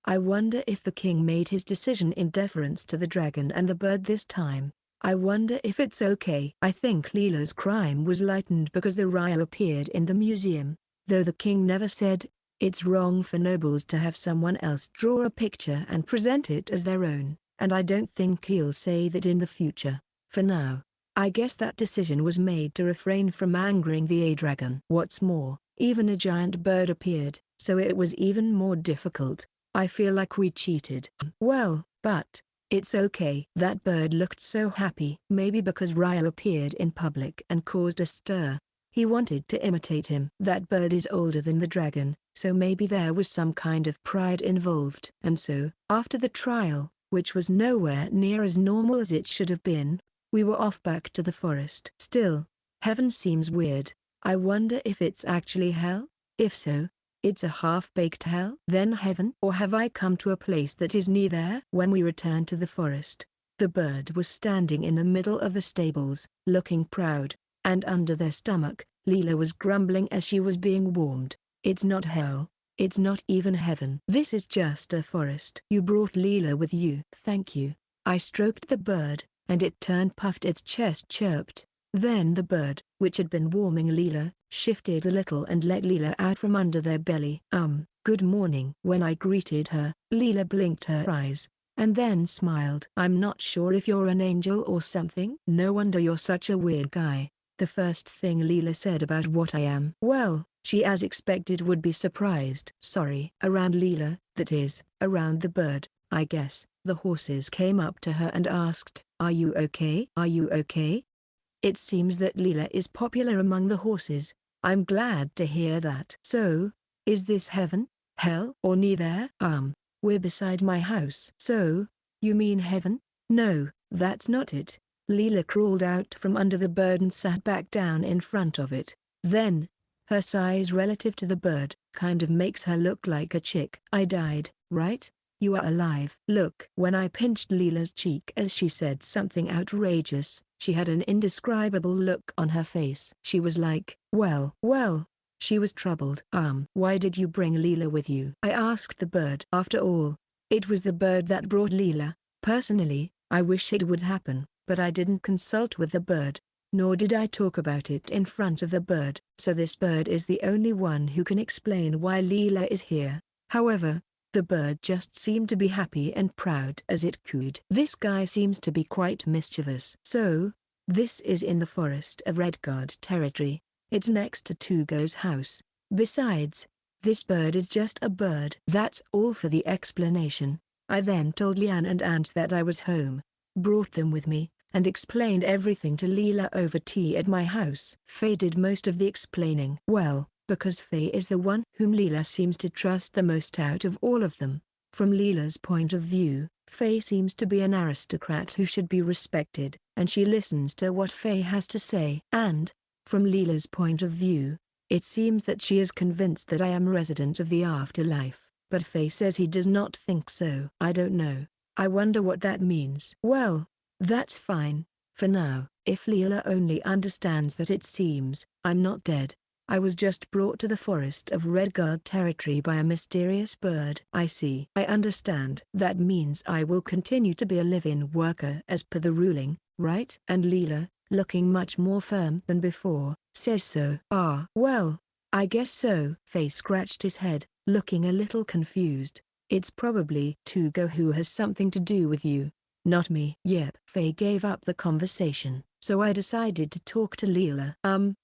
I wonder if the king made his decision in deference to the dragon and the bird this time. I wonder if it's okay. I think Leela's crime was lightened because the Raya appeared in the museum, though the king never said, it's wrong for nobles to have someone else draw a picture and present it as their own, and I don't think he'll say that in the future. For now, I guess that decision was made to refrain from angering the A-dragon. What's more, even a giant bird appeared, so it was even more difficult. I feel like we cheated. Well, but it's okay. That bird looked so happy. Maybe because Raya appeared in public and caused a stir. He wanted to imitate him. That bird is older than the dragon, so maybe there was some kind of pride involved. And so, after the trial, which was nowhere near as normal as it should have been, we were off back to the forest. Still, heaven seems weird. I wonder if it's actually hell? If so, it's a half-baked hell? Then heaven? Or have I come to a place that is neither? When we returned to the forest, the bird was standing in the middle of the stables, looking proud, and under their stomach, Leela was grumbling as she was being warmed. It's not hell. It's not even heaven. This is just a forest. You brought Leela with you. Thank you. I stroked the bird, and it turned puffed its chest chirped. Then the bird, which had been warming Leela, shifted a little and let Leela out from under their belly. Good morning. When I greeted her, Leela blinked her eyes, and then smiled. I'm not sure if you're an angel or something. No wonder you're such a weird guy. The first thing Leela said about what I am. Well, she as expected would be surprised. Sorry. Around Leela, that is, around the bird, I guess. The horses came up to her and asked, are you okay? Are you okay? It seems that Leela is popular among the horses. I'm glad to hear that. So, is this heaven, hell, or neither? We're beside my house. So, you mean heaven? No, that's not it. Leela crawled out from under the bird and sat back down in front of it. Then, her size relative to the bird, kind of makes her look like a chick. I died, right? You are alive. Look. When I pinched Leela's cheek as she said something outrageous, she had an indescribable look on her face. She was like, well. She was troubled. Why did you bring Leela with you? I asked the bird. After all, it was the bird that brought Leela. Personally, I wish it would happen, but I didn't consult with the bird, nor did I talk about it in front of the bird. So this bird is the only one who can explain why Leela is here. However, the bird just seemed to be happy and proud as it cooed. This guy seems to be quite mischievous. So, this is in the forest of Redguard territory. It's next to Tugo's house. Besides, this bird is just a bird. That's all for the explanation. I then told Lian and Ant that I was home, brought them with me, and explained everything to Leela over tea at my house. Faye did most of the explaining. Well, because Faye is the one whom Leela seems to trust the most out of all of them. From Leela's point of view, Faye seems to be an aristocrat who should be respected, and she listens to what Faye has to say. And, from Leela's point of view, it seems that she is convinced that I am a resident of the afterlife, but Faye says he does not think so. I don't know. I wonder what that means. Well, that's fine, for now. If Leela only understands that it seems I'm not dead. I was just brought to the forest of Redguard territory by a mysterious bird. I see. I understand. That means I will continue to be a live-in worker as per the ruling, right? And Leela, looking much more firm than before, says so. Well, I guess so. Faye scratched his head, looking a little confused. It's probably Tugo who has something to do with you. Not me. Yep. Faye gave up the conversation, so I decided to talk to Leela.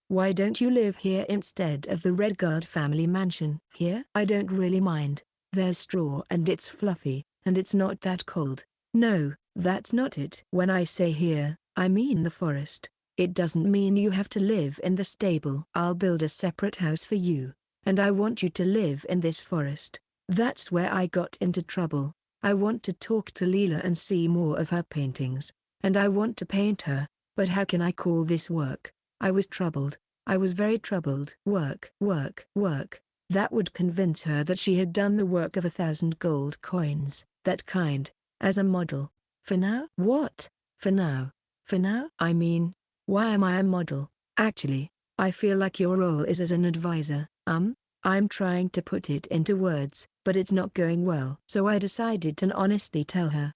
Why don't you live here instead of the Redguard family mansion? Here? I don't really mind. There's straw and it's fluffy, and it's not that cold. No, that's not it. When I say here, I mean the forest. It doesn't mean you have to live in the stable. I'll build a separate house for you, and I want you to live in this forest. That's where I got into trouble. I want to talk to Leela and see more of her paintings, and I want to paint her, but how can I call this work? I was troubled. I was very troubled. Work. That would convince her that she had done the work of 1,000 gold coins, that kind, as a model. For now? What? For now? For now? I mean, why am I a model? Actually, I feel like your role is as an advisor. I'm trying to put it into words, but it's not going well. So I decided to honestly tell her,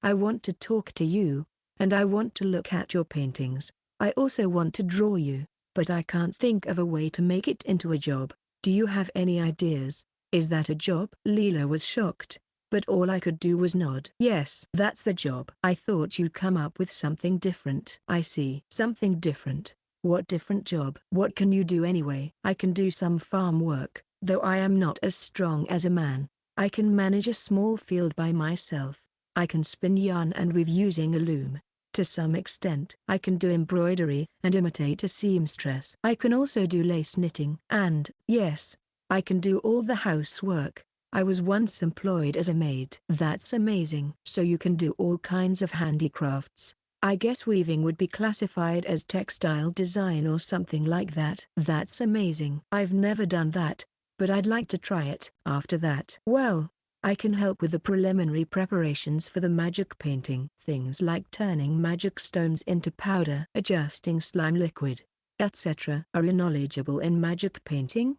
I want to talk to you, and I want to look at your paintings. I also want to draw you, but I can't think of a way to make it into a job. Do you have any ideas? Is that a job? Leela was shocked, but all I could do was nod. Yes, that's the job. I thought you'd come up with something different. I see. Something different. What different job? What can you do anyway? I can do some farm work, though I am not as strong as a man. I can manage a small field by myself. I can spin yarn and weave using a loom. To some extent. I can do embroidery and imitate a seamstress. I can also do lace knitting. And, yes, I can do all the housework. I was once employed as a maid. That's amazing. So you can do all kinds of handicrafts. I guess weaving would be classified as textile design or something like that. That's amazing. I've never done that, but I'd like to try it. After that, well, I can help with the preliminary preparations for the magic painting. Things like turning magic stones into powder, adjusting slime liquid, etc. Are you knowledgeable in magic painting?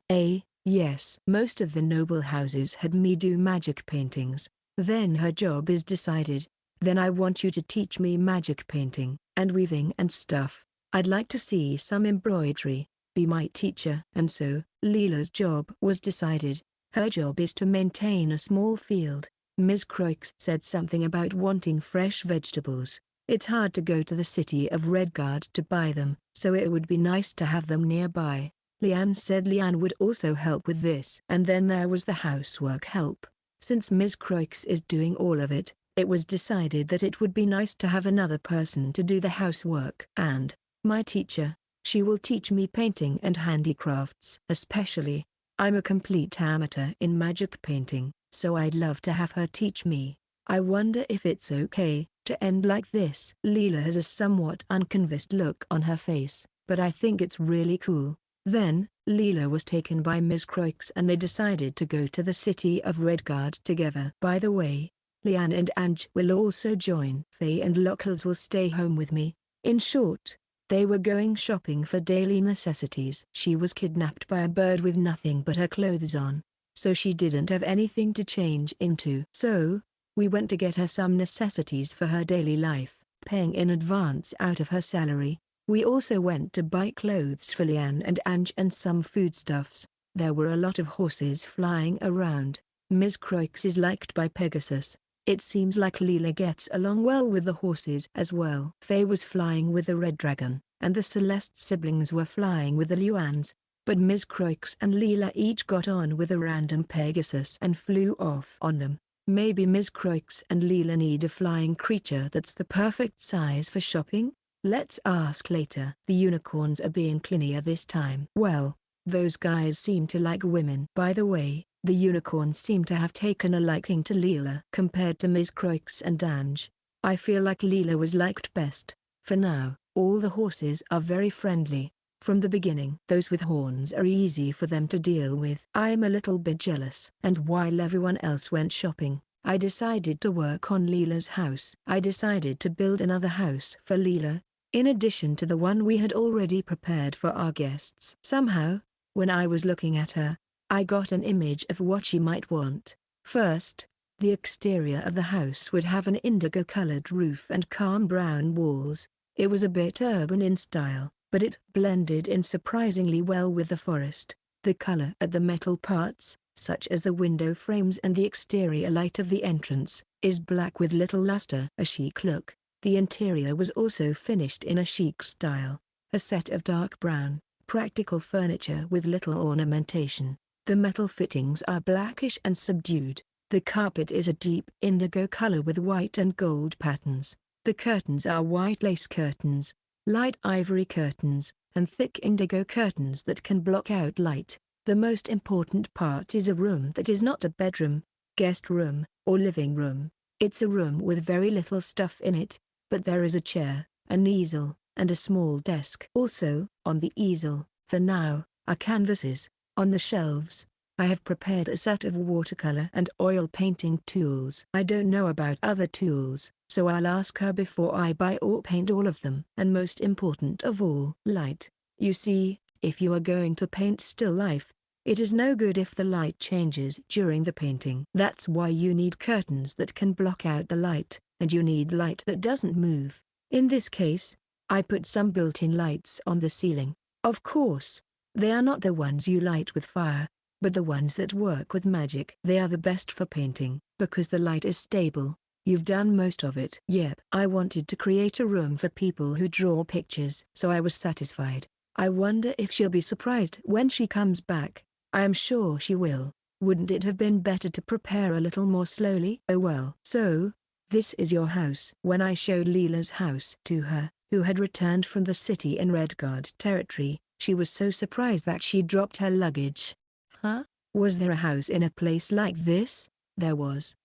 Yes. Most of the noble houses had me do magic paintings. Then her job is decided. Then I want you to teach me magic painting, and weaving and stuff. I'd like to see some embroidery. Be my teacher. And so, Leela's job was decided. Her job is to maintain a small field. Ms. Croix said something about wanting fresh vegetables. It's hard to go to the city of Redguard to buy them, so it would be nice to have them nearby. Leanne said Leanne would also help with this. And then there was the housework help. Since Ms. Croix is doing all of it, it was decided that it would be nice to have another person to do the housework. And, my teacher, she will teach me painting and handicrafts. Especially, I'm a complete amateur in magic painting, so I'd love to have her teach me. I wonder if it's okay to end like this. Leela has a somewhat unconvinced look on her face, but I think it's really cool. Then, Leela was taken by Ms. Croix and they decided to go to the city of Redguard together. By the way, Leanne and Ange will also join. Faye and Locals will stay home with me. In short, they were going shopping for daily necessities. She was kidnapped by a bird with nothing but her clothes on, so she didn't have anything to change into. So, we went to get her some necessities for her daily life, paying in advance out of her salary. We also went to buy clothes for Leanne and Ange and some foodstuffs. There were a lot of horses flying around. Ms. Croix is liked by Pegasus. It seems like Leela gets along well with the horses as well. Faye was flying with the Red Dragon, and the Celeste siblings were flying with the Luans, but Ms. Croix and Leela each got on with a random Pegasus and flew off on them. Maybe Ms. Croix and Leela need a flying creature that's the perfect size for shopping? Let's ask later. The unicorns are being clingier this time. Well, those guys seem to like women. By the way, the unicorns seem to have taken a liking to Leela. Compared to Ms. Croix and Ange, I feel like Leela was liked best. For now, all the horses are very friendly. From the beginning, those with horns are easy for them to deal with. I'm a little bit jealous. And while everyone else went shopping, I decided to work on Leela's house. I decided to build another house for Leela, in addition to the one we had already prepared for our guests. Somehow, when I was looking at her, I got an image of what she might want. First, the exterior of the house would have an indigo-colored roof and calm brown walls. It was a bit urban in style, but it blended in surprisingly well with the forest. The color at the metal parts, such as the window frames and the exterior light of the entrance, is black with little luster. A chic look. The interior was also finished in a chic style. A set of dark brown, practical furniture with little ornamentation. The metal fittings are blackish and subdued. The carpet is a deep indigo color with white and gold patterns. The curtains are white lace curtains, light ivory curtains, and thick indigo curtains that can block out light. The most important part is a room that is not a bedroom, guest room, or living room. It's a room with very little stuff in it, but there is a chair, an easel, and a small desk. Also, on the easel, for now, are canvases. On the shelves, I have prepared a set of watercolor and oil painting tools. I don't know about other tools, so I'll ask her before I buy or paint all of them. And most important of all, light. You see, if you are going to paint still life, it is no good if the light changes during the painting. That's why you need curtains that can block out the light, and you need light that doesn't move. In this case, I put some built-in lights on the ceiling. Of course, they are not the ones you light with fire, but the ones that work with magic. They are the best for painting, because the light is stable. You've done most of it. Yep. I wanted to create a room for people who draw pictures, so I was satisfied. I wonder if she'll be surprised when she comes back. I am sure she will. Wouldn't it have been better to prepare a little more slowly? Oh well. So, this is your house. When I showed Leela's house to her, who had returned from the city in Redguard territory, she was so surprised that she dropped her luggage. Huh? Was there a house in a place like this? There was.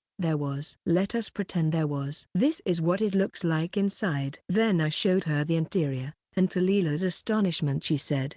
Let us pretend there was. This is what it looks like inside. Then I showed her the interior, and to Leela's astonishment she said,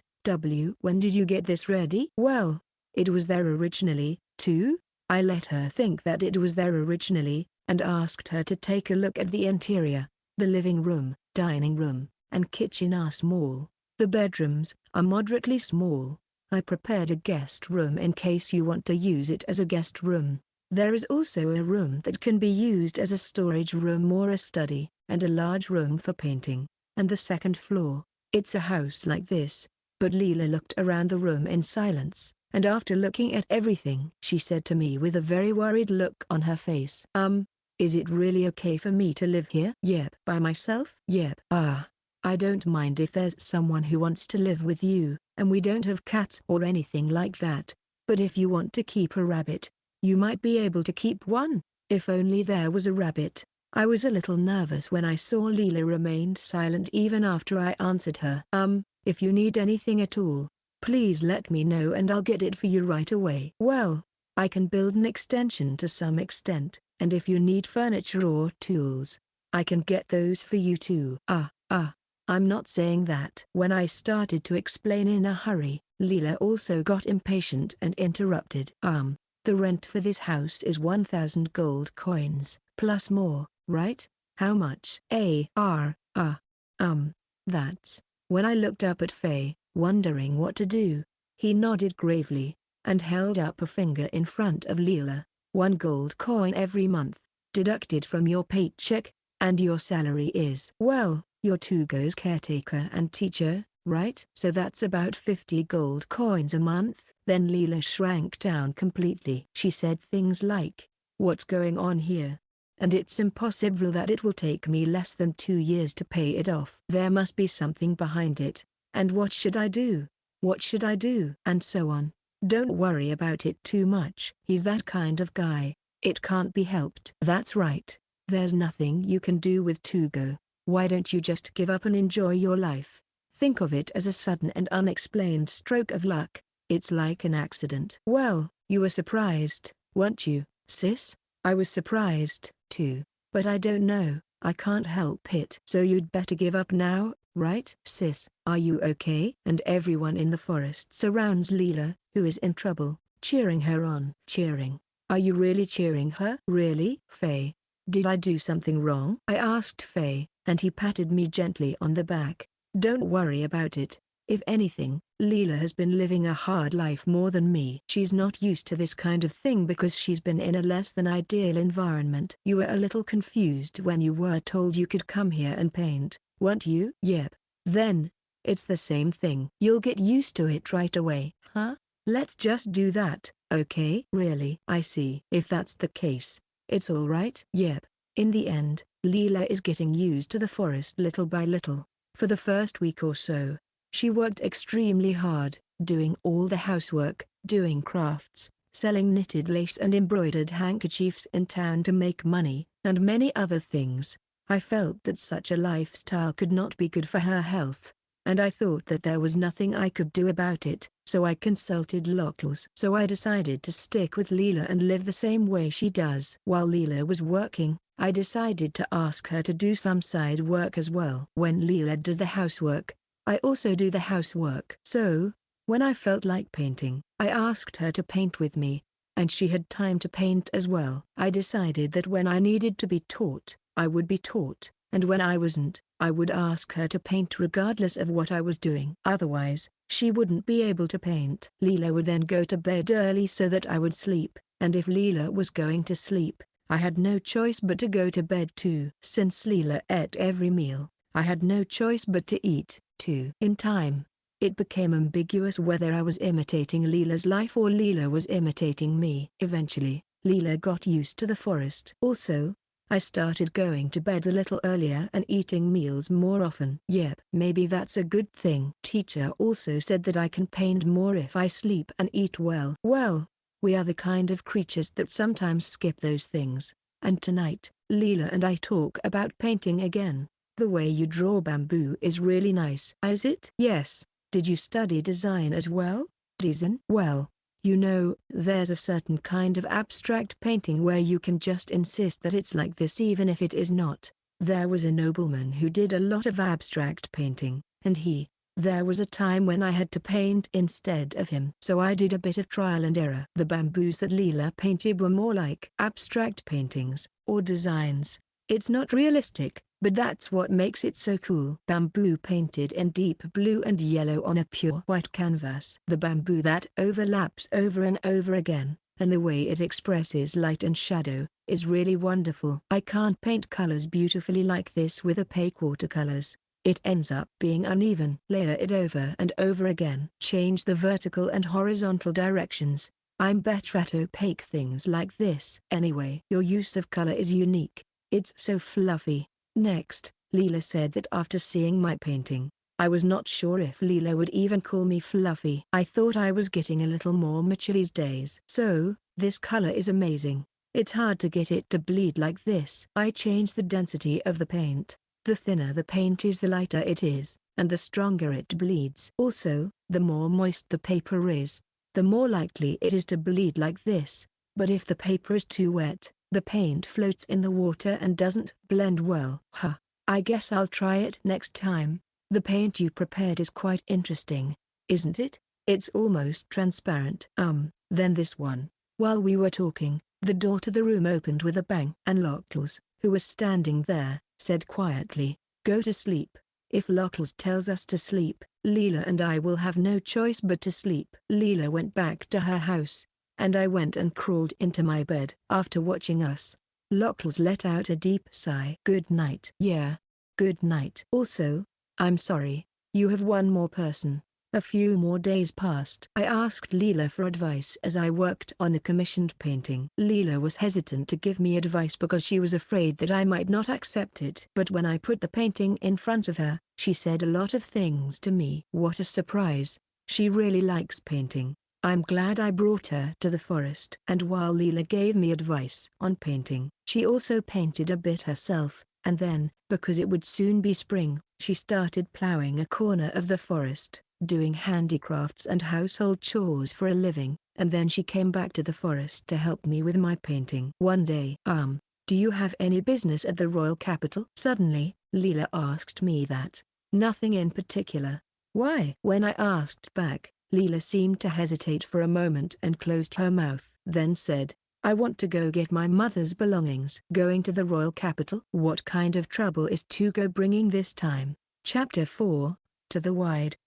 when did you get this ready? Well, it was there originally, too. I let her think that it was there originally, and asked her to take a look at the interior. The living room, dining room, and kitchen are small. The bedrooms are moderately small. I prepared a guest room in case you want to use it as a guest room. There is also a room that can be used as a storage room or a study, and a large room for painting. And the second floor, it's a house like this. But Leela looked around the room in silence, and after looking at everything, she said to me with a very worried look on her face, is it really okay for me to live here? Yep. By myself? Yep. I don't mind if there's someone who wants to live with you, and we don't have cats or anything like that. But if you want to keep a rabbit, you might be able to keep one. If only there was a rabbit. I was a little nervous when I saw Leela remained silent even after I answered her. If you need anything at all, please let me know and I'll get it for you right away. Well, I can build an extension to some extent, and if you need furniture or tools, I can get those for you too. I'm not saying that. When I started to explain in a hurry, Leela also got impatient and interrupted. The rent for this house is 1,000 gold coins, plus more, right? How much? That's. When I looked up at Faye, wondering what to do, he nodded gravely, and held up a finger in front of Leela. 1 gold coin every month, deducted from your paycheck, and your salary is, well, you're Tugo's caretaker and teacher, right? So that's about 50 gold coins a month. Then Leela shrank down completely. She said things like, what's going on here? And it's impossible that it will take me less than 2 years to pay it off. There must be something behind it. And what should I do? What should I do? And so on. Don't worry about it too much. He's that kind of guy. It can't be helped. That's right. There's nothing you can do with Tugo. Why don't you just give up and enjoy your life? Think of it as a sudden and unexplained stroke of luck. It's like an accident. Well, you were surprised, weren't you, sis? I was surprised, too. But I don't know, I can't help it. So you'd better give up now, right? Sis, are you okay? And everyone in the forest surrounds Leela, who is in trouble, cheering her on. Cheering? Are you really cheering her? Really? Faye, did I do something wrong? I asked Faye, and he patted me gently on the back. Don't worry about it. If anything, Leela has been living a hard life more than me. She's not used to this kind of thing because she's been in a less than ideal environment. You were a little confused when you were told you could come here and paint, weren't you? Yep. Then, it's the same thing. You'll get used to it right away. Huh? Let's just do that, okay? Really? I see. If that's the case, It's alright. Yep. In the end, Leela is getting used to the forest little by little. For the first week or so, she worked extremely hard, doing all the housework, doing crafts, selling knitted lace and embroidered handkerchiefs in town to make money, and many other things. I felt that such a lifestyle could not be good for her health, and I thought that there was nothing I could do about it, so I consulted Lockles. So I decided to stick with Leela and live the same way she does. While Leela was working, I decided to ask her to do some side work as well. When Leela does the housework, I also do the housework. So, when I felt like painting, I asked her to paint with me, and she had time to paint as well. I decided that when I needed to be taught, I would be taught, and when I wasn't, I would ask her to paint regardless of what I was doing. Otherwise, she wouldn't be able to paint. Leela would then go to bed early so that I would sleep, and if Leela was going to sleep, I had no choice but to go to bed too. Since Leela ate every meal, I had no choice but to eat too. In time, it became ambiguous whether I was imitating Leela's life or Leela was imitating me. Eventually, Leela got used to the forest. Also, I started going to bed a little earlier and eating meals more often. Yep, maybe that's a good thing. Teacher also said that I can paint more if I sleep and eat well. Well, we are the kind of creatures that sometimes skip those things, and tonight, Leela and I talk about painting again. The way you draw bamboo is really nice. Is it? Yes. Did you study design as well? Design? Well, you know, there's a certain kind of abstract painting where you can just insist that it's like this even if it is not. There was a nobleman who did a lot of abstract painting, and there was a time when I had to paint instead of him. So I did a bit of trial and error. The bamboos that Leela painted were more like abstract paintings, or designs. It's not realistic, but that's what makes it so cool. Bamboo painted in deep blue and yellow on a pure white canvas. The bamboo that overlaps over and over again, and the way it expresses light and shadow, is really wonderful. I can't paint colors beautifully like this with opaque watercolors. It ends up being uneven. Layer it over and over again. Change the vertical and horizontal directions. I'm better at opaque things like this. Anyway, your use of color is unique. It's so fluffy. Next, Leela said that after seeing my painting, I was not sure if Leela would even call me fluffy. I thought I was getting a little more mature these days. So, this color is amazing. It's hard to get it to bleed like this. I changed the density of the paint. The thinner the paint is, the lighter it is, and the stronger it bleeds. Also, the more moist the paper is, the more likely it is to bleed like this. But if the paper is too wet, the paint floats in the water and doesn't blend well. I guess I'll try it next time. The paint you prepared is quite interesting, isn't it? It's almost transparent. Then this one. While we were talking, the door to the room opened with a bang. And Lockles, who was standing there, said quietly, "Go to sleep." If Lockles tells us to sleep, Leela and I will have no choice but to sleep. Leela went back to her house, and I went and crawled into my bed. After watching us, Lockles let out a deep sigh. Good night. Yeah. Good night. Also, I'm sorry, you have one more person. A few more days passed. I asked Leela for advice as I worked on a commissioned painting. Leela was hesitant to give me advice because she was afraid that I might not accept it. But when I put the painting in front of her, she said a lot of things to me. What a surprise. She really likes painting. I'm glad I brought her to the forest. And while Leela gave me advice on painting, she also painted a bit herself, and then, because it would soon be spring, she started plowing a corner of the forest, doing handicrafts and household chores for a living, and then she came back to the forest to help me with my painting. One day, do you have any business at the royal capital? Suddenly, Leela asked me that. Nothing in particular. Why? When I asked back, Leela seemed to hesitate for a moment and closed her mouth. Then said, I want to go get my mother's belongings. Going to the royal capital? What kind of trouble is Tugo bringing this time? Chapter 4, to the wide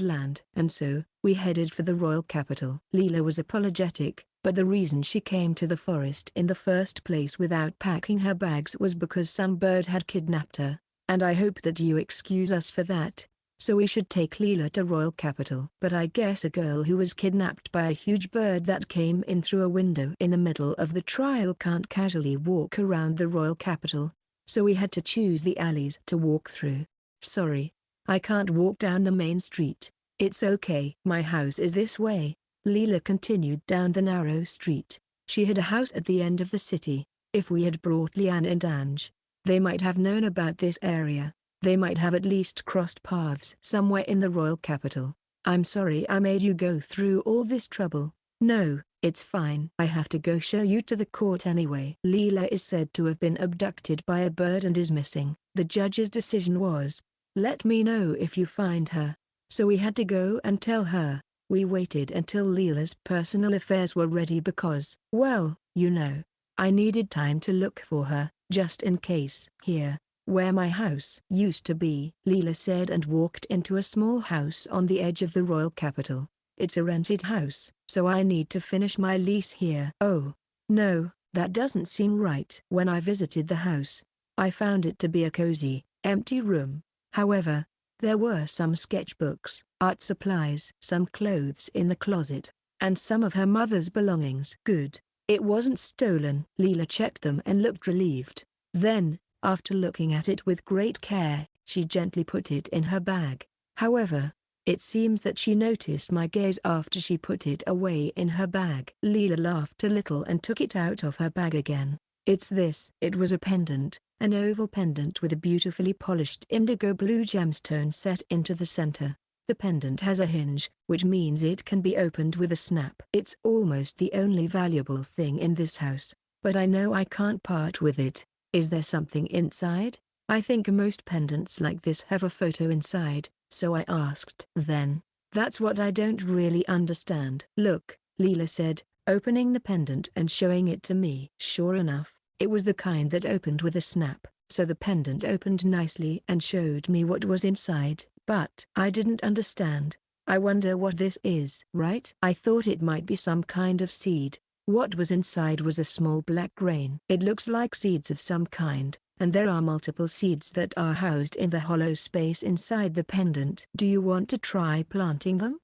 land. And so, we headed for the royal capital. Leela was apologetic, but the reason she came to the forest in the first place without packing her bags was because some bird had kidnapped her, and I hope that you excuse us for that. so we should take Leela to royal capital. But I guess a girl who was kidnapped by a huge bird that came in through a window in the middle of the trial can't casually walk around the royal capital, so we had to choose the alleys to walk through. Sorry, I can't walk down the main street. It's okay. My house is this way. Leela continued down the narrow street. She had a house at the end of the city. If we had brought Leanne and Ange, they might have known about this area. They might have at least crossed paths somewhere in the royal capital. I'm sorry I made you go through all this trouble. No, it's fine. I have to go show you to the court anyway. Leela is said to have been abducted by a bird and is missing. The judge's decision was, let me know if you find her. So we had to go and tell her. We waited until Leela's personal affairs were ready because, well, you know, I needed time to look for her, just in case. Here, where my house used to be, Leela said and walked into a small house on the edge of the royal capital. It's a rented house, so I need to finish my lease here. Oh, no, that doesn't seem right. When I visited the house, I found it to be a cozy, empty room. However, there were some sketchbooks, art supplies, some clothes in the closet, and some of her mother's belongings. Good. It wasn't stolen. Leela checked them and looked relieved. Then, after looking at it with great care, she gently put it in her bag. However, it seems that she noticed my gaze after she put it away in her bag. Leela laughed a little and took it out of her bag again. It's this. It was a pendant, an oval pendant with a beautifully polished indigo blue gemstone set into the center. The pendant has a hinge, which means it can be opened with a snap. It's almost the only valuable thing in this house, but I know I can't part with it. Is there something inside? I think most pendants like this have a photo inside, so I asked. Then, that's what I don't really understand. Look, Leela said, opening the pendant and showing it to me. Sure enough, it was the kind that opened with a snap, so the pendant opened nicely and showed me what was inside, but I didn't understand. I wonder what this is. Right? I thought it might be some kind of seed. What was inside was a small black grain. It looks like seeds of some kind, and there are multiple seeds that are housed in the hollow space inside the pendant. Do you want to try planting them?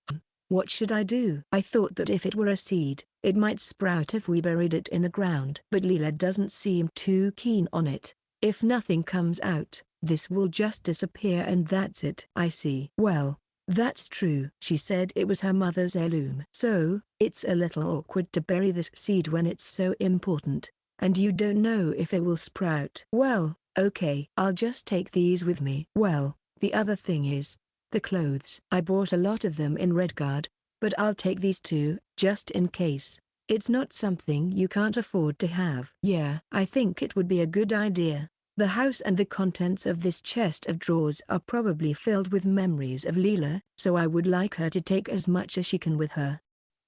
What should I do? I thought that if it were a seed, it might sprout if we buried it in the ground. But Leela doesn't seem too keen on it. If nothing comes out, this will just disappear and that's it. I see. Well, that's true. She said it was her mother's heirloom. So, it's a little awkward to bury this seed when it's so important, and you don't know if it will sprout. Well, okay. I'll just take these with me. Well, the other thing is, the clothes. I bought a lot of them in Redguard, but I'll take these too, just in case. It's not something you can't afford to have. Yeah, I think it would be a good idea. The house and the contents of this chest of drawers are probably filled with memories of Leela, so I would like her to take as much as she can with her.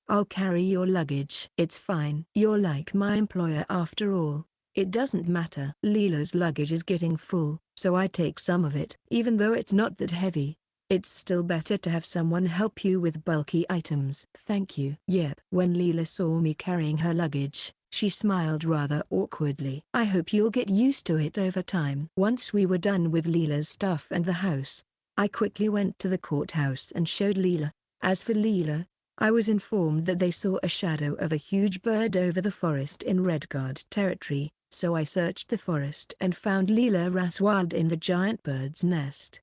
I'll carry your luggage. It's fine. You're like my employer after all. It doesn't matter. Leela's luggage is getting full, so I take some of it. Even though it's not that heavy, it's still better to have someone help you with bulky items. Thank you. Yep. When Leela saw me carrying her luggage, she smiled rather awkwardly. I hope you'll get used to it over time. Once we were done with Leela's stuff and the house, I quickly went to the courthouse and showed Leela. As for Leela, I was informed that they saw a shadow of a huge bird over the forest in Redguard territory, so I searched the forest and found Leela Raswald in the giant bird's nest.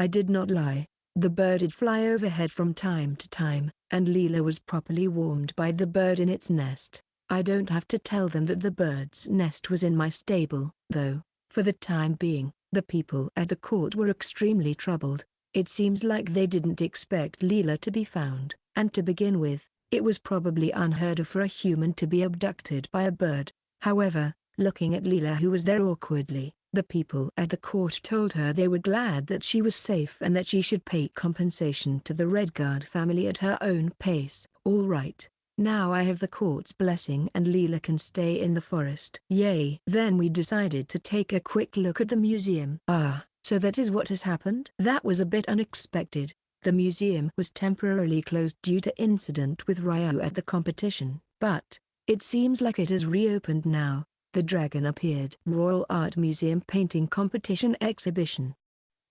I did not lie. The bird did fly overhead from time to time, and Leela was properly warmed by the bird in its nest. I don't have to tell them that the bird's nest was in my stable, though. For the time being, the people at the court were extremely troubled. It seems like they didn't expect Leela to be found, and to begin with, it was probably unheard of for a human to be abducted by a bird. However, looking at Leela who was there awkwardly, the people at the court told her they were glad that she was safe and that she should pay compensation to the Redguard family at her own pace. All right, now I have the court's blessing and Leela can stay in the forest. Yay! Then we decided to take a quick look at the museum. Ah, so that is what has happened? That was a bit unexpected. The museum was temporarily closed due to incident with Ryo at the competition, but it seems like it has reopened now. The dragon appeared. Royal Art Museum Painting Competition Exhibition.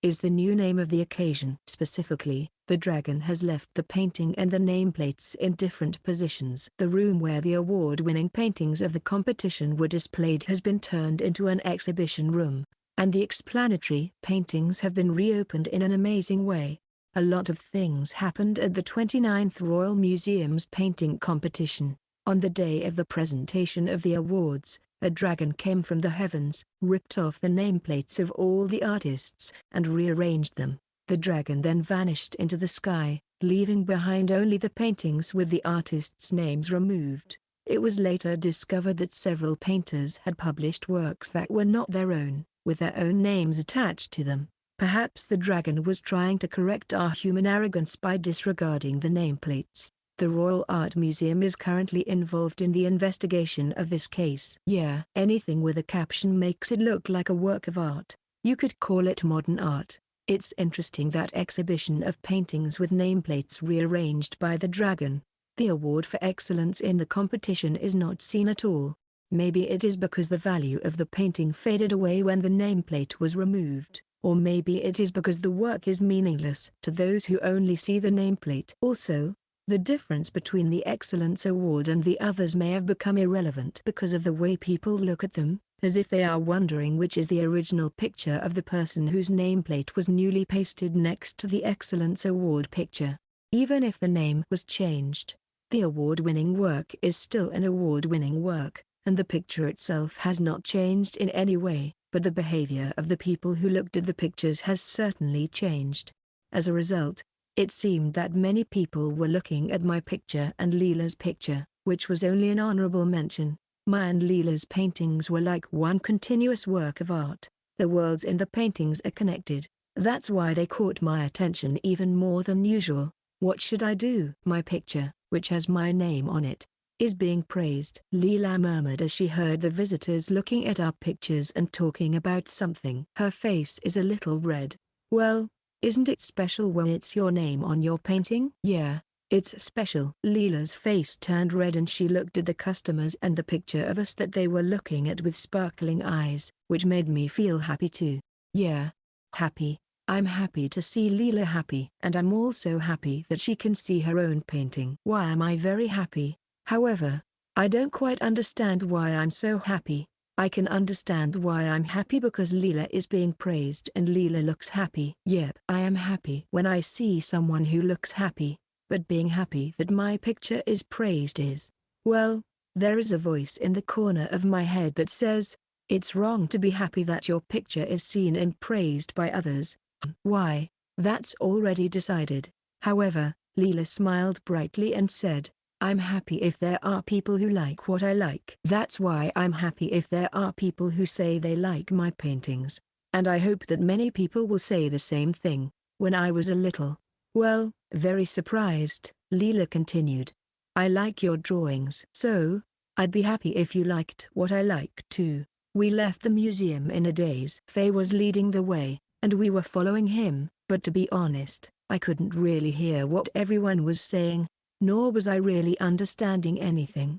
is the new name of the occasion. Specifically, the dragon has left the painting and the nameplates in different positions. The room where the award-winning paintings of the competition were displayed has been turned into an exhibition room, and the explanatory paintings have been reopened in an amazing way. A lot of things happened at the 29th Royal Museum's painting competition. On the day of the presentation of the awards, a dragon came from the heavens, ripped off the nameplates of all the artists, and rearranged them. The dragon then vanished into the sky, leaving behind only the paintings with the artists' names removed. It was later discovered that several painters had published works that were not their own, with their own names attached to them. Perhaps the dragon was trying to correct our human arrogance by disregarding the nameplates. The Royal Art Museum is currently involved in the investigation of this case. Yeah, anything with a caption makes it look like a work of art. You could call it modern art. It's interesting that exhibition of paintings with nameplates rearranged by the dragon. The award for excellence in the competition is not seen at all. Maybe it is because the value of the painting faded away when the nameplate was removed. Or maybe it is because the work is meaningless to those who only see the nameplate. Also, the difference between the Excellence Award and the others may have become irrelevant because of the way people look at them, as if they are wondering which is the original picture of the person whose nameplate was newly pasted next to the Excellence Award picture. Even if the name was changed, the award-winning work is still an award-winning work, and the picture itself has not changed in any way. But the behavior of the people who looked at the pictures has certainly changed. As a result, it seemed that many people were looking at my picture and Leela's picture, which was only an honorable mention. My and Leela's paintings were like one continuous work of art. The worlds in the paintings are connected. That's why they caught my attention even more than usual. What should I do? My picture, which has my name on it, is being praised. Leela murmured as she heard the visitors looking at our pictures and talking about something. Her face is a little red. Well, isn't it special when it's your name on your painting? Yeah, it's special. Leela's face turned red and she looked at the customers and the picture of us that they were looking at with sparkling eyes, which made me feel happy too. Yeah, happy. I'm happy to see Leela happy. And I'm also happy that she can see her own painting. Why am I very happy? However, I don't quite understand why I'm so happy. I can understand why I'm happy because Leela is being praised and Leela looks happy. Yep, I am happy when I see someone who looks happy, but being happy that my picture is praised is, well, there is a voice in the corner of my head that says, it's wrong to be happy that your picture is seen and praised by others. Why? That's already decided. However, Leela smiled brightly and said, I'm happy if there are people who like what I like. That's why I'm happy if there are people who say they like my paintings. And I hope that many people will say the same thing. When I was a little, well, very surprised, Leela continued. I like your drawings. So, I'd be happy if you liked what I like too. We left the museum in a daze. Faye was leading the way, and we were following him, but to be honest, I couldn't really hear what everyone was saying. Nor was I really understanding anything.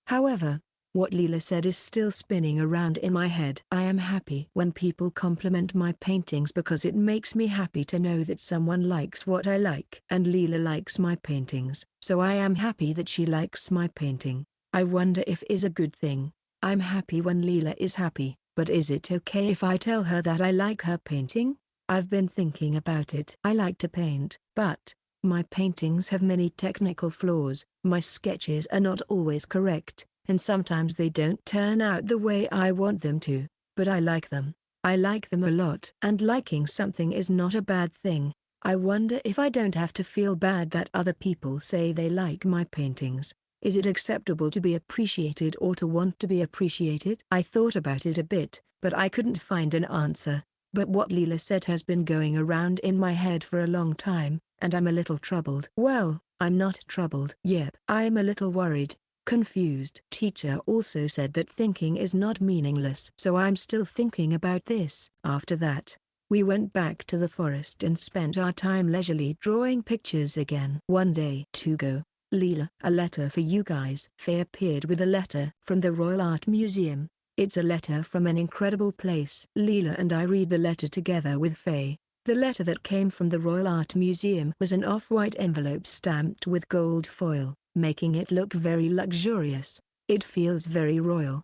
However, what Leela said is still spinning around in my head. I am happy when people compliment my paintings because it makes me happy to know that someone likes what I like. And Leela likes my paintings, so I am happy that she likes my painting. I wonder if is a good thing. I'm happy when Leela is happy, but is it okay if I tell her that I like her painting? I've been thinking about it. I like to paint, but my paintings have many technical flaws. My sketches are not always correct, and sometimes they don't turn out the way I want them to, but I like them. I like them a lot. And liking something is not a bad thing. I wonder if I don't have to feel bad that other people say they like my paintings. Is it acceptable to be appreciated or to want to be appreciated? I thought about it a bit, but I couldn't find an answer. But what Leela said has been going around in my head for a long time, and I'm a little troubled. Well, I'm not troubled. Yep. I'm a little worried, confused. Teacher also said that thinking is not meaningless. So I'm still thinking about this. After that, we went back to the forest and spent our time leisurely drawing pictures again. One day to go, Leela, a letter for you guys. Faye appeared with a letter from the Royal Art Museum. It's a letter from an incredible place. Leela and I read the letter together with Faye. The letter that came from the Royal Art Museum was an off-white envelope stamped with gold foil, making it look very luxurious. It feels very royal.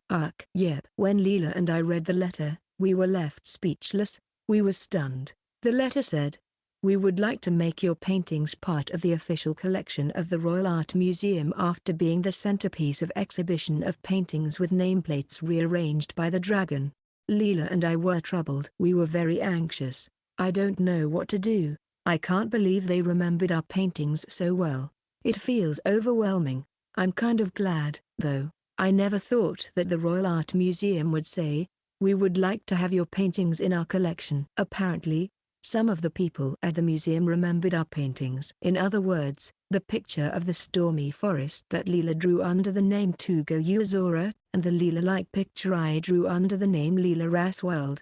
Yep. When Leela and I read the letter, we were left speechless. We were stunned. The letter said, "We would like to make your paintings part of the official collection of the Royal Art Museum after being the centerpiece of exhibition of paintings with nameplates rearranged by the dragon." Leela and I were troubled. We were very anxious. I don't know what to do. I can't believe they remembered our paintings so well. It feels overwhelming. I'm kind of glad, though. I never thought that the Royal Art Museum would say, "We would like to have your paintings in our collection." Apparently, some of the people at the museum remembered our paintings. In other words, the picture of the stormy forest that Leela drew under the name Tugo Uzora, and the Leela-like picture I drew under the name Leela Rasworld.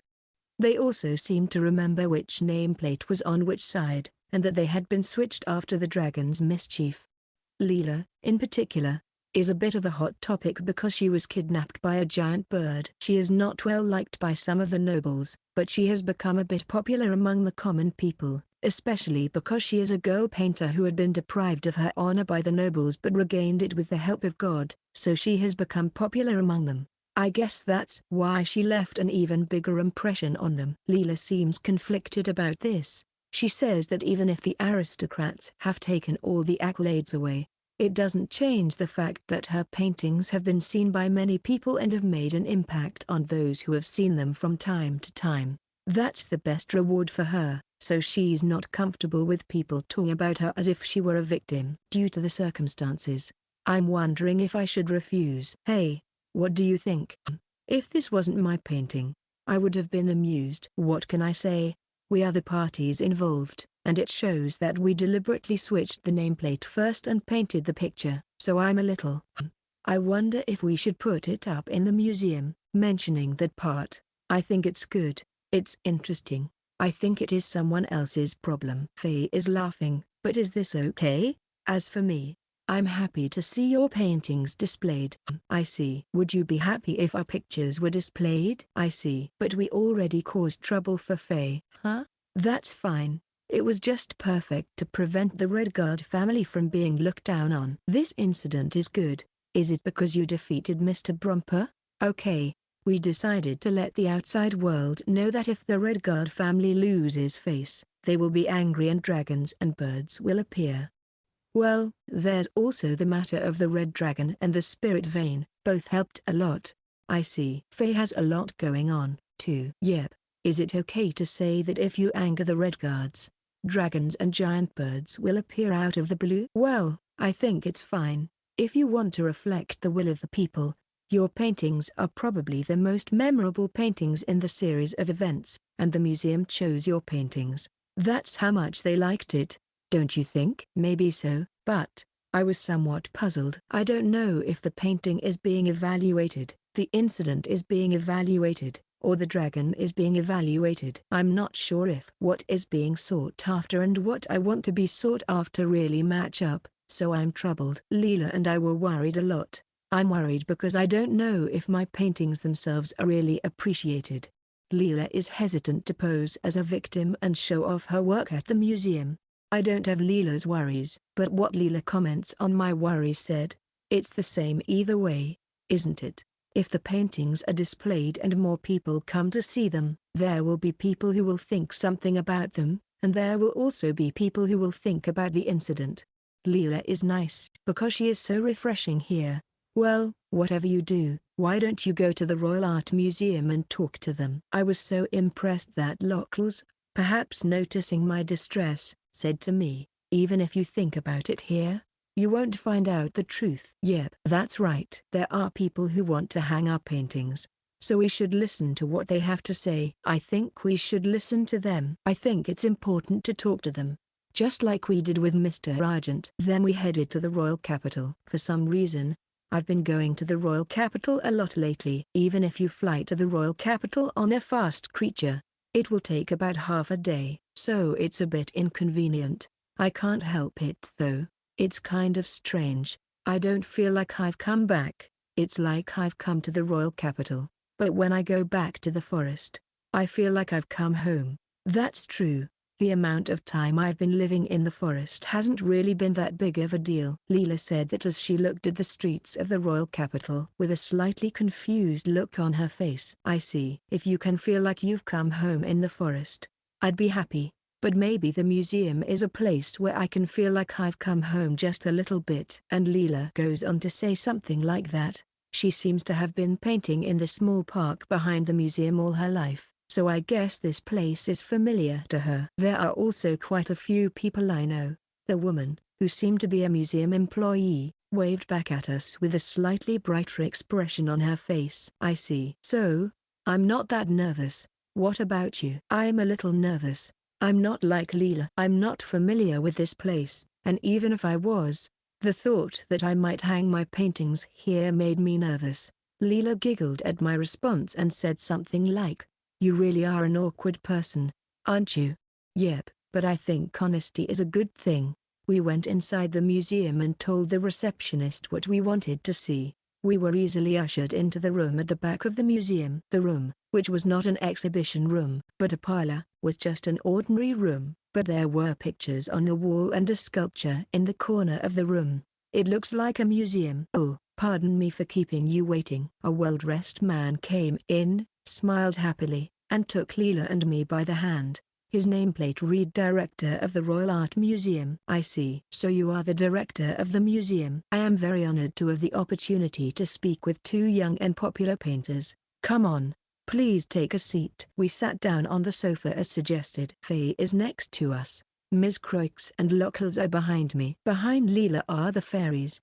They also seemed to remember which nameplate was on which side, and that they had been switched after the dragon's mischief. Leela, in particular, is a bit of a hot topic because she was kidnapped by a giant bird. She is not well liked by some of the nobles, but she has become a bit popular among the common people, especially because she is a girl painter who had been deprived of her honor by the nobles but regained it with the help of God, so she has become popular among them. I guess that's why she left an even bigger impression on them. Leela seems conflicted about this. She says that even if the aristocrats have taken all the accolades away, it doesn't change the fact that her paintings have been seen by many people and have made an impact on those who have seen them from time to time. That's the best reward for her, so she's not comfortable with people talking about her as if she were a victim. Due to the circumstances, I'm wondering if I should refuse. Hey, what do you think? If this wasn't my painting, I would have been amused. What can I say? We are the parties involved, and it shows that we deliberately switched the nameplate first and painted the picture. So I'm a little. I wonder if we should put it up in the museum. Mentioning that part, I think it's good. It's interesting. I think it is someone else's problem. Faye is laughing, but is this okay? As for me, I'm happy to see your paintings displayed. I see. Would you be happy if our pictures were displayed? I see. But we already caused trouble for Faye. Huh? That's fine. It was just perfect to prevent the Redguard family from being looked down on. This incident is good. Is it because you defeated Mr. Brumper? Okay. We decided to let the outside world know that if the Redguard family loses face, they will be angry and dragons and birds will appear. Well, there's also the matter of the red dragon and the spirit vein. Both helped a lot. I see. Faye has a lot going on, too. Yep. Is it okay to say that if you anger the Redguards, dragons and giant birds will appear out of the blue? Well, I think it's fine. If you want to reflect the will of the people, your paintings are probably the most memorable paintings in the series of events, and the museum chose your paintings. That's how much they liked it. Don't you think? Maybe so, but I was somewhat puzzled. I don't know if the painting is being evaluated, the incident is being evaluated, or the dragon is being evaluated. I'm not sure if what is being sought after and what I want to be sought after really match up, so I'm troubled. Leela and I were worried a lot. I'm worried because I don't know if my paintings themselves are really appreciated. Leela is hesitant to pose as a victim and show off her work at the museum. I don't have Leela's worries, but what Leela comments on my worries said, it's the same either way, isn't it? If the paintings are displayed and more people come to see them, there will be people who will think something about them, and there will also be people who will think about the incident. Leela is nice because she is so refreshing here. Well, whatever you do, why don't you go to the Royal Art Museum and talk to them? I was so impressed that locals, perhaps noticing my distress, said to me, even if you think about it here, you won't find out the truth. Yep, that's right. There are people who want to hang our paintings, so we should listen to what they have to say. I think we should listen to them. I think it's important to talk to them, just like we did with Mr. Argent. Then we headed to the royal capital. For some reason, I've been going to the royal capital a lot lately. Even if you fly to the royal capital on a fast creature, it will take about half a day, so it's a bit inconvenient. I can't help it though. It's kind of strange. I don't feel like I've come back. It's like I've come to the royal capital, but when I go back to the forest, I feel like I've come home. That's true. The amount of time I've been living in the forest hasn't really been that big of a deal. Leela said that as she looked at the streets of the royal capital with a slightly confused look on her face. I see. If you can feel like you've come home in the forest, I'd be happy. But maybe the museum is a place where I can feel like I've come home just a little bit. And Leela goes on to say something like that. She seems to have been painting in the small park behind the museum all her life, so I guess this place is familiar to her. There are also quite a few people I know. The woman, who seemed to be a museum employee, waved back at us with a slightly brighter expression on her face. I see. So, I'm not that nervous. What about you? I'm a little nervous. I'm not like Leela. I'm not familiar with this place, and even if I was, the thought that I might hang my paintings here made me nervous. Leela giggled at my response and said something like, "You really are an awkward person, aren't you?" Yep, but I think honesty is a good thing. We went inside the museum and told the receptionist what we wanted to see. We were easily ushered into the room at the back of the museum. The room, which was not an exhibition room but a parlor, was just an ordinary room, but there were pictures on the wall and a sculpture in the corner of the room. It looks like a museum. Oh, pardon me for keeping you waiting. A well-dressed man came in, smiled happily, and took Leela and me by the hand. His nameplate read Director of the Royal Art Museum. I see. So you are the director of the museum. I am very honored to have the opportunity to speak with two young and popular painters. Come on, please take a seat. We sat down on the sofa as suggested. Faye is next to us. Ms. Croix and Locals are behind me. Behind Leela are the fairies.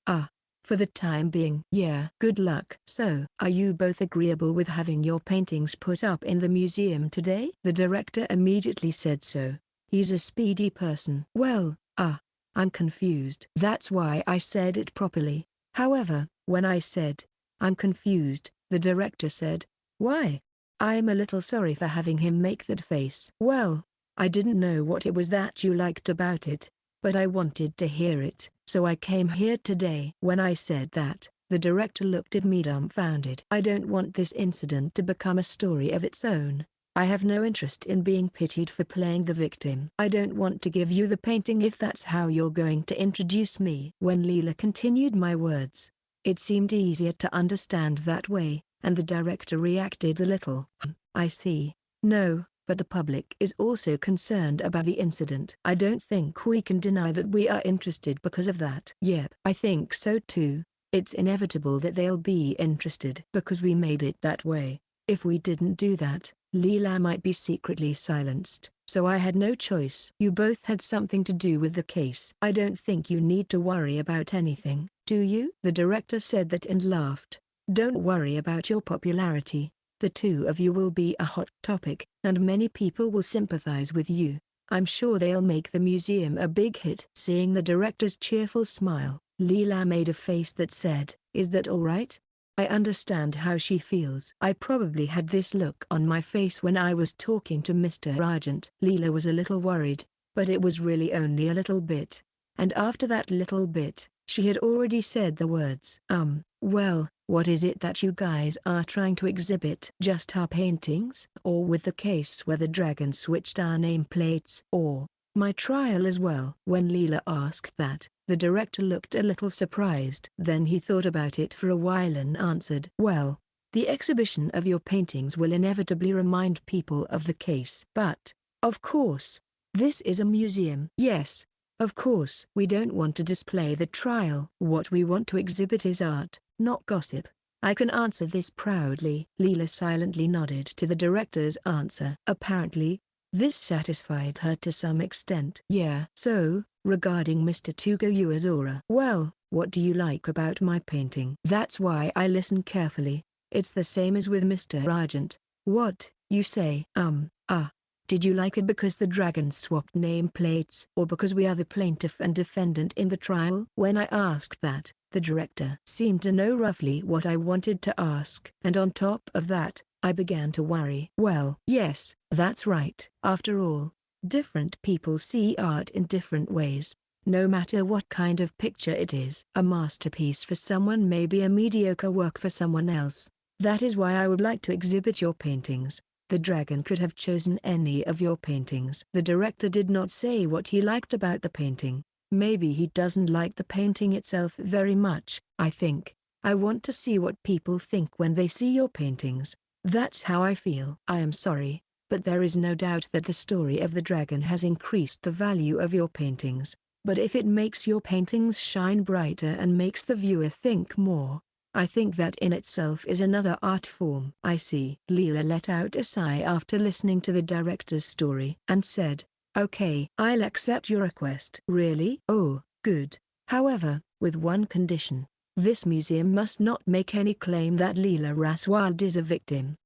For the time being. Yeah. Good luck. So, are you both agreeable with having your paintings put up in the museum today? The director immediately said so. He's a speedy person. Well, I'm confused. That's why I said it properly. However, when I said, I'm confused, the director said, why? I'm a little sorry for having him make that face. Well, I didn't know what it was that you liked about it, but I wanted to hear it, so I came here today. When I said that, the director looked at me dumbfounded. I don't want this incident to become a story of its own. I have no interest in being pitied for playing the victim. I don't want to give you the painting if that's how you're going to introduce me. When Leela continued my words, it seemed easier to understand that way, and the director reacted a little. I see. No. But the public is also concerned about the incident. I don't think we can deny that we are interested because of that. Yep. I think so too. It's inevitable that they'll be interested because we made it that way. If we didn't do that, Leela might be secretly silenced. So I had no choice. You both had something to do with the case. I don't think you need to worry about anything, do you? The director said that and laughed. Don't worry about your popularity. The two of you will be a hot topic, and many people will sympathize with you. I'm sure they'll make the museum a big hit. Seeing the director's cheerful smile, Leela made a face that said, "Is that all right?" I understand how she feels. I probably had this look on my face when I was talking to Mr. Argent. Leela was a little worried, but it was really only a little bit. And after that little bit, she had already said the words, well, what is it that you guys are trying to exhibit? Just our paintings? Or with the case where the dragon switched our nameplates? Or my trial as well? When Leela asked that, the director looked a little surprised. Then he thought about it for a while and answered, well, the exhibition of your paintings will inevitably remind people of the case. But, of course, this is a museum. Yes, of course. We don't want to display the trial. What we want to exhibit is art, not gossip. I can answer this proudly. Leela silently nodded to the director's answer. Apparently, this satisfied her to some extent. Yeah. So, regarding Mr. Tugo Uazora. Well, what do you like about my painting? That's why I listen carefully. It's the same as with Mr. Argent. What, you say? Did you like it because the dragons swapped nameplates or because we are the plaintiff and defendant in the trial? When I asked that, the director seemed to know roughly what I wanted to ask. And on top of that, I began to worry. Well, yes, that's right. After all, different people see art in different ways. No matter what kind of picture it is. A masterpiece for someone may be a mediocre work for someone else. That is why I would like to exhibit your paintings. The dragon could have chosen any of your paintings. The director did not say what he liked about the painting. Maybe he doesn't like the painting itself very much, I think. I want to see what people think when they see your paintings. That's how I feel. I am sorry, but there is no doubt that the story of the dragon has increased the value of your paintings. But if it makes your paintings shine brighter and makes the viewer think more, I think that in itself is another art form. I see. Leela let out a sigh after listening to the director's story and said, "Okay, I'll accept your request." "Really? Oh, good. However, with one condition. This museum must not make any claim that Leela Raswald is a victim.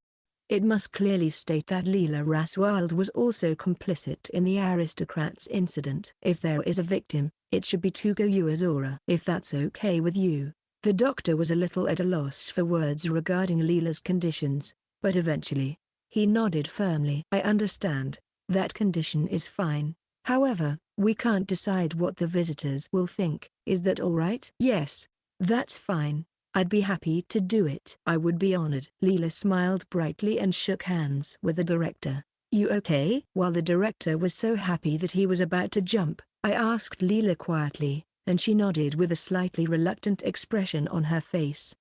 It must clearly state that Leela Raswald was also complicit in the aristocrats incident. If there is a victim, it should be Tugo Uazora. If that's okay with you." The doctor was a little at a loss for words regarding Leela's conditions, but eventually, he nodded firmly. "I understand. That condition is fine. However, we can't decide what the visitors will think. Is that all right?" "Yes, that's fine. I'd be happy to do it." "I would be honored." Leela smiled brightly and shook hands with the director. "You okay?" While the director was so happy that he was about to jump, I asked Leela quietly, and she nodded with a slightly reluctant expression on her face.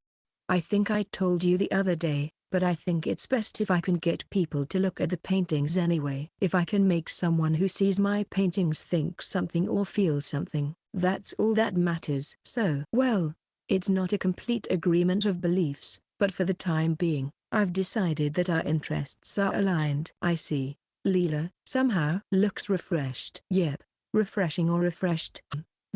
"I think I told you the other day, but I think it's best if I can get people to look at the paintings anyway. If I can make someone who sees my paintings think something or feel something, that's all that matters." "So, well, it's not a complete agreement of beliefs, but for the time being, I've decided that our interests are aligned." "I see." Leela somehow looks refreshed. "Yep, refreshing or refreshed."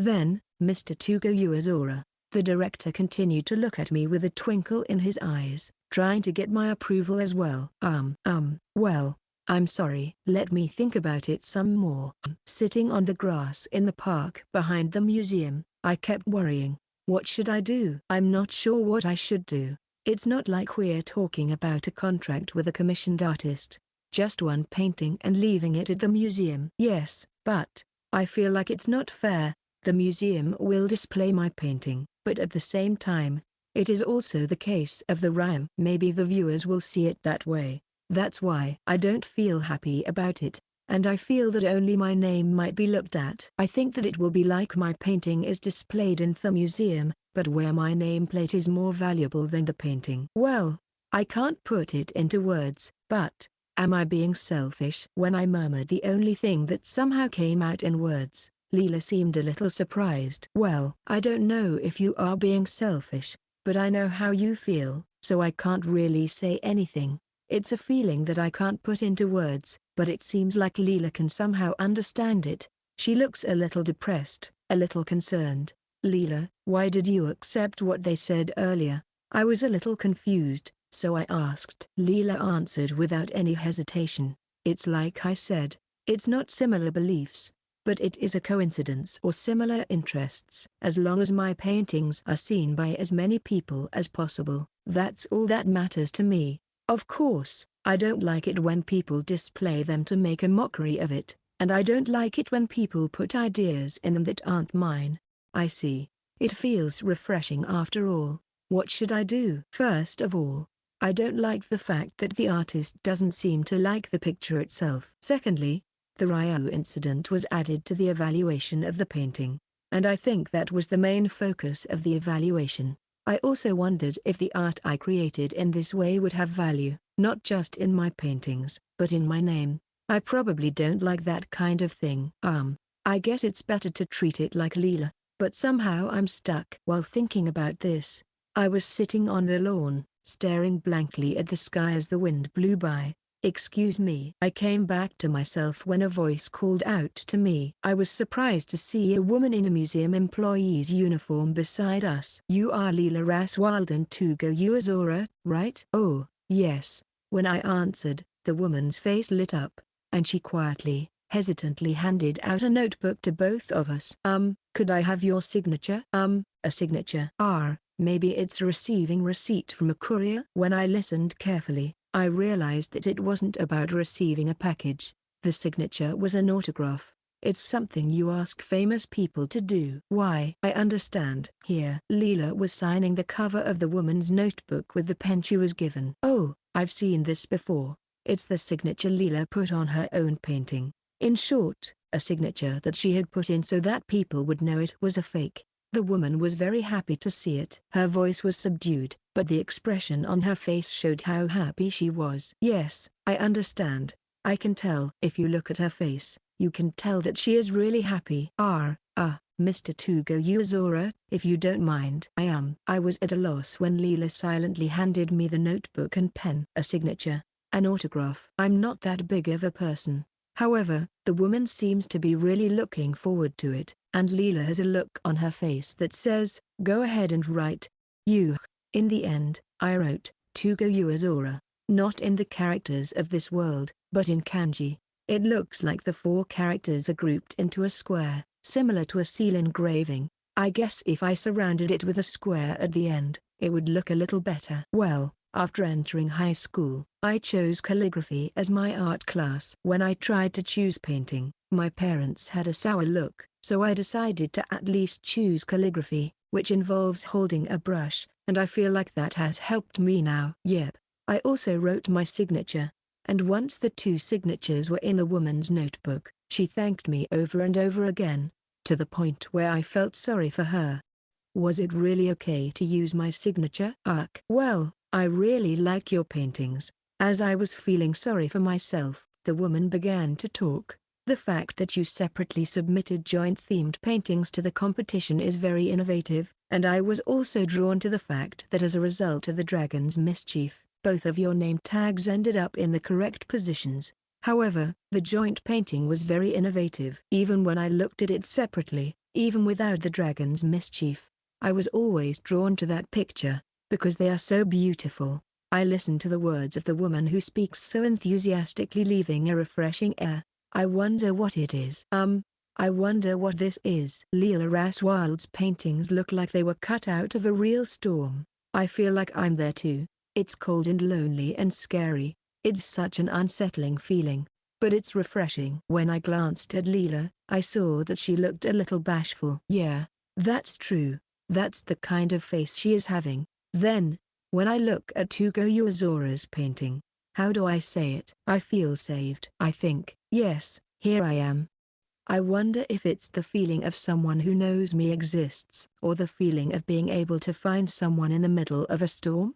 "Then, Mr. Tugo Uazora," the director continued to look at me with a twinkle in his eyes, trying to get my approval as well. Well, I'm sorry. Let me think about it some more." Sitting on the grass in the park behind the museum, I kept worrying. What should I do? I'm not sure what I should do. It's not like we're talking about a contract with a commissioned artist. Just one painting and leaving it at the museum. Yes, but I feel like it's not fair. The museum will display my painting, but at the same time, it is also the case of the rhyme. Maybe the viewers will see it that way. That's why I don't feel happy about it, and I feel that only my name might be looked at. I think that it will be like my painting is displayed in the museum, but where my nameplate is more valuable than the painting. Well, I can't put it into words, but am I being selfish? When I murmured the only thing that somehow came out in words, Leela seemed a little surprised. "Well, I don't know if you are being selfish, but I know how you feel, so I can't really say anything. It's a feeling that I can't put into words, but it seems like Leela can somehow understand it." She looks a little depressed, a little concerned. "Leela, why did you accept what they said earlier?" I was a little confused, so I asked. Leela answered without any hesitation. "It's like I said, it's not similar beliefs, but it is a coincidence or similar interests. As long as my paintings are seen by as many people as possible, that's all that matters to me. Of course, I don't like it when people display them to make a mockery of it, and I don't like it when people put ideas in them that aren't mine." "I see. It feels refreshing after all. What should I do?" "First of all, I don't like the fact that the artist doesn't seem to like the picture itself. Secondly, the Ryu incident was added to the evaluation of the painting, and I think that was the main focus of the evaluation. I also wondered if the art I created in this way would have value, not just in my paintings, but in my name. I probably don't like that kind of thing. I guess it's better to treat it like Leela, but somehow I'm stuck." While thinking about this, I was sitting on the lawn, staring blankly at the sky as the wind blew by. "Excuse me." I came back to myself when a voice called out to me. I was surprised to see a woman in a museum employee's uniform beside us. "You are Leela Raswald and Tugo Uazora, right?" "Oh, yes." When I answered, the woman's face lit up, and she quietly, hesitantly handed out a notebook to both of us. Could I have your signature?" A signature. Maybe it's a receiving receipt from a courier." When I listened carefully, I realized that it wasn't about receiving a package. The signature was an autograph. It's something you ask famous people to do. "Why?" "I understand." Here, Leela was signing the cover of the woman's notebook with the pen she was given. "Oh, I've seen this before. It's the signature Leela put on her own painting. In short, a signature that she had put in so that people would know it was a fake. The woman was very happy to see it. Her voice was subdued, but the expression on her face showed how happy she was. Yes, I understand. I can tell. If you look at her face, you can tell that she is really happy. Mr. Tugo Uzora, if you don't mind. I was at a loss when Leela silently handed me the notebook and pen. A signature, an autograph. I'm not that big of a person. However, the woman seems to be really looking forward to it, and Leela has a look on her face that says, go ahead and write. You. In the end, I wrote, Tugo Uzora, not in the characters of this world, but in kanji. It looks like the 4 characters are grouped into a square, similar to a seal engraving. I guess if I surrounded it with a square at the end, it would look a little better. Well, after entering high school, I chose calligraphy as my art class. When I tried to choose painting, my parents had a sour look, so I decided to at least choose calligraphy, which involves holding a brush, and I feel like that has helped me now. Yep, I also wrote my signature, and once the 2 signatures were in the woman's notebook, she thanked me over and over again, to the point where I felt sorry for her. Was it really okay to use my signature? Well, I really like your paintings. As I was feeling sorry for myself, the woman began to talk. The fact that you separately submitted joint-themed paintings to the competition is very innovative, and I was also drawn to the fact that as a result of the dragon's mischief, both of your name tags ended up in the correct positions. However, the joint painting was very innovative. Even when I looked at it separately, even without the dragon's mischief, I was always drawn to that picture, because they are so beautiful. I listened to the words of the woman who speaks so enthusiastically, leaving a refreshing air. I wonder what it is. I wonder what this is. Leela Raswald's paintings look like they were cut out of a real storm. I feel like I'm there too. It's cold and lonely and scary. It's such an unsettling feeling, but it's refreshing. When I glanced at Leela, I saw that she looked a little bashful. Yeah, that's true. That's the kind of face she is having. Then, when I look at Tugo Uzora's painting, how do I say it? I feel saved. I think, yes, here I am. I wonder if it's the feeling of someone who knows me exists, or the feeling of being able to find someone in the middle of a storm.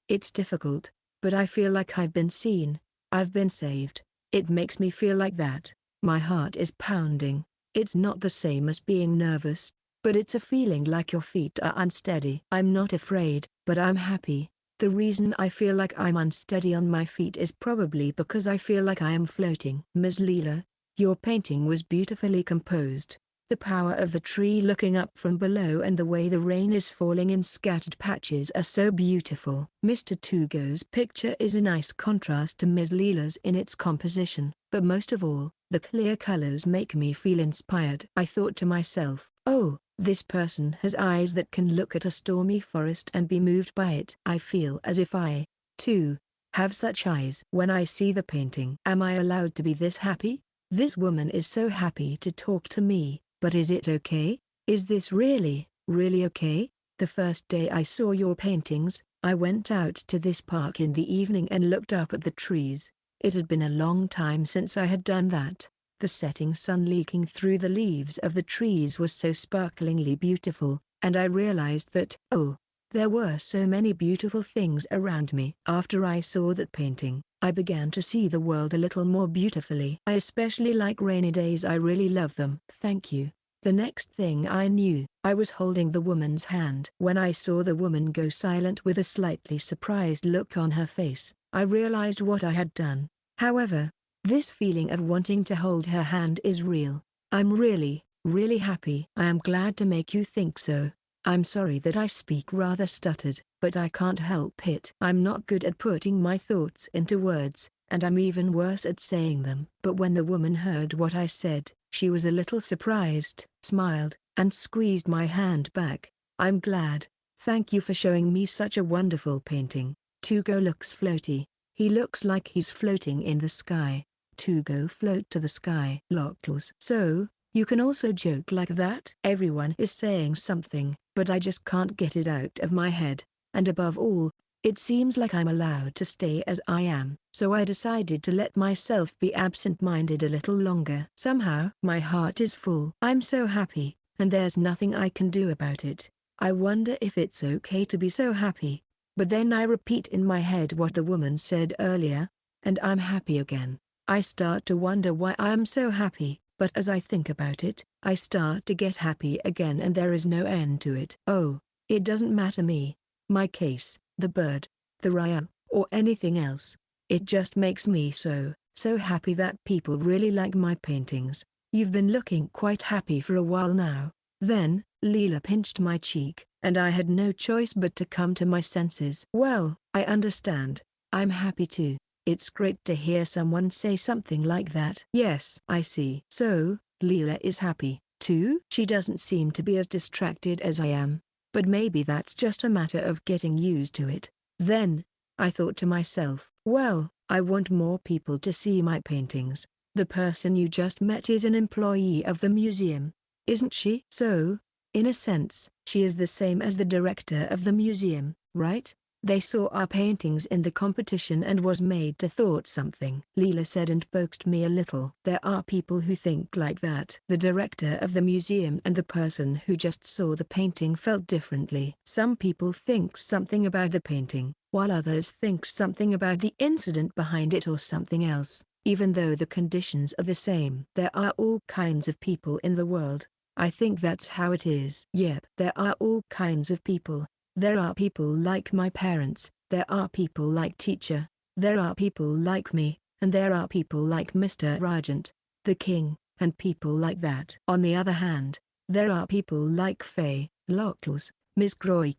It's difficult, but I feel like I've been seen. I've been saved. It makes me feel like that. My heart is pounding. It's not the same as being nervous, but it's a feeling like your feet are unsteady. I'm not afraid, but I'm happy. The reason I feel like I'm unsteady on my feet is probably because I feel like I am floating. Ms. Leela, your painting was beautifully composed. The power of the tree looking up from below and the way the rain is falling in scattered patches are so beautiful. Mr. Tugo's picture is a nice contrast to Ms. Leela's in its composition, but most of all, the clear colors make me feel inspired. I thought to myself, oh, this person has eyes that can look at a stormy forest and be moved by it. I feel as if I, too, have such eyes. When I see the painting, am I allowed to be this happy? This woman is so happy to talk to me. But is it okay? Is this really, really okay? The first day I saw your paintings, I went out to this park in the evening and looked up at the trees. It had been a long time since I had done that. The setting sun leaking through the leaves of the trees was so sparklingly beautiful, and I realized that, oh, there were so many beautiful things around me. After I saw that painting, I began to see the world a little more beautifully. I especially like rainy days. I really love them. Thank you. The next thing I knew, I was holding the woman's hand. When I saw the woman go silent with a slightly surprised look on her face, I realized what I had done. However, this feeling of wanting to hold her hand is real. I'm really, really happy. I am glad to make you think so. I'm sorry that I speak rather stuttered, but I can't help it. I'm not good at putting my thoughts into words, and I'm even worse at saying them. But when the woman heard what I said, she was a little surprised, smiled, and squeezed my hand back. I'm glad. Thank you for showing me such a wonderful painting. Tugo looks floaty. He looks like he's floating in the sky. Tugo float to the sky. Locals. So, you can also joke like that? Everyone is saying something, but I just can't get it out of my head. And above all, it seems like I'm allowed to stay as I am. so I decided to let myself be absent-minded a little longer. Somehow my heart is full. I'm so happy, and there's nothing I can do about it. I wonder if it's okay to be so happy. But then I repeat in my head what the woman said earlier, and I'm happy again. I start to wonder why I am so happy, but as I think about it, I start to get happy again and there is no end to it. Oh, it doesn't matter me, my case, the bird, the Ryan, or anything else. It just makes me so happy that people really like my paintings. You've been looking quite happy for a while now. Then, Leela pinched my cheek, and I had no choice but to come to my senses. Well, I understand. I'm happy too. It's great to hear someone say something like that. Yes, I see. So, Leela is happy, too? She doesn't seem to be as distracted as I am. But maybe that's just a matter of getting used to it. Then, I thought to myself, well, I want more people to see my paintings. The person you just met is an employee of the museum, isn't she? So, in a sense, she is the same as the director of the museum, right? They saw our paintings in the competition and was made to thought something. Leela said and poked me a little. There are people who think like that. The director of the museum and the person who just saw the painting felt differently. Some people think something about the painting, while others think something about the incident behind it or something else, even though the conditions are the same. There are all kinds of people in the world. I think that's how it is. Yep. There are all kinds of people. There are people like my parents, there are people like teacher, there are people like me, and there are people like Mr. Regent, the king, and people like that. On the other hand, there are people like Faye, Lockles, Miss Croix,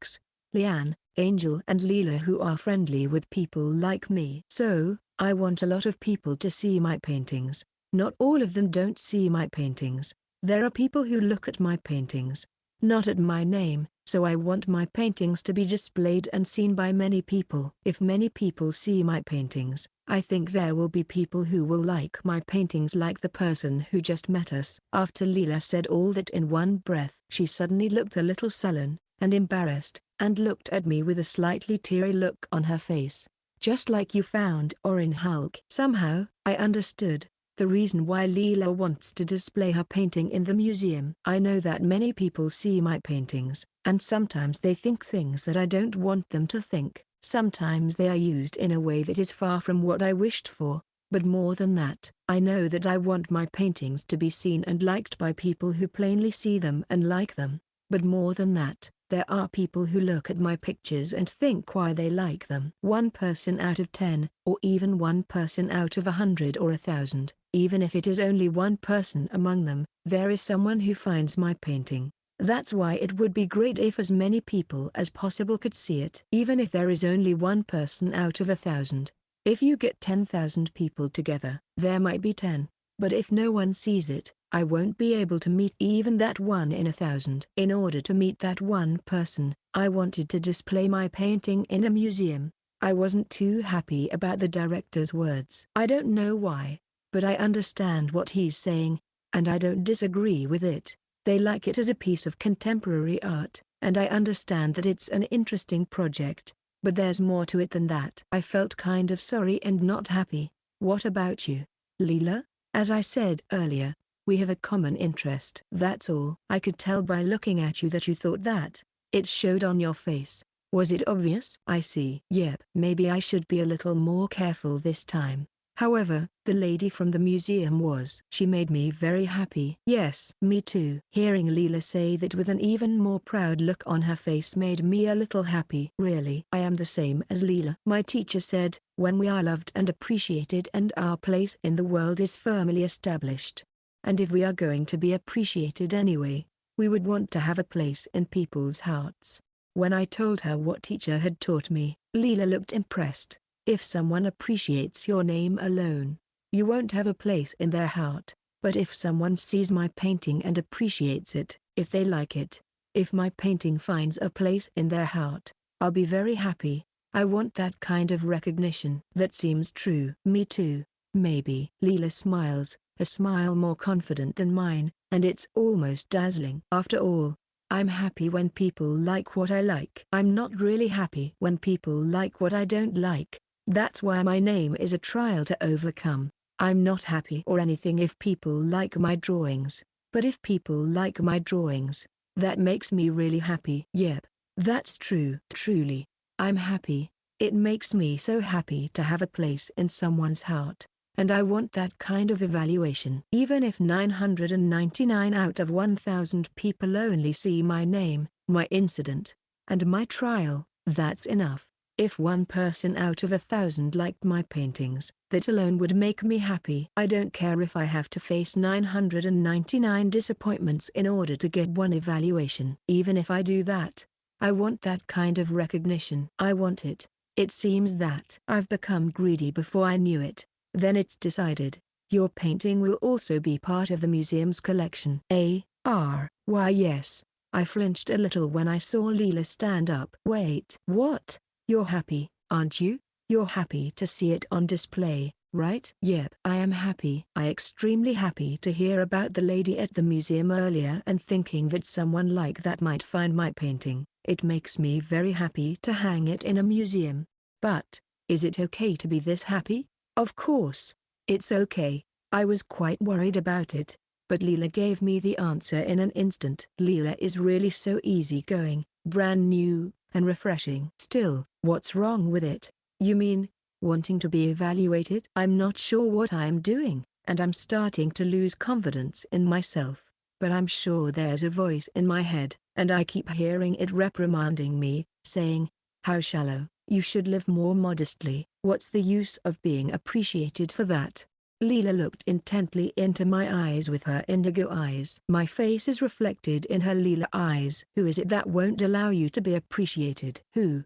Leanne, Angel and Leela who are friendly with people like me. So, I want a lot of people to see my paintings. Not all of them don't see my paintings. There are people who look at my paintings, not at my name. So I want my paintings to be displayed and seen by many people. If many people see my paintings, I think there will be people who will like my paintings like the person who just met us. After Leela said all that in one breath, she suddenly looked a little sullen and embarrassed, and looked at me with a slightly teary look on her face. Just like you found Orin Hulk. Somehow, I understood the reason why Leela wants to display her painting in the museum. I know that many people see my paintings, and sometimes they think things that I don't want them to think. Sometimes they are used in a way that is far from what I wished for. But more than that, I know that I want my paintings to be seen and liked by people who plainly see them and like them. But more than that, there are people who look at my pictures and think why they like them. 1 person out of 10, or even 1 person out of 100 or 1,000, even if it is only 1 person among them, there is someone who finds my painting. That's why it would be great if as many people as possible could see it. Even if there is only 1 person out of 1,000. If you get 10,000 people together, there might be 10. But if no one sees it, I won't be able to meet even that 1 in 1,000. In order to meet that 1 person, I wanted to display my painting in a museum. I wasn't too happy about the director's words. I don't know why, but I understand what he's saying, and I don't disagree with it. They like it as a piece of contemporary art, and I understand that it's an interesting project, but there's more to it than that. I felt kind of sorry and not happy. What about you, Leela? As I said earlier, we have a common interest. That's all. I could tell by looking at you that you thought that. It showed on your face. Was it obvious? I see. Yep. Maybe I should be a little more careful this time. However, the lady from the museum was. She made me very happy. Yes, me too. Hearing Leela say that with an even more proud look on her face made me a little happy. Really, I am the same as Leela. My teacher said, when we are loved and appreciated and our place in the world is firmly established. And if we are going to be appreciated anyway, we would want to have a place in people's hearts. When I told her what teacher had taught me, Leela looked impressed. If someone appreciates your name alone, you won't have a place in their heart. But if someone sees my painting and appreciates it, if they like it, if my painting finds a place in their heart, I'll be very happy. I want that kind of recognition. That seems true. Me too, maybe. Leela smiles, a smile more confident than mine, and it's almost dazzling. After all, I'm happy when people like what I like. I'm not really happy when people like what I don't like. That's why my name is a trial to overcome. I'm not happy or anything if people like my drawings, but if people like my drawings, that makes me really happy. Yep, that's true. Truly, I'm happy. It makes me so happy to have a place in someone's heart, and I want that kind of evaluation. Even if 999 out of 1,000 people only see my name, my incident, and my trial, that's enough. If one person out of 1,000 liked my paintings, that alone would make me happy. I don't care if I have to face 999 disappointments in order to get one evaluation. Even if I do that, I want that kind of recognition. I want it. It seems that I've become greedy before I knew it. Then it's decided. Your painting will also be part of the museum's collection. Why yes. I flinched a little when I saw Leela stand up. Wait. What? You're happy, aren't you? You're happy to see it on display, right? Yep. I am happy. Extremely happy to hear about the lady at the museum earlier and thinking that someone like that might find my painting. It makes me very happy to hang it in a museum. But, is it okay to be this happy? Of course. It's okay. I was quite worried about it, but Leela gave me the answer in an instant. Leela is really so easygoing, brand new, and refreshing. Still, what's wrong with it? You mean, wanting to be evaluated? I'm not sure what I'm doing, and I'm starting to lose confidence in myself. But I'm sure there's a voice in my head, and I keep hearing it reprimanding me, saying, "How shallow, you should live more modestly. What's the use of being appreciated for that?" Leela looked intently into my eyes with her indigo eyes. My face is reflected in her Leela eyes. Who is it that won't allow you to be appreciated? Who?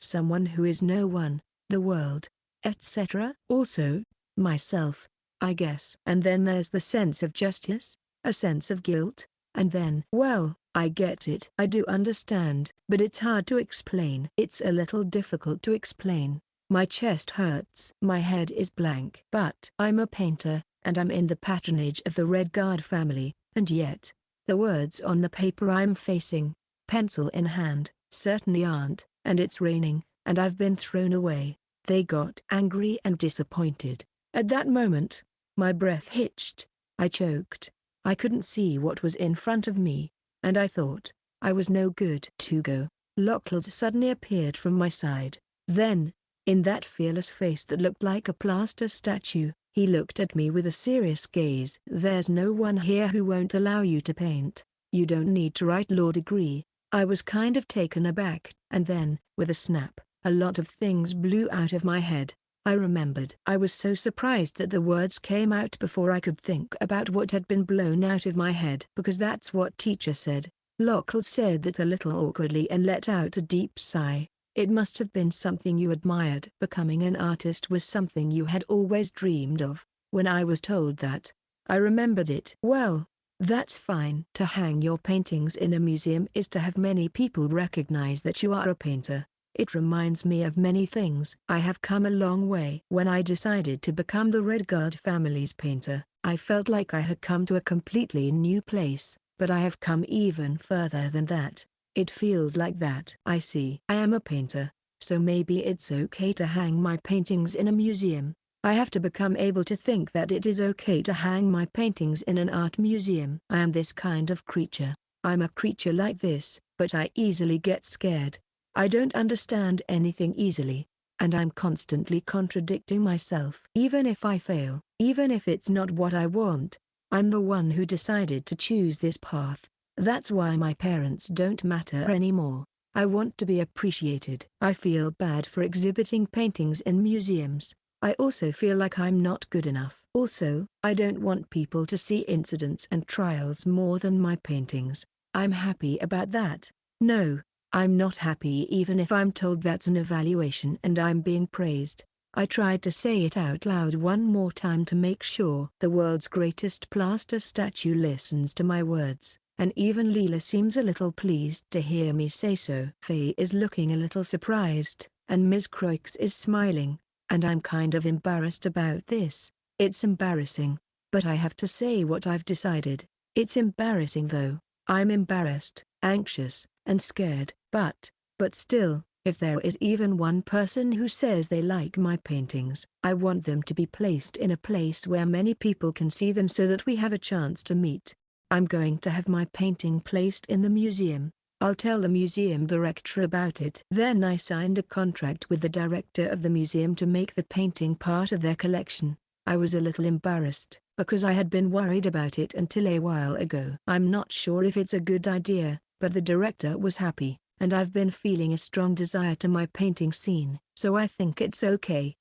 Someone who is no one, the world, etc. Also, myself, I guess. And then there's the sense of justice, a sense of guilt, and then, well, I get it. I do understand, but it's hard to explain. It's a little difficult to explain. My chest hurts. My head is blank. But I'm a painter, and I'm in the patronage of the Red Guard family, and yet, the words on the paper I'm facing, pencil in hand, certainly aren't, and it's raining, and I've been thrown away. They got angry and disappointed. At that moment, my breath hitched. I choked. I couldn't see what was in front of me, and I thought, I was no good. To go. Lockless suddenly appeared from my side. Then, in that fearless face that looked like a plaster statue, he looked at me with a serious gaze. "There's no one here who won't allow you to paint. You don't need to write law degree." I was kind of taken aback, and then, with a snap, a lot of things blew out of my head. I remembered. I was so surprised that the words came out before I could think about what had been blown out of my head. Because that's what teacher said. Lockles said that a little awkwardly and let out a deep sigh. It must have been something you admired. Becoming an artist was something you had always dreamed of. When I was told that, I remembered it. Well, that's fine. To hang your paintings in a museum is to have many people recognize that you are a painter. It reminds me of many things. I have come a long way. When I decided to become the Red Guard family's painter, I felt like I had come to a completely new place, but I have come even further than that. It feels like that. I see. I am a painter, so maybe it's okay to hang my paintings in a museum. I have to become able to think that it is okay to hang my paintings in an art museum. I am this kind of creature. I'm a creature like this, but I easily get scared. I don't understand anything easily, and I'm constantly contradicting myself. Even if I fail, even if it's not what I want, I'm the one who decided to choose this path. That's why my parents don't matter anymore. I want to be appreciated. I feel bad for exhibiting paintings in museums. I also feel like I'm not good enough. Also, I don't want people to see incidents and trials more than my paintings. I'm happy about that. No, I'm not happy even if I'm told that's an evaluation and I'm being praised. I tried to say it out loud one more time to make sure the world's greatest plaster statue listens to my words. And even Leela seems a little pleased to hear me say so. Faye is looking a little surprised, and Ms. Croix is smiling, and I'm kind of embarrassed about this. It's embarrassing, but I have to say what I've decided. It's embarrassing though. I'm embarrassed, anxious, and scared. But still, If there is even one person who says they like my paintings, I want them to be placed in a place where many people can see them so that we have a chance to meet. I'm going to have my painting placed in the museum. I'll tell the museum director about it. Then I signed a contract with the director of the museum to make the painting part of their collection. I was a little embarrassed, because I had been worried about it until a while ago. I'm not sure if it's a good idea, but the director was happy, and I've been feeling a strong desire to my painting scene, so I think it's okay.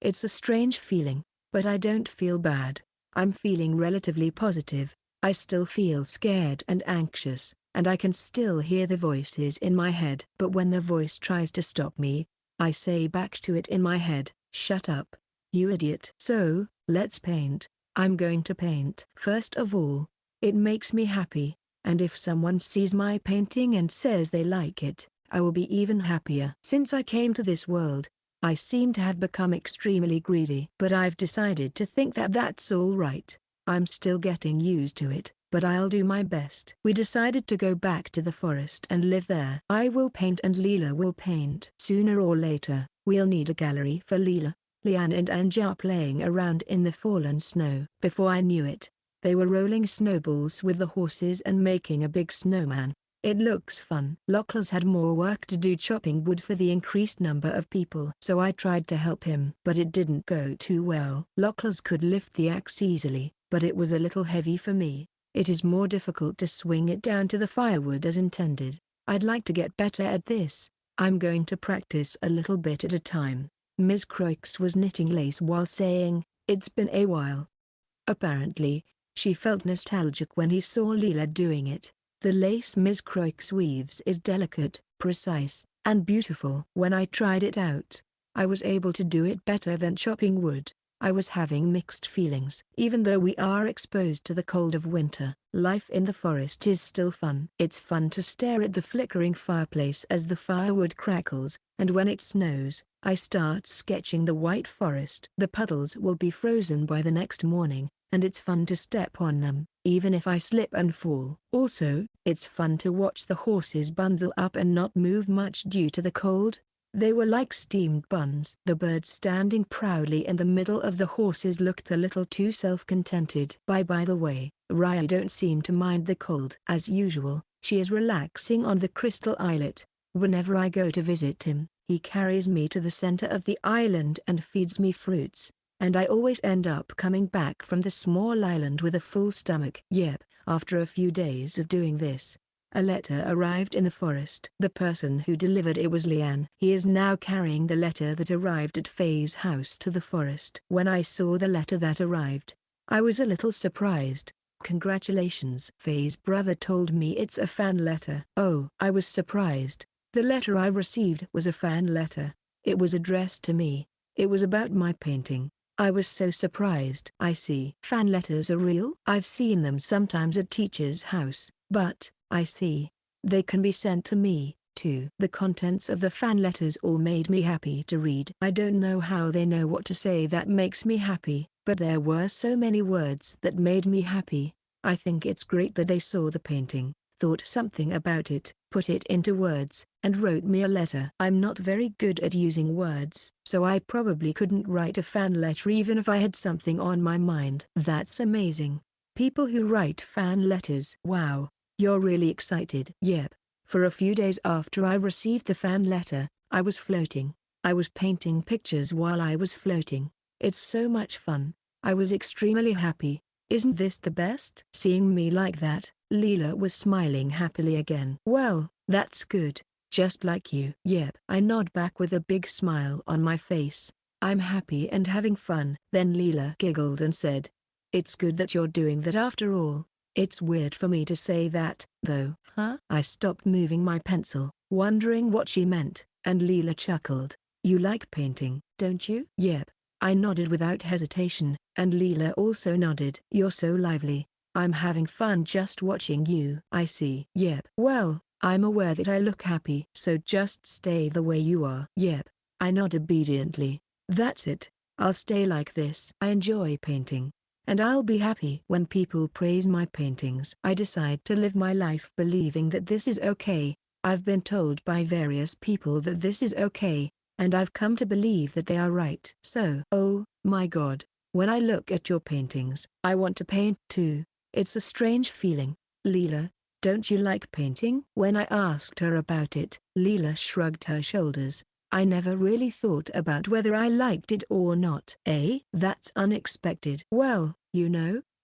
It's a strange feeling, but I don't feel bad. I'm feeling relatively positive. I still feel scared and anxious, and I can still hear the voices in my head. But when the voice tries to stop me, I say back to it in my head, "Shut up, you idiot." So, let's paint. I'm going to paint. First of all, it makes me happy, and if someone sees my painting and says they like it, I will be even happier. Since I came to this world, I seem to have become extremely greedy. But I've decided to think that that's all right. I'm still getting used to it, but I'll do my best. We decided to go back to the forest and live there. I will paint and Leela will paint. Sooner or later, we'll need a gallery for Leela. Lian and Angie are playing around in the fallen snow. Before I knew it, they were rolling snowballs with the horses and making a big snowman. It looks fun. Locklers had more work to do chopping wood for the increased number of people. So I tried to help him, but it didn't go too well. Locklers could lift the axe easily, but it was a little heavy for me. It is more difficult to swing it down to the firewood as intended. I'd like to get better at this. I'm going to practice a little bit at a time. Ms. Croix was knitting lace while saying, "It's been a while." Apparently, she felt nostalgic when he saw Leela doing it. The lace Ms. Croix weaves is delicate, precise, and beautiful. When I tried it out, I was able to do it better than chopping wood. I was having mixed feelings. Even though we are exposed to the cold of winter, life in the forest is still fun. It's fun to stare at the flickering fireplace as the firewood crackles, and when it snows, I start sketching the white forest. The puddles will be frozen by the next morning, and it's fun to step on them, even if I slip and fall. Also, it's fun to watch the horses bundle up and not move much due to the cold. They were like steamed buns. The bird standing proudly in the middle of the horses looked a little too self-contented. By the way, Raya don't seem to mind the cold. As usual, she is relaxing on the crystal islet. Whenever I go to visit him, he carries me to the center of the island and feeds me fruits, and I always end up coming back from the small island with a full stomach. Yep, after a few days of doing this, a letter arrived in the forest. The person who delivered it was Lian. He is now carrying the letter that arrived at Faye's house to the forest. When I saw the letter that arrived, I was a little surprised. "Congratulations." Faye's brother told me it's a fan letter. Oh, I was surprised. The letter I received was a fan letter. It was addressed to me. It was about my painting. I was so surprised. I see. Fan letters are real? I've seen them sometimes at teacher's house, but I see. They can be sent to me, too. The contents of the fan letters all made me happy to read. I don't know how they know what to say that makes me happy, but there were so many words that made me happy. I think it's great that they saw the painting, thought something about it, put it into words, and wrote me a letter. I'm not very good at using words, so I probably couldn't write a fan letter even if I had something on my mind. That's amazing. People who write fan letters. Wow. You're really excited. Yep. For a few days after I received the fan letter, I was floating. I was painting pictures while I was floating. It's so much fun. I was extremely happy. Isn't this the best? Seeing me like that, Leela was smiling happily again. Well, that's good. Just like you. Yep. I nod back with a big smile on my face. I'm happy and having fun. Then Leela giggled and said, "It's good that you're doing that after all." It's weird for me to say that, though. Huh? I stopped moving my pencil, wondering what she meant, and Leela chuckled. "You like painting, don't you?" Yep. I nodded without hesitation, and Leela also nodded. "You're so lively. I'm having fun just watching you." "I see." Yep. "Well, I'm aware that I look happy. So just stay the way you are." Yep. I nod obediently. "That's it. I'll stay like this. I enjoy painting, and I'll be happy when people praise my paintings." I decide to live my life believing that this is okay. I've been told by various people that this is okay, and I've come to believe that they are right. So, oh my God, when I look at your paintings, I want to paint too. It's a strange feeling. Leela, don't you like painting? When I asked her about it, Leela shrugged her shoulders. I never really thought about whether I liked it or not. Eh? That's unexpected. Well,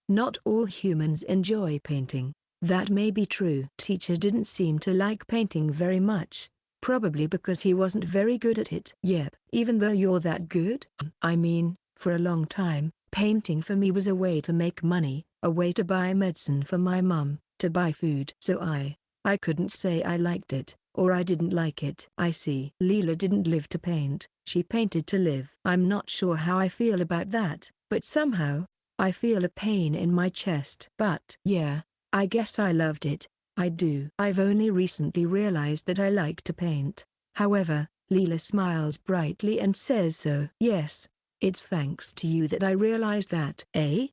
not all humans enjoy painting. That may be true. Teacher didn't seem to like painting very much, probably because he wasn't very good at it. Yep. Even though you're that good? I mean, for a long time, painting for me was a way to make money, a way to buy medicine for my mum, to buy food. So I couldn't say I liked it, or I didn't like it. I see. Leela didn't live to paint, she painted to live. I'm not sure how I feel about that, but somehow, I feel a pain in my chest. But yeah, I guess I loved it. I do. I've only recently realized that I like to paint. However, Leela smiles brightly and says so. Yes, it's thanks to you that I realized that.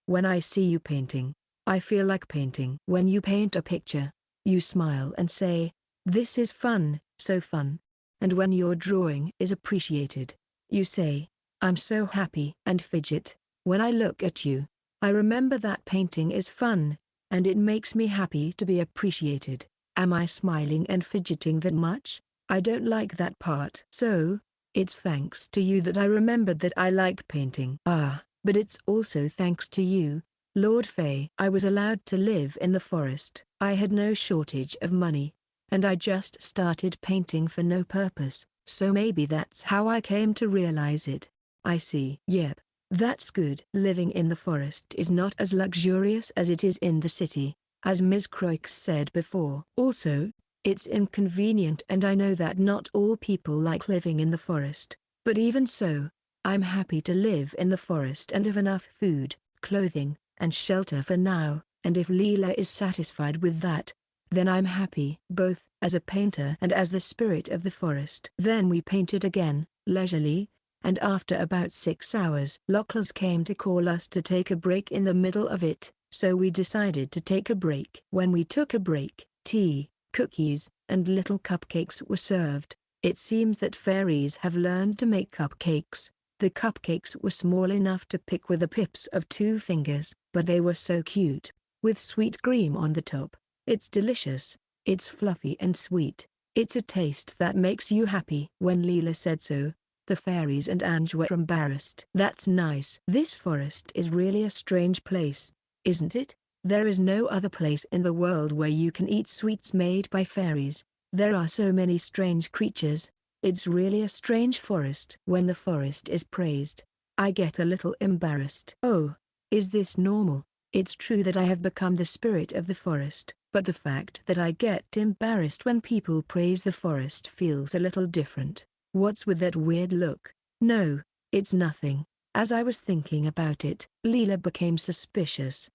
When I see you painting, I feel like painting. When you paint a picture, you smile and say, "This is fun, so fun." And when your drawing is appreciated, you say, "I'm so happy." And fidget. When I look at you, I remember that painting is fun, and it makes me happy to be appreciated. Am I smiling and fidgeting that much? I don't like that part. So, it's thanks to you that I remembered that I like painting. But it's also thanks to you, Lord Fay. I was allowed to live in the forest. I had no shortage of money, and I just started painting for no purpose, so maybe that's how I came to realize it. I see. Yep, that's good. Living in the forest is not as luxurious as it is in the city, as Ms. Croix said before. Also, it's inconvenient, and I know that not all people like living in the forest, but even so, I'm happy to live in the forest and have enough food, clothing, and shelter for now, and if Leela is satisfied with that, then I'm happy. Both as a painter and as the spirit of the forest. Then we painted again, leisurely, and after about 6 hours Locklers came to call us to take a break in the middle of it, so we decided to take a break. When we took a break, tea, cookies, and little cupcakes were served. It seems that fairies have learned to make cupcakes. The cupcakes were small enough to pick with the pips of 2 fingers, but they were so cute, with sweet cream on the top. It's delicious, it's fluffy and sweet, it's a taste that makes you happy. When Leela said so, the fairies and Ange were embarrassed. That's nice. This forest is really a strange place, isn't it? There is no other place in the world where you can eat sweets made by fairies. There are so many strange creatures. It's really a strange forest. When the forest is praised, I get a little embarrassed. Oh, is this normal? It's true that I have become the spirit of the forest, but the fact that I get embarrassed when people praise the forest feels a little different. What's with that weird look? No, it's nothing. As I was thinking about it, Leela became suspicious.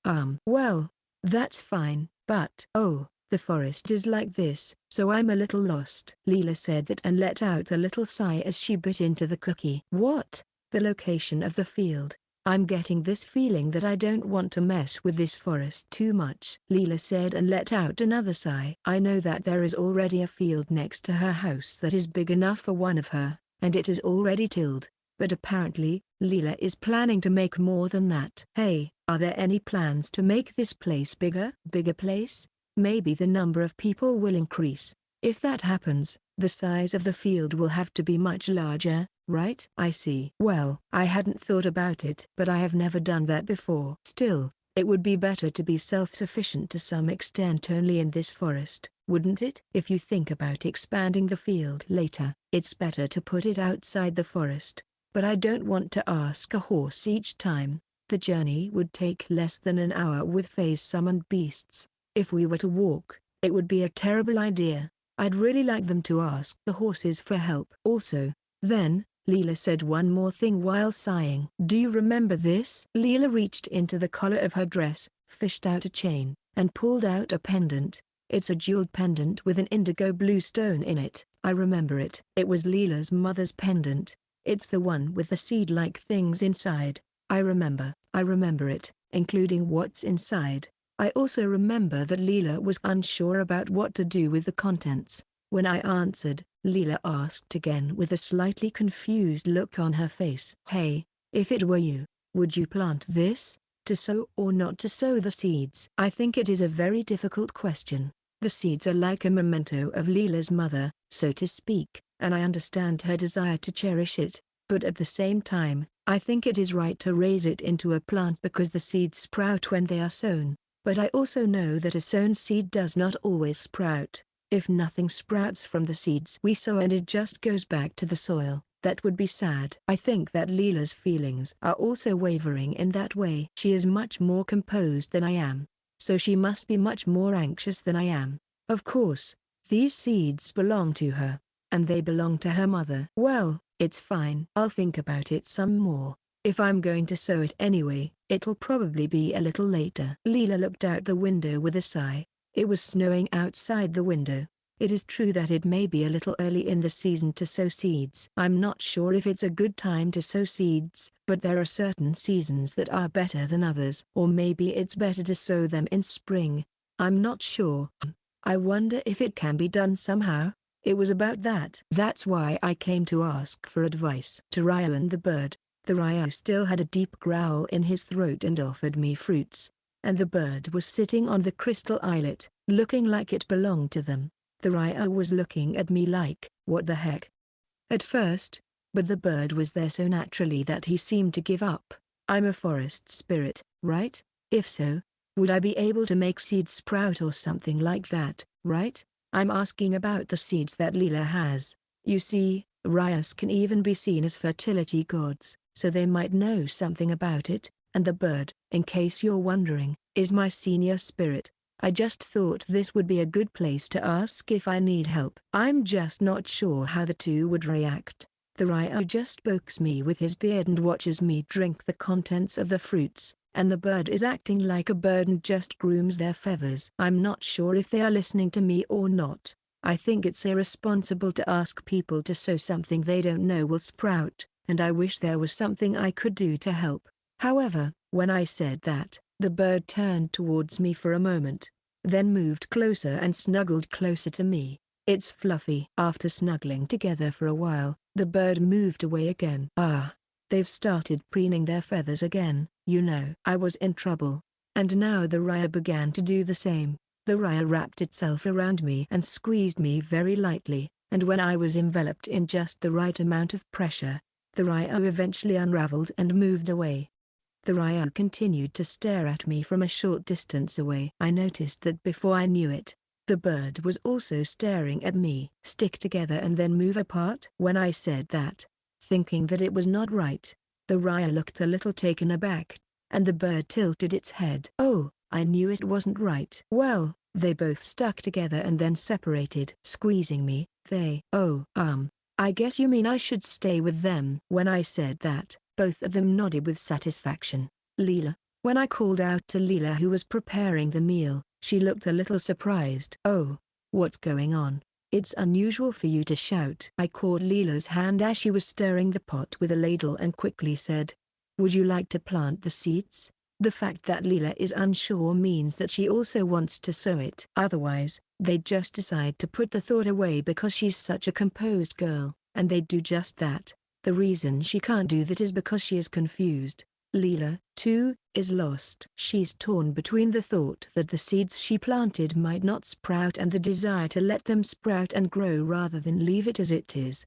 Well, that's fine, but the forest is like this, so I'm a little lost. Leela said that and let out a little sigh as she bit into the cookie. What? The location of the field. I'm getting this feeling that I don't want to mess with this forest too much. Leela said and let out another sigh. I know that there is already a field next to her house that is big enough for one of her, and it is already tilled, but apparently, Leela is planning to make more than that. Hey, are there any plans to make this place bigger? Bigger place? Maybe the number of people will increase. If that happens, the size of the field will have to be much larger, right? I see. Well, I hadn't thought about it, but I have never done that before. Still, it would be better to be self-sufficient to some extent only in this forest, wouldn't it? If you think about expanding the field later, it's better to put it outside the forest. But I don't want to ask a horse each time. The journey would take less than an hour with Fae's summoned beasts. If we were to walk, it would be a terrible idea. I'd really like them to ask the horses for help. Also, then, Leela said one more thing while sighing. Do you remember this? Leela reached into the collar of her dress, fished out a chain, and pulled out a pendant. It's a jeweled pendant with an indigo blue stone in it. I remember it. It was Leela's mother's pendant. It's the one with the seed-like things inside. I remember it, including what's inside. I also remember that Leela was unsure about what to do with the contents. When I answered, Leela asked again with a slightly confused look on her face. Hey, if it were you, would you plant this? To sow or not to sow the seeds? I think it is a very difficult question. The seeds are like a memento of Leela's mother, so to speak, and I understand her desire to cherish it, but at the same time, I think it is right to raise it into a plant because the seeds sprout when they are sown. But I also know that a sown seed does not always sprout. If nothing sprouts from the seeds we sow and it just goes back to the soil, that would be sad. I think that Leela's feelings are also wavering in that way. She is much more composed than I am, so she must be much more anxious than I am. Of course, these seeds belong to her, and they belong to her mother. Well, it's fine. I'll think about it some more. If I'm going to sow it anyway, it'll probably be a little later. Leela looked out the window with a sigh. It was snowing outside the window. It is true that it may be a little early in the season to sow seeds. I'm not sure if it's a good time to sow seeds, but there are certain seasons that are better than others. Or maybe it's better to sow them in spring. I'm not sure. I wonder if it can be done somehow. It was about that. That's why I came to ask for advice. To Ryan the bird. The Ryo still had a deep growl in his throat and offered me fruits. And the bird was sitting on the crystal islet, looking like it belonged to them. The Ryo was looking at me like, what the heck? At first, but the bird was there so naturally that he seemed to give up. I'm a forest spirit, right? If so, would I be able to make seeds sprout or something like that, right? I'm asking about the seeds that Leela has. You see, Ryas can even be seen as fertility gods, so they might know something about it. And the bird, in case you're wondering, is my senior spirit. I just thought this would be a good place to ask if I need help. I'm just not sure how the two would react. The Ryo just pokes me with his beard and watches me drink the contents of the fruits, and the bird is acting like a bird and just grooms their feathers. I'm not sure if they are listening to me or not. I think it's irresponsible to ask people to sow something they don't know will sprout, and I wish there was something I could do to help. However, when I said that, the bird turned towards me for a moment, then moved closer and snuggled closer to me. It's fluffy. After snuggling together for a while, the bird moved away again. Ah, they've started preening their feathers again. You know, I was in trouble. And now the Ryo began to do the same. The Ryo wrapped itself around me and squeezed me very lightly, and when I was enveloped in just the right amount of pressure, the Ryo eventually unraveled and moved away. The Ryo continued to stare at me from a short distance away. I noticed that before I knew it, the bird was also staring at me. Stick together and then move apart. When I said that, thinking that it was not right, the Ryo looked a little taken aback, and the bird tilted its head. Oh, I knew it wasn't right. Well, they both stuck together and then separated. Squeezing me, I guess you mean I should stay with them. When I said that, both of them nodded with satisfaction. Leela. When I called out to Leela who was preparing the meal, she looked a little surprised. Oh, what's going on? It's unusual for you to shout. I caught Leela's hand as she was stirring the pot with a ladle and quickly said, would you like to plant the seeds? The fact that Leela is unsure means that she also wants to sow it. Otherwise, they'd just decide to put the thought away because she's such a composed girl, and they'd do just that. The reason she can't do that is because she is confused. Leela, too, is lost. She's torn between the thought that the seeds she planted might not sprout and the desire to let them sprout and grow rather than leave it as it is.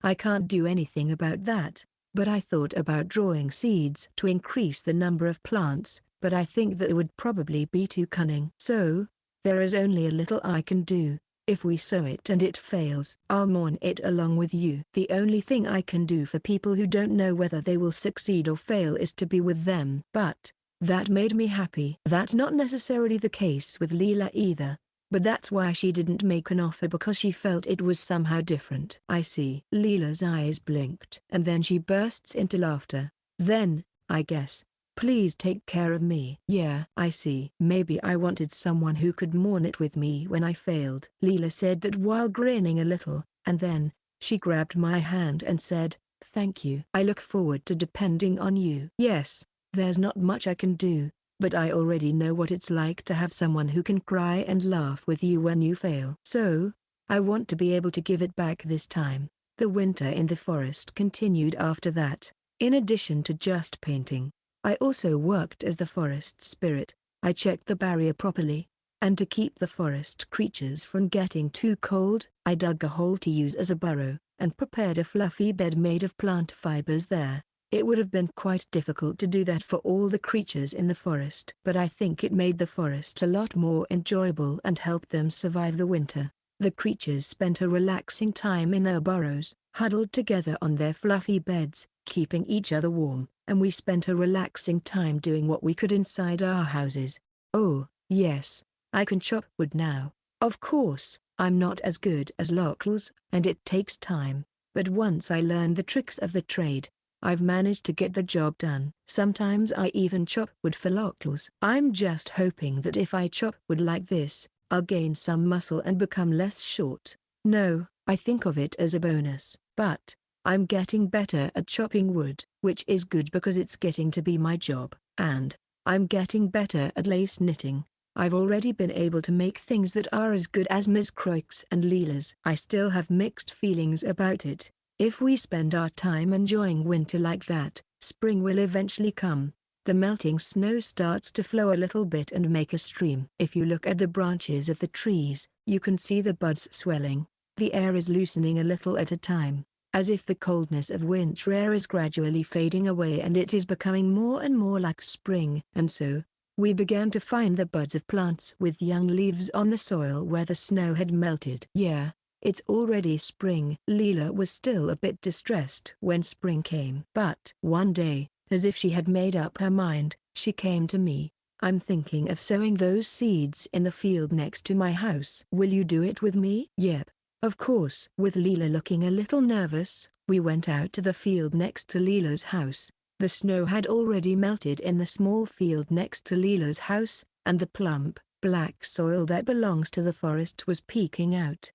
I can't do anything about that, but I thought about drawing seeds to increase the number of plants, but I think that it would probably be too cunning. So, there is only a little I can do. If we sow it and it fails, I'll mourn it along with you. The only thing I can do for people who don't know whether they will succeed or fail is to be with them. But that made me happy. That's not necessarily the case with Leela either, but that's why she didn't make an offer, because she felt it was somehow different. I see. Leela's eyes blinked and then she bursts into laughter. Then, I guess, please take care of me. Yeah, I see. Maybe I wanted someone who could mourn it with me when I failed. Leela said that while grinning a little, and then, she grabbed my hand and said, thank you. I look forward to depending on you. Yes, there's not much I can do, but I already know what it's like to have someone who can cry and laugh with you when you fail. So, I want to be able to give it back this time. The winter in the forest continued after that. In addition to just painting, I also worked as the forest spirit. I checked the barrier properly. And to keep the forest creatures from getting too cold, I dug a hole to use as a burrow, and prepared a fluffy bed made of plant fibers there. It would have been quite difficult to do that for all the creatures in the forest, but I think it made the forest a lot more enjoyable and helped them survive the winter. The creatures spent a relaxing time in their burrows, huddled together on their fluffy beds, keeping each other warm, and we spent a relaxing time doing what we could inside our houses. Oh, yes, I can chop wood now. Of course, I'm not as good as locals, and it takes time, but once I learn the tricks of the trade, I've managed to get the job done. Sometimes I even chop wood for locals. I'm just hoping that if I chop wood like this, I'll gain some muscle and become less short. No, I think of it as a bonus. But I'm getting better at chopping wood, which is good because it's getting to be my job. And I'm getting better at lace knitting. I've already been able to make things that are as good as Ms. Croix's and Leela's. I still have mixed feelings about it. If we spend our time enjoying winter like that, spring will eventually come. The melting snow starts to flow a little bit and make a stream. If you look at the branches of the trees, you can see the buds swelling. The air is loosening a little at a time, as if the coldness of winter air is gradually fading away and it is becoming more and more like spring. And so, we began to find the buds of plants with young leaves on the soil where the snow had melted. Yeah, it's already spring. Leela was still a bit distressed when spring came. But one day, as if she had made up her mind, she came to me. I'm thinking of sowing those seeds in the field next to my house. Will you do it with me? Yep, of course. With Leela looking a little nervous, we went out to the field next to Leela's house. The snow had already melted in the small field next to Leela's house, and the plump, black soil that belongs to the forest was peeking out.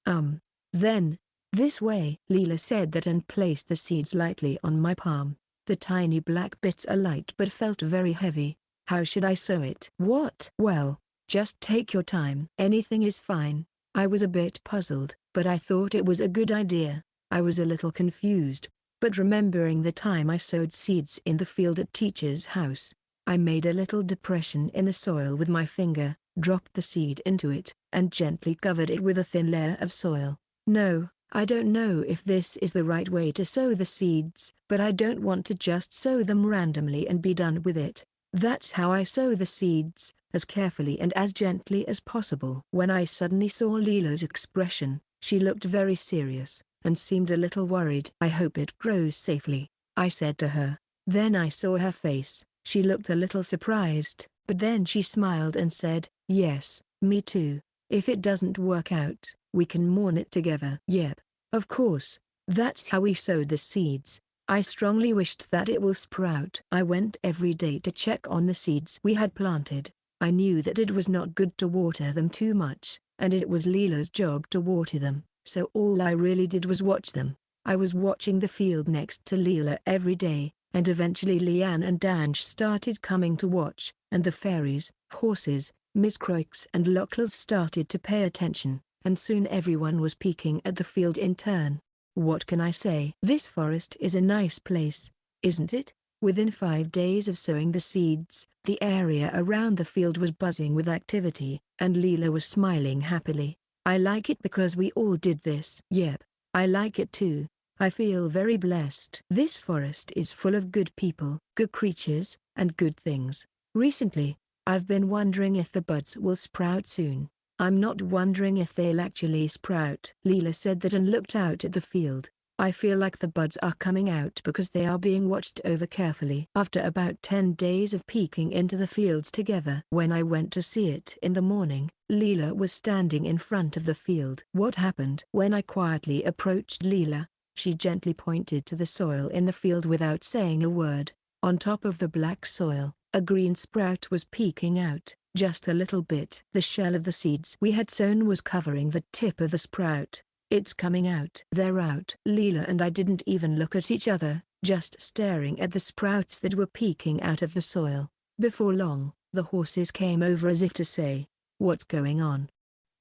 Then, this way. Leela said that and placed the seeds lightly on my palm. The tiny black bits are light but felt very heavy. How should I sow it? What? Well, just take your time. Anything is fine. I was a bit puzzled, but I thought it was a good idea. I was a little confused, but remembering the time I sowed seeds in the field at teacher's house, I made a little depression in the soil with my finger, dropped the seed into it, and gently covered it with a thin layer of soil. No, I don't know if this is the right way to sow the seeds, but I don't want to just sow them randomly and be done with it. That's how I sow the seeds, as carefully and as gently as possible. When I suddenly saw Leela's expression, she looked very serious, and seemed a little worried. I hope it grows safely, I said to her. Then I saw her face. She looked a little surprised, but then she smiled and said, yes, me too. If it doesn't work out, we can mourn it together. Yep, of course. That's how we sowed the seeds. I strongly wished that it will sprout. I went every day to check on the seeds we had planted. I knew that it was not good to water them too much, and it was Leela's job to water them, so all I really did was watch them. I was watching the field next to Leela every day, and eventually Leanne and Dange started coming to watch, and the fairies, horses, Miss Croix and Locklers started to pay attention, and soon everyone was peeking at the field in turn. What can I say? This forest is a nice place, isn't it? Within 5 days of sowing the seeds, the area around the field was buzzing with activity, and Leela was smiling happily. I like it because we all did this. Yep, I like it too. I feel very blessed. This forest is full of good people, good creatures, and good things. Recently, I've been wondering if the buds will sprout soon. I'm not wondering if they'll actually sprout. Leela said that and looked out at the field. I feel like the buds are coming out because they are being watched over carefully. After about 10 days of peeking into the fields together, when I went to see it in the morning, Leela was standing in front of the field. What happened? When I quietly approached Leela, she gently pointed to the soil in the field without saying a word. On top of the black soil, a green sprout was peeking out, just a little bit. The shell of the seeds we had sown was covering the tip of the sprout. It's coming out. They're out. Leela and I didn't even look at each other, just staring at the sprouts that were peeking out of the soil. Before long, the horses came over as if to say, "What's going on?"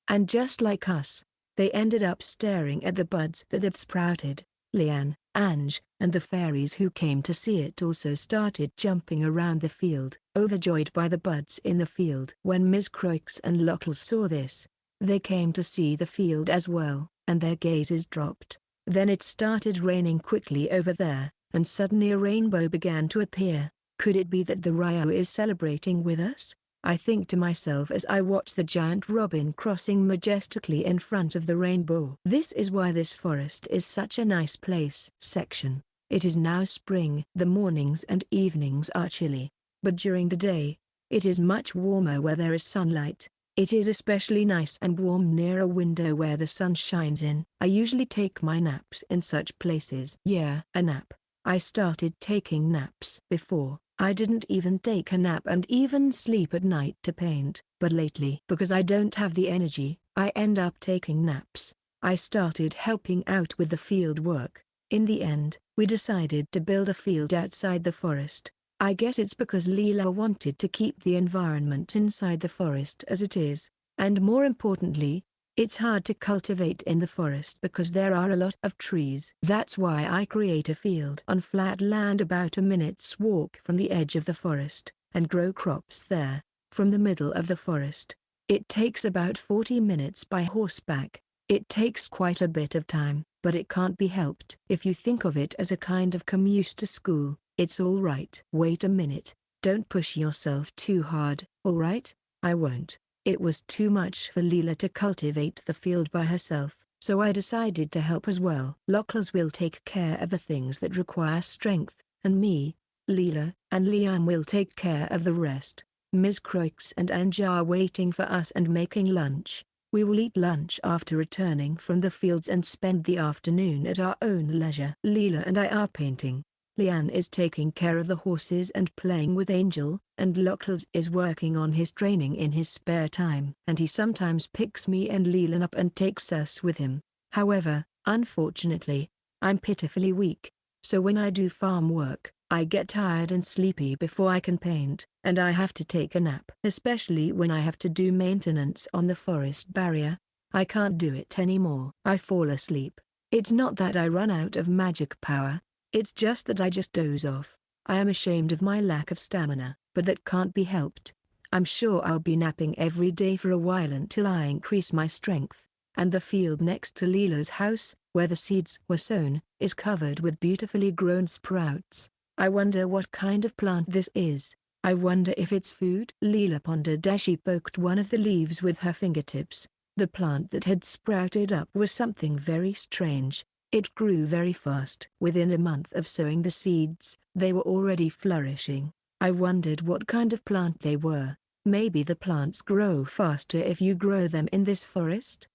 And just like us, They ended up staring at the buds that had sprouted. Lian, Ange, and the fairies who came to see it also started jumping around the field, overjoyed by the buds in the field. When Ms. Croix and Lockles saw this, they came to see the field as well, and their gazes dropped. Then it started raining quickly over there, and suddenly a rainbow began to appear. Could it be that the Ryo is celebrating with us? I think to myself as I watch the giant robin crossing majestically in front of the rainbow. This is why this forest is such a nice place. Section. It is now spring. The mornings and evenings are chilly, but during the day, it is much warmer where there is sunlight. It is especially nice and warm near a window where the sun shines in. I usually take my naps in such places. Yeah, a nap. I started taking naps before. I didn't even take a nap and even sleep at night to paint. But lately, because I don't have the energy, I end up taking naps. I started helping out with the field work. In the end, we decided to build a field outside the forest. I guess it's because Leela wanted to keep the environment inside the forest as it is. And more importantly, it's hard to cultivate in the forest because there are a lot of trees. That's why I create a field on flat land about a minute's walk from the edge of the forest, and grow crops there, from the middle of the forest. It takes about 40 minutes by horseback. It takes quite a bit of time, but it can't be helped. If you think of it as a kind of commute to school, it's all right. Wait a minute, don't push yourself too hard. All right, I won't. It was too much for Leela to cultivate the field by herself, so I decided to help as well. Lockles will take care of the things that require strength, and me, Leela, and Lian will take care of the rest. Ms. Croix and Ange are waiting for us and making lunch. We will eat lunch after returning from the fields and spend the afternoon at our own leisure. Leela and I are painting. Lian is taking care of the horses and playing with Angel, and Lockles is working on his training in his spare time. And he sometimes picks me and Leland up and takes us with him. However, unfortunately, I'm pitifully weak, so when I do farm work, I get tired and sleepy before I can paint, and I have to take a nap. Especially when I have to do maintenance on the forest barrier, I can't do it anymore. I fall asleep. It's not that I run out of magic power. It's just that I just doze off. I am ashamed of my lack of stamina, but that can't be helped. I'm sure I'll be napping every day for a while until I increase my strength. And the field next to Leela's house, where the seeds were sown, is covered with beautifully grown sprouts. I wonder what kind of plant this is. I wonder if it's food. Leela pondered as she poked one of the leaves with her fingertips. The plant that had sprouted up was something very strange. It grew very fast. Within a month of sowing the seeds, they were already flourishing. I wondered what kind of plant they were. Maybe the plants grow faster if you grow them in this forest?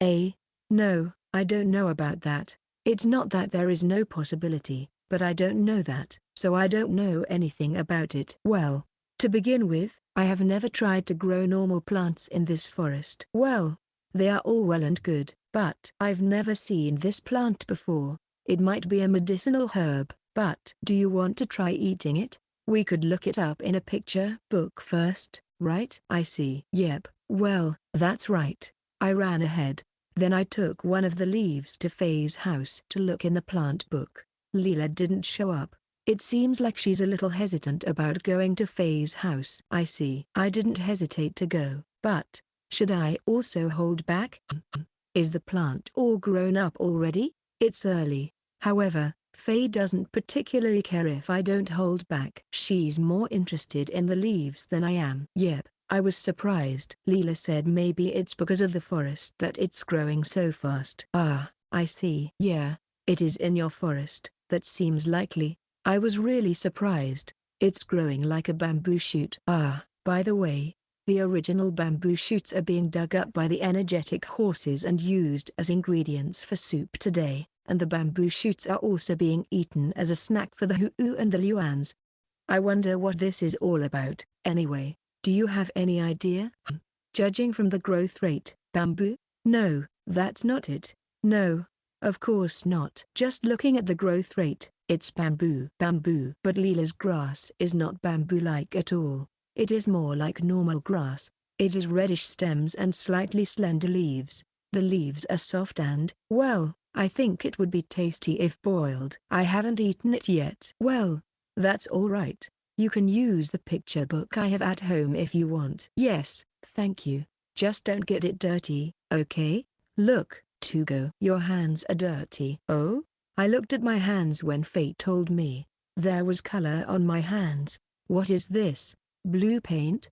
No, I don't know about that. It's not that there is no possibility, but I don't know that, so I don't know anything about it. Well, to begin with, I have never tried to grow normal plants in this forest. Well, they are all well and good, but I've never seen this plant before. It might be a medicinal herb, but do you want to try eating it? We could look it up in a picture book first, right? I see. Yep, well, that's right. I ran ahead. Then I took one of the leaves to Faye's house to look in the plant book. Leela didn't show up. It seems like she's a little hesitant about going to Faye's house. I see. I didn't hesitate to go, but should I also hold back? Is the plant all grown up already? It's early. However, Faye doesn't particularly care if I don't hold back. She's more interested in the leaves than I am. Yep, I was surprised. Leela said maybe it's because of the forest that it's growing so fast. Ah, I see. Yeah, it is in your forest. That seems likely. I was really surprised. It's growing like a bamboo shoot. Ah, by the way, the original bamboo shoots are being dug up by the energetic horses and used as ingredients for soup today, and the bamboo shoots are also being eaten as a snack for the Huu and the Luans. I wonder what this is all about. Anyway, do you have any idea? Judging from the growth rate, bamboo? No, that's not it. No, of course not. Just looking at the growth rate, it's bamboo. Bamboo. But Leela's grass is not bamboo-like at all. It is more like normal grass. It is reddish stems and slightly slender leaves. The leaves are soft and, well, I think it would be tasty if boiled. I haven't eaten it yet. Well, that's all right. You can use the picture book I have at home if you want. Yes, thank you. Just don't get it dirty, okay? Look, Tugo. Your hands are dirty. Oh? I looked at my hands when Fate told me. There was color on my hands. What is this? Blue paint?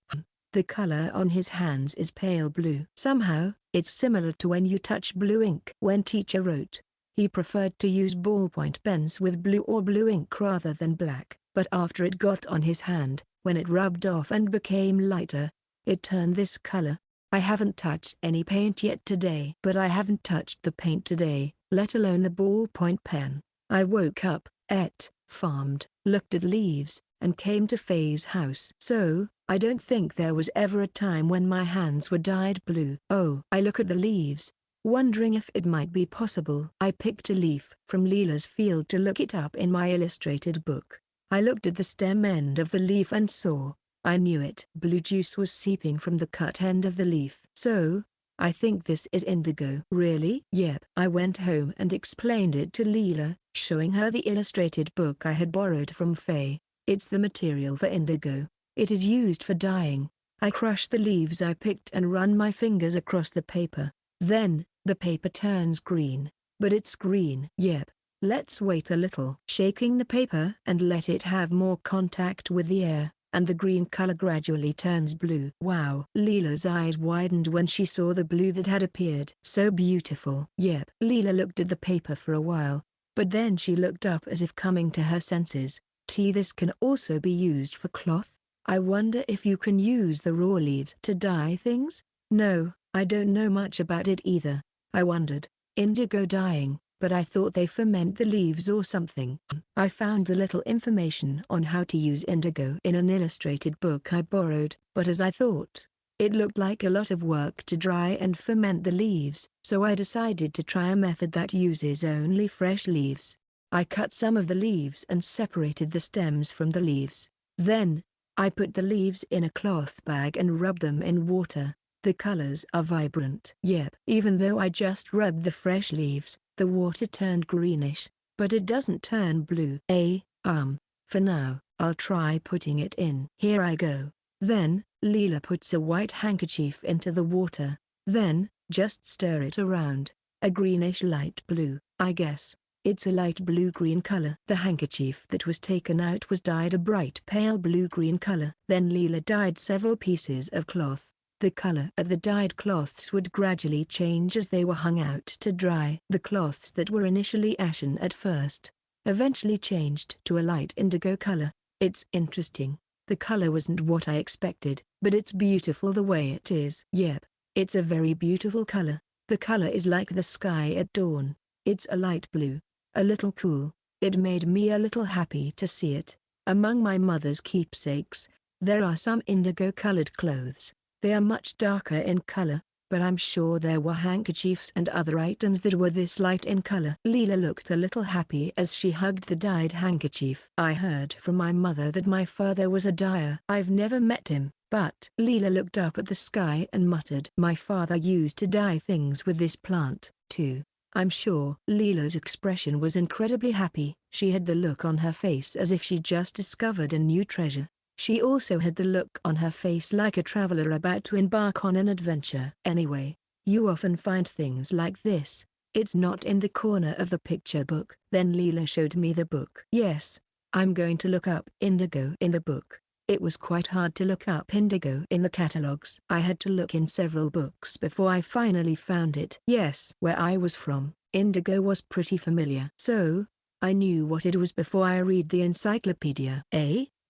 The color on his hands is pale blue. Somehow, it's similar to when you touch blue ink. When teacher wrote, he preferred to use ballpoint pens with blue or blue ink rather than black. But after it got on his hand, when it rubbed off and became lighter, it turned this color. I haven't touched any paint yet today. But I haven't touched the paint today, let alone the ballpoint pen. I woke up, ate, farmed, looked at leaves, and came to Faye's house. So, I don't think there was ever a time when my hands were dyed blue. Oh. I look at the leaves, wondering if it might be possible. I picked a leaf from Leela's field to look it up in my illustrated book. I looked at the stem end of the leaf and saw, I knew it. Blue juice was seeping from the cut end of the leaf. So, I think this is indigo. Really? Yep. I went home and explained it to Leela, showing her the illustrated book I had borrowed from Faye. It's the material for indigo. It is used for dyeing. I crush the leaves I picked and run my fingers across the paper. Then, the paper turns green. But it's green. Yep. Let's wait a little. Shaking the paper and let it have more contact with the air, and the green color gradually turns blue. Wow. Leela's eyes widened when she saw the blue that had appeared. So beautiful. Yep. Leela looked at the paper for a while, but then she looked up as if coming to her senses. This can also be used for cloth? I wonder if you can use the raw leaves to dye things? No, I don't know much about it either. I wondered. Indigo dyeing, but I thought they ferment the leaves or something. I found a little information on how to use indigo in an illustrated book I borrowed, but as I thought, it looked like a lot of work to dry and ferment the leaves, so I decided to try a method that uses only fresh leaves. I cut some of the leaves and separated the stems from the leaves. Then, I put the leaves in a cloth bag and rubbed them in water. The colors are vibrant. Yep. Even though I just rubbed the fresh leaves, the water turned greenish, but it doesn't turn blue. For now, I'll try putting it in. Here I go. Then, Leela puts a white handkerchief into the water. Then, just stir it around. A greenish light blue, I guess. It's a light blue-green color. The handkerchief that was taken out was dyed a bright pale blue-green color. Then Leela dyed several pieces of cloth. The color of the dyed cloths would gradually change as they were hung out to dry. The cloths that were initially ashen at first, eventually changed to a light indigo color. It's interesting. The color wasn't what I expected, but it's beautiful the way it is. Yep, it's a very beautiful color. The color is like the sky at dawn. It's a light blue. A little cool. It made me a little happy to see it. Among my mother's keepsakes, there are some indigo-colored clothes. They are much darker in color, but I'm sure there were handkerchiefs and other items that were this light in color. Leela looked a little happy as she hugged the dyed handkerchief. I heard from my mother that my father was a dyer. I've never met him, but Leela looked up at the sky and muttered. My father used to dye things with this plant, too. I'm sure. Leela's expression was incredibly happy. She had the look on her face as if she just discovered a new treasure. She also had the look on her face like a traveler about to embark on an adventure. Anyway, you often find things like this. It's not in the corner of the picture book. Then Leela showed me the book. Yes, I'm going to look up indigo in the book. It was quite hard to look up indigo in the catalogs. I had to look in several books before I finally found it. Yes, where I was from, indigo was pretty familiar. So, I knew what it was before I read the encyclopedia.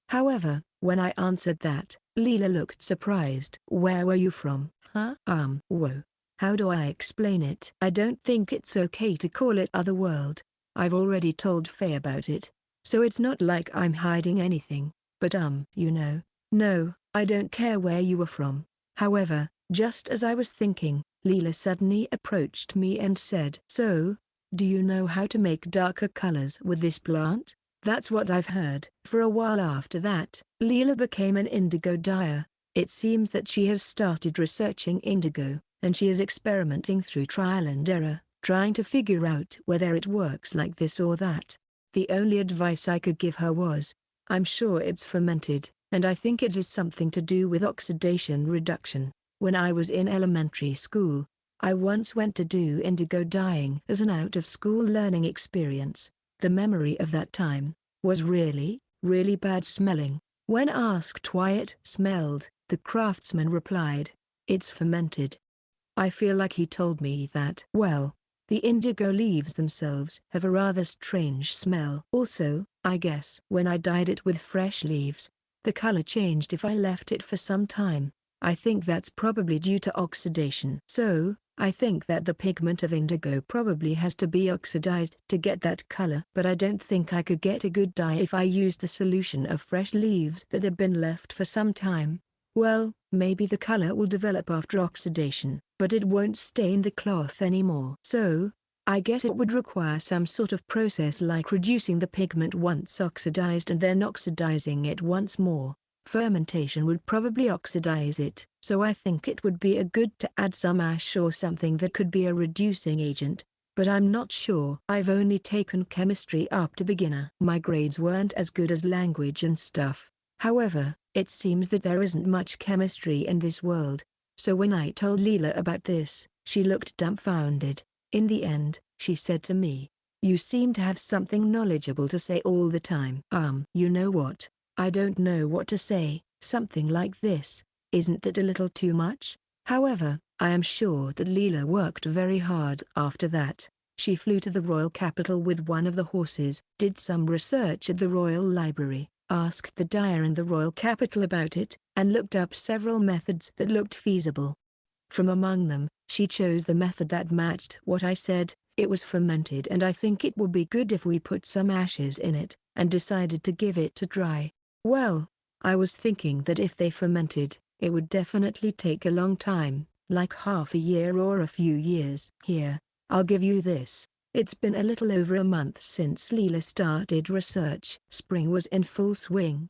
However, when I answered that, Leela looked surprised. Where were you from? Huh? Whoa. How do I explain it? I don't think it's okay to call it Otherworld. I've already told Faye about it. So it's not like I'm hiding anything. But no, I don't care where you were from. However, just as I was thinking, Leela suddenly approached me and said, So, do you know how to make darker colors with this plant? That's what I've heard. For a while after that, Leela became an indigo dyer. It seems that she has started researching indigo, and she is experimenting through trial and error, trying to figure out whether it works like this or that. The only advice I could give her was, I'm sure it's fermented, and I think it is something to do with oxidation reduction. When I was in elementary school, I once went to do indigo dyeing as an out-of-school learning experience. The memory of that time was really, really bad smelling. When asked why it smelled, the craftsman replied, "It's fermented." I feel like he told me that, well, the indigo leaves themselves have a rather strange smell. Also, I guess when I dyed it with fresh leaves, the color changed if I left it for some time. I think that's probably due to oxidation. So, I think that the pigment of indigo probably has to be oxidized to get that color. But I don't think I could get a good dye if I used the solution of fresh leaves that have been left for some time. Well, maybe the color will develop after oxidation, but it won't stain the cloth anymore. So, I guess it would require some sort of process like reducing the pigment once oxidized and then oxidizing it once more. Fermentation would probably oxidize it, so I think it would be a good to add some ash or something that could be a reducing agent, but I'm not sure. I've only taken chemistry up to beginner. My grades weren't as good as language and stuff. However, it seems that there isn't much chemistry in this world, so when I told Leela about this, she looked dumbfounded. In the end, she said to me, "You seem to have something knowledgeable to say all the time." You know what? I don't know what to say. Something like this, isn't that a little too much? However, I am sure that Leela worked very hard after that. She flew to the royal capital with one of the horses, did some research at the royal library, asked the dyer in the royal capital about it, and looked up several methods that looked feasible. From among them, she chose the method that matched what I said. It was fermented, and I think it would be good if we put some ashes in it, and decided to give it a try. Well, I was thinking that if they fermented, it would definitely take a long time, like half a year or a few years. Here, I'll give you this. It's been a little over a month since Leela started research. Spring was in full swing.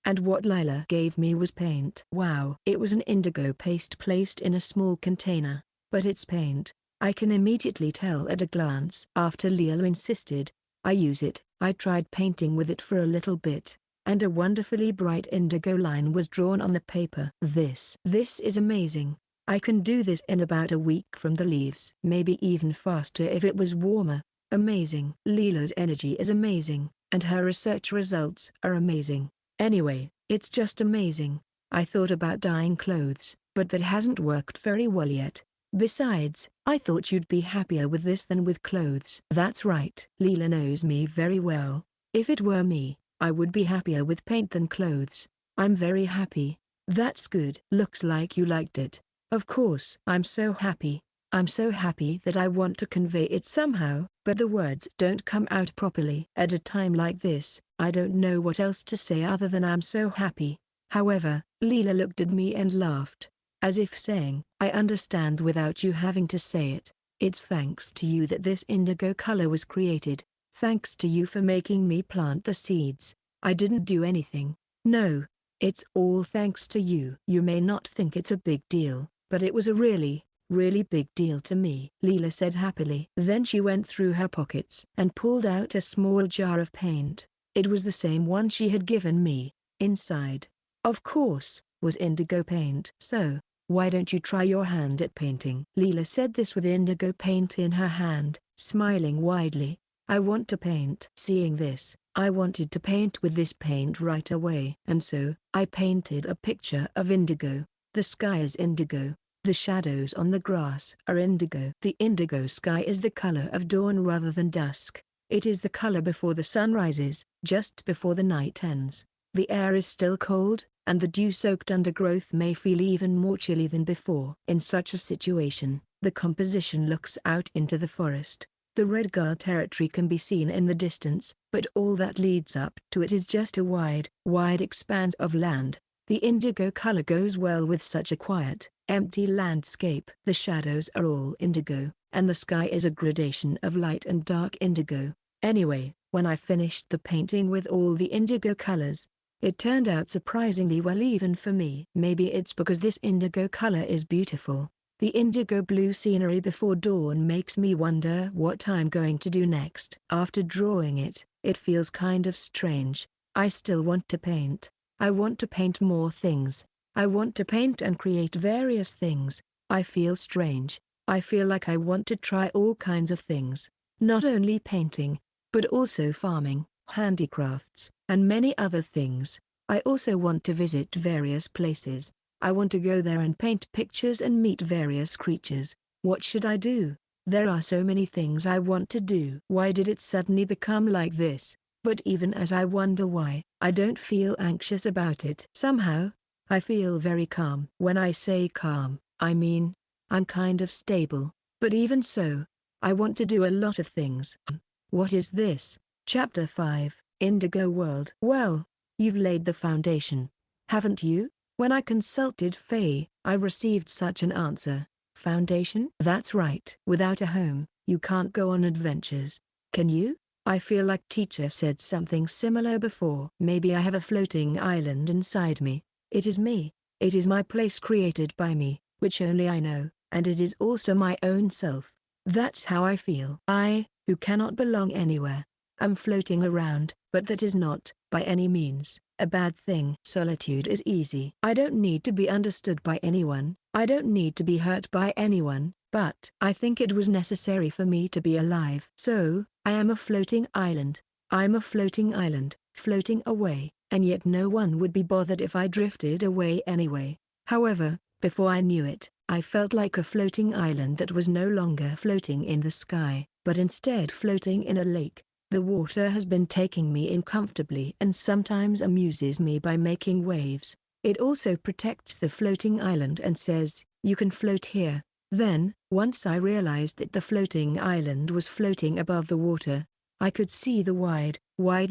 And what Leela gave me was paint. Wow. It was an indigo paste placed in a small container, but it's paint. I can immediately tell at a glance. After Leela insisted I use it, I tried painting with it for a little bit, and a wonderfully bright indigo line was drawn on the paper. This is amazing. I can do this in about a week from the leaves. Maybe even faster if it was warmer. Amazing. Leela's energy is amazing, and her research results are amazing. Anyway, it's just amazing. I thought about dyeing clothes, but that hasn't worked very well yet. Besides, I thought you'd be happier with this than with clothes. That's right. Leela knows me very well. If it were me, I would be happier with paint than clothes. I'm very happy. That's good. Looks like you liked it. Of course. I'm so happy. I'm so happy that I want to convey it somehow, but the words don't come out properly. At a time like this, I don't know what else to say other than I'm so happy. However, Leela looked at me and laughed, as if saying, I understand without you having to say it. It's thanks to you that this indigo color was created. Thanks to you for making me plant the seeds. I didn't do anything. No. It's all thanks to you. You may not think it's a big deal, but it was a really big deal to me, Leela said happily. Then she went through her pockets and pulled out a small jar of paint. It was the same one she had given me. Inside, of course, was indigo paint. So, why don't you try your hand at painting? Leela said this with indigo paint in her hand, smiling widely. I want to paint. Seeing this, I wanted to paint with this paint right away. And so, I painted a picture of indigo. The sky is indigo. The shadows on the grass are indigo. The indigo sky is the color of dawn rather than dusk. It is the color before the sun rises, just before the night ends. The air is still cold, and the dew-soaked undergrowth may feel even more chilly than before. In such a situation, the composition looks out into the forest. The Red Gull territory can be seen in the distance, but all that leads up to it is just a wide expanse of land. The indigo color goes well with such a quiet, empty landscape. The shadows are all indigo, and the sky is a gradation of light and dark indigo. Anyway, when I finished the painting with all the indigo colors, it turned out surprisingly well even for me. Maybe it's because this indigo color is beautiful. The indigo blue scenery before dawn makes me wonder what I'm going to do next. After drawing it, it feels kind of strange. I still want to paint. I want to paint more things. I want to paint and create various things. I feel strange. I feel like I want to try all kinds of things. Not only painting, but also farming, handicrafts, and many other things. I also want to visit various places. I want to go there and paint pictures and meet various creatures. What should I do? There are so many things I want to do. Why did it suddenly become like this? But even as I wonder why, I don't feel anxious about it. Somehow, I feel very calm. When I say calm, I mean, I'm kind of stable. But even so, I want to do a lot of things. What is this? Chapter 5, Indigo World. Well, you've laid the foundation, haven't you? When I consulted Faye, I received such an answer. Foundation? That's right. Without a home, you can't go on adventures. Can you? I feel like teacher said something similar before. Maybe I have a floating island inside me. It is me. It is my place created by me, which only I know, and it is also my own self. That's how I feel. I, who cannot belong anywhere, am floating around, but that is not, by any means, a bad thing. Solitude is easy. I don't need to be understood by anyone. I don't need to be hurt by anyone, but I think it was necessary for me to be alive. So, I am a floating island. I'm a floating island, floating away, and yet no one would be bothered if I drifted away anyway. However, before I knew it, I felt like a floating island that was no longer floating in the sky, but instead floating in a lake. The water has been taking me in comfortably and sometimes amuses me by making waves. It also protects the floating island and says, you can float here. Then, once I realized that the floating island was floating above the water, I could see the wide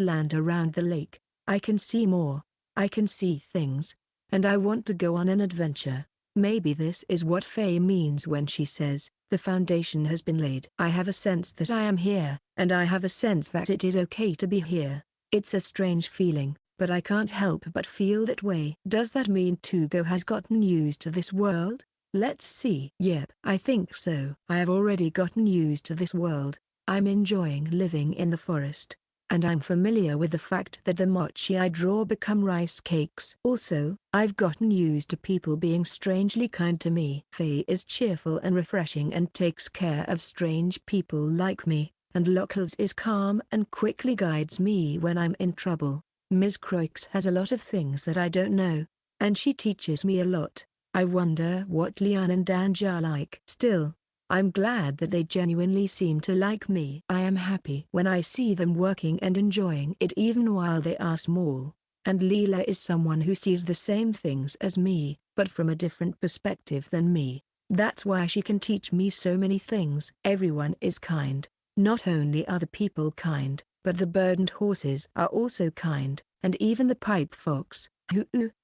land around the lake. I can see more. I can see things. And I want to go on an adventure. Maybe this is what Faye means when she says, the foundation has been laid. I have a sense that I am here, and I have a sense that it is okay to be here. It's a strange feeling, but I can't help but feel that way. Does that mean Tugo has gotten used to this world? Let's see. Yep, I think so. I have already gotten used to this world. I'm enjoying living in the forest. And I'm familiar with the fact that the mochi I draw become rice cakes. Also, I've gotten used to people being strangely kind to me. Faye is cheerful and refreshing and takes care of strange people like me, and Locals is calm and quickly guides me when I'm in trouble. Ms. Croix has a lot of things that I don't know, and she teaches me a lot. I wonder what Leon and Danja are like. Still, I'm glad that they genuinely seem to like me. I am happy when I see them working and enjoying it even while they are small. And Leela is someone who sees the same things as me, but from a different perspective than me. That's why she can teach me so many things. Everyone is kind. Not only are the people kind, but the burdened horses are also kind, and even the pipe fox,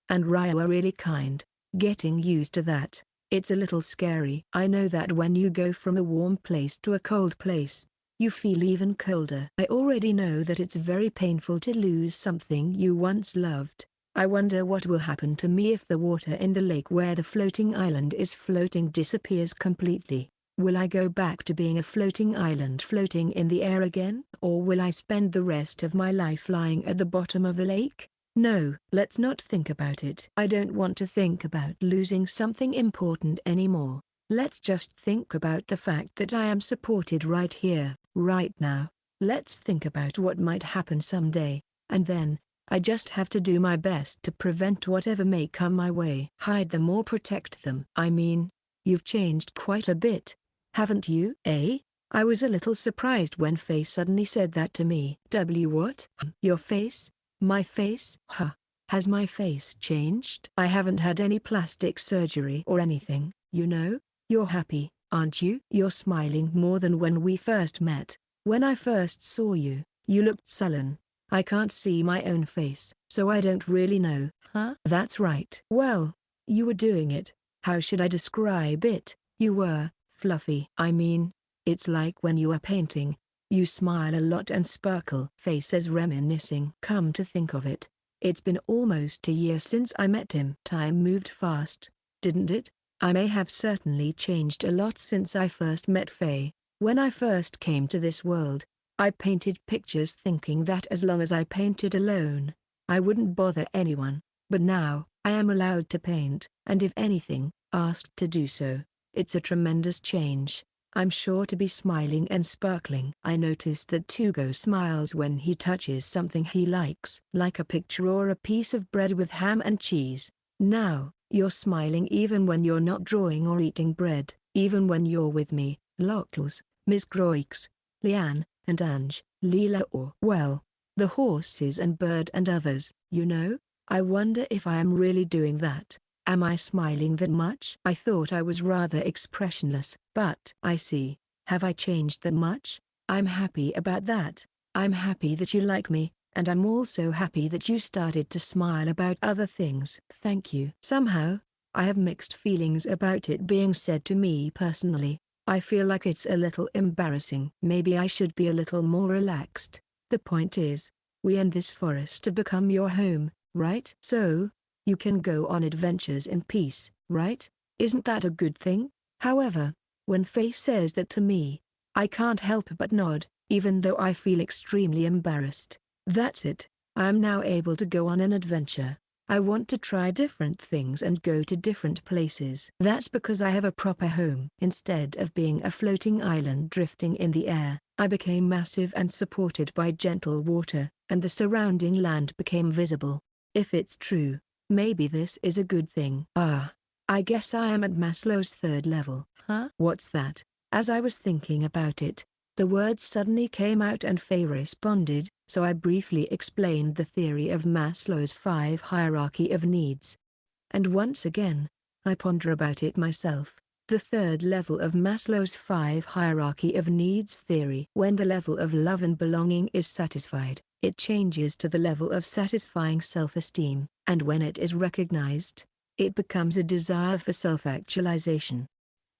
and Ryo are really kind. Getting used to that. It's a little scary. I know that when you go from a warm place to a cold place, you feel even colder. I already know that it's very painful to lose something you once loved. I wonder what will happen to me if the water in the lake where the floating island is floating disappears completely. Will I go back to being a floating island floating in the air again? Or will I spend the rest of my life lying at the bottom of the lake? No, let's not think about it. I don't want to think about losing something important anymore. Let's just think about the fact that I am supported right here, right now. Let's think about what might happen someday, and then, I just have to do my best to prevent whatever may come my way. Hide them or protect them. I mean, you've changed quite a bit, haven't you? Eh? I was a little surprised when Faye suddenly said that to me. What? Your face? My face? Huh. Has my face changed? I haven't had any plastic surgery or anything, you know? You're happy, aren't you? You're smiling more than when we first met. When I first saw you, you looked sullen. I can't see my own face, so I don't really know. Huh? That's right. Well, you were doing it. How should I describe it? You were fluffy. I mean, it's like when you are painting. You smile a lot and sparkle. Faye says, reminiscing. Come to think of it, it's been almost a year since I met him. Time moved fast, didn't it? I may have certainly changed a lot since I first met Faye. When I first came to this world, I painted pictures thinking that as long as I painted alone, I wouldn't bother anyone. But now, I am allowed to paint, and if anything, asked to do so. It's a tremendous change. I'm sure to be smiling and sparkling. I noticed that Tugo smiles when he touches something he likes, like a picture or a piece of bread with ham and cheese. Now, you're smiling even when you're not drawing or eating bread, even when you're with me, Locals, Miss Croix, Leanne, and Ange, Leela or, well, the horses and bird and others, you know? I wonder if I am really doing that. Am I smiling that much? I thought I was rather expressionless, but I see. Have I changed that much? I'm happy about that. I'm happy that you like me, and I'm also happy that you started to smile about other things. Thank you. Somehow, I have mixed feelings about it being said to me personally. I feel like it's a little embarrassing. Maybe I should be a little more relaxed. The point is, we in this forest to become your home, right? So, you can go on adventures in peace, right? Isn't that a good thing? However, when Faye says that to me, I can't help but nod, even though I feel extremely embarrassed. That's it. I am now able to go on an adventure. I want to try different things and go to different places. That's because I have a proper home. Instead of being a floating island drifting in the air, I became massive and supported by gentle water, and the surrounding land became visible. If it's true, maybe this is a good thing. I guess I am at Maslow's third level. Huh? What's that? As I was thinking about it, the words suddenly came out and Faye responded, so I briefly explained the theory of Maslow's 5 hierarchy of needs. And once again, I ponder about it myself. The third level of Maslow's 5 hierarchy of needs theory. When the level of love and belonging is satisfied, it changes to the level of satisfying self-esteem, and when it is recognized, it becomes a desire for self-actualization.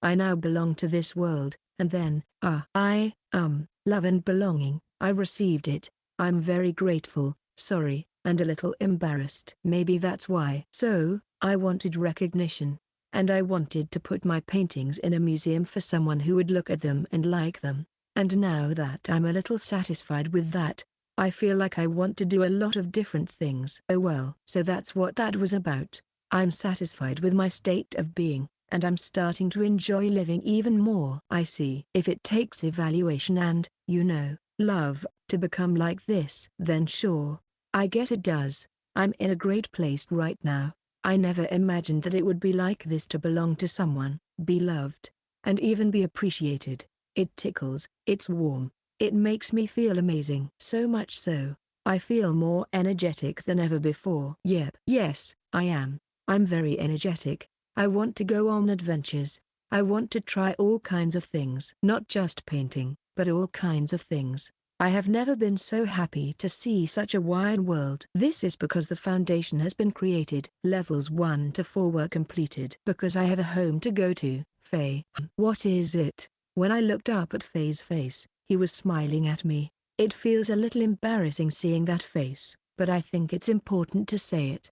I now belong to this world, and then, love and belonging, I received it. I'm very grateful, sorry, and a little embarrassed. Maybe that's why. So, I wanted recognition, and I wanted to put my paintings in a museum for someone who would look at them and like them. And now that I'm a little satisfied with that, I feel like I want to do a lot of different things. Oh well. So that's what that was about. I'm satisfied with my state of being, and I'm starting to enjoy living even more. I see. If it takes evaluation and, love, to become like this, then sure, I guess it does. I'm in a great place right now. I never imagined that it would be like this to belong to someone, be loved, and even be appreciated. It tickles, it's warm, it makes me feel amazing. So much so, I feel more energetic than ever before. Yep. Yes, I am. I'm very energetic. I want to go on adventures. I want to try all kinds of things. Not just painting, but all kinds of things. I have never been so happy to see such a wide world. This is because the foundation has been created. Levels 1 to 4 were completed. Because I have a home to go to, Faye. What is it? When I looked up at Faye's face, he was smiling at me. It feels a little embarrassing seeing that face, but I think it's important to say it.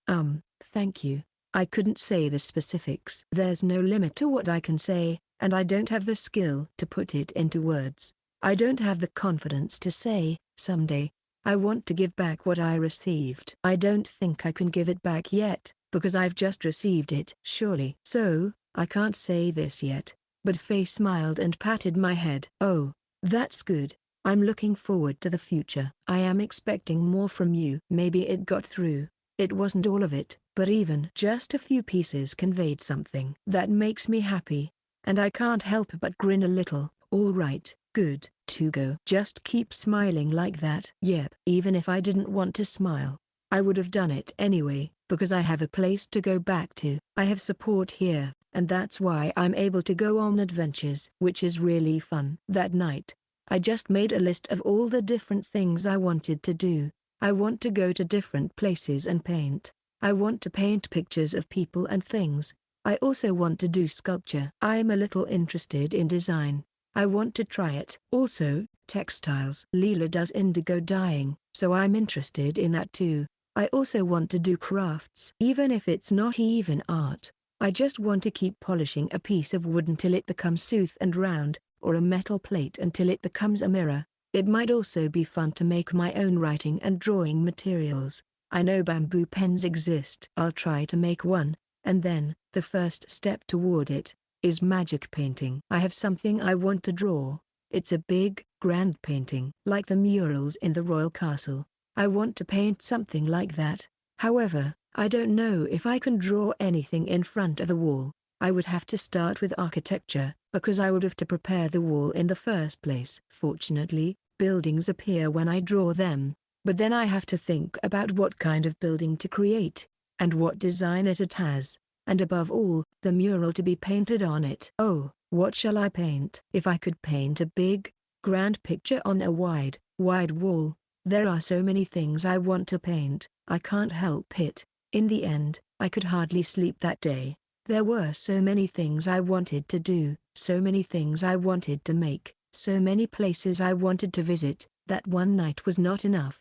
Thank you. I couldn't say the specifics. There's no limit to what I can say, and I don't have the skill to put it into words. I don't have the confidence to say, someday, I want to give back what I received. I don't think I can give it back yet, because I've just received it. Surely. So, I can't say this yet. But Faye smiled and patted my head. Oh, that's good. I'm looking forward to the future. I am expecting more from you. Maybe it got through. It wasn't all of it, but even just a few pieces conveyed something that makes me happy. And I can't help but grin a little. All right, good, Tugo. Just keep smiling like that. Yep. Even if I didn't want to smile, I would have done it anyway, because I have a place to go back to. I have support here, and that's why I'm able to go on adventures, which is really fun. That night, I just made a list of all the different things I wanted to do. I want to go to different places and paint. I want to paint pictures of people and things. I also want to do sculpture. I'm a little interested in design. I want to try it. Also, textiles. Leela does indigo dyeing, so I'm interested in that too. I also want to do crafts. Even if it's not even art, I just want to keep polishing a piece of wood until it becomes smooth and round, or a metal plate until it becomes a mirror. It might also be fun to make my own writing and drawing materials. I know bamboo pens exist. I'll try to make one, and then, the first step toward it, is magic painting. I have something I want to draw. It's a big, grand painting. Like the murals in the royal castle. I want to paint something like that. However, I don't know if I can draw anything in front of the wall. I would have to start with architecture, because I would have to prepare the wall in the first place. Fortunately, buildings appear when I draw them, but then I have to think about what kind of building to create, and what design it has, and above all, the mural to be painted on it. Oh, what shall I paint? If I could paint a big, grand picture on a wide wall, there are so many things I want to paint, I can't help it. In the end, I could hardly sleep that day. There were so many things I wanted to do, so many things I wanted to make, so many places I wanted to visit, that one night was not enough.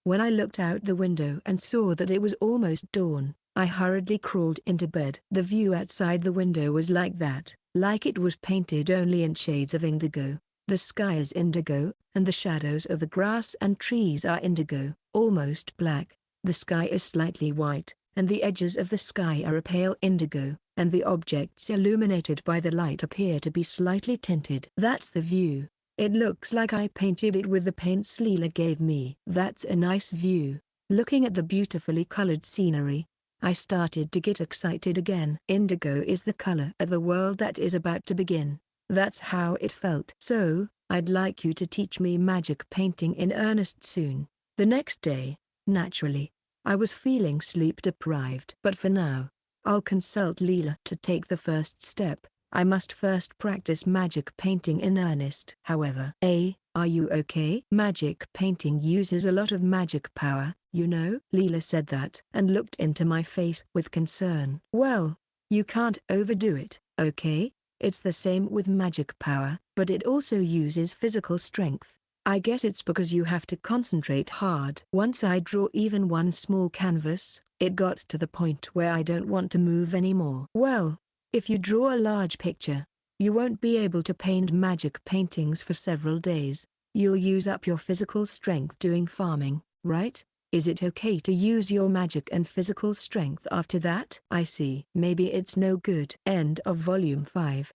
When I looked out the window and saw that it was almost dawn, I hurriedly crawled into bed. The view outside the window was like that, like it was painted only in shades of indigo. The sky is indigo, and the shadows of the grass and trees are indigo, almost black. The sky is slightly white, and the edges of the sky are a pale indigo, and the objects illuminated by the light appear to be slightly tinted. That's the view. It looks like I painted it with the paints Leela gave me. That's a nice view. Looking at the beautifully colored scenery, I started to get excited again. Indigo is the color of the world that is about to begin. That's how it felt. So, I'd like you to teach me magic painting in earnest soon. The next day, naturally, I was feeling sleep deprived. But for now, I'll consult Leela to take the first step. I must first practice magic painting in earnest. However, are you okay? Magic painting uses a lot of magic power, you know? Leela said that and looked into my face with concern. Well, you can't overdo it, okay? It's the same with magic power, but it also uses physical strength. I guess it's because you have to concentrate hard. Once I draw even one small canvas, it got to the point where I don't want to move anymore. Well, if you draw a large picture, you won't be able to paint magic paintings for several days. You'll use up your physical strength doing farming, right? Is it okay to use your magic and physical strength after that? I see. Maybe it's no good. End of Volume 5.